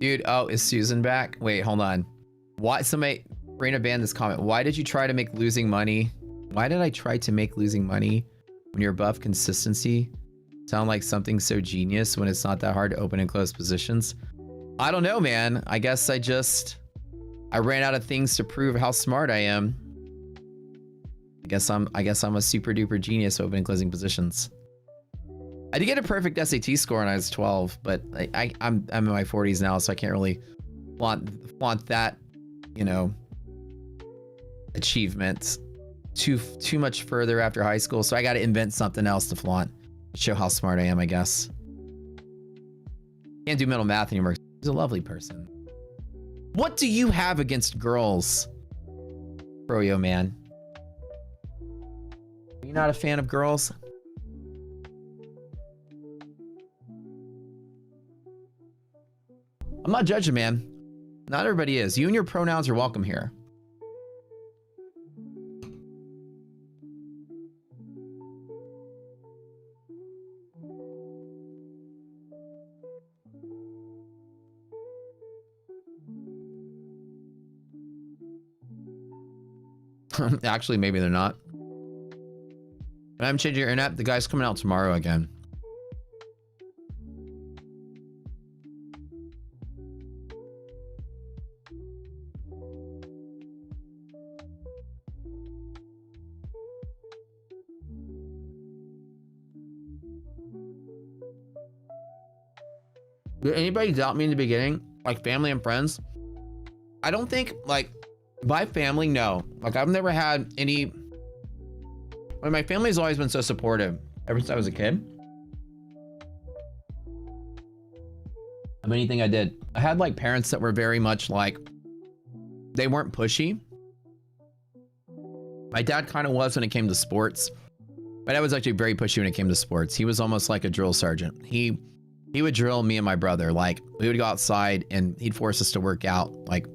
Dude, oh, is Susan back? Wait, hold on. Why, somebody, Brina banned this comment. Why did you try to make losing money? Why did I try to make losing money when you're above consistency? Sound like something so genius when it's not that hard to open and close positions. I don't know, man. I guess I ran out of things to prove how smart I am. I guess I'm a super duper genius opening and closing positions. I did get a perfect SAT score when I was 12, but I'm in my 40s now, so I can't really flaunt that, you know, achievement too much further after high school. So I got to invent something else to flaunt, show how smart I am, I guess. Can't do mental math anymore. He's a lovely person. What do you have against girls, Froyo man? Are you not a fan of girls? I'm not judging, man. Not everybody is. You and your pronouns are welcome here. Actually, maybe they're not. I'm changing your internet. The guy's coming out tomorrow again. Did anybody doubt me in the beginning? Like family and friends? I don't think, like, by family, no. Like, I've never had any... Well, my family's always been so supportive ever since I was a kid. Of anything I did. I had, like, parents that were very much, like... They weren't pushy. My dad kind of was when it came to sports. My dad was actually very pushy when it came to sports. He was almost like a drill sergeant. He would drill me and my brother. Like, we would go outside and he'd force us to work out, like,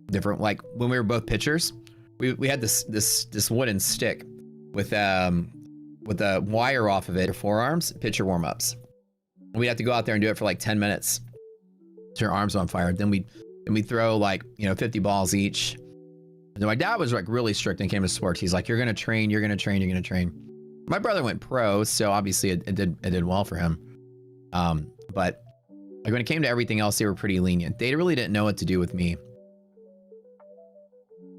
different, like, when we were both pitchers, we had this wooden stick with a wire off of it, or forearms, pitcher warm-ups. We'd have to go out there and do it for like 10 minutes. Turn our arms on fire. Then we'd throw, like, you know, 50 balls each. And then my dad was like really strict when it came to sports. He's like, you're gonna train, you're gonna train, you're gonna train. My brother went pro, so obviously it did well for him. But like when it came to everything else, they were pretty lenient. They really didn't know what to do with me.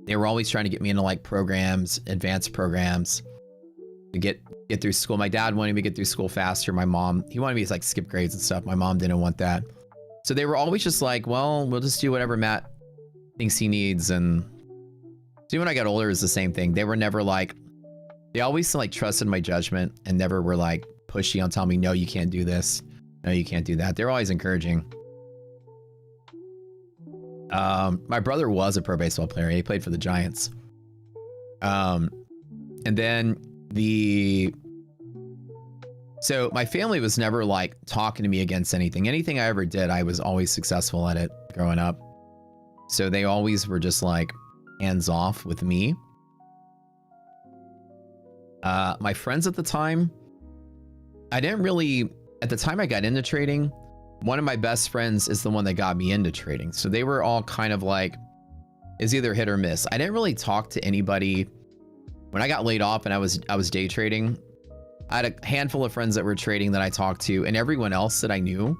They were always trying to get me into like programs, advanced programs, to get through school. My dad wanted me to get through school faster. My mom, he wanted me to like skip grades and stuff. My mom didn't want that. So they were always just like, well, we'll just do whatever Matt thinks he needs. And see, when I got older, it was the same thing. They were never like, they always like trusted my judgment and never were like pushy on telling me, no, you can't do this. No, you can't do that. They're always encouraging. My brother was a pro baseball player. He played for the Giants. And then so my family was never like talking to me against anything. Anything I ever did, I was always successful at it growing up. So they always were just like hands off with me. My friends at the time, I didn't really, at the time I got into trading, one of my best friends is the one that got me into trading. So they were all kind of like, it's either hit or miss. I didn't really talk to anybody. When I got laid off and I was day trading, I had a handful of friends that were trading that I talked to, and everyone else that I knew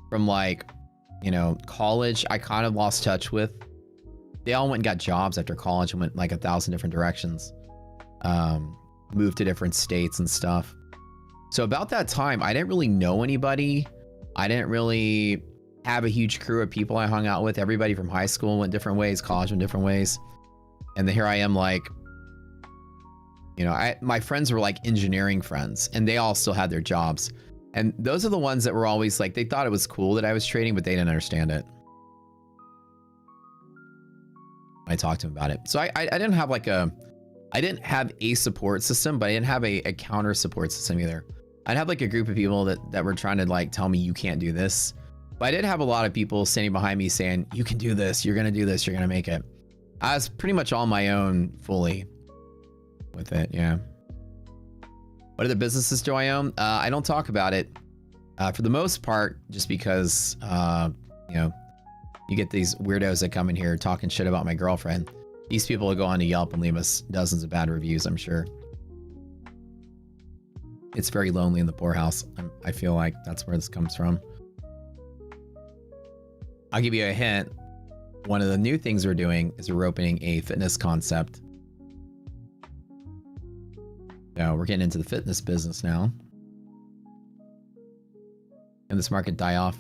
from like, you know, college, I kind of lost touch with. They all went and got jobs after college and went like 1,000 different directions. Moved to different states and stuff. So about that time, I didn't really know anybody. I didn't really have a huge crew of people I hung out with. Everybody from high school went different ways, college went different ways. And then here I am, like, you know, my friends were like engineering friends, and they all still had their jobs. And those are the ones that were always like, they thought it was cool that I was trading, but they didn't understand it. I talked to them about it. So I didn't have like I didn't have a support system, but I didn't have a counter support system either. I'd have like a group of people that were trying to like tell me you can't do this. But I did have a lot of people standing behind me saying, you can do this, you're gonna do this, you're gonna make it. I was pretty much on my own fully with it, yeah. What other businesses do I own? I don't talk about it for the most part, just because, you know, you get these weirdos that come in here talking shit about my girlfriend. These people will go on to Yelp and leave us dozens of bad reviews, I'm sure. It's very lonely in the poorhouse. I feel like that's where this comes from. I'll give you a hint. One of the new things we're doing is we're opening a fitness concept. So we're getting into the fitness business now. in this market die off.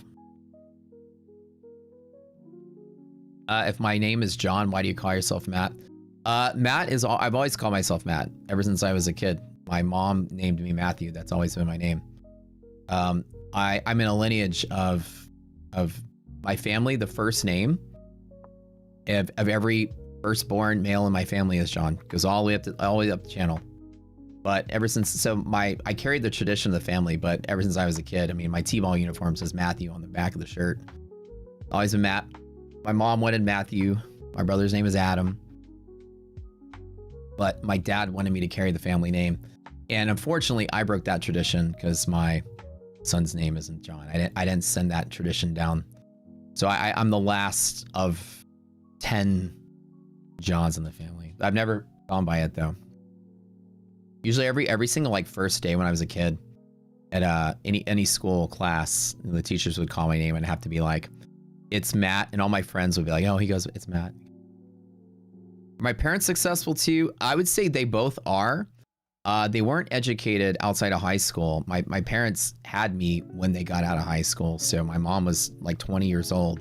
If my name is John, why do you call yourself Matt? Matt is, I've always called myself Matt ever since I was a kid. My mom named me Matthew. That's always been my name. I'm in a lineage of my family. The first name of every firstborn male in my family is John. Goes all the way up the channel. But ever since, so I carried the tradition of the family, but ever since I was a kid, I mean, my T-ball uniform says Matthew on the back of the shirt. Always been Matt. My mom wanted Matthew. My brother's name is Adam. But my dad wanted me to carry the family name. And unfortunately, I broke that tradition because my son's name isn't John. I didn't send that tradition down. So I'm the last of 10 Johns in the family. I've never gone by it though. Usually every single like first day when I was a kid at any school class, the teachers would call my name and have to be like, it's Matt, and all my friends would be like, oh, he goes, it's Matt. Are my parents successful too? I would say they both are. They weren't educated outside of high school. My parents had me when they got out of high school, so my mom was like 20 years old.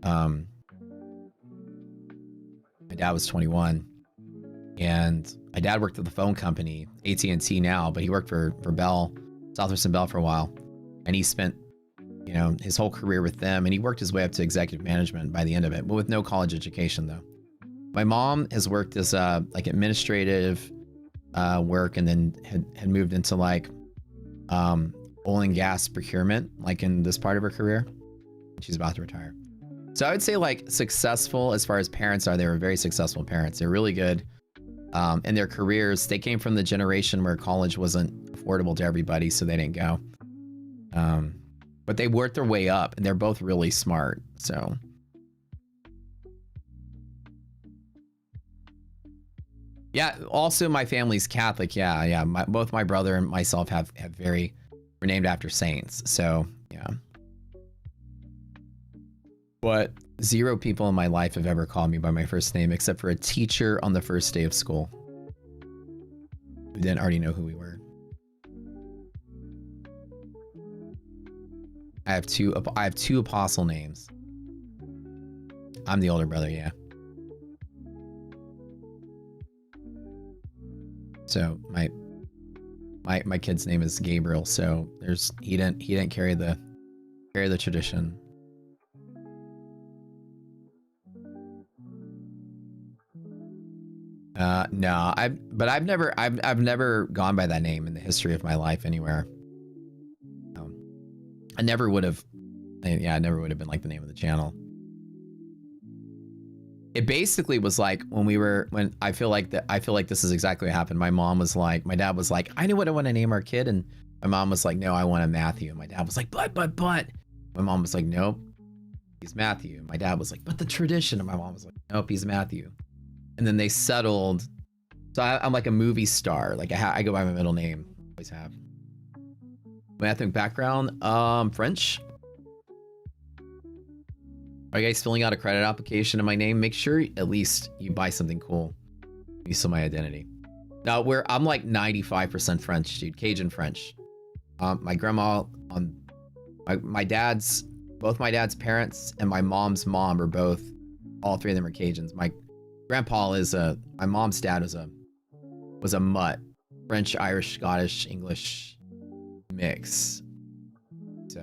My dad was 21, and my dad worked at the phone company, AT&T now, but he worked for Bell, Southwestern Bell for a while, and he spent, you know, his whole career with them, and he worked his way up to executive management by the end of it, but with no college education though. My mom has worked as like administrative work, and then had moved into like oil and gas procurement, like in this part of her career. She's about to retire. So I would say like successful as far as parents are. They were very successful parents. They're really good in their careers. They came from the generation where college wasn't affordable to everybody, so they didn't go. But they worked their way up, and they're both really smart. So yeah, also my family's Catholic. Yeah. Both my brother and myself have we're named after saints. So yeah. But 0 people in my life have ever called me by my first name, except for a teacher on the first day of school who didn't already know who we were. I have two apostle names. I'm the older brother, yeah. So my kid's name is Gabriel, so he didn't carry the tradition. No, I've never gone by that name in the history of my life anywhere. I never would have. Yeah, I never would have been like the name of the channel. It basically was like when I feel like this is exactly what happened. My dad was like, I know what I want to name our kid, and my mom was like, no, I want a Matthew. And my dad was like, but. My mom was like, nope, he's Matthew. My dad was like, but the tradition. And my mom was like, nope, he's Matthew. And then they settled. So I'm like a movie star. Like I go by my middle name. Always have. My ethnic background, French. Are you guys filling out a credit application in my name? Make sure at least you buy something cool. You see my identity. Now I'm like 95% French, dude. Cajun French. My grandma both my dad's parents and my mom's mom are all 3 of them are Cajuns. My grandpa my mom's dad was a mutt. French, Irish, Scottish, English mix. So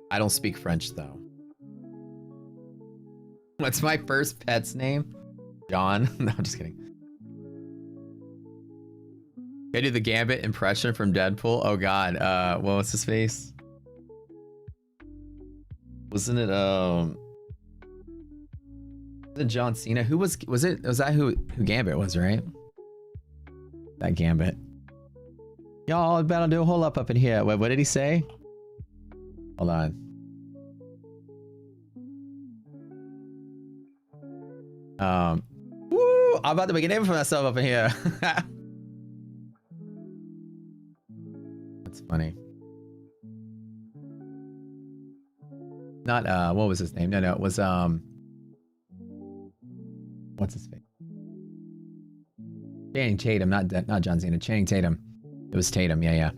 I don't speak French though. What's my first pet's name? John. No, I'm just kidding. Can I do the Gambit impression from Deadpool? Oh god. What was his face? Wasn't it John Cena? Who was that who Gambit was, right? That Gambit. Y'all better do a hole up in here. Wait, what did he say? Hold on. Woo! I'm about to make a name for myself up in here. That's funny. Not what was his name? No, it was what's his face? Channing Tatum, not John Cena. Channing Tatum. It was Tatum. Yeah, yeah.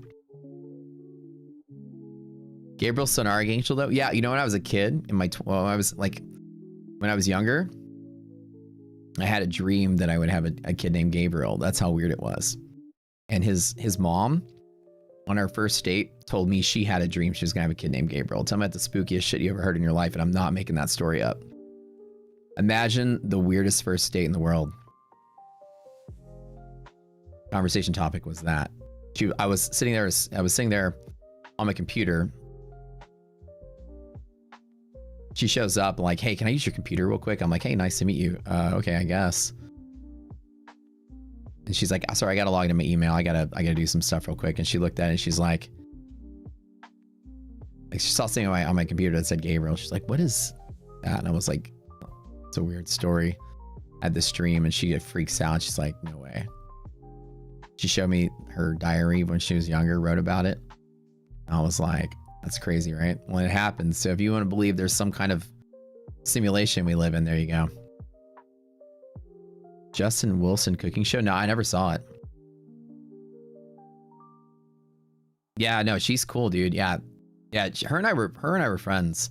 Gabriel's son Archangel though. Yeah, you know when I was a kid in my when I was younger, I had a dream that I would have a kid named Gabriel. That's how weird it was. And his mom on our first date told me she had a dream she was gonna have a kid named Gabriel. Tell me about the spookiest shit you ever heard in your life, and I'm not making that story up. Imagine the weirdest first date in the world. Conversation topic was that. I was sitting there on my computer. She shows up like, hey, can I use your computer real quick? I'm like, hey, nice to meet you. Okay, I guess. And she's like, sorry, I gotta log into my email. I gotta do some stuff real quick. And she looked at it and she's like she saw something on my computer that said Gabriel. She's like, what is that? And I was like, it's a weird story. I had this dream, and she freaks out. She's like, no way. She showed me her diary when she was younger, wrote about it. I was like, that's crazy, right? Well, it happens. So if you want to believe there's some kind of simulation we live in, there you go. Justin Wilson cooking show? No, I never saw it. Yeah, no, she's cool, dude. Yeah. Yeah, her and I were friends.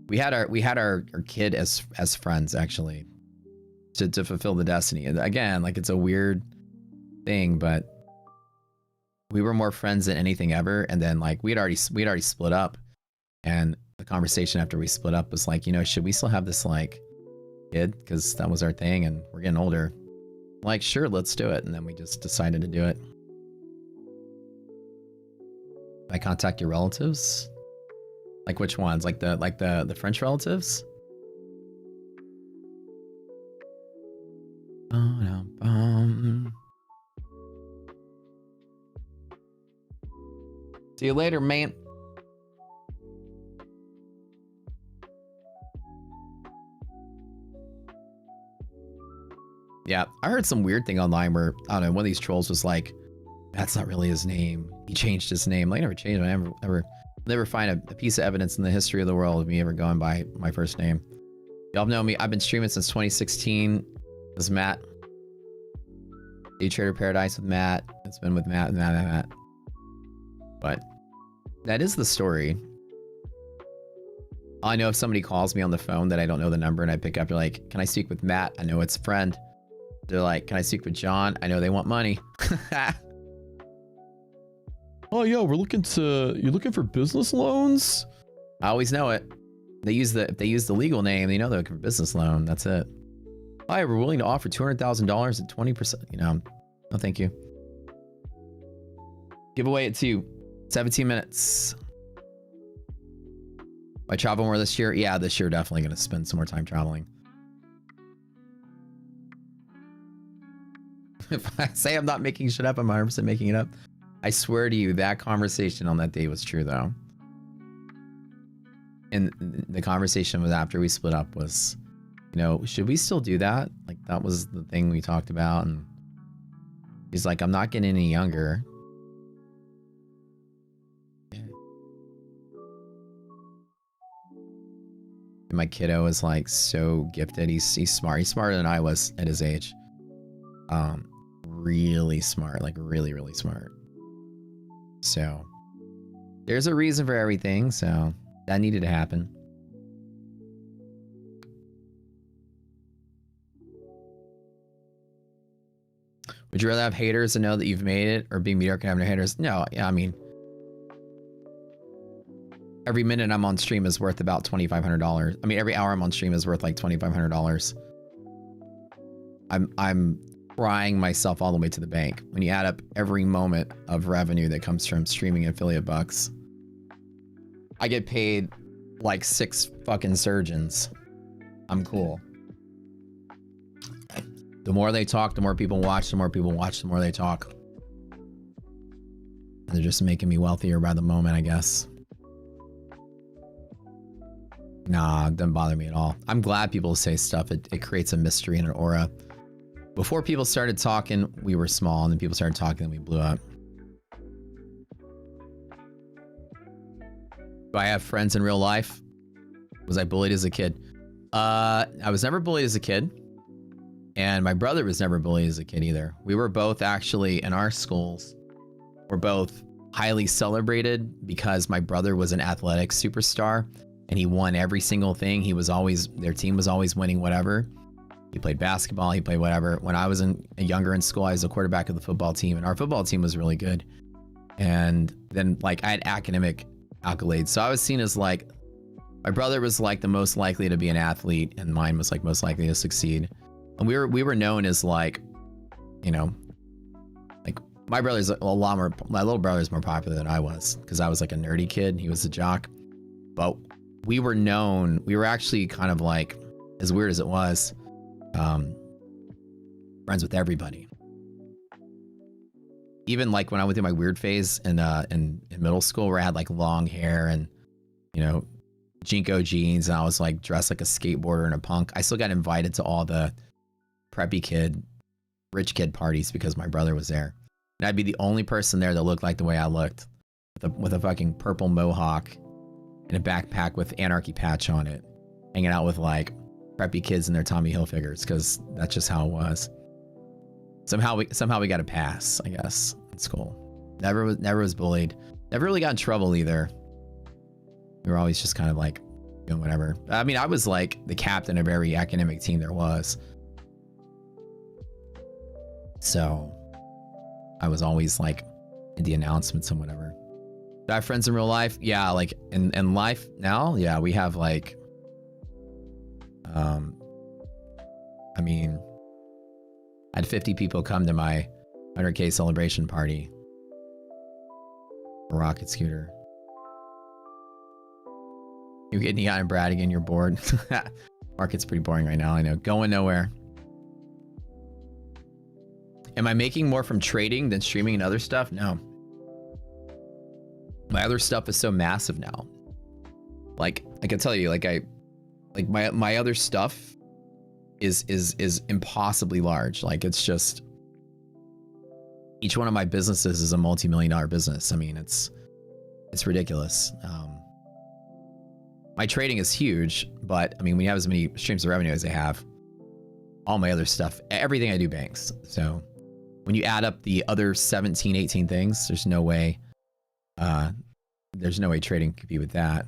We had our kid as friends, actually. To fulfill the destiny. And again, like, it's a weird thing, but we were more friends than anything ever. And then like we'd already split up, and the conversation after we split up was like, you know, should we still have this like kid? Because that was our thing, and we're getting older. Like, sure, let's do it. And then we just decided to do it. I contact your relatives? Like which ones? Like the French relatives? See you later, man. Yeah, I heard some weird thing online where, I don't know, one of these trolls was like, that's not really his name. He changed his name. Like, I never changed it. I never find a piece of evidence in the history of the world of me ever going by my first name. Y'all know me. I've been streaming since 2016. This is Matt. Day Trader Paradise with Matt. It's been with Matt. But that is the story. I know if somebody calls me on the phone that I don't know the number and I pick up, they're like, can I speak with Matt? I know it's a friend. They're like, can I speak with John? I know they want money. Oh yeah, you're looking for business loans? I always know it. If they use the legal name, they know they're looking for business loan. That's it. Hi, we're willing to offer $200,000 at 20%. You know, no thank you. Giveaway at 2. 17 minutes. I travel more this year? Yeah, this year definitely going to spend some more time traveling. If I say I'm not making shit up, I'm 100% making it up. I swear to you, that conversation on that day was true, though. And the conversation was after we split up was, you know, should we still do that? Like, that was the thing we talked about. And he's like, I'm not getting any younger. And my kiddo is like so gifted. He's smart. He's smarter than I was at his age. Really smart, like really, really smart. So there's a reason for everything. So that needed to happen. Would you rather have haters and know that you've made it, or be mediocre and have no haters? No, yeah, I mean, every minute I'm on stream is worth about $2,500. I mean, every hour I'm on stream is worth like $2,500. I'm crying myself all the way to the bank. When you add up every moment of revenue that comes from streaming affiliate bucks, I get paid like 6 fucking surgeons. I'm cool. The more they talk, the more people watch. The more people watch, the more they talk. They're just making me wealthier by the moment, I guess. Nah, it doesn't bother me at all. I'm glad people say stuff. It creates a mystery and an aura. Before people started talking, we were small, and then people started talking, and we blew up. Do I have friends in real life? Was I bullied as a kid? I was never bullied as a kid. And my brother was never bullied as a kid either. We were both actually in our schools. were both highly celebrated because my brother was an athletics superstar and he won every single thing. Their team was always winning whatever. He played basketball, he played whatever. When I was younger in school, I was a quarterback of the football team, and our football team was really good. And then like I had academic accolades. So I was seen as like, my brother was like the most likely to be an athlete, and mine was like most likely to succeed. And we were known as like, you know, like my little brother's more popular than I was because I was like a nerdy kid. He was a jock. But we were actually kind of like, as weird as it was, friends with everybody. Even like when I went through my weird phase in middle school where I had like long hair and, you know, Jinko jeans, and I was like dressed like a skateboarder and a punk, I still got invited to all the preppy kid, rich kid parties because my brother was there. And I'd be the only person there that looked like the way I looked, with a fucking purple mohawk and a backpack with Anarchy patch on it, hanging out with like preppy kids in their Tommy Hilfigers, because that's just how it was. Somehow we got a pass, I guess, in school. Never was bullied. Never really got in trouble either. We were always just kind of like doing whatever. I mean, I was like the captain of every academic team there was. So I was always like in the announcements and whatever. Do I have friends in real life? Yeah, like in life now, yeah, we have like, I mean, I had 50 people come to my 100K celebration party. A rocket scooter. You're getting Neon and Brad again, you're bored. Market's pretty boring right now, I know. Going nowhere. Am I making more from trading than streaming and other stuff? No. My other stuff is so massive now. Like, I can tell you, my other stuff is impossibly large. Like, it's just, each one of my businesses is a multi-million-dollar business. I mean, it's ridiculous. My trading is huge, but I mean, when you have as many streams of revenue as I have, all my other stuff, everything I do banks. So when you add up the other 17, 18 things, there's no way trading could be with that.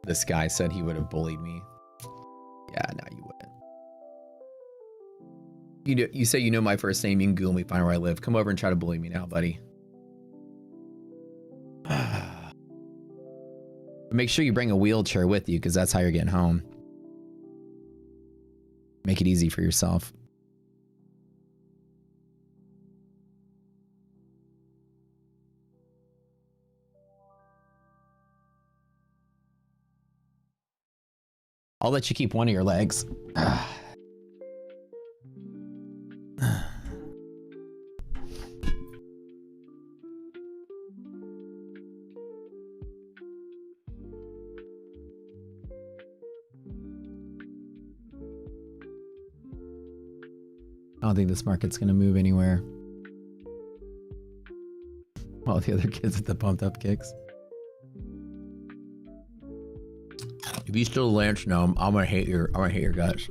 This guy said he would have bullied me. Yeah, no, you wouldn't. You say you know my first name, you can Google me, find where I live. Come over and try to bully me now, buddy. Make sure you bring a wheelchair with you, because that's how you're getting home. Make it easy for yourself. I'll let you keep one of your legs. I don't think this market's gonna move anywhere. All the other kids at the pumped up kicks. If you still Lance gnome, I'm gonna hate your guts.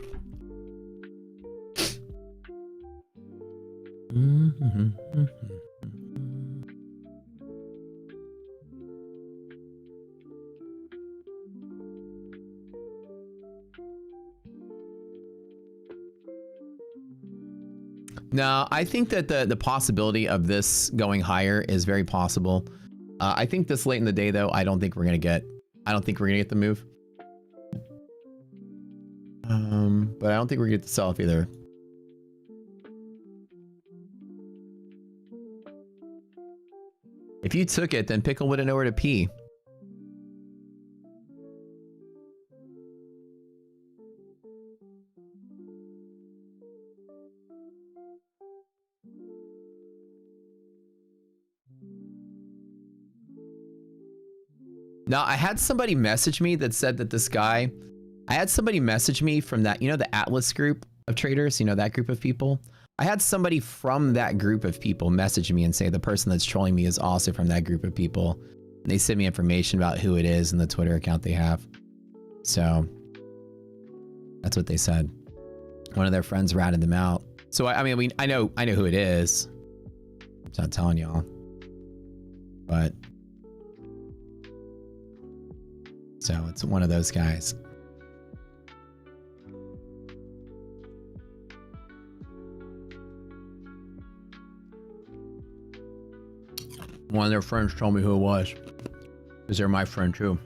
No, I think that the possibility of this going higher is very possible. I think this late in the day, though, I don't think we're gonna get the move. But I don't think we're gonna get the sell-off either. If you took it, then Pickle wouldn't know where to pee. Now, I had somebody message me that said that this guy, I had somebody message me from that, you know, the Atlas group of traders, you know, that group of people. I had somebody from that group of people message me and say the person that's trolling me is also from that group of people. And they sent me information about who it is and the Twitter account they have. So that's what they said. One of their friends ratted them out. So I mean, I know who it is. I'm not telling y'all, but so it's one of those guys. One of their friends told me who it was, because they're my friend too.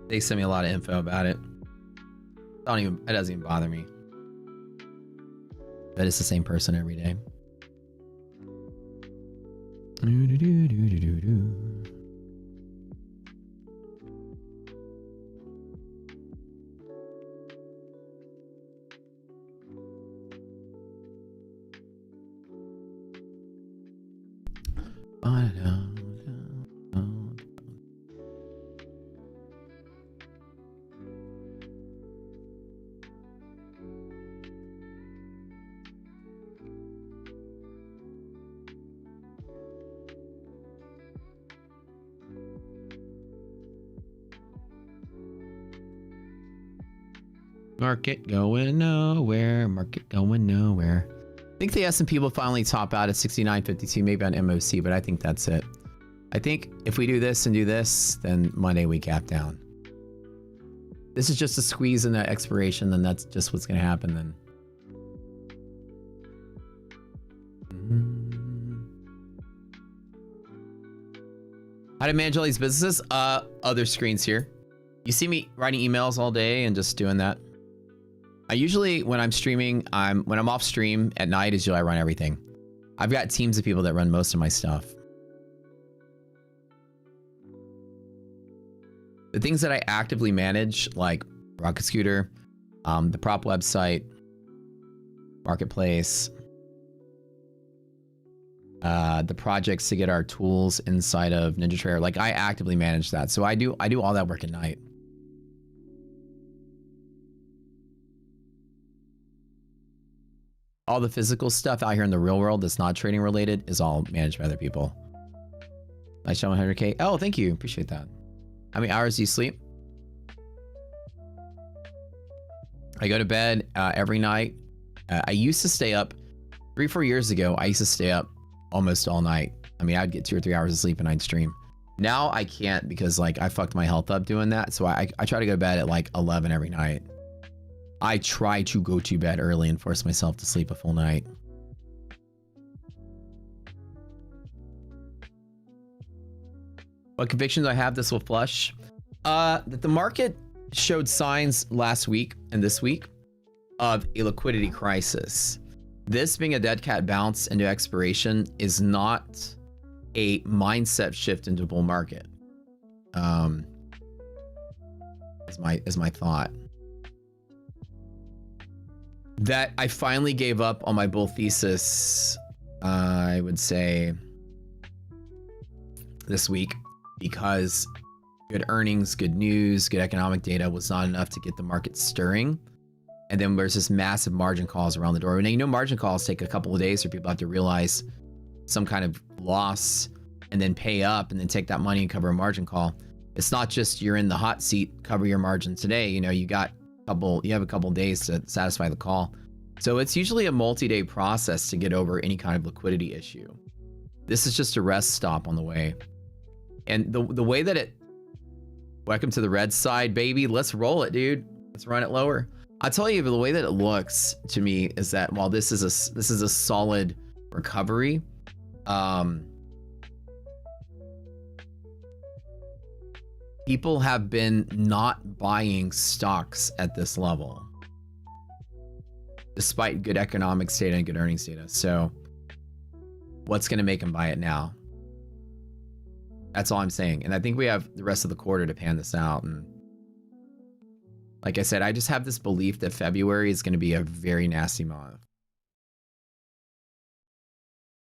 They sent me a lot of info about it. It doesn't even bother me. But it's the same person every day. Market going nowhere. Market going nowhere. I think the S&P will finally top out at 69.52, maybe on MOC, but I think that's it. I think if we do this and do this, then Monday we gap down. This is just a squeeze in the expiration, then that's just what's going to happen then. How to manage all these businesses? Other screens here. You see me writing emails all day and just doing that. I usually, when I'm streaming, when I'm off stream at night is usually I run everything. I've got teams of people that run most of my stuff. The things that I actively manage, like Rocket Scooter, the prop website, marketplace, the projects to get our tools inside of NinjaTrader, like I actively manage that. So I do all that work at night. All the physical stuff out here in the real world that's not trading related is all managed by other people. I show 100K. Oh, thank you. Appreciate that. How many hours do you sleep? I go to bed every night. I used to stay up 3-4 years ago. I used to stay up almost all night. I mean, I'd get 2 or 3 hours of sleep and I'd stream. Now I can't because like I fucked my health up doing that. So I try to go to bed at like 11 every night. I try to go to bed early and force myself to sleep a full night. What convictions I have this will flush? That the market showed signs last week and this week of a liquidity crisis. This being a dead cat bounce into expiration is not a mindset shift into bull market. Is my thought. That I finally gave up on my bull thesis, I would say this week, because good earnings, good news, good economic data was not enough to get the market stirring. And then there's this massive margin calls around the door. Now, you know, margin calls take a couple of days for people have to realize some kind of loss and then pay up and then take that money and cover a margin call. It's not just you're in the hot seat, cover your margin today. You know, you have a couple of days to satisfy the call. So it's usually a multi-day process to get over any kind of liquidity issue. This is just a rest stop on the way. And the way that welcome to the red side, baby. Let's roll it, dude. Let's run it lower. I'll tell you, the way that it looks to me is that while this is a solid recovery, people have been not buying stocks at this level, despite good economics data and good earnings data. So what's going to make them buy it now? That's all I'm saying. And I think we have the rest of the quarter to pan this out. And like I said, I just have this belief that February is going to be a very nasty month.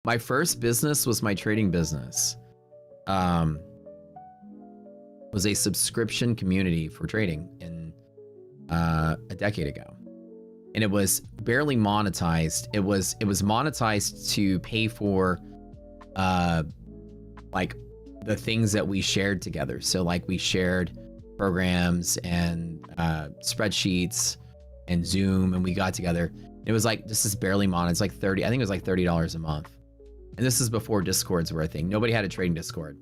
My first business was my trading business. Was a subscription community for trading in a decade ago. And it was barely monetized. It was monetized to pay for like the things that we shared together. So like we shared programs and spreadsheets and Zoom, and we got together. It was like, this is barely modded. It's like 30, I think it was like $30 a month. And this is before Discords were a thing. Nobody had a trading Discord.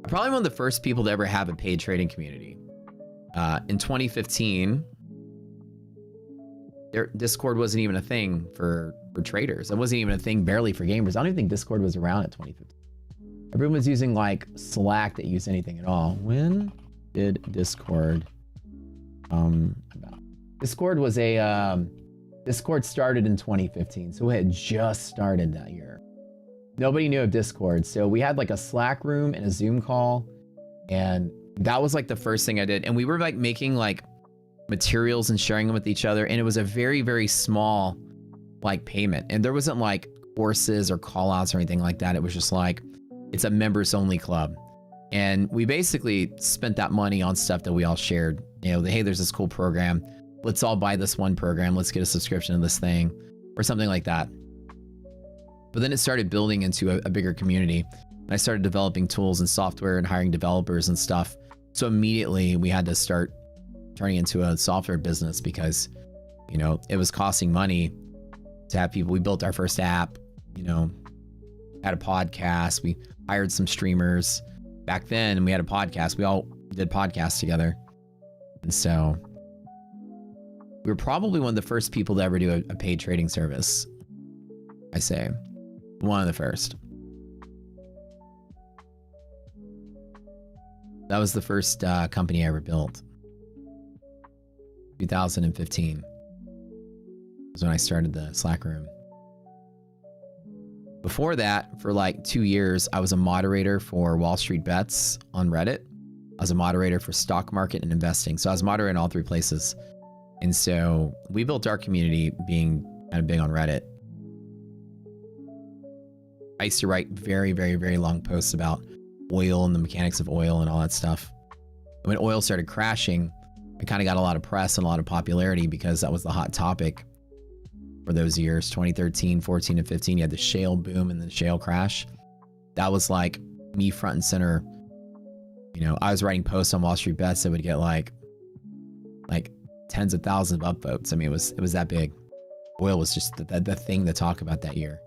I'm probably one of the first people to ever have a paid trading community. In 2015, Discord wasn't even a thing for traders. It wasn't even a thing barely for gamers. I don't even think Discord was around at 2015. Everyone was using like Slack that used anything at all. When did Discord about? Discord was a Discord started in 2015, so it had just started that year. Nobody knew of Discord, so we had like a Slack room and a Zoom call, and that was like the first thing I did. And we were like making like materials and sharing them with each other, and it was a very, very small like payment, and there wasn't like courses or call outs or anything like that. It was just like, it's a members only club, and we basically spent that money on stuff that we all shared. You know, hey, there's this cool program, let's all buy this one program, let's get a subscription to this thing or something like that. But then it started building into a bigger community, and I started developing tools and software and hiring developers and stuff. So immediately we had to start turning into a software business because, you know, it was costing money to have people. We built our first app, you know, had a podcast. We hired some streamers back then, and we had a podcast. We all did podcasts together. And so we were probably one of the first people to ever do a paid trading service. I say one of the first. That was the first company I ever built. 2015 was when I started the Slack room. Before that, for like 2 years, I was a moderator for Wall Street Bets on Reddit. I was a moderator for stock market and investing. So I was moderating all three places. And so we built our community being kind of big on Reddit. I used to write very, very, very long posts about oil and the mechanics of oil and all that stuff. When oil started crashing, I kind of got a lot of press and a lot of popularity because that was the hot topic for those years. 2013, 14, and 15, you had the shale boom and the shale crash. That was like me front and center. You know, I was writing posts on Wall Street Bets that would get like tens of thousands of upvotes. I mean, it was that big. Oil was just the thing to talk about that year.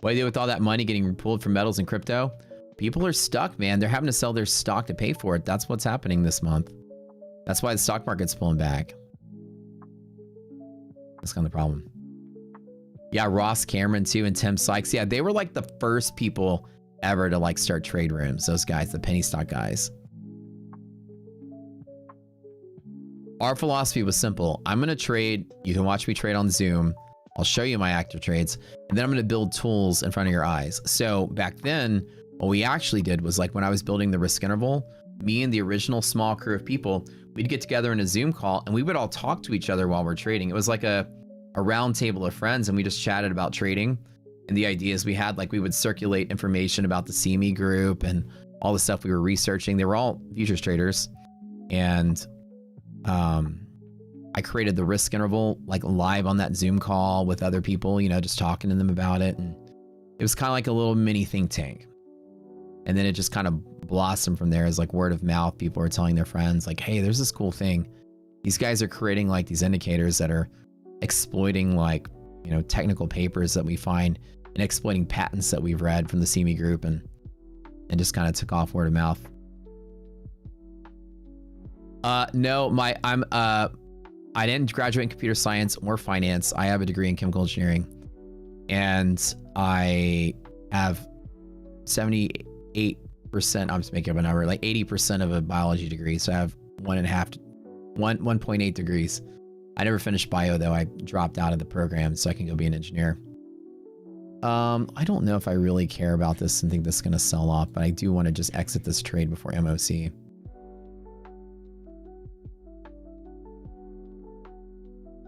What do you do with all that money getting pulled from metals and crypto? People are stuck, man. They're having to sell their stock to pay for it. That's what's happening this month. That's why the stock market's pulling back. That's kind of the problem. Yeah, Ross Cameron too, and Tim Sykes. Yeah, they were like the first people ever to like start trade rooms. Those guys, the penny stock guys. Our philosophy was simple. I'm going to trade. You can watch me trade on Zoom. I'll show you my active trades, and then I'm going to build tools in front of your eyes. So back then, what we actually did was like when I was building the risk interval, me and the original small crew of people, we'd get together in a Zoom call and we would all talk to each other while we're trading. It was like a round table of friends, and we just chatted about trading. And the ideas we had, like we would circulate information about the CME group and all the stuff we were researching. They were all futures traders. And I created the risk interval like live on that Zoom call with other people, you know, just talking to them about it. And it was kind of like a little mini think tank. And then it just kind of blossomed from there as like word of mouth. People are telling their friends like, hey, there's this cool thing. These guys are creating like these indicators that are exploiting like, you know, technical papers that we find and exploiting patents that we've read from the CME group, and just kind of took off word of mouth. No, I didn't graduate in computer science or finance. I have a degree in chemical engineering, and I have 78%, I'm just making up a number, like 80% of a biology degree. So I have 1.8 degrees. I never finished bio though. I dropped out of the program so I can go be an engineer. I don't know if I really care about this and think this is going to sell off, but I do want to just exit this trade before MOC.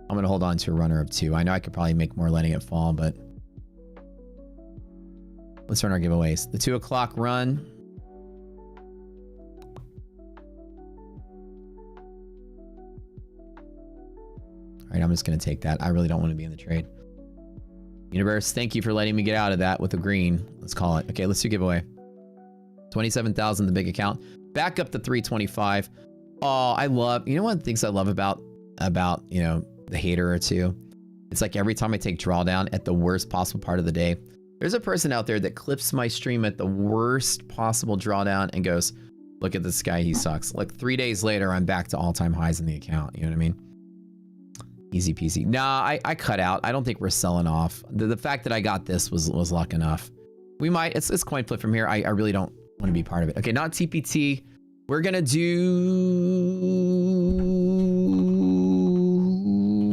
I'm going to hold on to a runner of 2. I know I could probably make more letting it fall, but let's run our giveaways. The 2 o'clock run. All right, I'm just going to take that. I really don't want to be in the trade. Universe, thank you for letting me get out of that with a green. Let's call it. Okay, let's do giveaway. 27,000, the big account. Back up to 325. Oh, I love, you know one of the things I love about, you know, the hater or two? It's like every time I take drawdown at the worst possible part of the day, there's a person out there that clips my stream at the worst possible drawdown and goes, look at this guy, he sucks. Like 3 days later, I'm back to all-time highs in the account. You know what I mean? Easy peasy. Nah, I cut out. I don't think we're selling off. The fact that I got this was luck enough. We might, it's coin flip from here. I really don't want to be part of it. Okay, not TPT. We're gonna do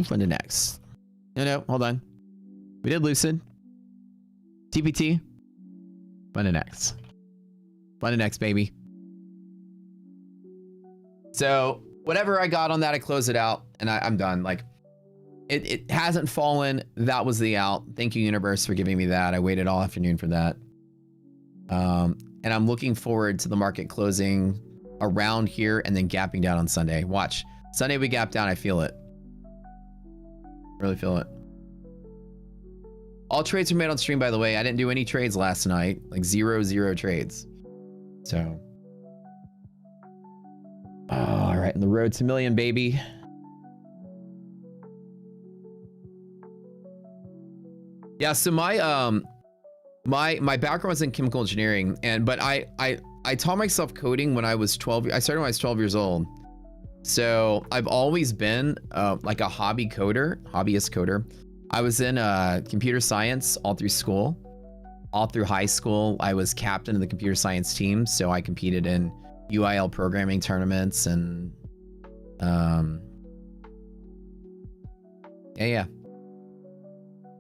fund to next. No, hold on. We did Lucid. TPT. Fund to next. Fund to next, baby. So whatever I got on that, I close it out and I'm done. Like it hasn't fallen. That was the out. Thank you, universe, for giving me that. I waited all afternoon for that. And I'm looking forward to the market closing around here and then gapping down on Sunday. Watch. Sunday we gap down. I feel it. Really feel it. All trades were made on stream, by the way. I didn't do any trades last night. Like zero trades. So. All right. On the road to million, baby. Yeah. So my background was in chemical engineering, but I taught myself coding when I was 12. I started when I was 12 years old. So I've always been like a hobbyist coder. I was in computer science all through school, all through high school. I was captain of the computer science team. So I competed in UIL programming tournaments and yeah.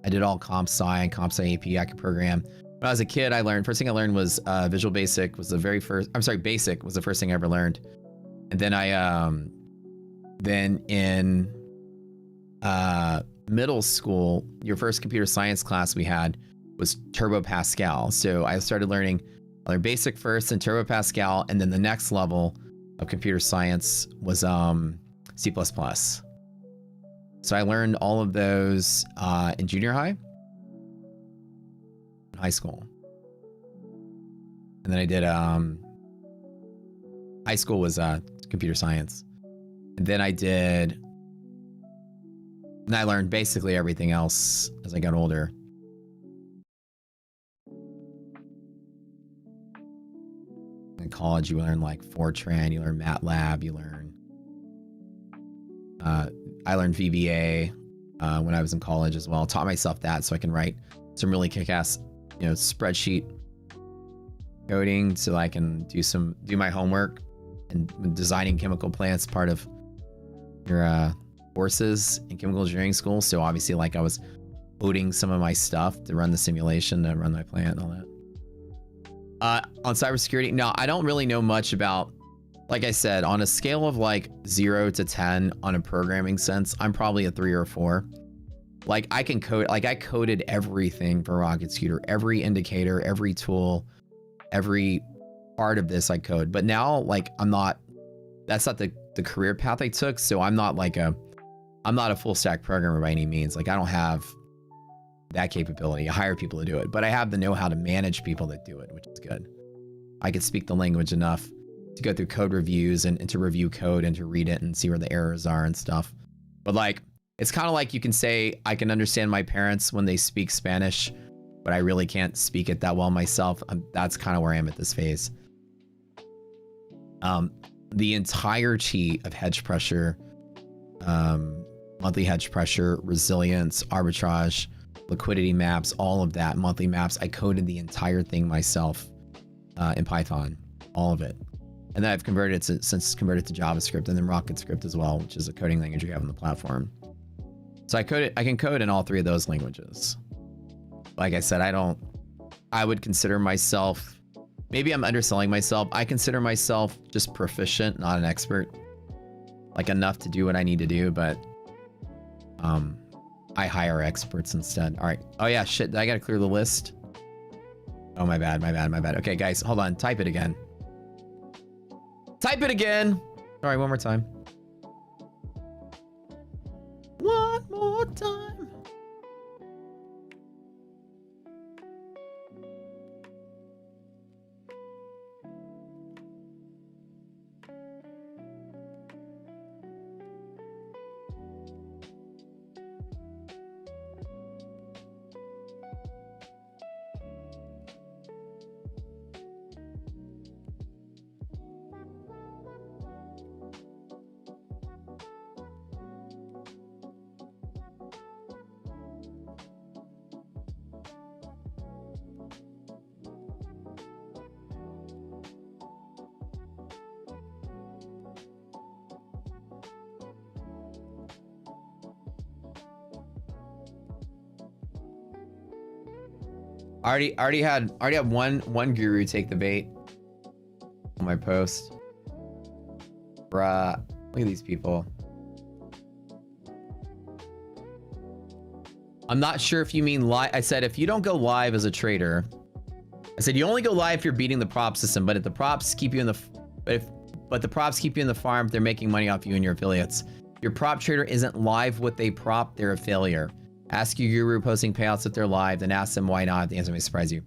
I did all comp sci and comp sci AP. I could program. When I was a kid, first thing I learned was Visual Basic was the very first, Basic was the first thing I ever learned. And then then in middle school, your first computer science class we had was Turbo Pascal. So I learned Basic first and Turbo Pascal. And then the next level of computer science was C++. So I learned all of those in junior high, high school. And then I did high school was computer science. And then I learned basically everything else as I got older. In college, you learn like Fortran, you learn MATLAB, you learn I learned VBA when I was in college as well. Taught myself that so I can write some really kick-ass, spreadsheet coding so I can do my homework. And designing chemical plants, part of your courses in chemical engineering school. So obviously, like I was coding some of my stuff to run the simulation, to run my plant and all that. On cybersecurity, no, I don't really know much about. Like I said, on a scale of like 0 to 10 on a programming sense, I'm probably a 3 or a 4. Like I can code, like I coded everything for Rocket Scooter, every indicator, every tool, every part of this I code. But now, like that's not the career path I took. So I'm not a full stack programmer by any means. Like I don't have that capability. I hire people to do it, but I have the know-how to manage people that do it, which is good. I can speak the language enough to go through code reviews and to review code and to read it and see where the errors are and stuff. But like, it's kind of like you can say, I can understand my parents when they speak Spanish, but I really can't speak it that well myself. That's kind of where I am at this phase. The entirety of hedge pressure, monthly hedge pressure, resilience, arbitrage, liquidity maps, all of that, monthly maps, I coded the entire thing myself in Python, all of it. And then I've converted to JavaScript and then RocketScript as well, which is a coding language we have on the platform. So I can code in all 3 of those languages. Like I said, I would consider myself, maybe I'm underselling myself. I consider myself just proficient, not an expert. Like enough to do what I need to do, but I hire experts instead. All right. Oh yeah, shit, I gotta clear the list. Oh, my bad. Okay, guys, hold on. Type it again. Type it again. All right, one more time. One more time. I already had one guru take the bait on my post. Bruh, look at these people. I'm not sure if you mean live. I said if you don't go live as a trader, I said you only go live if you're beating the prop system. But if the props keep you in the but the props keep you in the farm, they're making money off you and your affiliates. If your prop trader isn't live what they prop, they're a failure. Ask your guru posting payouts if they're live, then ask them why not. The answer may surprise you.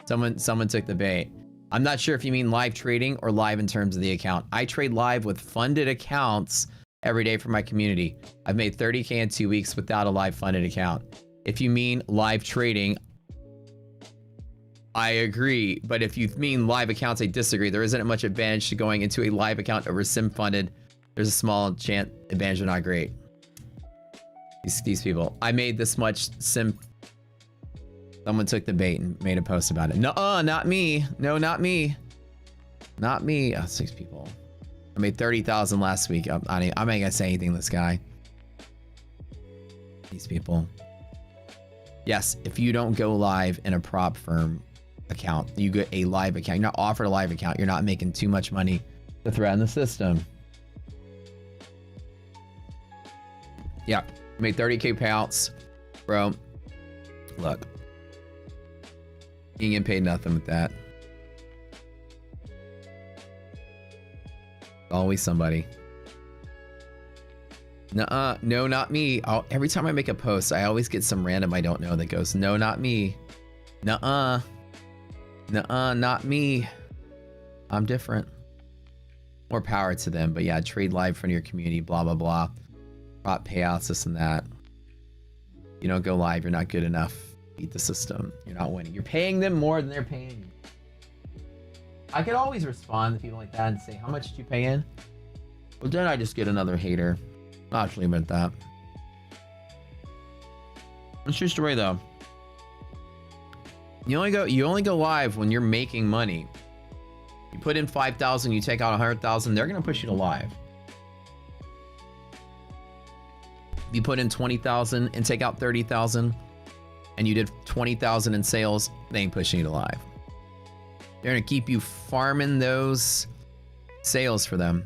Someone took the bait. I'm not sure if you mean live trading or live in terms of the account. I trade live with funded accounts every day for my community. I've made 30K in 2 weeks without a live funded account. If you mean live trading, I agree. But if you mean live accounts, I disagree. There isn't much advantage to going into a live account over sim funded. There's a small chance advantage are not great. These people. I made this much sim. Someone took the bait and made a post about it. No, not me. No, not me. Not me. Oh, 6 people. I made 30,000 last week. I'm not gonna say anything to this guy. These people. Yes, if you don't go live in a prop firm account, you get a live account. You're not offered a live account. You're not making too much money to threaten the system. Yeah, made 30K payouts, bro. Look, you ain't getting paid nothing with that. Always somebody. Nuh-uh, no, not me. Every time I make a post, I always get some random I don't know that goes, no, not me. Nuh-uh. Nuh-uh, not me. I'm different. More power to them. But yeah, trade live from your community, blah, blah, blah. Prop payouts, this and that. You don't go live, you're not good enough. Beat the system. You're not winning. You're paying them more than they're paying you. I could always respond to people like that and say, how much did you pay in? Well, then I just get another hater. I'll actually admit that. It's true story though. You only go live when you're making money. You put in 5,000, you take out 100,000, they're gonna push you to live. If you put in 20,000 and take out 30,000 and you did 20,000 in sales, they ain't pushing you to live. They're gonna keep you farming those sales for them.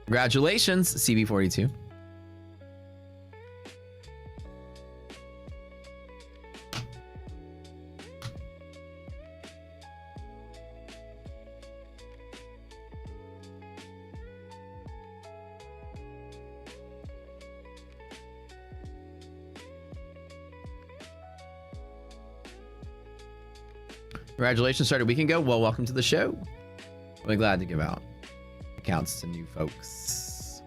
Congratulations, CB42. Congratulations, started a week ago. Well, welcome to the show. Really glad to give out accounts to new folks.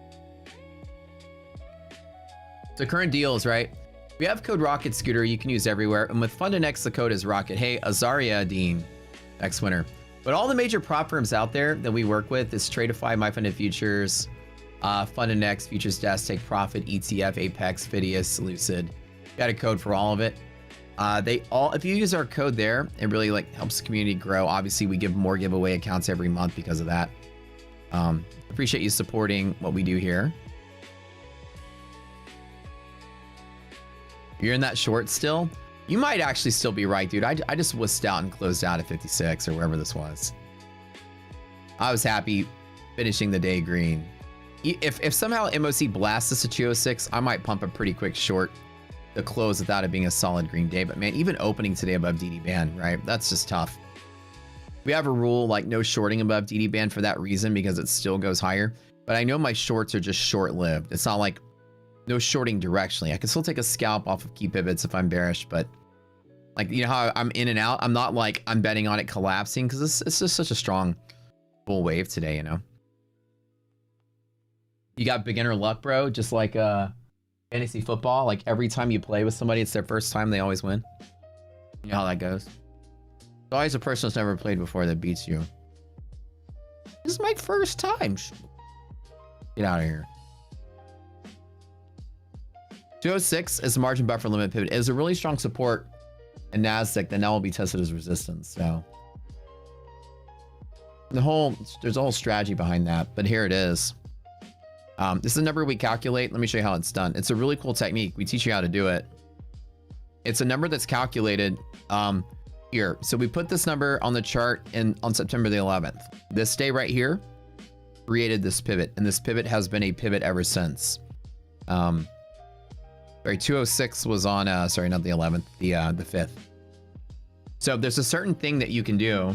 So current deals, right? We have code Rocket Scooter you can use everywhere. And with FundNX, the code is Rocket. Hey, Azaria Dean, next winner. But all the major prop firms out there that we work with is Tradify, MyFunded Futures, FundNX, Futures Desk, Take Profit, ETF, Apex, Fidius, Lucid. Got a code for all of it. They all, if you use our code there, it really like helps the community grow. Obviously, we give more giveaway accounts every month because of that. Appreciate you supporting what we do here. You're in that short still? You might actually still be right, dude. I just wussed out and closed out at 56 or wherever this was. I was happy finishing the day green. If somehow MOC blasts us to 206, I might pump a pretty quick short to close without it being a solid green day. But man, even opening today above DD band, right? That's just tough. We have a rule like no shorting above DD band for that reason, because it still goes higher. But I know my shorts are just short-lived. It's not like no shorting directionally. I can still take a scalp off of key pivots if I'm bearish, but like, you know how I'm in and out? I'm not like I'm betting on it collapsing, because it's just such a strong bull wave today, you know? You got beginner luck, bro, just like fantasy football. Like every time you play with somebody, it's their first time, they always win. You know how that goes. It's always a person who's never played before that beats you. This is my first time. Get out of here. 206 is the margin buffer limit pivot. It is a really strong support in NASDAQ that now will be tested as resistance. So there's a whole strategy behind that, but here it is. This is a number we calculate. Let me show you how it's done. It's a really cool technique. We teach you how to do it. It's a number that's calculated here. So we put this number on the chart on September the 11th. This day right here created this pivot, and this pivot has been a pivot ever since. Sorry, 206 was on, sorry, not the 11th, the 5th. So there's a certain thing that you can do.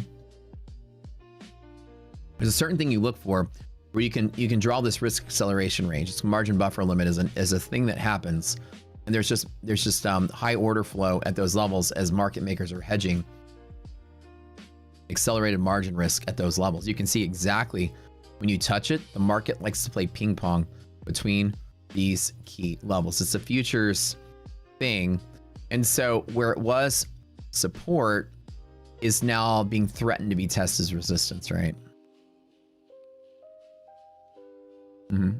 There's a certain thing you look for where you can draw this risk acceleration range. It's margin buffer limit is a thing that happens. And there's just high order flow at those levels as market makers are hedging accelerated margin risk at those levels. You can see exactly when you touch it, the market likes to play ping pong between these key levels. It's a futures thing. And so where it was support is now being threatened to be tested as resistance, right? Mm-hmm.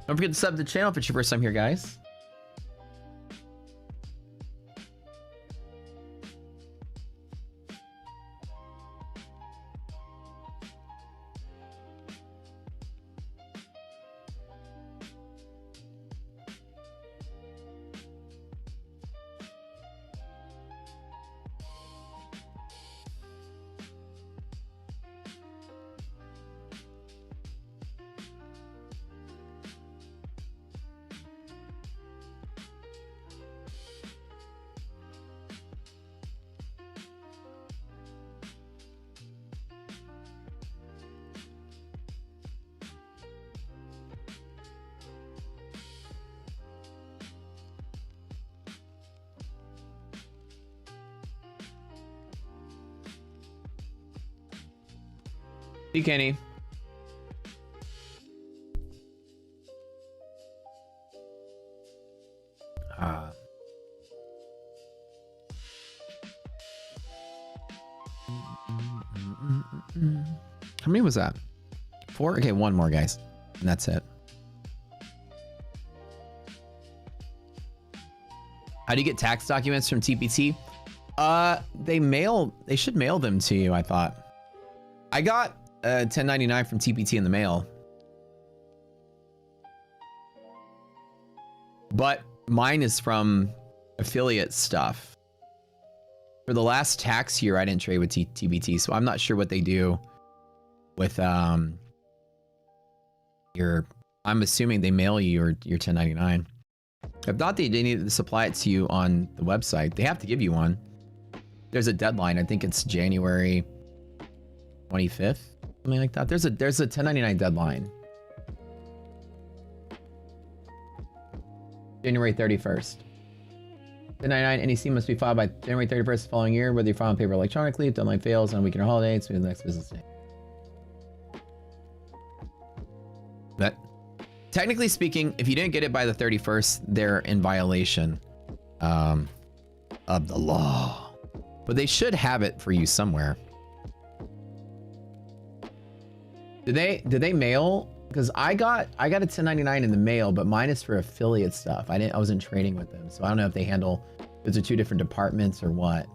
Don't forget to sub to the channel if it's your first time here, guys. Hey, Kenny. How many was that? 4? Okay, one more, guys. And that's it. How do you get tax documents from TPT? They should mail them to you, I thought. I got 1099 from TPT in the mail. But mine is from affiliate stuff. For the last tax year, I didn't trade with TPT, so I'm not sure what they do with your. I'm assuming they mail you your 1099. I thought they needed to supply it to you on the website. They have to give you one. There's a deadline. I think it's January 25th, something like that. There's a 1099 deadline. January 31st. 1099 NEC must be filed by January 31st the following year, whether you file on paper or electronically. If deadline fails on a weekend or holiday, it's the next business day. But technically speaking, if you didn't get it by the 31st, they're in violation of the law. But they should have it for you somewhere. Did they mail? Because I got a 1099 in the mail, but mine is for affiliate stuff. I wasn't trading with them, so I don't know if they handle. Those are two different departments or what.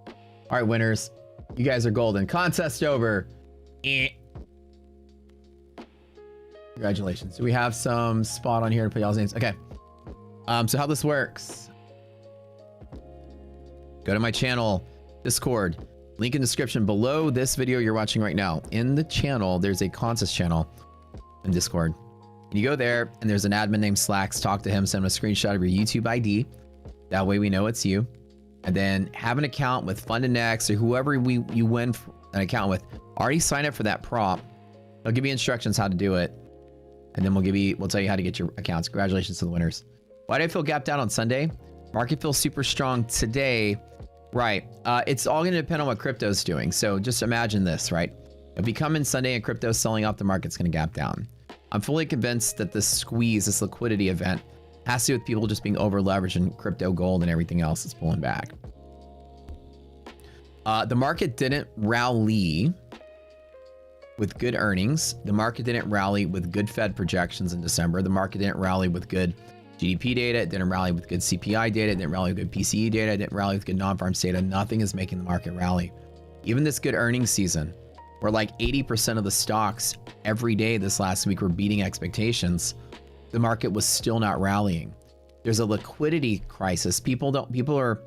All right, winners, you guys are golden. Contest over. Congratulations. Do we have some spot on here to put y'all's names? Okay. So how this works? Go to my channel, Discord. Link in description below this video you're watching right now. In the channel, there's a contest channel in Discord. And you go there, and there's an admin named Slacks. Talk to him, send him a screenshot of your YouTube ID. That way we know it's you. And then have an account with FundNext or whoever you win an account with. Already sign up for that prop. They'll give you instructions how to do it. And then we'll tell you how to get your accounts. Congratulations to the winners. Why did I feel gapped out on Sunday? Market feels super strong today. Right. It's all going to depend on what crypto's doing. So just imagine this, right? If you come in Sunday and crypto's selling off, the market's going to gap down. I'm fully convinced that this squeeze, this liquidity event, has to do with people just being over leveraged in crypto, gold, and everything else that's pulling back. The market didn't rally with good earnings. The market didn't rally with good Fed projections in December. The market didn't rally with good GDP data, it didn't rally with good CPI data, it didn't rally with good PCE data, it didn't rally with good non-farms data. Nothing is making the market rally. Even this good earnings season, where like 80% of the stocks every day this last week were beating expectations, the market was still not rallying. There's a liquidity crisis. People are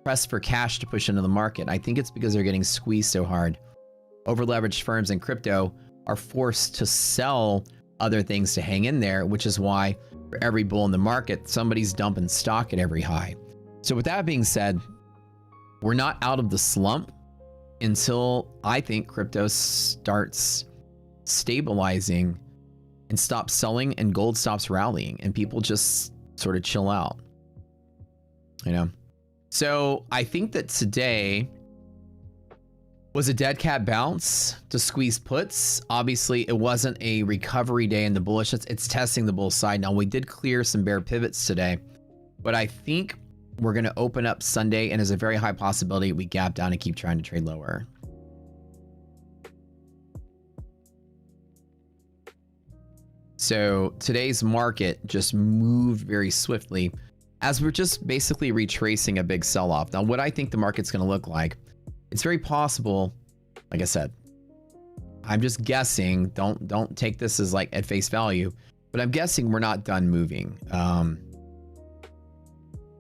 pressed for cash to push into the market. I think it's because they're getting squeezed so hard. Over-leveraged firms in crypto are forced to sell other things to hang in there, which is why for every bull in the market, somebody's dumping stock at every high. So with that being said, we're not out of the slump until I think crypto starts stabilizing and stops selling and gold stops rallying and people just sort of chill out, you know? So I think that today was a dead cat bounce to squeeze puts. Obviously, it wasn't a recovery day in the bullish. It's testing the bull side. Now, we did clear some bear pivots today, but I think we're going to open up Sunday, and there's a very high possibility we gap down and keep trying to trade lower. So today's market just moved very swiftly as we're just basically retracing a big sell-off. Now, what I think the market's going to look like, it's very possible, like I said, I'm just guessing, don't take this as like at face value, but I'm guessing we're not done moving.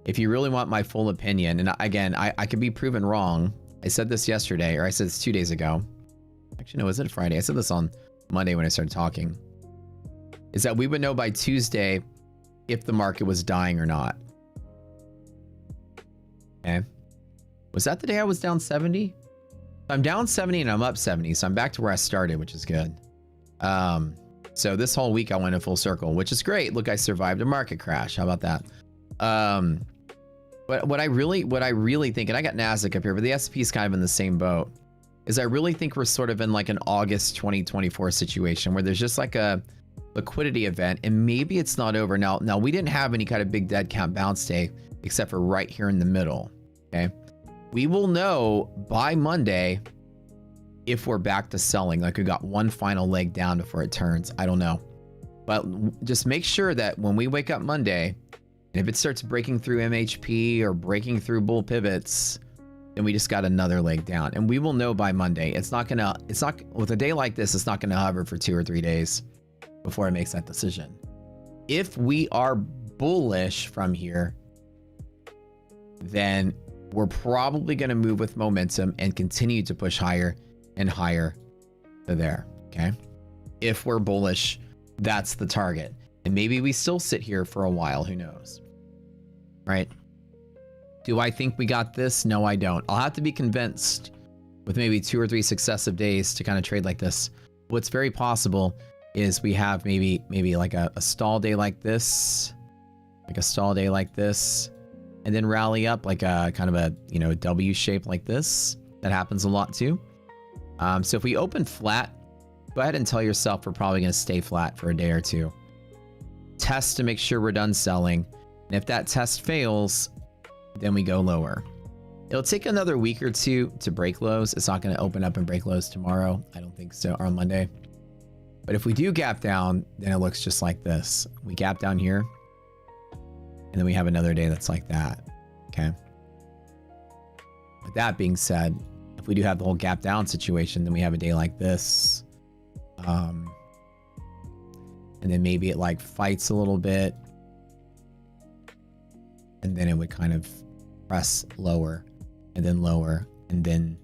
If you really want my full opinion, and again, I could be proven wrong. I said this yesterday, or I said this 2 days ago. Actually, no, was it Friday? I said this on Monday when I started talking. Is that we would know by Tuesday if the market was dying or not. Okay. Was that the day I was down 70? I'm down 70 and I'm up 70, so I'm back to where I started, which is good. So this whole week I went in full circle, which is great. Look, I survived a market crash. How about that? But what I really think, and I got Nasdaq up here, but the S&P is kind of in the same boat, is I really think we're sort of in like an August 2024 situation where there's just like a liquidity event, and maybe it's not over. Now we didn't have any kind of big dead cat bounce day, except for right here in the middle. Okay. We will know by Monday if we're back to selling, like we got one final leg down before it turns. I don't know. But just make sure that when we wake up Monday, and if it starts breaking through MHP or breaking through bull pivots, then we just got another leg down. And we will know by Monday. It's not, with a day like this, it's not gonna hover for 2 or 3 days before it makes that decision. If we are bullish from here, then we're probably going to move with momentum and continue to push higher and higher to there. Okay. If we're bullish, that's the target. And maybe we still sit here for a while. Who knows? Right. Do I think we got this? No, I don't. I'll have to be convinced with maybe 2 or 3 successive days to kind of trade like this. What's very possible is we have maybe like a stall day like this, and then rally up like a kind of a, you know, W shape like this. That happens a lot too. So if we open flat, go ahead and tell yourself we're probably going to stay flat for a day or two. Test to make sure we're done selling. And if that test fails, then we go lower. It'll take another week or two to break lows. It's not going to open up and break lows tomorrow. I don't think so, or on Monday. But if we do gap down, then it looks just like this. We gap down here, and then we have another day that's like that. Okay. With that being said, if we do have the whole gap down situation, then we have a day like this. And then maybe it like fights a little bit. And then it would kind of press lower and then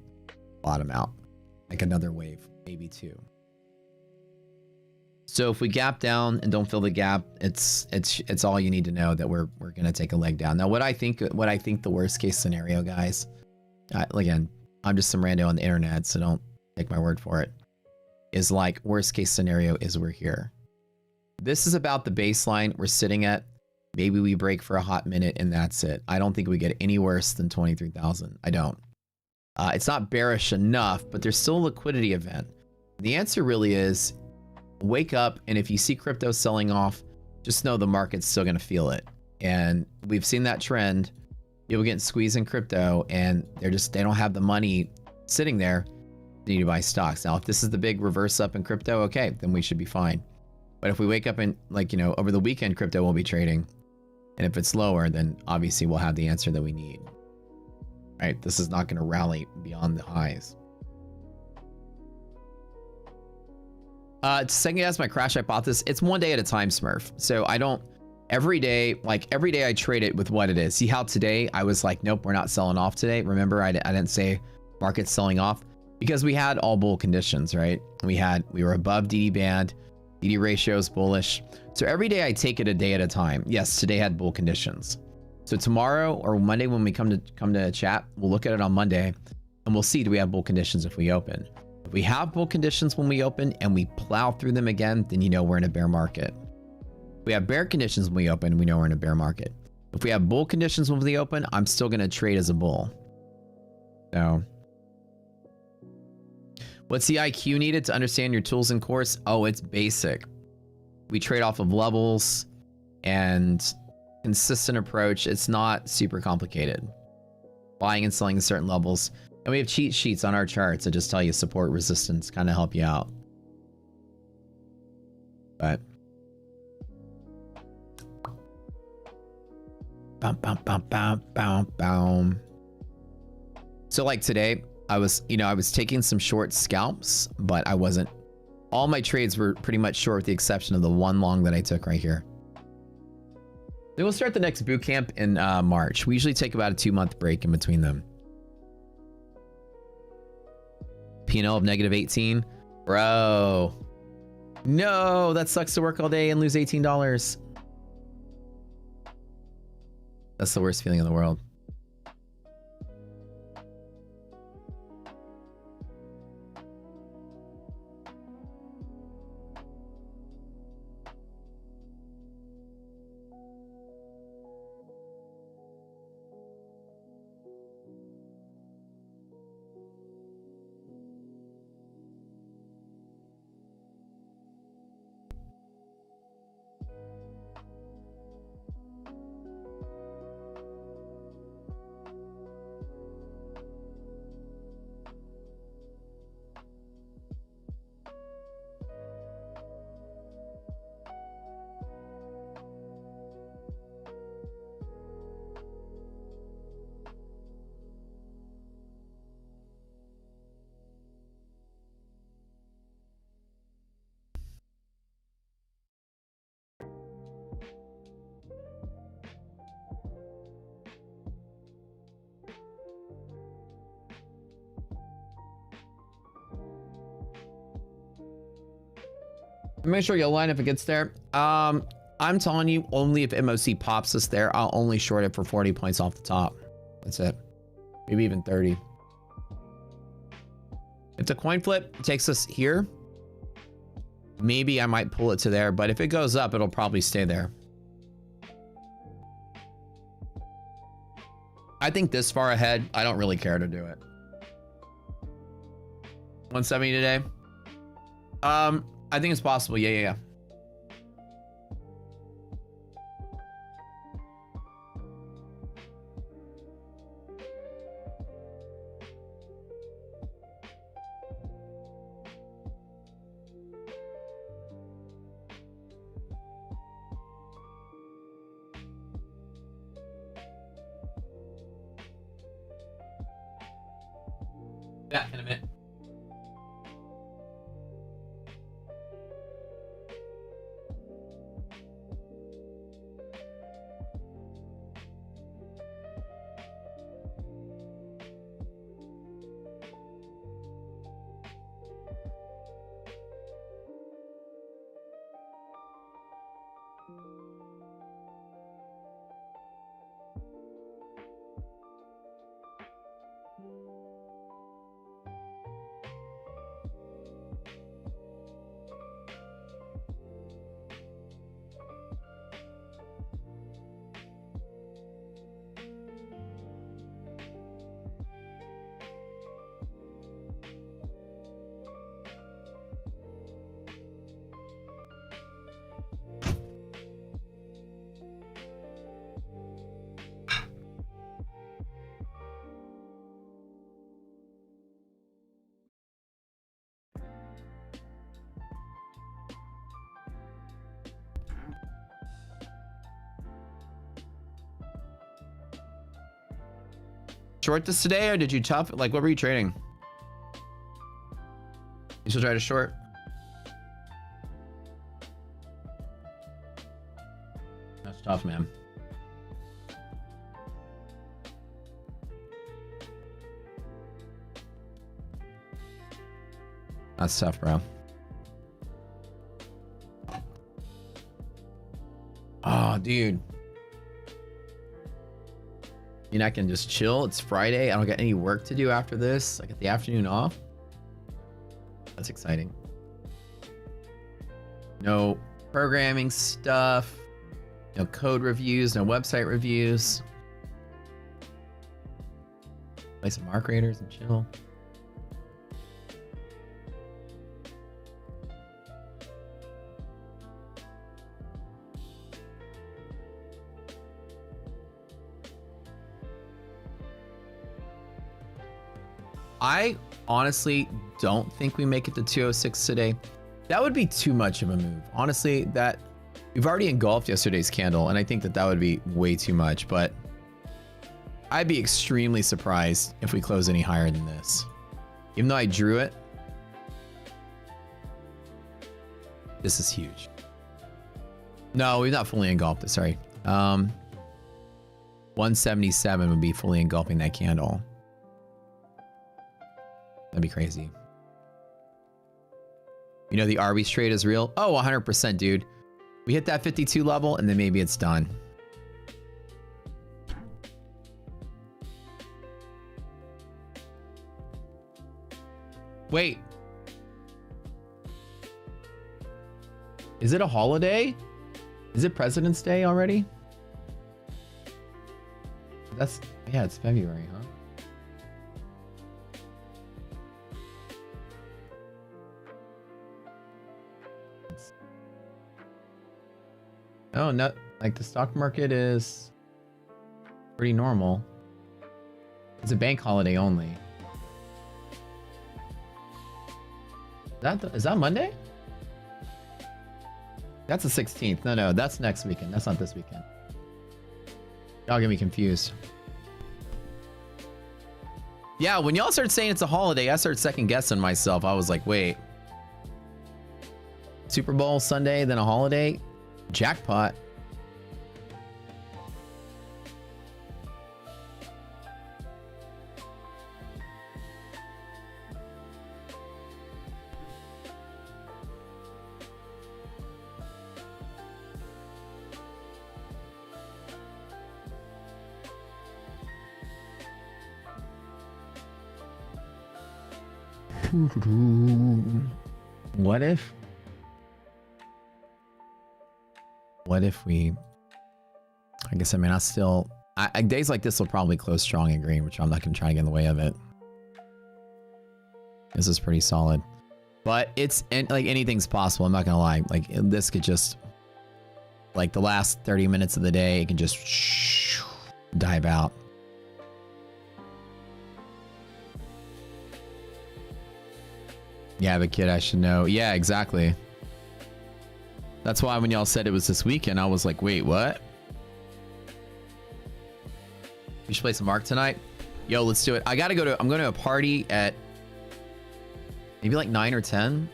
bottom out. Like another wave, maybe 2. So if we gap down and don't fill the gap, it's all you need to know that we're gonna take a leg down. Now, what I think the worst case scenario, guys, again, I'm just some rando on the internet, so don't take my word for it, is like worst case scenario is we're here. This is about the baseline we're sitting at. Maybe we break for a hot minute and that's it. I don't think we get any worse than 23,000. I don't. It's not bearish enough, but there's still a liquidity event. The answer really is wake up, and if you see crypto selling off, just know the market's still going to feel it. And we've seen that trend. People getting squeezed in crypto, and they don't have the money sitting there. They need to buy stocks. Now, if this is the big reverse up in crypto, okay, then we should be fine. But if we wake up and, like, you know, over the weekend, crypto will be trading. And if it's lower, then obviously we'll have the answer that we need. Right? This is not going to rally beyond the highs. Second guess my crash hypothesis. It's 1 day at a time, Smurf. So I don't every day I trade it with what it is. See how today I was like, nope, we're not selling off today. Remember, I didn't say market's selling off because we had all bull conditions, right? We were above DD band, DD ratio is bullish. So every day I take it a day at a time. Yes, today had bull conditions. So tomorrow or Monday when we come to chat, we'll look at it on Monday and we'll see, do we have bull conditions if we open? If we have bull conditions when we open and we plow through them again, then you know we're in a bear market. If we have bear conditions when we open, we know we're in a bear market. If we have bull conditions when we open, I'm still going to trade as a bull. So what's the IQ needed to understand your tools and course? Oh, it's basic. We trade off of levels and consistent approach. It's not super complicated. Buying and selling at certain levels. And we have cheat sheets on our charts that just tell you support, resistance, kind of help you out. But so like today, I was taking some short scalps, but I wasn't. All my trades were pretty much short with the exception of the one long that I took right here. Then we'll start the next boot camp in March. We usually take about a 2-month break in between them. P&L of -18. Bro. No, that sucks to work all day and lose $18. That's the worst feeling in the world. Make sure you line if it gets there. I'm telling you, only if MOC pops us there, I'll only short it for 40 points off the top. That's it. Maybe even 30. If the coin flip takes us here, maybe I might pull it to there, but if it goes up, it'll probably stay there. I think this far ahead, I don't really care to do it. 170 today. I think it's possible. Yeah. Back in a minute. short this today, or did you tough? Like, what were you trading? You still try to short? That's tough, man. That's tough, bro. Oh, dude. You know, I can just chill. It's Friday. I don't got any work to do after this. I get the afternoon off. That's exciting. No programming stuff. No code reviews. No website reviews. Play some Mark Raiders and chill. I honestly don't think we make it to 206 today. That would be too much of a move. Honestly, that we've already engulfed yesterday's candle, and I think that that would be way too much, but I'd be extremely surprised if we close any higher than this. Even though I drew it, this is huge. No, we've not fully engulfed it, sorry. 177 would be fully engulfing that candle. That'd be crazy. You know the Arby's trade is real? Oh, 100%, dude. We hit that 52 level and then maybe it's done. Wait. Is it a holiday? Is it President's Day already? That's, yeah, it's February, huh? Oh, no, like the stock market is pretty normal. It's a bank holiday only. Is that Monday? That's the 16th. No, that's next weekend. That's not this weekend. Y'all get me confused. Yeah, when y'all start saying it's a holiday, I started second guessing myself. I was like, wait. Super Bowl Sunday, then a holiday? Jackpot. What if we, I guess, I mean, days like this will probably close strong and green, which I'm not going to try to get in the way of it. This is pretty solid, but it's like anything's possible. I'm not going to lie. Like this could just, like the last 30 minutes of the day, it can just dive out. Yeah, the kid I should know. Yeah, exactly. That's why when y'all said it was this weekend, I was like, wait, what? You should play some Mark tonight? Yo, let's do it. I'm going to a party at maybe like 9 or 10.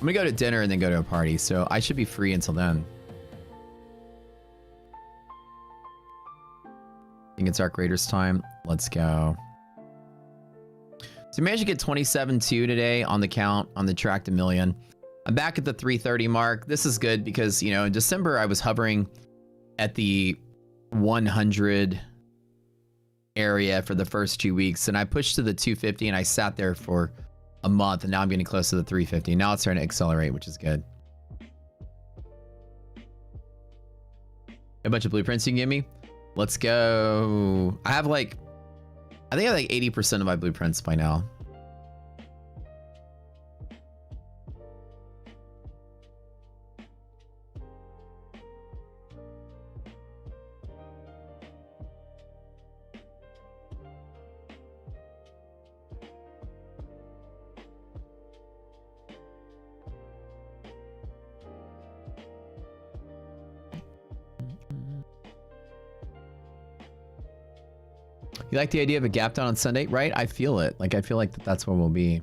I'm going to go to dinner and then go to a party. So I should be free until then. I think it's Arc Raiders time. Let's go. So I managed to get 27.2 today on the count, on the track to million. I'm back at the 330 mark. This is good because, you know, in December, I was hovering at the 100 area for the first 2 weeks. And I pushed to the 250 and I sat there for a month. And now I'm getting close to the 350. Now it's starting to accelerate, which is good. A bunch of blueprints you can give me. Let's go. I think I have like 80% of my blueprints by now. You like the idea of a gap down on Sunday, right? I feel it. Like, I feel like that's where we'll be.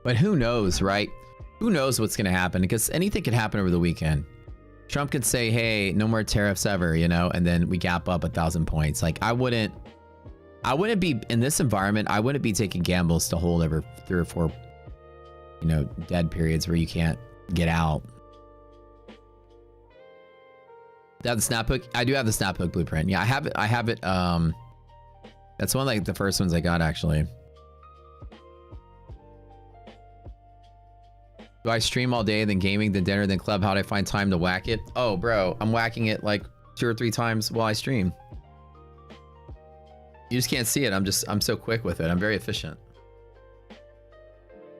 But who knows, right? Who knows what's going to happen? Because anything could happen over the weekend. Trump could say, hey, no more tariffs ever, you know, and then we gap up 1,000 points. Like, I wouldn't be in this environment. I wouldn't be taking gambles to hold over 3 or 4, you know, dead periods where you can't get out. Do you have the snap hook? I do have the snap hook blueprint. Yeah, I have it. That's one of like the first ones I got, actually. Do I stream all day, then gaming, then dinner, then club? How do I find time to whack it? Oh, bro, I'm whacking it like 2 or 3 times while I stream. You just can't see it. I'm so quick with it. I'm very efficient.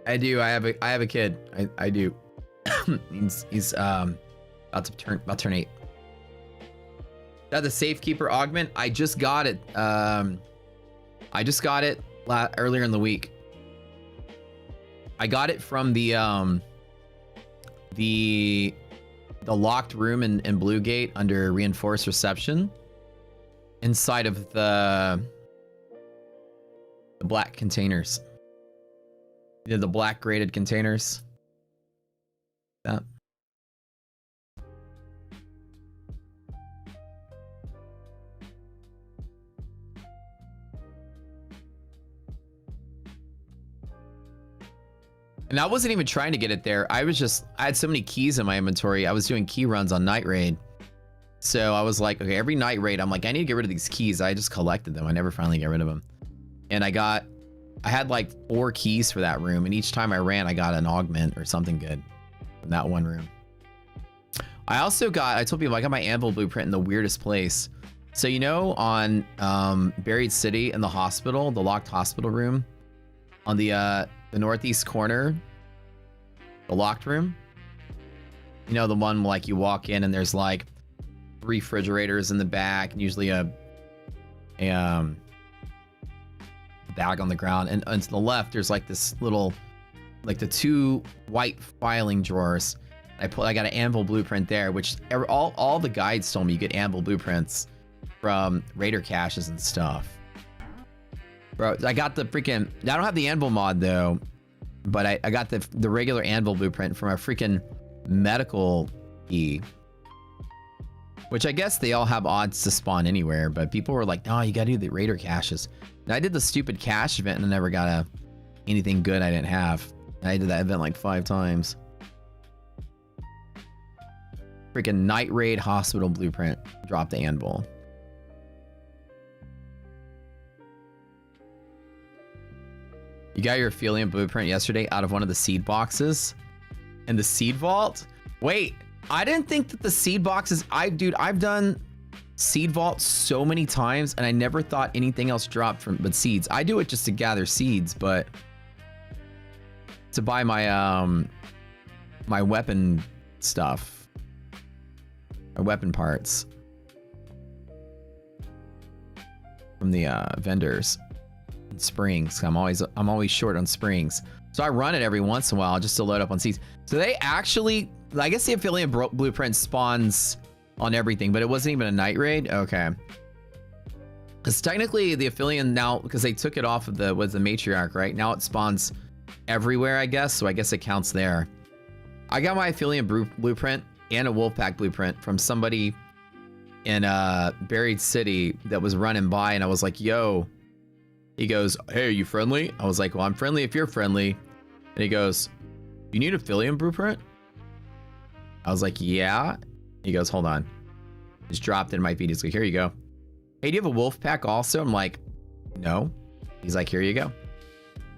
I do. I have a kid. I do. he's about to turn 8. That the Safekeeper augment. I just got it. I just got it earlier in the week. I got it from the locked room in Bluegate under reinforced reception, inside of the black containers. Yeah, the black graded containers. That. And I wasn't even trying to get it there. I had so many keys in my inventory. I was doing key runs on Night Raid. So I was like, okay, every Night Raid, I'm like, I need to get rid of these keys. I just collected them. I never finally got rid of them. And I had like 4 keys for that room. And each time I ran, I got an augment or something good in that one room. I told people I got my anvil blueprint in the weirdest place. So, you know, on Buried City in the hospital, the locked hospital room, on the northeast corner, the locked room, you know, the one like you walk in and there's like 3 refrigerators in the back and usually a bag on the ground, and to the left there's like this little, like the 2 white filing drawers. I got an anvil blueprint there, which all the guides told me you get anvil blueprints from raider caches and stuff. Bro, I got the freaking... I don't have the anvil mod, though. But I got the regular anvil blueprint from a freaking medical key. Which I guess they all have odds to spawn anywhere. But people were like, no, you gotta do the raider caches. And I did the stupid cache event and I never got anything good I didn't have. And I did that event like 5 times. Freaking Night Raid Hospital blueprint. Drop the anvil. You got your Aphelion blueprint yesterday out of one of the seed boxes in the seed vault? Wait, I didn't think that the seed boxes... I've done seed vault so many times and I never thought anything else dropped but seeds. I do it just to gather seeds, but to buy my my weapon stuff, my weapon parts from the vendors. Springs. I'm always short on springs, so I run it every once in a while just to load up on seeds. So they actually, I guess the Aphelion blueprint spawns on everything, but it wasn't even a night raid. Okay, because technically the Aphelion now, because they took it off of the matriarch, right now it spawns everywhere, I guess. So I guess it counts there. I got my Aphelion blueprint and a Wolfpack blueprint from somebody in Buried City that was running by, and I was like, yo. He goes, hey, are you friendly? I was like, well, I'm friendly if you're friendly. And he goes, you need a Aphelion blueprint? I was like, yeah. He goes, hold on. Just dropped it in my feed. He's like, here you go. Hey, do you have a wolf pack also? I'm like, no. He's like, here you go.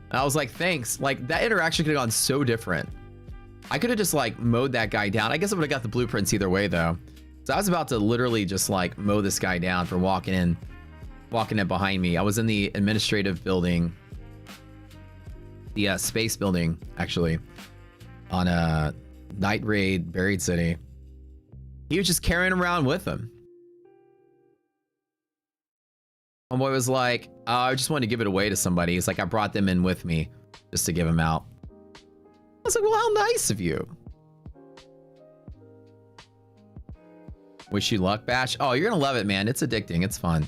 And I was like, thanks. Like, that interaction could have gone so different. I could have just like mowed that guy down. I guess I would have got the blueprints either way though. So I was about to literally just like mow this guy down for walking in behind me. I was in the administrative building, the space building, actually, on a night raid Buried City. He was just carrying around with him. Homeboy was like, I just wanted to give it away to somebody. He's like, I brought them in with me just to give them out. I was like, well, how nice of you. Wish you luck, Bash. Oh, you're gonna love it, man. It's addicting. It's fun.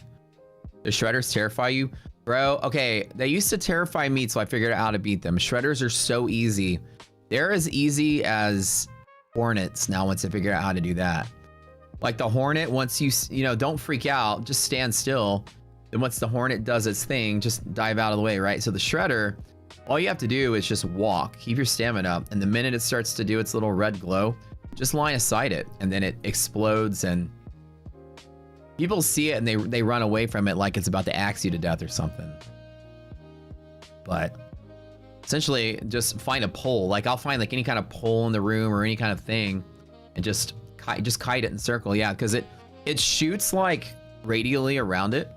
The shredders terrify you? Bro, okay. They used to terrify me, so I figured out how to beat them. Shredders are so easy. They're as easy as hornets now once I figure out how to do that. Like the hornet, once you know, don't freak out. Just stand still. Then once the hornet does its thing, just dive out of the way, right? So the shredder, all you have to do is just walk. Keep your stamina up. And the minute it starts to do its little red glow, just line of sight it. And then it explodes and people see it and they run away from it like it's about to axe you to death or something. But essentially just find a pole. Like I'll find like any kind of pole in the room or any kind of thing and just kite it in circle. Yeah, because it shoots like radially around it.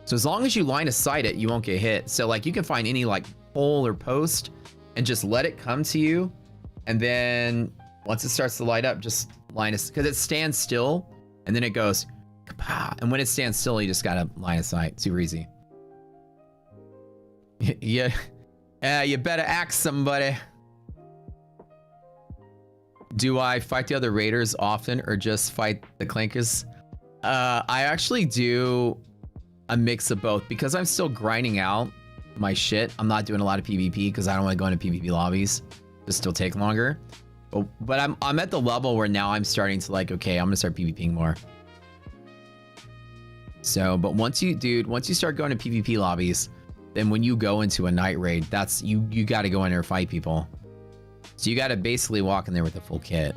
So as long as you line of sight it, you won't get hit. So like you can find any like pole or post and just let it come to you. And then once it starts to light up, just line of, because it stands still and then it goes, kapow. And when it stands still, you just gotta line of sight. Super easy. Yeah, you better ask somebody. Do I fight the other raiders often or just fight the clankers? I actually do a mix of both because I'm still grinding out my shit. I'm not doing a lot of PvP because I don't want to go into PvP lobbies. Just still take longer. But I'm at the level where now I'm starting to like, okay, I'm gonna start PvPing more. So, but once you start going to PvP lobbies, then when you go into a night raid, that's you got to go in there and fight people. So you got to basically walk in there with a full kit.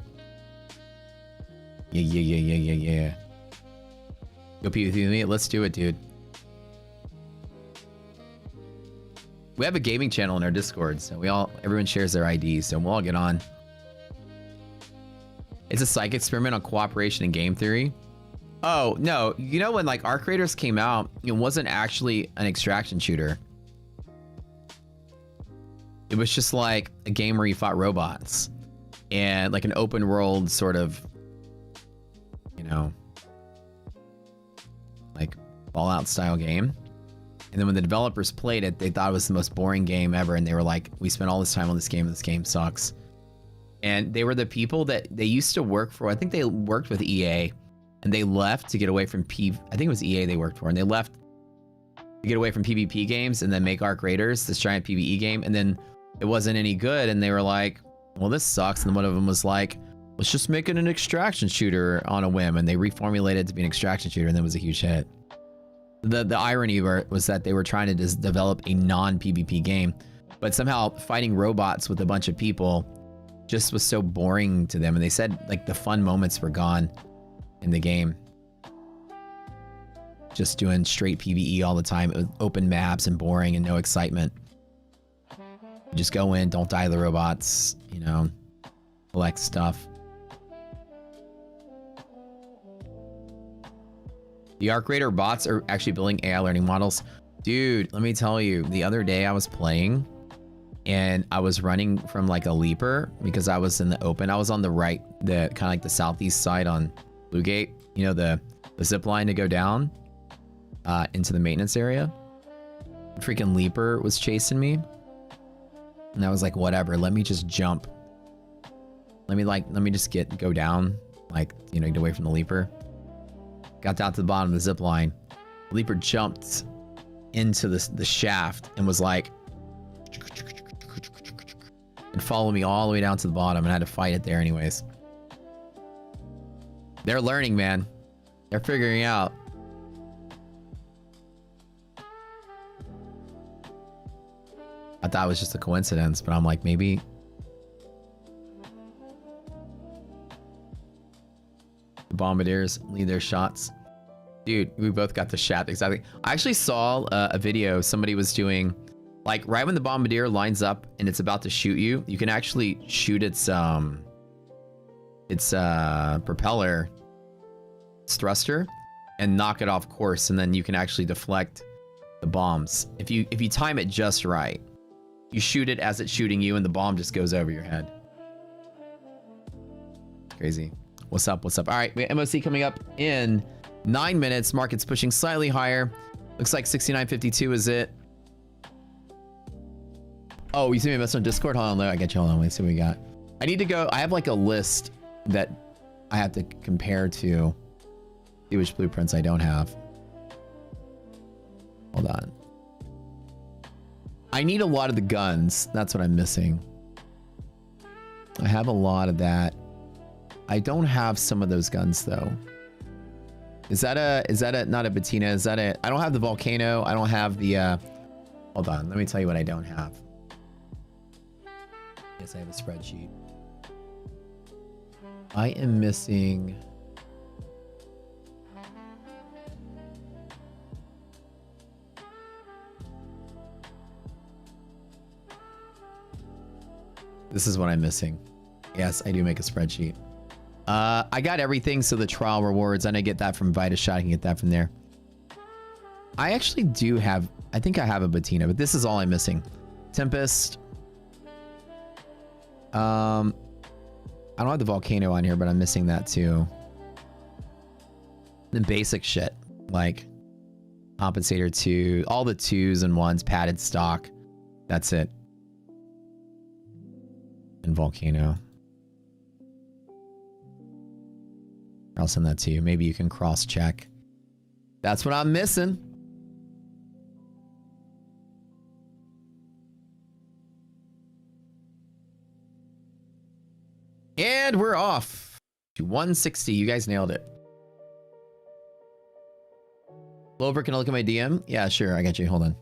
Yeah. Go PvP with me. Let's do it, dude. We have a gaming channel in our Discord, so everyone shares their IDs, so we'll all get on. It's a psych experiment on cooperation and game theory. Oh, no. You know when like Arc Raiders came out, it wasn't actually an extraction shooter. It was just like a game where you fought robots and like an open world sort of, you know, like Fallout style game. And then when the developers played it, they thought it was the most boring game ever. And they were like, we spent all this time on this game. This game sucks. And they were the people that they used to work for. I think they worked with EA and they left to get away from I think it was EA they worked for. And they left to get away from PvP games and then make Arc Raiders, this giant PvE game. And then it wasn't any good. And they were like, well, this sucks. And one of them was like, let's just make it an extraction shooter on a whim. And they reformulated it to be an extraction shooter. And it was a huge hit. The irony was that they were trying to just develop a non-PvP game, but somehow fighting robots with a bunch of people just was so boring to them. And they said like the fun moments were gone in the game. Just doing straight PvE all the time, with open maps and boring and no excitement. You just go in, don't die to the robots, you know, collect stuff. The Arc Raider bots are actually building AI learning models. Dude, let me tell you, the other day I was playing and I was running from like a leaper because I was in the open. I was on the right, the kind of like the southeast side on Blue Gate, you know, the zip line to go down into the maintenance area. Freaking leaper was chasing me. And I was like, whatever, let me just jump. Let me just go down, like, you know, get away from the leaper. Got down to the bottom of the zip line. The leaper jumped into the shaft and was like, and followed me all the way down to the bottom, and I had to fight it there anyways. They're learning, man. They're figuring out. I thought it was just a coincidence, but I'm like, maybe. The bombardiers lead their shots. Dude, we both got the shaft exactly. I actually saw a video somebody was doing, like right when the bombardier lines up and it's about to shoot you, you can actually shoot its propeller, its thruster, and knock it off course, and then you can actually deflect the bombs. If you time it just right, you shoot it as it's shooting you, and the bomb just goes over your head. Crazy. What's up? What's up? All right, we have MOC coming up in 9 minutes. Market's pushing slightly higher. Looks like 69.52 is it. Oh, you see me messing on Discord? Hold on, I got you. Hold on, let's see what we got. I need to go. I have like a list that I have to compare to see which blueprints I don't have. Hold on. I need a lot of the guns. That's what I'm missing. I have a lot of that. I don't have some of those guns though. Is that a, not a patina? Is that a, I don't have the volcano. I don't have the, hold on. Let me tell you what I don't have. Yes, I have a spreadsheet. I am missing. This is what I'm missing. Yes, I do make a spreadsheet. I got everything, so the trial rewards, and I get that from VitaShot. I can get that from there. I actually do have, I think I have a Bettina, but this is all I'm missing. Tempest. I don't have the volcano on here, but I'm missing that too. The basic shit, like compensator 2, all the 2s and 1s, padded stock. That's it. And volcano. I'll send that to you. Maybe you can cross check. That's what I'm missing. And we're off to 160. You guys nailed it. Lover, can I look at my DM? Yeah, sure. I got you. Hold on.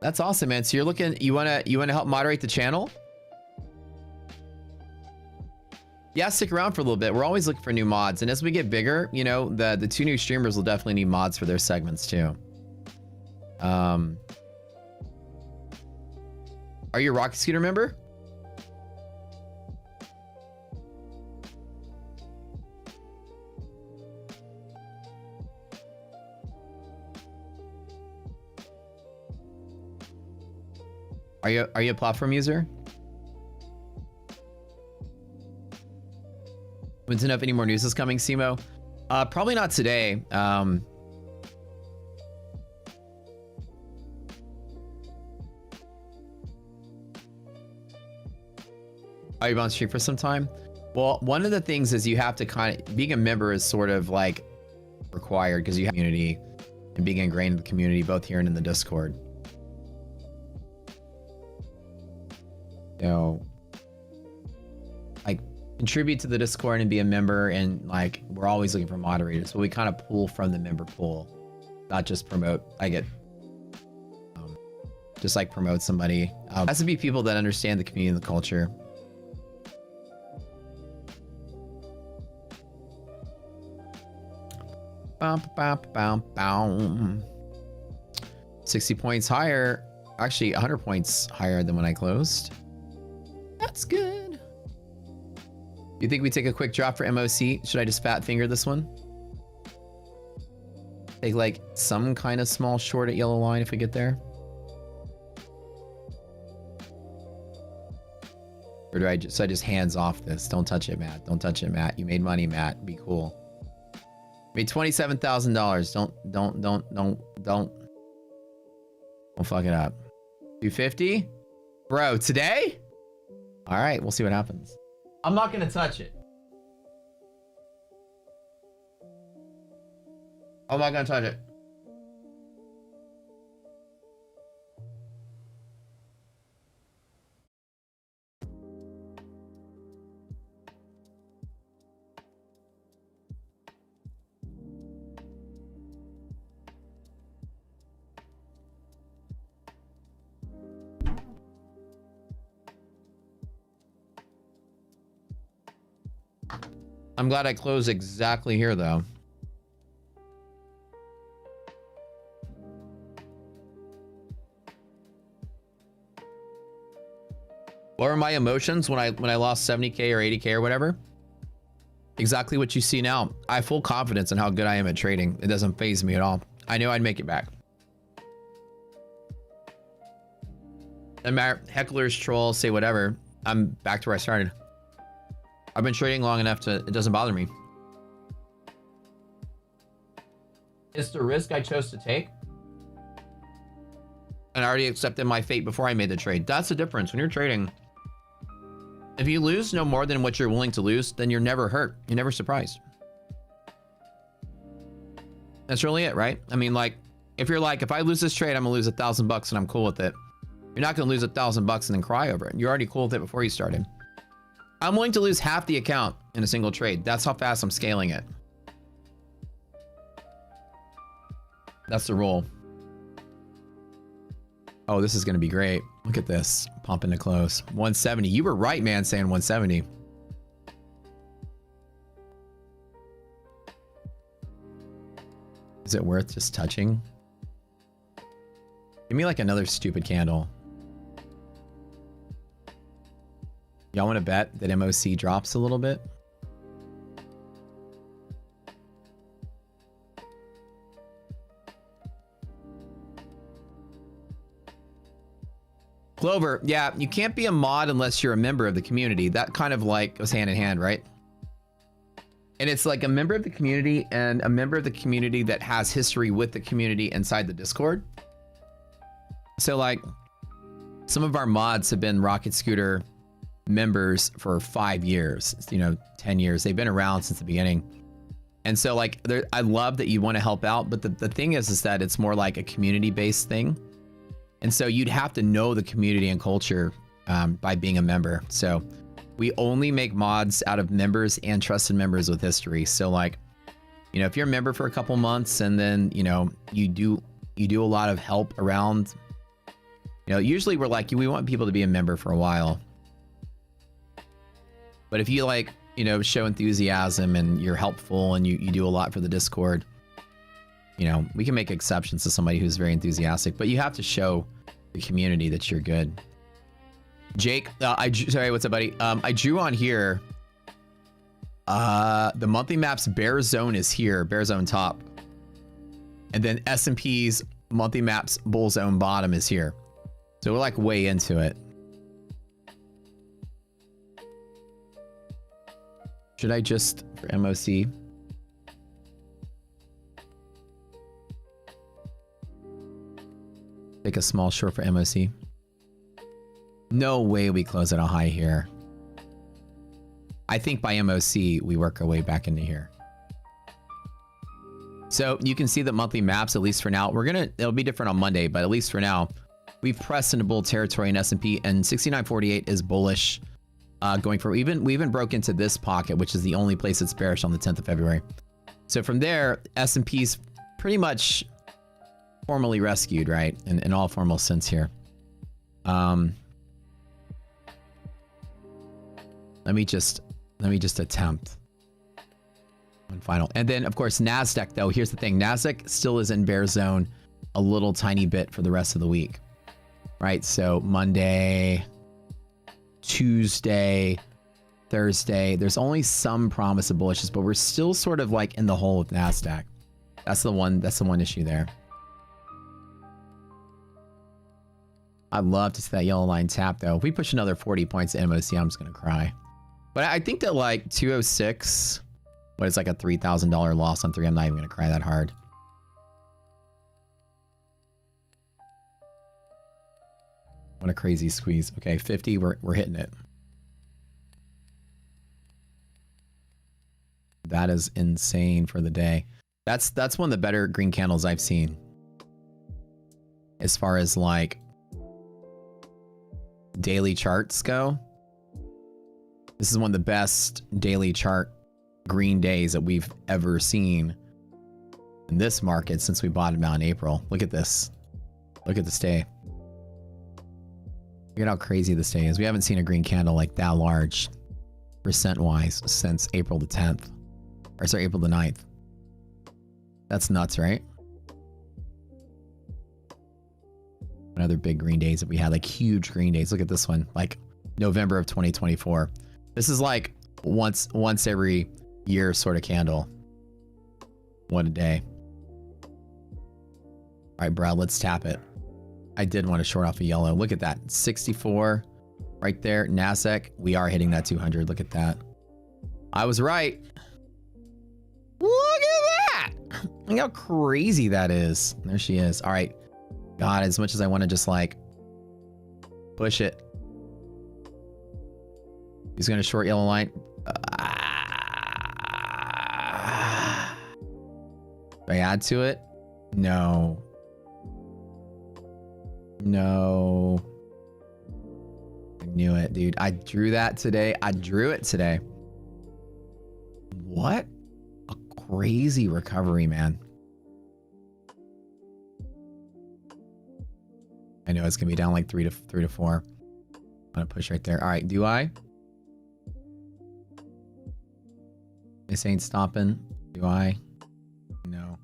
That's awesome, man. So you're looking, you wanna help moderate the channel? Yeah, stick around for a little bit. We're always looking for new mods, and as we get bigger, you know, the 2 new streamers will definitely need mods for their segments too. Are you a Rocket Scooter member? Are you a platform user? Want to know if any more news is coming, Simo? Probably not today. Are you on stream for some time? Well, one of the things is you have to kind of, being a member is sort of like required because you have community and being ingrained in the community, both here and in the Discord. So, like, contribute to the Discord and be a member, and like, we're always looking for moderators. So we kind of pull from the member pool, not just promote. I get, just like promote somebody. It has to be people that understand the community and the culture. Bum, bum, bum, bum. 60 points higher. Actually, 100 points higher than when I closed. That's good. You think we take a quick drop for MOC? Should I just fat finger this one? Take like some kind of small short at yellow line if we get there. Or do I just hands off this? Don't touch it, Matt. Don't touch it, Matt. You made money, Matt. Be cool. Made $27,000. Don't fuck it up. 250? Bro, today? All right, we'll see what happens. I'm not gonna touch it. I'm not gonna touch it. I'm glad I closed exactly here, though. What were my emotions when I lost 70K or 80K or whatever? Exactly what you see now. I have full confidence in how good I am at trading. It doesn't faze me at all. I knew I'd make it back. Doesn't matter. Hecklers, trolls, say whatever. I'm back to where I started. I've been trading long enough to, it doesn't bother me. It's the risk I chose to take. And I already accepted my fate before I made the trade. That's the difference when you're trading. If you lose no more than what you're willing to lose, then you're never hurt. You're never surprised. That's really it, right? I mean, like, if you're like, if I lose this trade, I'm gonna lose $1,000 and I'm cool with it. You're not gonna lose $1,000 and then cry over it. You're already cool with it before you started. I'm willing to lose half the account in a single trade. That's how fast I'm scaling it. That's the rule. Oh, this is gonna be great. Look at this, pumping to close. 170, you were right, man, saying 170. Is it worth just touching? Give me like another stupid candle. Y'all want to bet that MOC drops a little bit? Clover, yeah, you can't be a mod unless you're a member of the community. That kind of like goes hand in hand, right? And it's like a member of the community and a member of the community that has history with the community inside the Discord. So like some of our mods have been Rocket Scooter members for 5 years, 10 years. They've been around since the beginning. And so like I love that you want to help out, but the thing is that it's more like a community based thing. And so you'd have to know the community and culture by being a member. So we only make mods out of members and trusted members with history. So like, if you're a member for a couple months and then, you do a lot of help around, usually we're like, we want people to be a member for a while. But if you like, show enthusiasm and you're helpful and you do a lot for the Discord, we can make exceptions to somebody who's very enthusiastic, but you have to show the community that you're good. Jake, sorry, what's up, buddy? I drew on here. The monthly map's bear zone is here, bear zone top. And then S&P's monthly map's bull zone bottom is here. So we're like way into it. Should I just, for MOC? Take a small short for MOC. No way we close at a high here. I think by MOC, we work our way back into here. So you can see the monthly maps, at least for now. It'll be different on Monday, but at least for now, we've pressed into bull territory in S&P, and 6948 is bullish. Going for, we even broke into this pocket, which is the only place that's bearish on the 10th of February. So from there, S&P's pretty much formally rescued, right? In all formal sense here. Let me just attempt one final. And then of course, NASDAQ though, here's the thing. NASDAQ still is in bear zone a little tiny bit for the rest of the week, right? So Monday, Tuesday, Thursday, there's only some promise of bullishness, but we're still sort of like in the hole with NASDAQ. That's the one issue there. I'd love to see that yellow line tap though. If we push another 40 points to MOC, I'm just gonna cry. But I think that like 206, what is like a $3,000 loss on 3, I'm not even gonna cry that hard. What a crazy squeeze. Okay, 50, we're hitting it. That is insane for the day. That's one of the better green candles I've seen. As far as like daily charts go. This is one of the best daily chart green days that we've ever seen in this market since we bottomed out in April. Look at this. Look at this day. Look at how crazy this day is. We haven't seen a green candle like that large percent-wise since April the 10th. Or sorry, April the 9th. That's nuts, right? Another big green days that we had, like huge green days. Look at this one, like November of 2024. This is like once every year sort of candle. What a day. All right, Brad, let's tap it. I did want to short off a yellow. Look at that, 64 right there. NASDAQ, we are hitting that 200. Look at that. I was right. Look at that. Look how crazy that is. There she is. All right. God, as much as I want to just like push it. He's going to short yellow line. Do I add to it? No. No. I knew it, dude. I drew that today. I drew it today. What a crazy recovery, man. I know it's gonna be down like 3 to 4. I'm gonna push right there. All right, do I? This ain't stopping. Do I? No.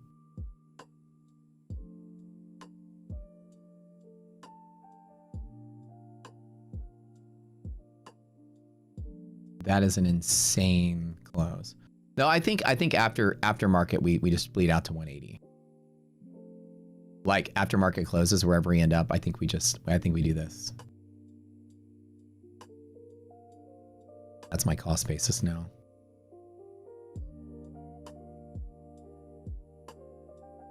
That is an insane close. No, I think after market we just bleed out to 180. Like after market closes, wherever we end up, I think we do this. That's my cost basis now.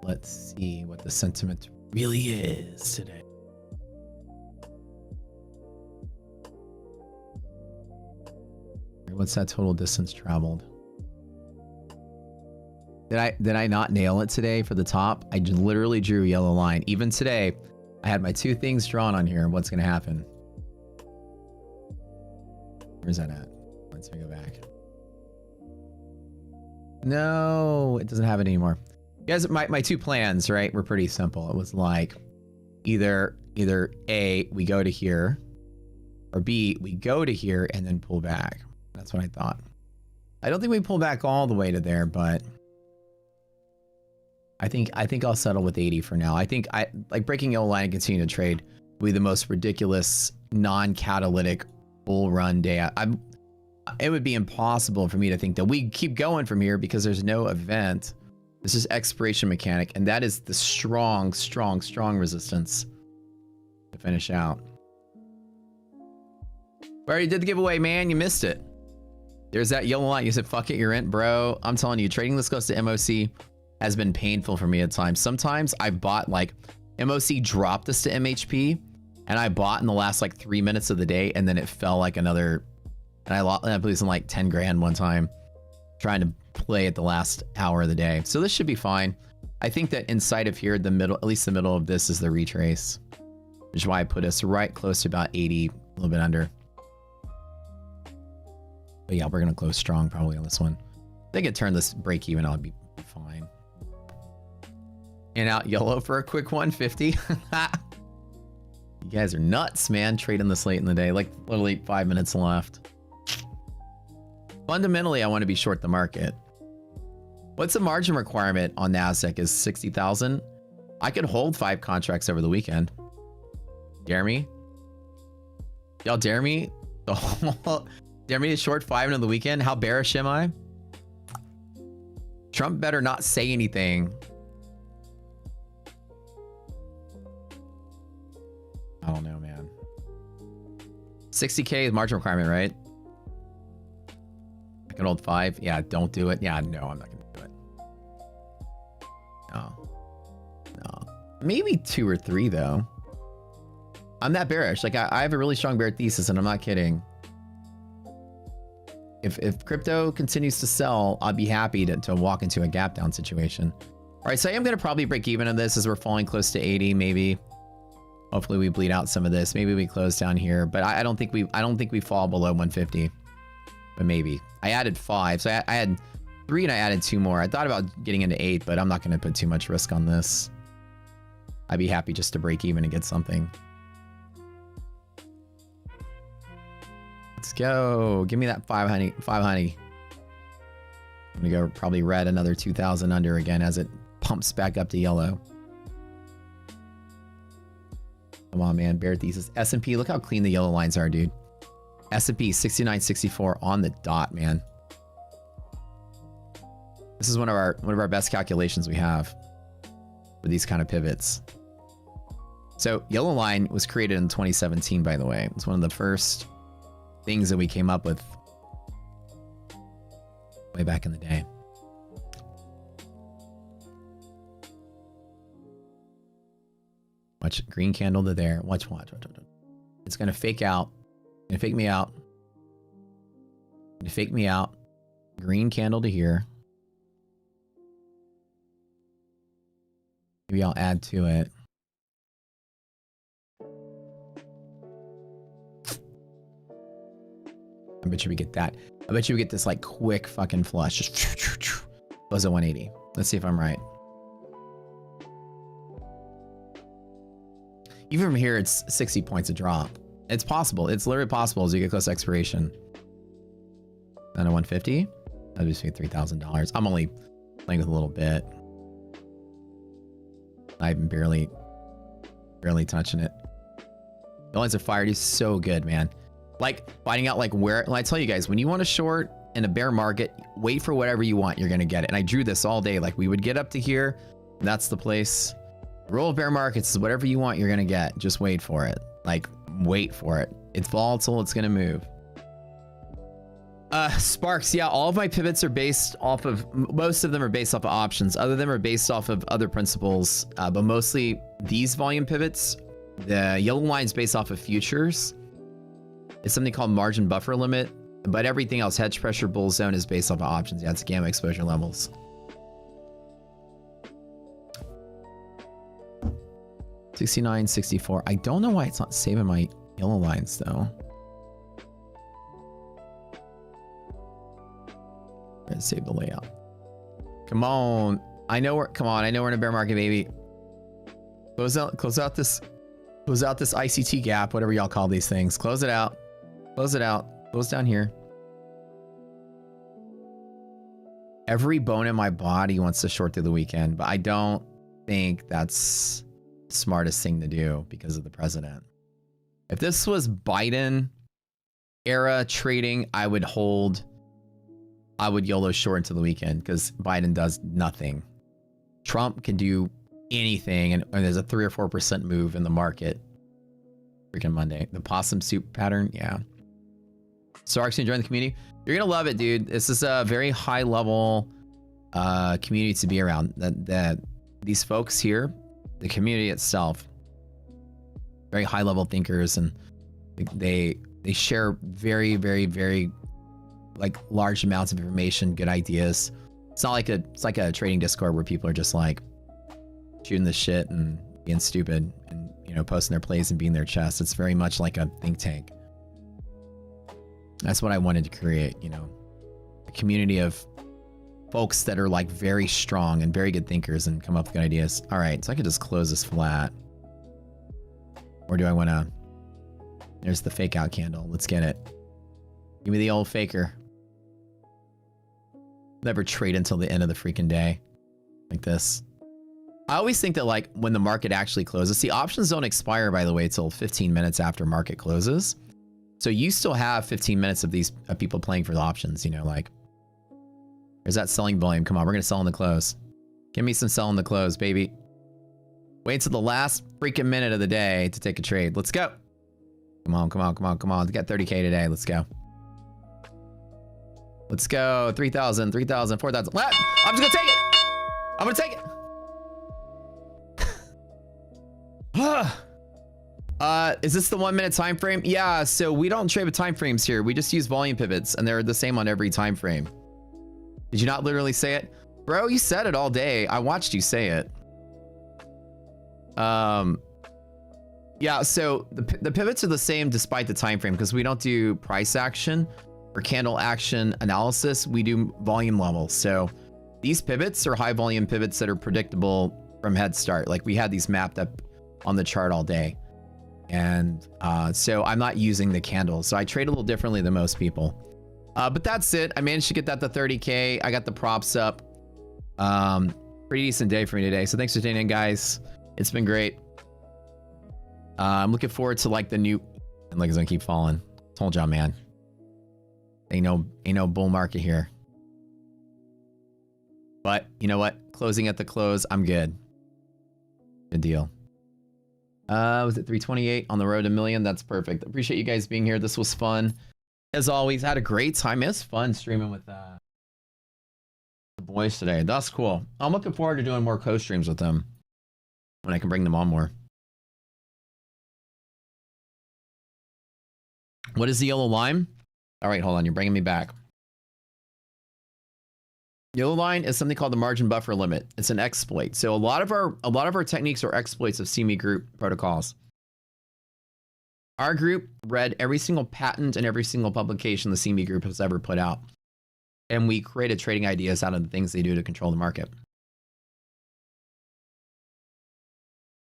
Let's see what the sentiment really is today. What's that total distance traveled? Did I not nail it today for the top? I literally drew a yellow line. Even today, I had my 2 things drawn on here. What's going to happen? Where's that at? Let's go back. No, it doesn't have it anymore. You guys, my 2 plans, right, were pretty simple. It was like either A, we go to here, or B, we go to here and then pull back. That's what I thought. I don't think we pull back all the way to there, but I think I'll settle with 80 for now. I think like breaking yellow line and continue to trade will be the most ridiculous non-catalytic bull run day. It would be impossible for me to think that we keep going from here because there's no event. This is expiration mechanic, and that is the strong resistance to finish out. We already did the giveaway, man. You missed it. There's that yellow line. You said, fuck it, you're in. Bro, I'm telling you, trading this close to MOC has been painful for me at times. Sometimes I bought like MOC dropped us to MHP, and I bought in the last like 3 minutes of the day, and then it fell like another, and I lost, I believe, like 10 grand one time trying to play at the last hour of the day. So this should be fine. I think that inside of here, the middle, at least the middle of this is the retrace, which is why I put us right close to about 80, a little bit under. But yeah, we're going to close strong probably on this one. If they could turn this break even, I'll be fine. And out yellow for a quick 150. You guys are nuts, man. Trading this late in the day. Like literally 5 minutes left. Fundamentally, I want to be short the market. What's the margin requirement on NASDAQ is 60,000. I could hold 5 contracts over the weekend. Dare me? Y'all dare me? Dare me to short 5 into the weekend? How bearish am I? Trump better not say anything. I don't know, man. 60K is margin requirement, right? I can hold 5. Yeah, don't do it. Yeah, no, I'm not gonna do it. No. Maybe 2 or 3 though. I'm that bearish. Like I have a really strong bear thesis, and I'm not kidding. If crypto continues to sell, I'll be happy to walk into a gap down situation. All right, so I am gonna probably break even on this as we're falling close to 80, maybe. Hopefully we bleed out some of this. Maybe we close down here, but I don't think we fall below 150. But maybe. I added 5, so I had 3 and I added 2 more. I thought about getting into 8, but I'm not gonna put too much risk on this. I'd be happy just to break even and get something. Let's go. Give me that 5 honey. 5 honey. I'm gonna go probably red another 2,000 under again as it pumps back up to yellow. Come on, man. Bear thesis. S&P. Look how clean the yellow lines are, dude. S&P 69.64 on the dot, man. This is one of our best calculations we have for these kind of pivots. So yellow line was created in 2017, by the way. It's one of the first things that we came up with way back in the day. Watch, green candle to there. Watch. It's gonna fake out. Gonna fake me out. Gonna fake me out. Green candle to here. Maybe I'll add to it. I bet you we get that. I bet you we get this like quick fucking flush. Just close at 180. Let's see if I'm right. Even from here, it's 60 points a drop. It's possible. It's literally possible as you get close to expiration. Then a 150. That'd just be $3,000. I'm only playing with a little bit. I'm barely touching it. The lines are fired. He's so good, man. Like finding out like where. Well, I tell you guys, when you want to short in a bear market, wait for whatever you want. You're gonna get it. And I drew this all day. Like we would get up to here. That's the place. The rule of bear markets is whatever you want, you're gonna get. Just wait for it. Like wait for it. It's volatile. It's gonna move. Sparks. Yeah, all of my pivots are based off of. Most of them are based off of options. Other of them are based off of other principles. But mostly these volume pivots. The yellow line is based off of futures. It's something called margin buffer limit. But everything else, hedge pressure, bull zone, is based off of options. Yeah, it's gamma exposure levels. $69, $64. I don't know why it's not saving my yellow lines though. Let's save the layout. Come on. I know we're in a bear market, baby. Close out this ICT gap, whatever y'all call these things. Close it out. Close it out. Close down here. Every bone in my body wants to short through the weekend, but I don't think that's the smartest thing to do because of the president. If this was Biden era trading, I would YOLO short into the weekend because Biden does nothing. Trump can do anything, and there's a 3 or 4% move in the market. Freaking Monday. The possum soup pattern, yeah. Sark's enjoying the community. You're gonna love it, dude. This is a very high level community to be around. These folks here, the community itself, very high level thinkers, and they share very like large amounts of information, good ideas. It's not like it's like a trading Discord where people are just like shooting the shit and being stupid and, you know, posting their plays and being their chest. It's very much like a think tank. That's what I wanted to create, you know, a community of folks that are like very strong and very good thinkers and come up with good ideas. All right, so I could just close this flat. Or do I want to? There's the fake out candle. Let's get it. Give me the old faker. Never trade until the end of the freaking day. Like this. I always think that like when the market actually closes, see, options don't expire, by the way, till 15 minutes after market closes. So you still have 15 minutes of these people playing for the options, you know, like there's that selling volume. Come on, we're going to sell in the close. Give me some sell in the close, baby. Wait until the last freaking minute of the day to take a trade. Let's go. Come on. Get 30K today. Let's go. Let's go. 3,000, 3,000, 4,000. I'm just going to take it. I'm going to take it. Is this the 1 minute time frame? Yeah, so we don't trade with time frames here. We just use volume pivots, and they're the same on every time frame. Did you not literally say it? Bro, you said it all day. I watched you say it. Yeah, so the pivots are the same despite the time frame because we don't do price action or candle action analysis. We do volume levels. So these pivots are high volume pivots that are predictable from head start. Like we had these mapped up on the chart all day. And so I'm not using the candles. So I trade a little differently than most people. But that's it. I managed to get that to 30K. I got the props up. Pretty decent day for me today. So thanks for tuning in, guys. It's been great. I'm looking forward to like the new, and like it's gonna keep falling. Told y'all, man. Ain't no bull market here. But you know what? Closing at the close, I'm good. Good deal. Was it 328 on the road to million? That's perfect. Appreciate you guys being here. This was fun. As always, had a great time. It's fun streaming with the boys today. That's cool. I'm looking forward to doing more co-streams with them when I can bring them on more. What is the yellow line? All right, hold on. You're bringing me back. Yellow line is something called the margin buffer limit. It's an exploit. So a lot of our techniques are exploits of CME group protocols. Our group read every single patent and every single publication the CME group has ever put out. And we created trading ideas out of the things they do to control the market.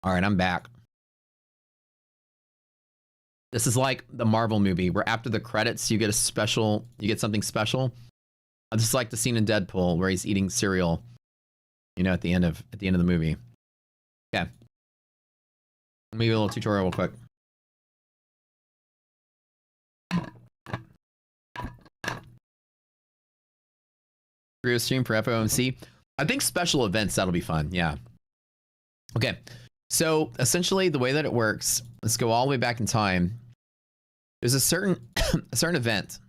All right, I'm back. This is like the Marvel movie where after the credits, you get something special. I just like the scene in Deadpool where he's eating cereal, you know, at the end of the movie. Okay. Maybe a little tutorial real quick. Create stream for FOMC. I think special events, that'll be fun. Yeah. Okay. So essentially the way that it works, let's go all the way back in time. There's a certain event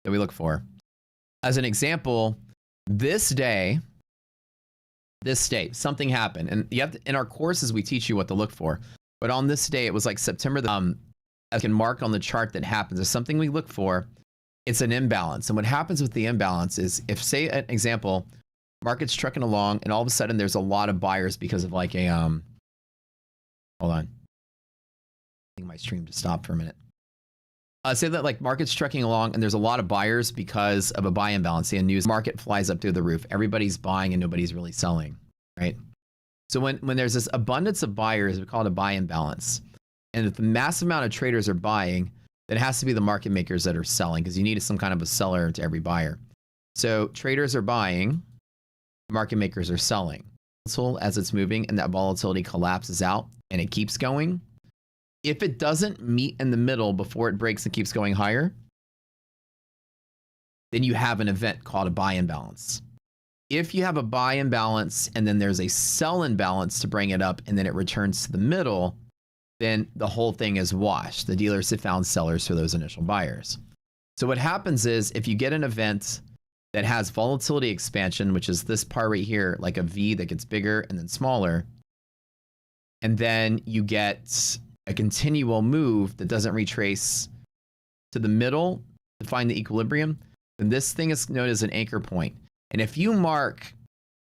that we look for. As an example, this day, something happened. And you have to, in our courses, we teach you what to look for. But on this day, it was like September, I can mark on the chart that happens. There's something we look for. It's an imbalance. And what happens with the imbalance is if, say, an example, market's trucking along and all of a sudden there's a lot of buyers because of like a, hold on. I think my stream just stopped for a minute. Say that like market's trucking along and there's a lot of buyers because of a buy imbalance. The news market flies up through the roof. Everybody's buying and nobody's really selling, right? So when there's this abundance of buyers, we call it a buy imbalance. And if the massive amount of traders are buying, then it has to be the market makers that are selling because you need some kind of a seller to every buyer. So traders are buying, market makers are selling. So as it's moving and that volatility collapses out and it keeps going, if it doesn't meet in the middle before it breaks and keeps going higher, then you have an event called a buy imbalance. If you have a buy imbalance and then there's a sell imbalance to bring it up and then it returns to the middle, then the whole thing is washed. The dealers have found sellers for those initial buyers. So what happens is if you get an event that has volatility expansion, which is this part right here, like a V that gets bigger and then smaller, and then you get a continual move that doesn't retrace to the middle to find the equilibrium, then this thing is known as an anchor point. And if you mark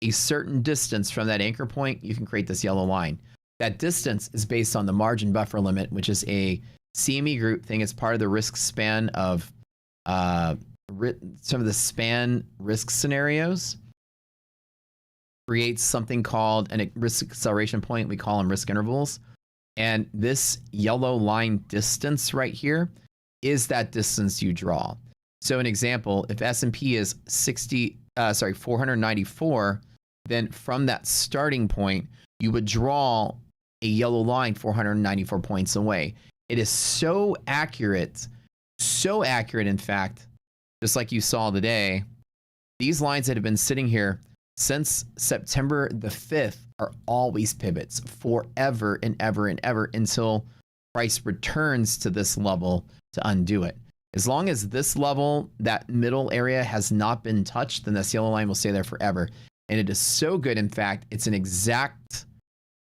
a certain distance from that anchor point, you can create this yellow line. That distance is based on the margin buffer limit, which is a CME group thing. It's part of the risk span of some of the span risk scenarios. Creates something called a risk acceleration point. We call them risk intervals. And this yellow line distance right here is that distance you draw. So an example, if S&P is 494, then from that starting point, you would draw a yellow line 494 points away. It is so accurate, in fact, just like you saw today, these lines that have been sitting here since September the 5th are always pivots forever and ever and ever until price returns to this level to undo it. As long as this level, that middle area has not been touched, then this yellow line will stay there forever. And it is so good, in fact, it's an exact,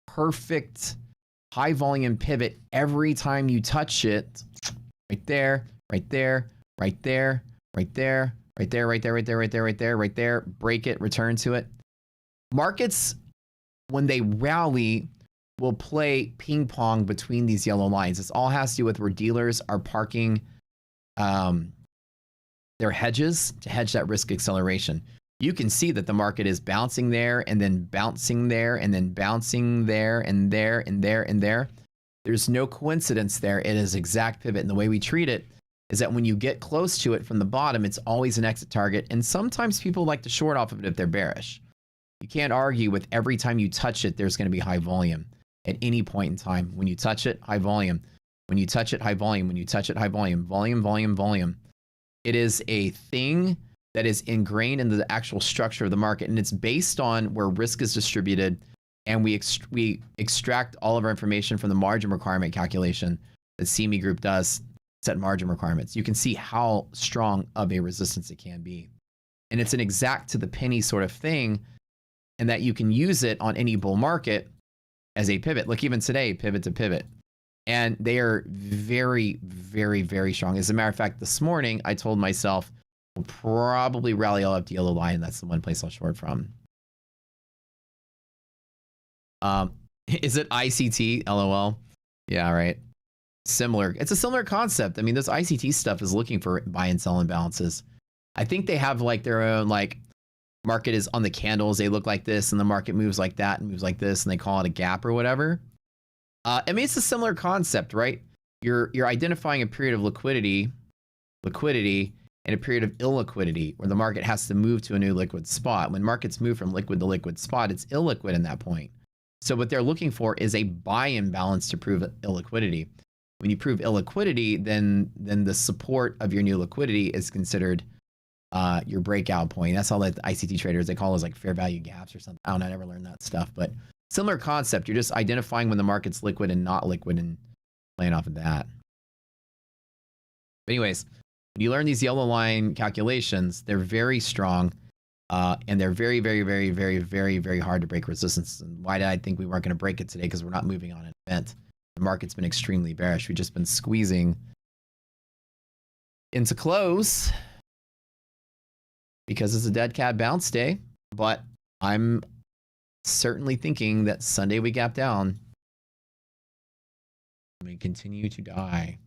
perfect, high volume pivot every time you touch it. Right there, right there, right there, right there, right there, right there, right there, right there, right there, right there. Break it, return to it. Markets, when they rally, will play ping pong between these yellow lines. This all has to do with where dealers are parking their hedges to hedge that risk acceleration. You can see that the market is bouncing there and then bouncing there and then bouncing there and there and there and there. There's no coincidence there. It is exact pivot. And the way we treat it is that when you get close to it from the bottom, it's always an exit target. And sometimes people like to short off of it if they're bearish. You can't argue with every time you touch it, there's going to be high volume at any point in time. When you touch it, high volume. When you touch it, high volume. When you touch it, high volume. Volume, volume, volume. It is a thing that is ingrained into the actual structure of the market. And it's based on where risk is distributed. And we extract all of our information from the margin requirement calculation that CME Group does set margin requirements. You can see how strong of a resistance it can be. And it's an exact to the penny sort of thing, and that you can use it on any bull market as a pivot. Look, even today, pivot to pivot. And they are very, very, very strong. As a matter of fact, this morning I told myself we'll probably rally all up to yellow line. That's the one place I'll short from. Is it ICT? LOL. Yeah, right. Similar. It's a similar concept. I mean, this ICT stuff is looking for buy and sell imbalances. I think they have like their own like market is on the candles. They look like this, and the market moves like that and moves like this, and they call it a gap or whatever. I mean, it's a similar concept, right? You're identifying a period of liquidity, and a period of illiquidity, where the market has to move to a new liquid spot. When markets move from liquid to liquid spot, it's illiquid in that point. So what they're looking for is a buy imbalance to prove illiquidity. When you prove illiquidity, then the support of your new liquidity is considered your breakout point. That's all that the ICT traders, they call those like fair value gaps or something. I don't know, I never learned that stuff, but similar concept. You're just identifying when the market's liquid and not liquid and playing off of that. But anyways, when you learn these yellow line calculations, they're very strong, and they're very, very, very, very, very, very hard to break resistance. And why did I think we weren't going to break it today? Because we're not moving on an event. The market's been extremely bearish. We've just been squeezing into close because it's a dead cat bounce day. But I'm certainly thinking that Sunday we gap down. We continue to die.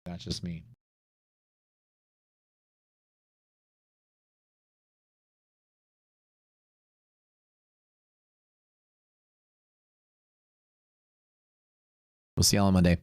That's just me. We'll see y'all on Monday.